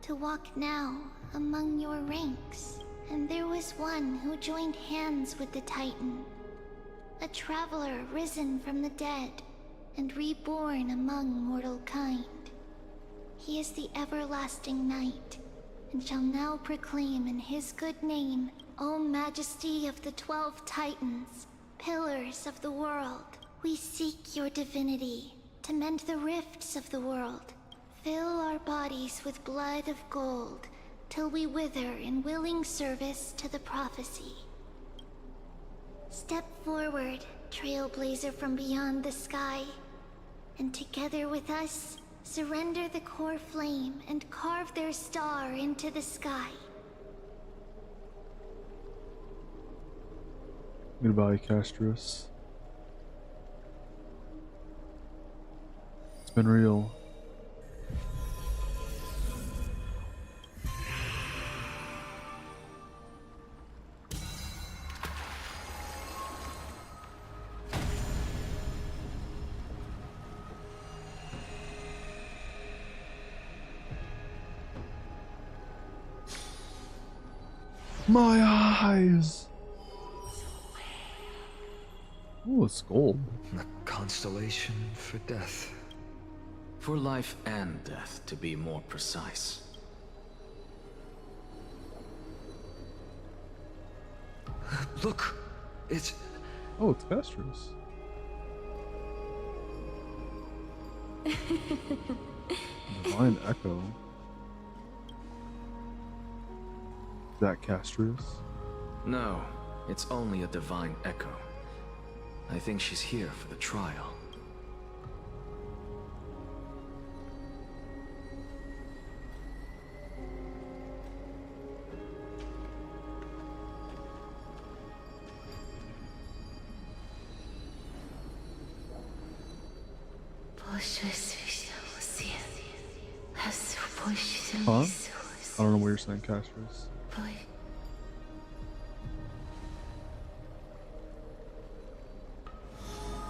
[SPEAKER 8] to walk now among your ranks. And there was one who joined hands with the Titan, a traveler risen from the dead and reborn among mortal kind. He is the everlasting night, and shall now proclaim in his good name, O Majesty of the 12 Titans, pillars of the world, we seek your divinity to mend the rifts of the world. Fill our bodies with blood of gold, till we wither in willing service to the prophecy. Step forward, trailblazer from beyond the sky, and together with us, surrender the core flame and carve their star into the sky.
[SPEAKER 1] Goodbye, Castorice. It's been real. My eyes! Oh, it's gold.
[SPEAKER 16] A constellation for death.
[SPEAKER 12] For life and death, to be more precise.
[SPEAKER 16] Look! It's...
[SPEAKER 1] Oh, it's Castorice. Divine Echo. Is that Castorice?
[SPEAKER 12] No, it's only a divine echo. I think she's here for the trial.
[SPEAKER 1] Huh? I don't know what you're saying, Castorice.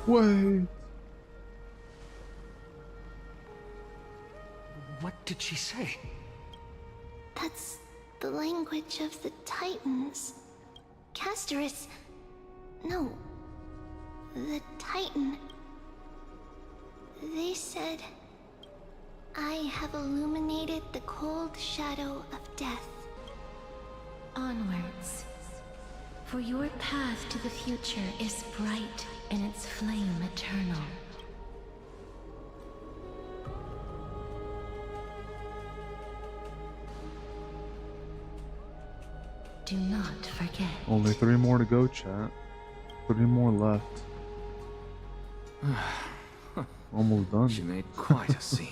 [SPEAKER 1] Wait.
[SPEAKER 16] What did she say?
[SPEAKER 8] That's the language of the Titans. Castorice... No. The Titan. They said... I have illuminated the cold shadow of death.
[SPEAKER 2] Onwards. For your path to the future is bright and its flame eternal. Do not forget.
[SPEAKER 1] Only 3 more to go, chat. 3 more left. Almost done.
[SPEAKER 12] She made quite a scene.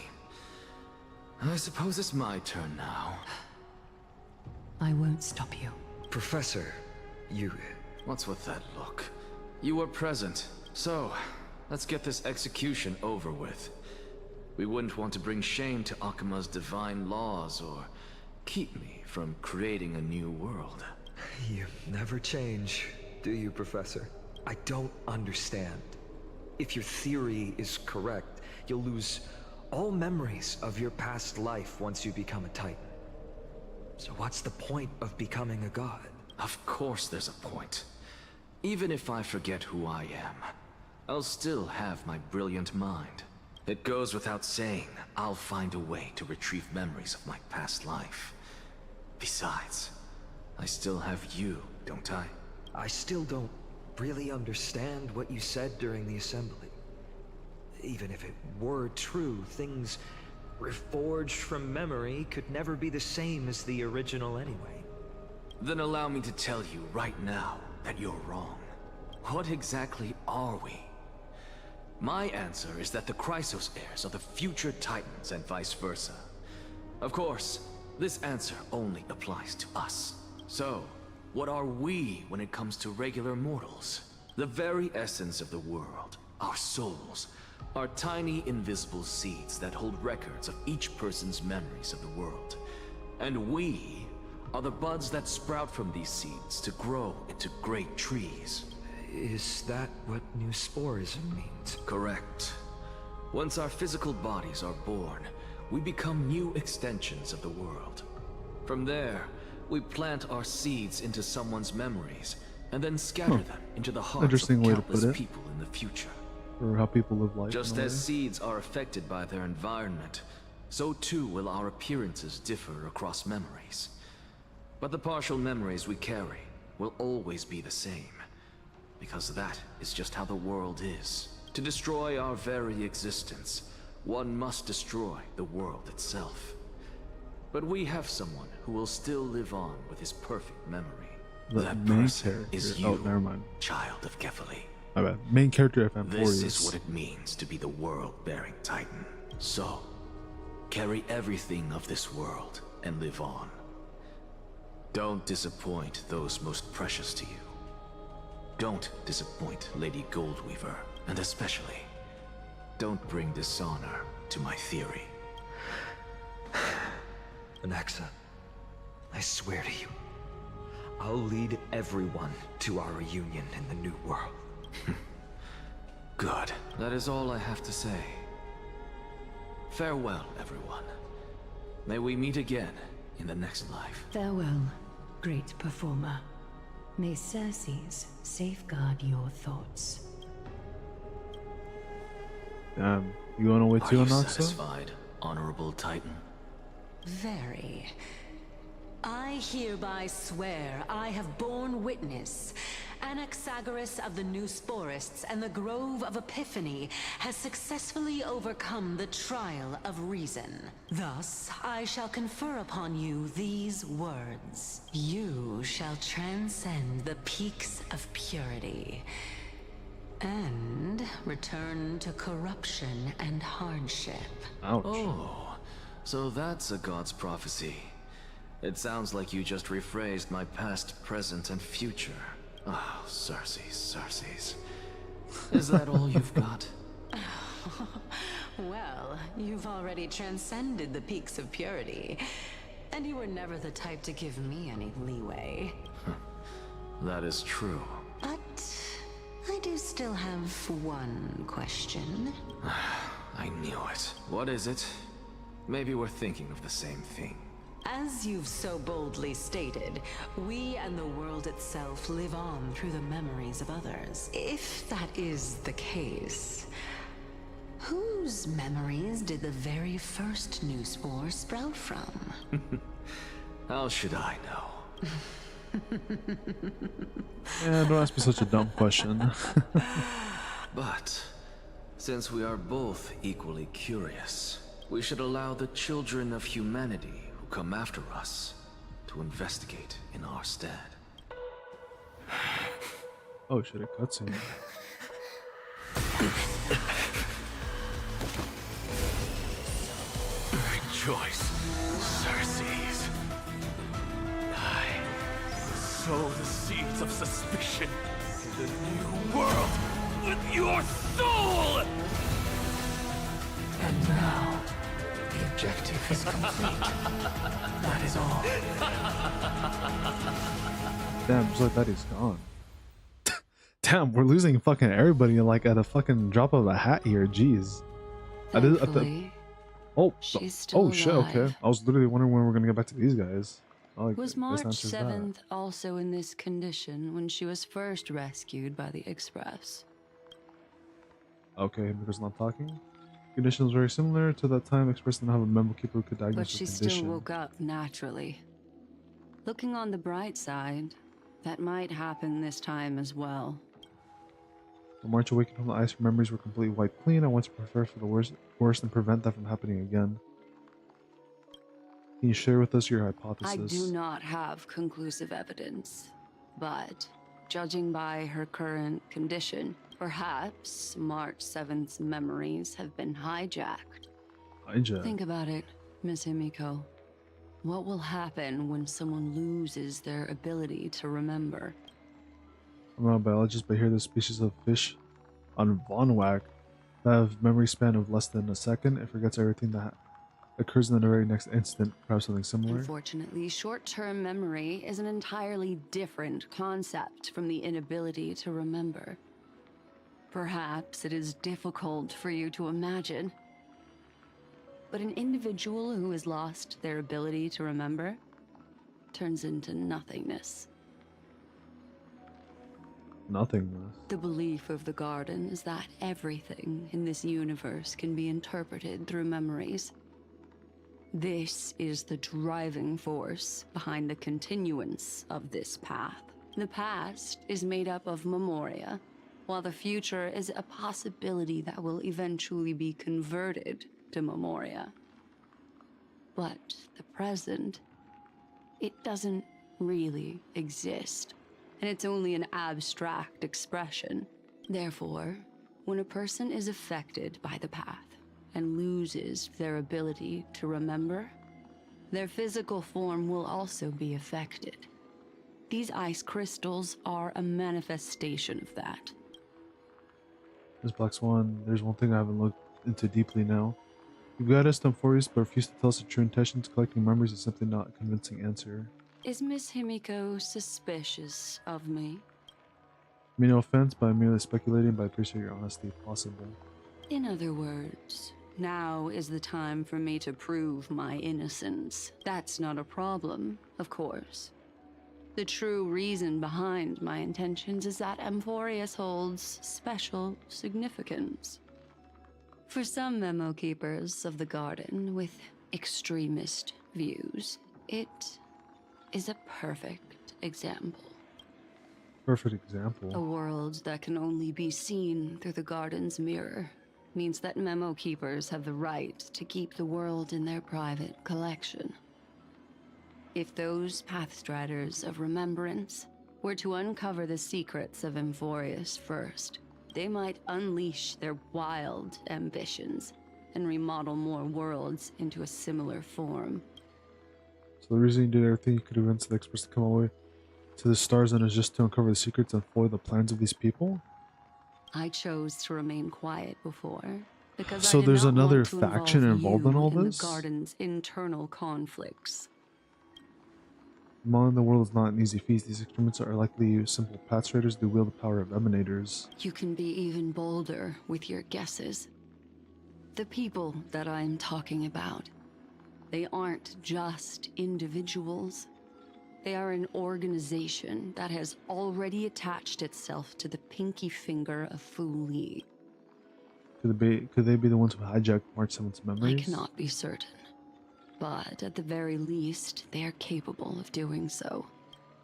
[SPEAKER 12] I suppose it's my turn now.
[SPEAKER 3] I won't stop you.
[SPEAKER 16] Professor, you...
[SPEAKER 12] What's with that look? You were present, so let's get this execution over with. We wouldn't want to bring shame to Akima's divine laws or keep me from creating a new world.
[SPEAKER 16] You never change, do you, Professor? I don't understand. If your theory is correct, you'll lose all memories of your past life once you become a Titan. So what's the point of becoming a god?
[SPEAKER 12] Of course there's a point. Even if I forget who I am, I'll still have my brilliant mind. It goes without saying, I'll find a way to retrieve memories of my past life. Besides, I still have you, don't I?
[SPEAKER 16] I still don't really understand what you said during the assembly. Even if it were true, things reforged from memory could never be the same as the original anyway.
[SPEAKER 12] Then allow me to tell you right now that you're wrong. What exactly are we? My answer is that the Chrysos heirs are the future Titans and vice versa. Of course, this answer only applies to us. So, what are we when it comes to regular mortals? The very essence of the world, our souls, are tiny invisible seeds that hold records of each person's memories of the world. And we are the buds that sprout from these seeds to grow into great trees.
[SPEAKER 16] Is that what new sporism means?
[SPEAKER 12] Correct. Once our physical bodies are born, we become new extensions of the world. From there, we plant our seeds into someone's memories, and then scatter them into the hearts
[SPEAKER 1] Interesting
[SPEAKER 12] of
[SPEAKER 1] way to put
[SPEAKER 12] countless
[SPEAKER 1] it.
[SPEAKER 12] people in the future.
[SPEAKER 1] Or how people live life.
[SPEAKER 12] Just
[SPEAKER 1] in a
[SPEAKER 12] as
[SPEAKER 1] way.
[SPEAKER 12] seeds are affected by their environment, so too will our appearances differ across memories. But the partial memories we carry will always be the same, because that is just how the world is. To destroy our very existence, one must destroy the world itself. But we have someone who will still live on with his perfect memory.
[SPEAKER 1] The
[SPEAKER 12] That
[SPEAKER 1] main
[SPEAKER 12] person
[SPEAKER 1] character.
[SPEAKER 12] is
[SPEAKER 1] Oh,
[SPEAKER 12] you,
[SPEAKER 1] never mind.
[SPEAKER 12] child of Kefali.
[SPEAKER 1] My bad. Main character FM4
[SPEAKER 12] This is what it means to be the world-bearing Titan. So, carry everything of this world and live on. Don't disappoint those most precious to you. Don't disappoint Lady Goldweaver, and especially, don't bring dishonor to my theory.
[SPEAKER 16] Anaxa, I swear to you, I'll lead everyone to our reunion in the new world.
[SPEAKER 12] Good. That is all I have to say. Farewell, everyone. May we meet again in the next life.
[SPEAKER 3] Farewell, great performer. May Circes safeguard your thoughts.
[SPEAKER 1] Damn, you on a way
[SPEAKER 12] Are
[SPEAKER 1] too,
[SPEAKER 12] you
[SPEAKER 1] Anaxa?
[SPEAKER 12] satisfied, Honorable Titan?
[SPEAKER 14] Very. I hereby swear I have borne witness. Anaxagoras of the New Sporists and the Grove of Epiphany has successfully overcome the trial of reason. Thus, I shall confer upon you these words. You shall transcend the peaks of purity and return to corruption and hardship.
[SPEAKER 1] Ouch.
[SPEAKER 12] Oh, so that's a god's prophecy. It sounds like you just rephrased my past, present, and future. Oh, Circes. Is that all you've got?
[SPEAKER 14] Well, you've already transcended the peaks of purity, and you were never the type to give me any leeway.
[SPEAKER 12] That is true.
[SPEAKER 14] But I do still have one question.
[SPEAKER 12] I knew it. What is it? Maybe we're thinking of the same thing.
[SPEAKER 14] As you've so boldly stated, we and the world itself live on through the memories of others. If that is the case, whose memories did the very first new spore sprout from?
[SPEAKER 12] How should I know?
[SPEAKER 1] Yeah, don't ask me such a dumb question.
[SPEAKER 12] But, since we are both equally curious, we should allow the children of humanity who come after us to investigate in our stead.
[SPEAKER 1] Oh shit, a cutscene.
[SPEAKER 5] Rejoice, Circes. I sow the seeds of suspicion in the new world with your soul!
[SPEAKER 18] And now, the objective is complete. That is all.
[SPEAKER 1] Damn, just like that, he's gone. Damn, we're losing fucking everybody like at a fucking drop of a hat here. Jeez.
[SPEAKER 6] Thankfully,
[SPEAKER 1] Oh,
[SPEAKER 6] she's still
[SPEAKER 1] oh shit. Okay,
[SPEAKER 6] alive.
[SPEAKER 1] I was literally wondering when we're gonna get back to these guys. Oh, like,
[SPEAKER 6] Was
[SPEAKER 1] this
[SPEAKER 6] March
[SPEAKER 1] answers that.
[SPEAKER 6] 7th also in this condition when she was first rescued by the Express?
[SPEAKER 1] Okay, because not talking. Condition was very similar to that time. Express didn't have a memo keeper who could
[SPEAKER 6] But
[SPEAKER 1] diagnose
[SPEAKER 6] she
[SPEAKER 1] the
[SPEAKER 6] still
[SPEAKER 1] condition.
[SPEAKER 6] woke up naturally. Looking on the bright side, that might happen this time as well.
[SPEAKER 1] When March awakened from the ice, her memories were completely wiped clean. I want to prepare for the worst and prevent that from happening again. Can you share with us your hypothesis?
[SPEAKER 6] I do not have conclusive evidence, but judging by her current condition, perhaps March 7th's memories have been hijacked.
[SPEAKER 1] Hijacked?
[SPEAKER 6] Think about it, Miss Himiko. What will happen when someone loses their ability to remember?
[SPEAKER 1] I'm not a biologist, but here there's species of fish on Vonwak that have memory span of less than a second. It forgets everything that occurs in the very next instant. Perhaps something similar.
[SPEAKER 6] Unfortunately, short-term memory is an entirely different concept from the inability to remember. Perhaps it is difficult for you to imagine, but an individual who has lost their ability to remember turns into nothingness.
[SPEAKER 1] Nothingness.
[SPEAKER 6] The belief of the Garden is that everything in this universe can be interpreted through memories. This is the driving force behind the continuance of this path. The past is made up of memoria, while the future is a possibility that will eventually be converted to memoria. But the present, it doesn't really exist, and it's only an abstract expression. Therefore, when a person is affected by the path and loses their ability to remember, their physical form will also be affected. These ice crystals are a manifestation of that.
[SPEAKER 1] This Black Swan, there's one thing I haven't looked into deeply now. You got us to Forest, but refuse to tell us the true intentions. Collecting memories is simply not a convincing answer.
[SPEAKER 6] Is Miss Himiko suspicious of me?
[SPEAKER 1] I mean, no offense, but I'm merely speculating, but I appreciate your honesty if possible.
[SPEAKER 6] In other words, now is the time for me to prove my innocence. That's not a problem, of course. The true reason behind my intentions is that Amphorius holds special significance. For some memo keepers of the garden with extremist views, it is a perfect example.
[SPEAKER 1] Perfect example.
[SPEAKER 6] A world that can only be seen through the garden's mirror means that memo keepers have the right to keep the world in their private collection. If those pathstriders of remembrance were to uncover the secrets of Amphorius first, they might unleash their wild ambitions and remodel more worlds into a similar form.
[SPEAKER 1] So the reason you did everything you could have convinced the experts to come away to the stars and is just to uncover the secrets and foil the plans of these people?
[SPEAKER 6] I chose to remain quiet before because
[SPEAKER 1] So
[SPEAKER 6] I did
[SPEAKER 1] there's
[SPEAKER 6] not
[SPEAKER 1] another
[SPEAKER 6] want to
[SPEAKER 1] faction involved in
[SPEAKER 6] you
[SPEAKER 1] all
[SPEAKER 6] in
[SPEAKER 1] this?
[SPEAKER 6] the garden's internal conflicts.
[SPEAKER 1] Modeling the world is not an easy feat. These experiments are likely simple path traders who wield the power of emanators.
[SPEAKER 6] You can be even bolder with your guesses. The people that I'm talking about, they aren't just individuals. They are an organization that has already attached itself to the pinky finger of Fu Li.
[SPEAKER 1] Could they be the ones who hijacked March 7th's memories?
[SPEAKER 6] I cannot be certain, but at the very least, they are capable of doing so.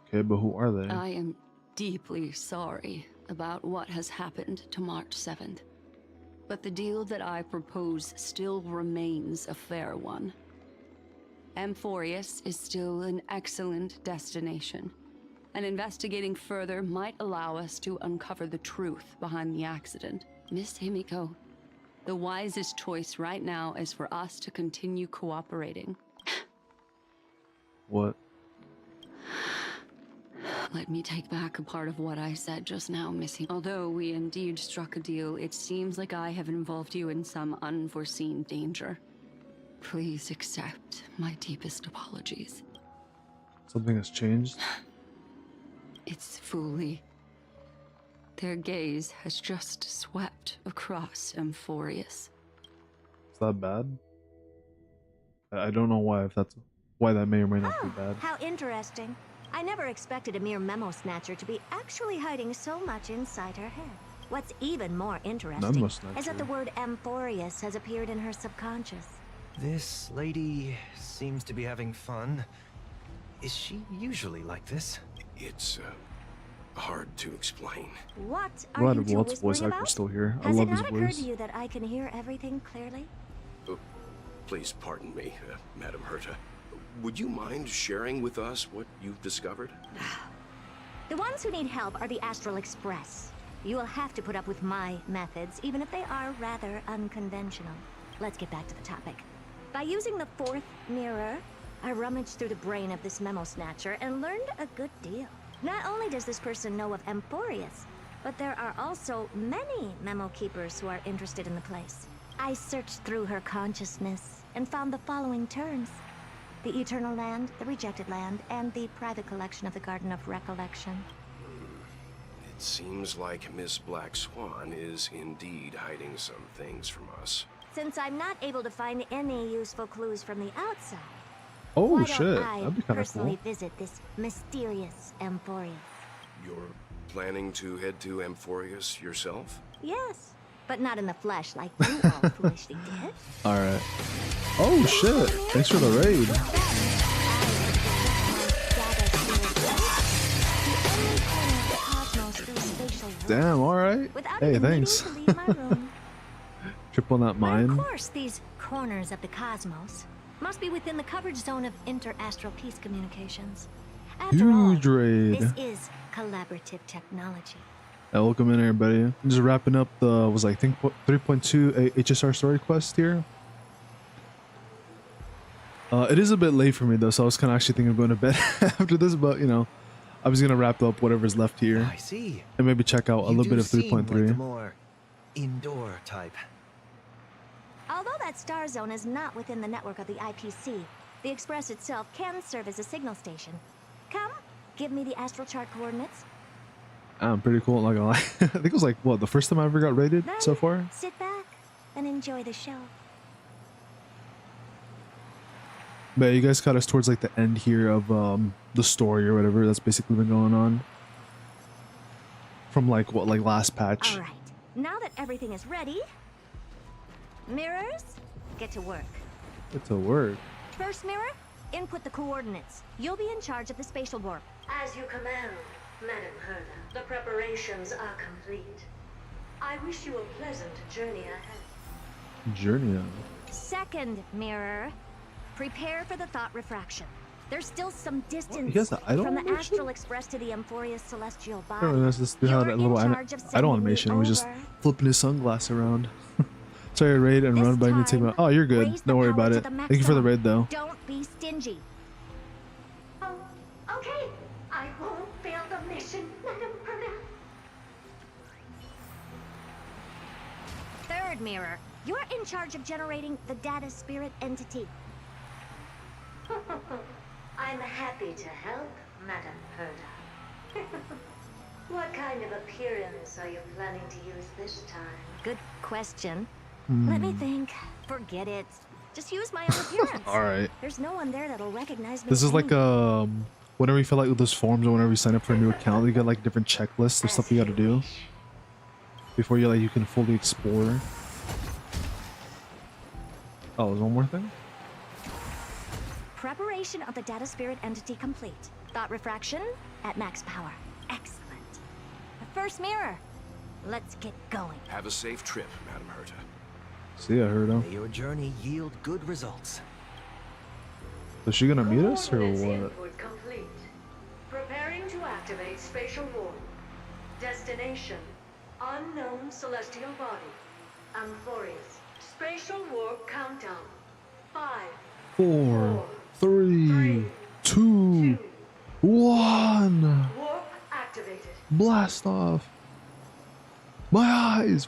[SPEAKER 1] Okay, but who are they?
[SPEAKER 6] I am deeply sorry about what has happened to March 7th, but the deal that I propose still remains a fair one. Amphorius is still an excellent destination, and investigating further might allow us to uncover the truth behind the accident. Miss Himiko, the wisest choice right now is for us to continue cooperating.
[SPEAKER 1] What?
[SPEAKER 6] Let me take back a part of what I said just now, Missy. Although we indeed struck a deal, it seems like I have involved you in some unforeseen danger. Please accept my deepest apologies.
[SPEAKER 1] Something has changed?
[SPEAKER 6] It's Fu Li. Their gaze has just swept across Amphorius.
[SPEAKER 1] Is that bad? I don't know why, why that may or may not be bad.
[SPEAKER 11] How interesting. I never expected a mere memo snatcher to be actually hiding so much inside her head. What's even more interesting is that the word Amphorius has appeared in her subconscious.
[SPEAKER 13] This lady seems to be having fun. Is she usually like this?
[SPEAKER 9] It's hard to explain.
[SPEAKER 11] What are you two
[SPEAKER 1] Walt's voice
[SPEAKER 11] whispering
[SPEAKER 1] actor
[SPEAKER 11] about?
[SPEAKER 1] still here. I
[SPEAKER 11] Has
[SPEAKER 1] love
[SPEAKER 11] it
[SPEAKER 1] his
[SPEAKER 11] not occurred
[SPEAKER 1] voice.
[SPEAKER 11] to you that I can hear everything clearly?
[SPEAKER 9] Please pardon me, Madam Herta. Would you mind sharing with us what you've discovered?
[SPEAKER 11] The ones who need help are the Astral Express. You will have to put up with my methods, even if they are rather unconventional. Let's get back to the topic. By using the fourth mirror, I rummaged through the brain of this memo snatcher and learned a good deal. Not only does this person know of Amphorius, but there are also many memo keepers who are interested in the place. I searched through her consciousness and found the following terms: the Eternal Land, the Rejected Land, and the private collection of the Garden of Recollection.
[SPEAKER 9] It seems like Miss Black Swan is indeed hiding some things from us.
[SPEAKER 11] Since I'm not able to find any useful clues from the outside,
[SPEAKER 1] Oh
[SPEAKER 11] why
[SPEAKER 1] shit,
[SPEAKER 11] don't I
[SPEAKER 1] that'd be kind of
[SPEAKER 11] personally
[SPEAKER 1] cool.
[SPEAKER 11] visit this mysterious Amphorius?
[SPEAKER 9] You're planning to head to Amphorius yourself?
[SPEAKER 11] Yes, but not in the flesh like you all foolishly did.
[SPEAKER 1] Alright. Oh shit, thanks for the raid. Damn, alright. Hey, thanks. Trip on that
[SPEAKER 11] Of
[SPEAKER 1] mine.
[SPEAKER 11] course, these corners of the cosmos must be within the coverage zone of inter-astral peace communications. After all,
[SPEAKER 1] Huge raid.
[SPEAKER 11] this is collaborative technology.
[SPEAKER 1] Welcome in everybody. I'm just wrapping up the, I think 3.2 HSR story quest here. It is a bit late for me though, so I was kind of actually thinking of going to bed after this, but you know, I was gonna wrap up whatever's left here.
[SPEAKER 13] I see.
[SPEAKER 1] And maybe check out a little bit of
[SPEAKER 13] Seem like the
[SPEAKER 1] 3.3.
[SPEAKER 13] more indoor type.
[SPEAKER 11] Although that star zone is not within the network of the IPC, the Express itself can serve as a signal station. Come, give me the astral chart coordinates.
[SPEAKER 1] Pretty cool, not gonna lie. I think it was like, what, the first time I ever got raided
[SPEAKER 11] Then
[SPEAKER 1] so far?
[SPEAKER 11] sit back and enjoy the show.
[SPEAKER 1] But you guys caught us towards like the end here of the story or whatever that's basically been going on. From like what, like last patch.
[SPEAKER 11] All right. Now that everything is ready, mirrors, get to work.
[SPEAKER 1] Get to work.
[SPEAKER 11] First mirror, input the coordinates. You'll be in charge of the spatial warp.
[SPEAKER 10] As you command, Madam Herda. The preparations are complete. I wish you a pleasant journey ahead.
[SPEAKER 1] Journey on.
[SPEAKER 11] Second mirror, prepare for the thought refraction. There's still some distance
[SPEAKER 1] He has the idol
[SPEAKER 11] from the
[SPEAKER 1] animation?
[SPEAKER 11] Astral Express to the Amphoria's celestial
[SPEAKER 1] I
[SPEAKER 11] body.
[SPEAKER 1] don't know, that's this dude had that little idol animation. He was just flipping his sunglass around. Sorry, raid and run by me. Oh, you're good. Don't worry about it. Thank you for the raid, though.
[SPEAKER 11] Don't be stingy.
[SPEAKER 10] Oh, okay. I won't fail the mission, Madam Herda.
[SPEAKER 11] Third mirror, you're in charge of generating the data spirit entity.
[SPEAKER 10] I'm happy to help, Madam Herda. What kind of appearance are you planning to use this time?
[SPEAKER 11] Good question. Let me think. Forget it. Just use my own appearance.
[SPEAKER 1] All right.
[SPEAKER 11] There's no one there that'll recognize me.
[SPEAKER 1] This is like whenever you fill out those forms or whenever you sign up for a new account, you get like different checklists of stuff you got to do before you can fully explore. Oh, there's one more thing.
[SPEAKER 11] Preparation of the data spirit entity complete. Thought refraction at max power. Excellent. The first mirror. Let's get going.
[SPEAKER 17] Have a safe trip, Madam Herta.
[SPEAKER 1] See, I heard him.
[SPEAKER 13] May your journey yield good results.
[SPEAKER 1] Is she gonna meet us or
[SPEAKER 10] Coordinates
[SPEAKER 1] what?
[SPEAKER 10] input complete. Preparing to activate spatial warp. Destination: unknown celestial body. Amphorius. Spatial warp countdown. 5,
[SPEAKER 1] 4, 3, 2, 1.
[SPEAKER 10] Warp activated.
[SPEAKER 1] Blast off. My eyes.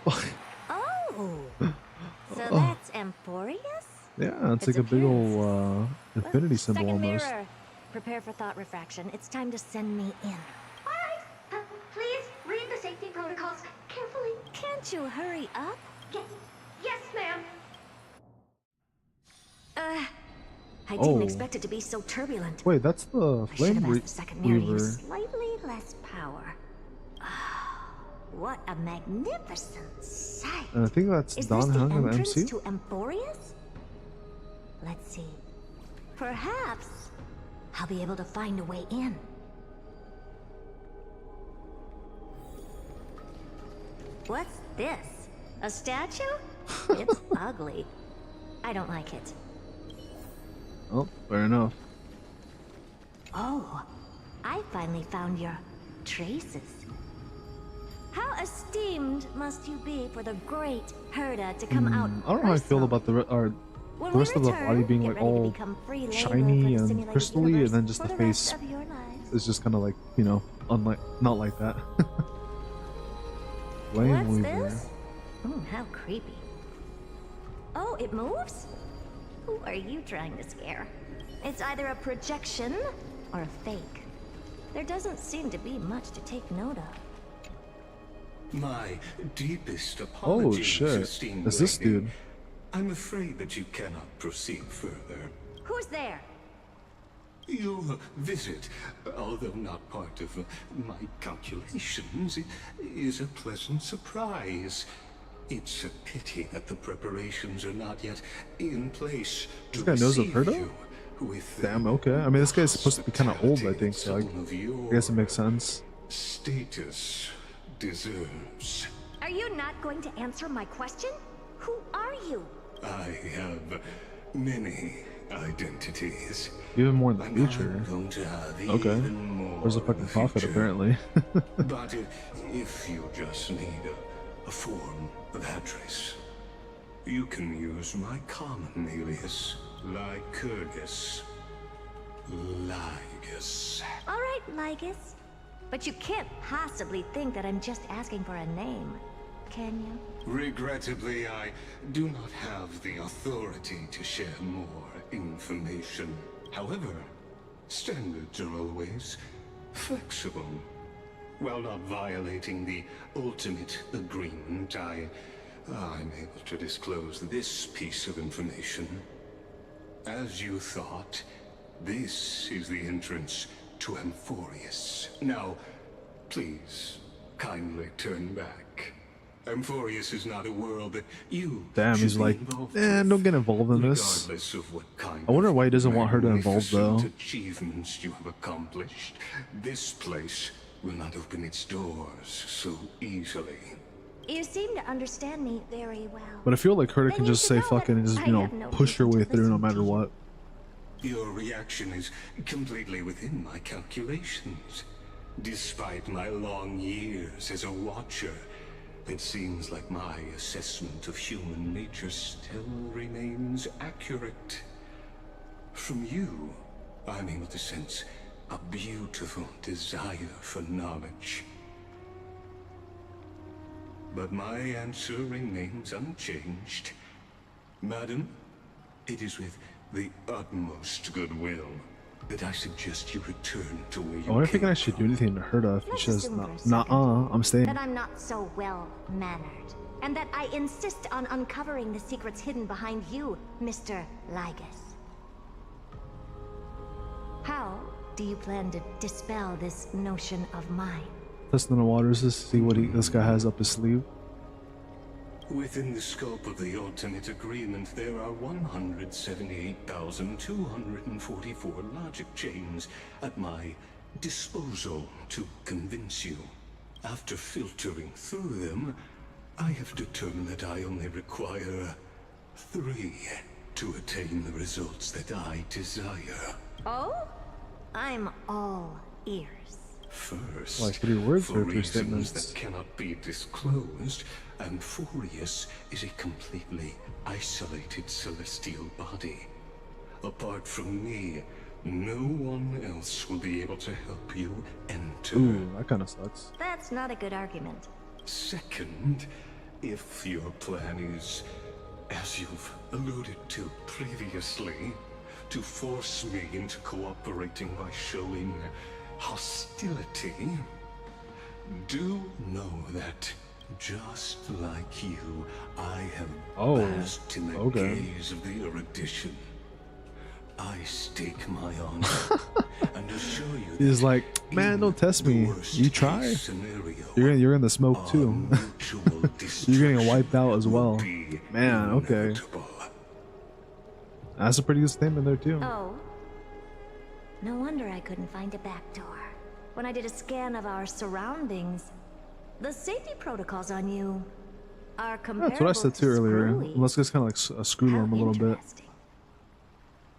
[SPEAKER 11] Oh. So that's Amphorius?
[SPEAKER 1] Yeah, it's like a big old infinity symbol
[SPEAKER 11] Second
[SPEAKER 1] almost.
[SPEAKER 11] mirror. Prepare for thought refraction. It's time to send me in.
[SPEAKER 10] Alright, please read the safety protocols carefully.
[SPEAKER 11] Can't you hurry up?
[SPEAKER 10] Yes, ma'am.
[SPEAKER 11] I didn't
[SPEAKER 1] Oh.
[SPEAKER 11] expect it to be so turbulent.
[SPEAKER 1] Wait, that's the
[SPEAKER 11] I should
[SPEAKER 1] flame
[SPEAKER 11] have asked the second mirror to
[SPEAKER 1] weaver.
[SPEAKER 11] use slightly less power. What a magnificent sight.
[SPEAKER 1] And I think that's
[SPEAKER 11] Is
[SPEAKER 1] Don
[SPEAKER 11] this the
[SPEAKER 1] Hung in the
[SPEAKER 11] entrance
[SPEAKER 1] MC.
[SPEAKER 11] to Amphorius? Let's see. Perhaps I'll be able to find a way in. What's this? A statue? It's ugly. I don't like it.
[SPEAKER 1] Oh, fair enough.
[SPEAKER 11] Oh, I finally found your traces. How esteemed must you be for the great Herda to come out
[SPEAKER 1] I don't know how I feel about the rest of the body being like all shiny and crystally, and then just the face is just kind of like, not like that. Flame
[SPEAKER 11] What's
[SPEAKER 1] weaver.
[SPEAKER 11] this? How creepy. Oh, it moves? Who are you trying to scare? It's either a projection or a fake. There doesn't seem to be much to take note of.
[SPEAKER 9] My deepest
[SPEAKER 1] Oh
[SPEAKER 9] apologies,
[SPEAKER 1] shit!
[SPEAKER 9] esteemed
[SPEAKER 1] Is this
[SPEAKER 9] lady.
[SPEAKER 1] dude?
[SPEAKER 9] I'm afraid that you cannot proceed further.
[SPEAKER 11] Who's there?
[SPEAKER 9] Your visit, although not part of my calculations, is a pleasant surprise. It's a pity that the preparations are not yet in place to
[SPEAKER 1] This guy knows of
[SPEAKER 9] receive
[SPEAKER 1] Herda?
[SPEAKER 9] you with
[SPEAKER 1] Damn, okay. I mean, this guy's supposed to be kind of old, I think, so I guess it makes sense.
[SPEAKER 9] status deserves.
[SPEAKER 11] Are you not going to answer my question? Who are you?
[SPEAKER 9] I have many identities.
[SPEAKER 1] Even more in the future.
[SPEAKER 9] Going to have
[SPEAKER 1] Okay.
[SPEAKER 9] even more
[SPEAKER 1] There's a
[SPEAKER 9] in
[SPEAKER 1] fucking
[SPEAKER 9] the
[SPEAKER 1] prophet,
[SPEAKER 9] future.
[SPEAKER 1] apparently.
[SPEAKER 9] But if you just need a form of address, you can use my common alias, Lycurgus. Lygus.
[SPEAKER 11] All right, Lygus. But you can't possibly think that I'm just asking for a name, can you?
[SPEAKER 9] Regrettably, I do not have the authority to share more information. However, standards are always flexible. While not violating the ultimate agreement, I'm able to disclose this piece of information. As you thought, this is the entrance to Amphorius. Now, please, kindly turn back. Amphorius is not a world that you
[SPEAKER 1] Damn, he's
[SPEAKER 9] should be
[SPEAKER 1] like,
[SPEAKER 9] involved
[SPEAKER 1] man, don't get involved in this.
[SPEAKER 9] regardless of what kind
[SPEAKER 1] I wonder
[SPEAKER 9] of
[SPEAKER 1] why he doesn't want her to involve though.
[SPEAKER 9] magnificent achievements you have accomplished. This place will not open its doors so easily.
[SPEAKER 11] You seem to understand me very well.
[SPEAKER 1] But I feel like Herta
[SPEAKER 11] Then
[SPEAKER 1] can
[SPEAKER 11] you
[SPEAKER 1] just
[SPEAKER 11] should
[SPEAKER 1] say
[SPEAKER 11] know
[SPEAKER 1] fucking and
[SPEAKER 11] that
[SPEAKER 1] just,
[SPEAKER 11] I
[SPEAKER 1] you know,
[SPEAKER 11] have no
[SPEAKER 1] push her
[SPEAKER 11] reason
[SPEAKER 1] way
[SPEAKER 11] to
[SPEAKER 1] through no
[SPEAKER 11] listen to
[SPEAKER 1] matter
[SPEAKER 11] you.
[SPEAKER 1] what.
[SPEAKER 9] Your reaction is completely within my calculations. Despite my long years as a watcher, it seems like my assessment of human nature still remains accurate. From you, I'm able to sense a beautiful desire for knowledge. But my answer remains unchanged. Madam, it is with the utmost goodwill that I suggest you return to where
[SPEAKER 1] I
[SPEAKER 9] you
[SPEAKER 1] wonder if he
[SPEAKER 9] came
[SPEAKER 1] can actually do anything to Herta if he
[SPEAKER 11] Let's
[SPEAKER 1] says,
[SPEAKER 11] assume for a
[SPEAKER 1] nah,
[SPEAKER 11] second
[SPEAKER 1] I'm staying.
[SPEAKER 11] that I'm not so well-mannered, and that I insist on uncovering the secrets hidden behind you, Mr. Lygus. How do you plan to dispel this notion of mine?
[SPEAKER 1] Testing the waters to see what this guy has up his sleeve.
[SPEAKER 9] Within the scope of the ultimate agreement, there are 178,244 logic chains at my disposal to convince you. After filtering through them, I have determined that I only require 3 to attain the results that I desire.
[SPEAKER 11] Oh? I'm all ears.
[SPEAKER 9] First,
[SPEAKER 1] Like 3 words
[SPEAKER 9] for
[SPEAKER 1] or 3
[SPEAKER 9] reasons
[SPEAKER 1] statements?
[SPEAKER 9] that cannot be disclosed, Amphorius is a completely isolated celestial body. Apart from me, no one else will be able to help you enter.
[SPEAKER 1] Ooh, that kind of sucks.
[SPEAKER 11] That's not a good argument.
[SPEAKER 9] Second, if your plan is, as you've alluded to previously, to force me into cooperating by showing hostility, do know that, just like you, I have basked in the gaze of the erudition. I stake my honor and assure you
[SPEAKER 1] He's like, man, don't test me. You try. You're in the smoke too. You're getting wiped out as well. Man, okay. That's a pretty good statement there too.
[SPEAKER 11] Oh. No wonder I couldn't find a back door. When I did a scan of our surroundings, the safety protocols on you are comparable
[SPEAKER 1] That's what I said too earlier.
[SPEAKER 11] screwy.
[SPEAKER 1] Let's just kind of like screw them a little bit.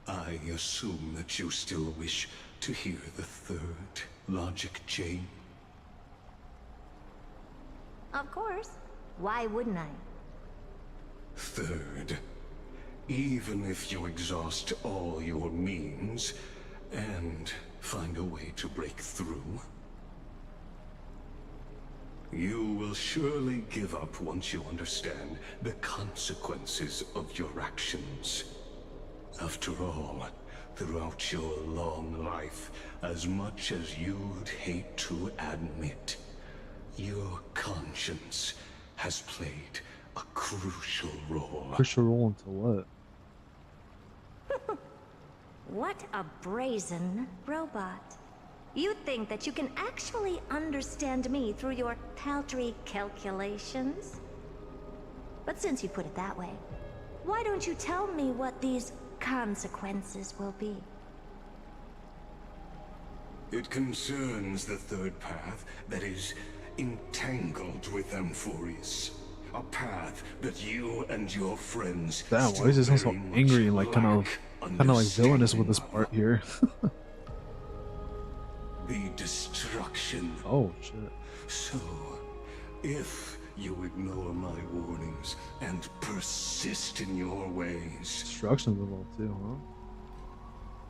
[SPEAKER 9] I assume that you still wish to hear the 3rd logic chain.
[SPEAKER 11] Of course. Why wouldn't I?
[SPEAKER 9] 3rd, even if you exhaust all your means and find a way to break through, you will surely give up once you understand the consequences of your actions. After all, throughout your long life, as much as you'd hate to admit, your conscience has played a crucial role.
[SPEAKER 1] Crucial role into what?
[SPEAKER 11] What a brazen robot. You think that you can actually understand me through your paltry calculations? But since you put it that way, why don't you tell me what these consequences will be?
[SPEAKER 9] It concerns the 3rd path that is entangled with Amphorius. A path that you and your friends
[SPEAKER 1] Damn, why does it sound so angry and like kind of like villainous with this part here?
[SPEAKER 9] The destruction.
[SPEAKER 1] Oh shit.
[SPEAKER 9] So, if you ignore my warnings and persist in your ways,
[SPEAKER 1] Destruction's involved too,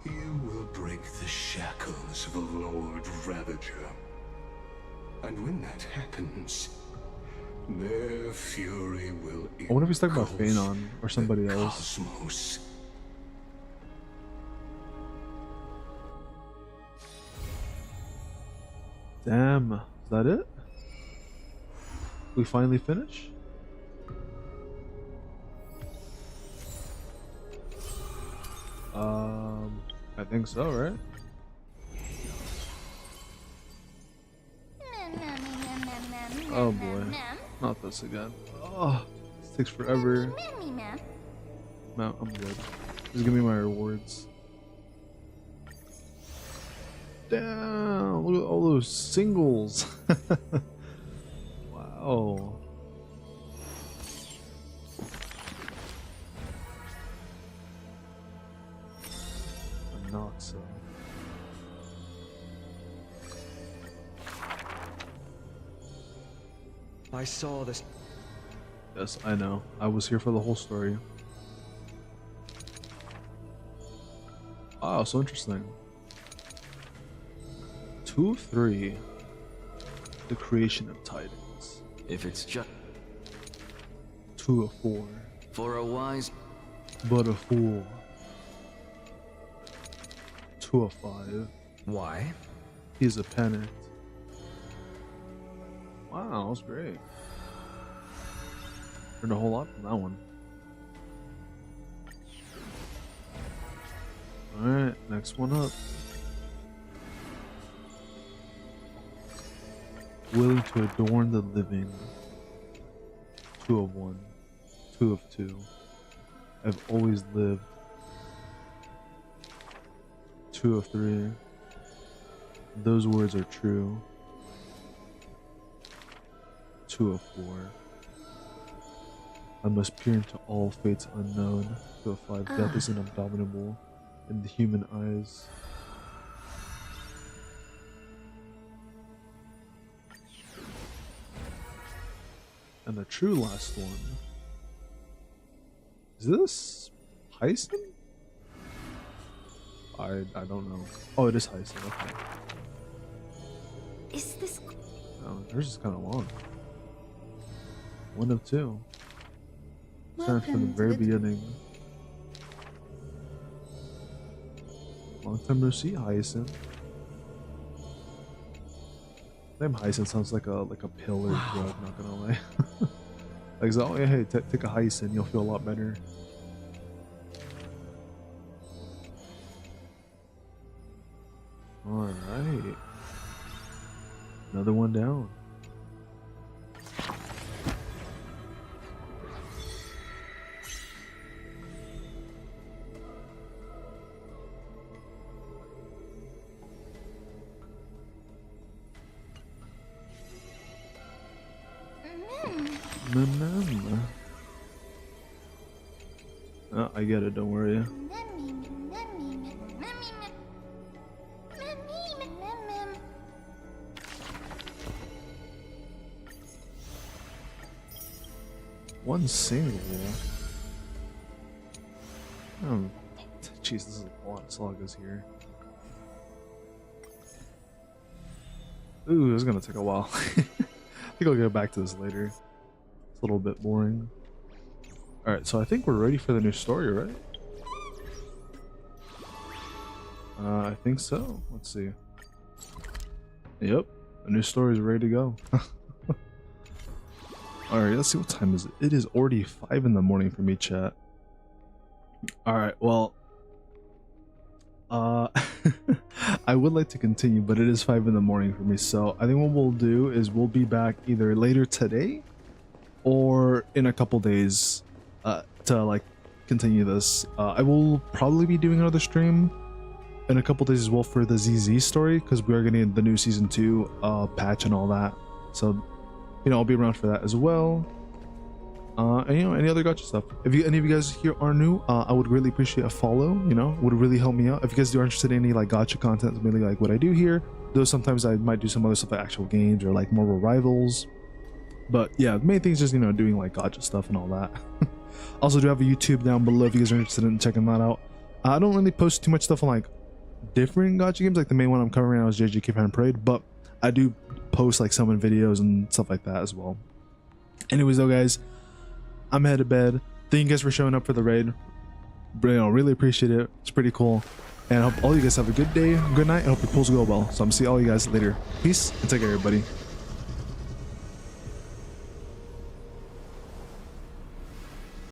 [SPEAKER 1] huh?
[SPEAKER 9] you will break the shackles of a Lord Ravager. And when that happens, their fury will
[SPEAKER 1] I wonder if he's talking about
[SPEAKER 9] engulf
[SPEAKER 1] Phanon or somebody
[SPEAKER 9] the
[SPEAKER 1] else.
[SPEAKER 9] Cosmos.
[SPEAKER 1] Damn, is that it? We finally finish? I think so, right? Oh boy, not this again. Oh, this takes forever. No, I'm good. Just give me my rewards. Damn, look at all those singles. Wow. Anaxa.
[SPEAKER 16] I saw this.
[SPEAKER 1] Yes, I know. I was here for the whole story. Wow, so interesting. 2 of 3. The creation of tidings.
[SPEAKER 12] If it's just
[SPEAKER 1] 2 of 4.
[SPEAKER 12] for a wise,
[SPEAKER 1] But a fool. 2 of 5.
[SPEAKER 16] Why?
[SPEAKER 1] He's a penitent. Wow, that was great. Learned a whole lot from that one. Alright, next one up. Willing to adorn the living. 2 of 1. 2 of 2. I've always lived. 2 of 3. Those words are true. 2 of 4. I must peer into all fates unknown. 2 of 5. Death is indomitable in the human eyes. And the true last one. Is this Hyson? I don't know. Oh, it is Hyson. Okay.
[SPEAKER 8] Is this...
[SPEAKER 1] Oh, hers is kind of long. 1 of 2. Starting from the very beginning. Long time no see, Hyacinth. Name Hyacinth sounds like a pill or drug, not gonna lie. Like, oh yeah, hey, take a Hyacinth, you'll feel a lot better. Alright. Another one down. Oh, I get it, don't worry. One single. Oh, jeez, this is a lot of sagas here. Ooh, this is gonna take a while. I think I'll get back to this later. It's a little bit boring. Alright, so I think we're ready for the new story, right? I think so. Let's see. Yep, the new story is ready to go. Alright, let's see, what time is it? It is already 5 in the morning for me, chat. Alright, well... I would like to continue, but it is 5 in the morning for me, so I think what we'll do is we'll be back either later today or in a couple days to like continue this. I will probably be doing another stream in a couple days as well for the ZZ story, because we are getting the new season 2 patch and all that, so you know, I'll be around for that as well. And you know, any other gacha stuff. If any of you guys here are new, I would really appreciate a follow. You know, would really help me out. If you guys are interested in any like gacha content, mainly like what I do here, though sometimes I might do some other stuff like actual games or like Marvel Rivals. But yeah, the main thing is just, you know, doing like gacha stuff and all that. Also do have a YouTube down below if you guys are interested in checking that out. I don't really post too much stuff on like different gacha games. Like the main one I'm covering right now is JJK Fan Parade, but I do post like summon videos and stuff like that as well. Anyways though, guys, I'm headed to bed. Thank you guys for showing up for the raid. You know, really appreciate it. It's pretty cool. And I hope all you guys have a good day, good night, and hope your pulls go well. So I'm gonna see all you guys later. Peace and take care, everybody.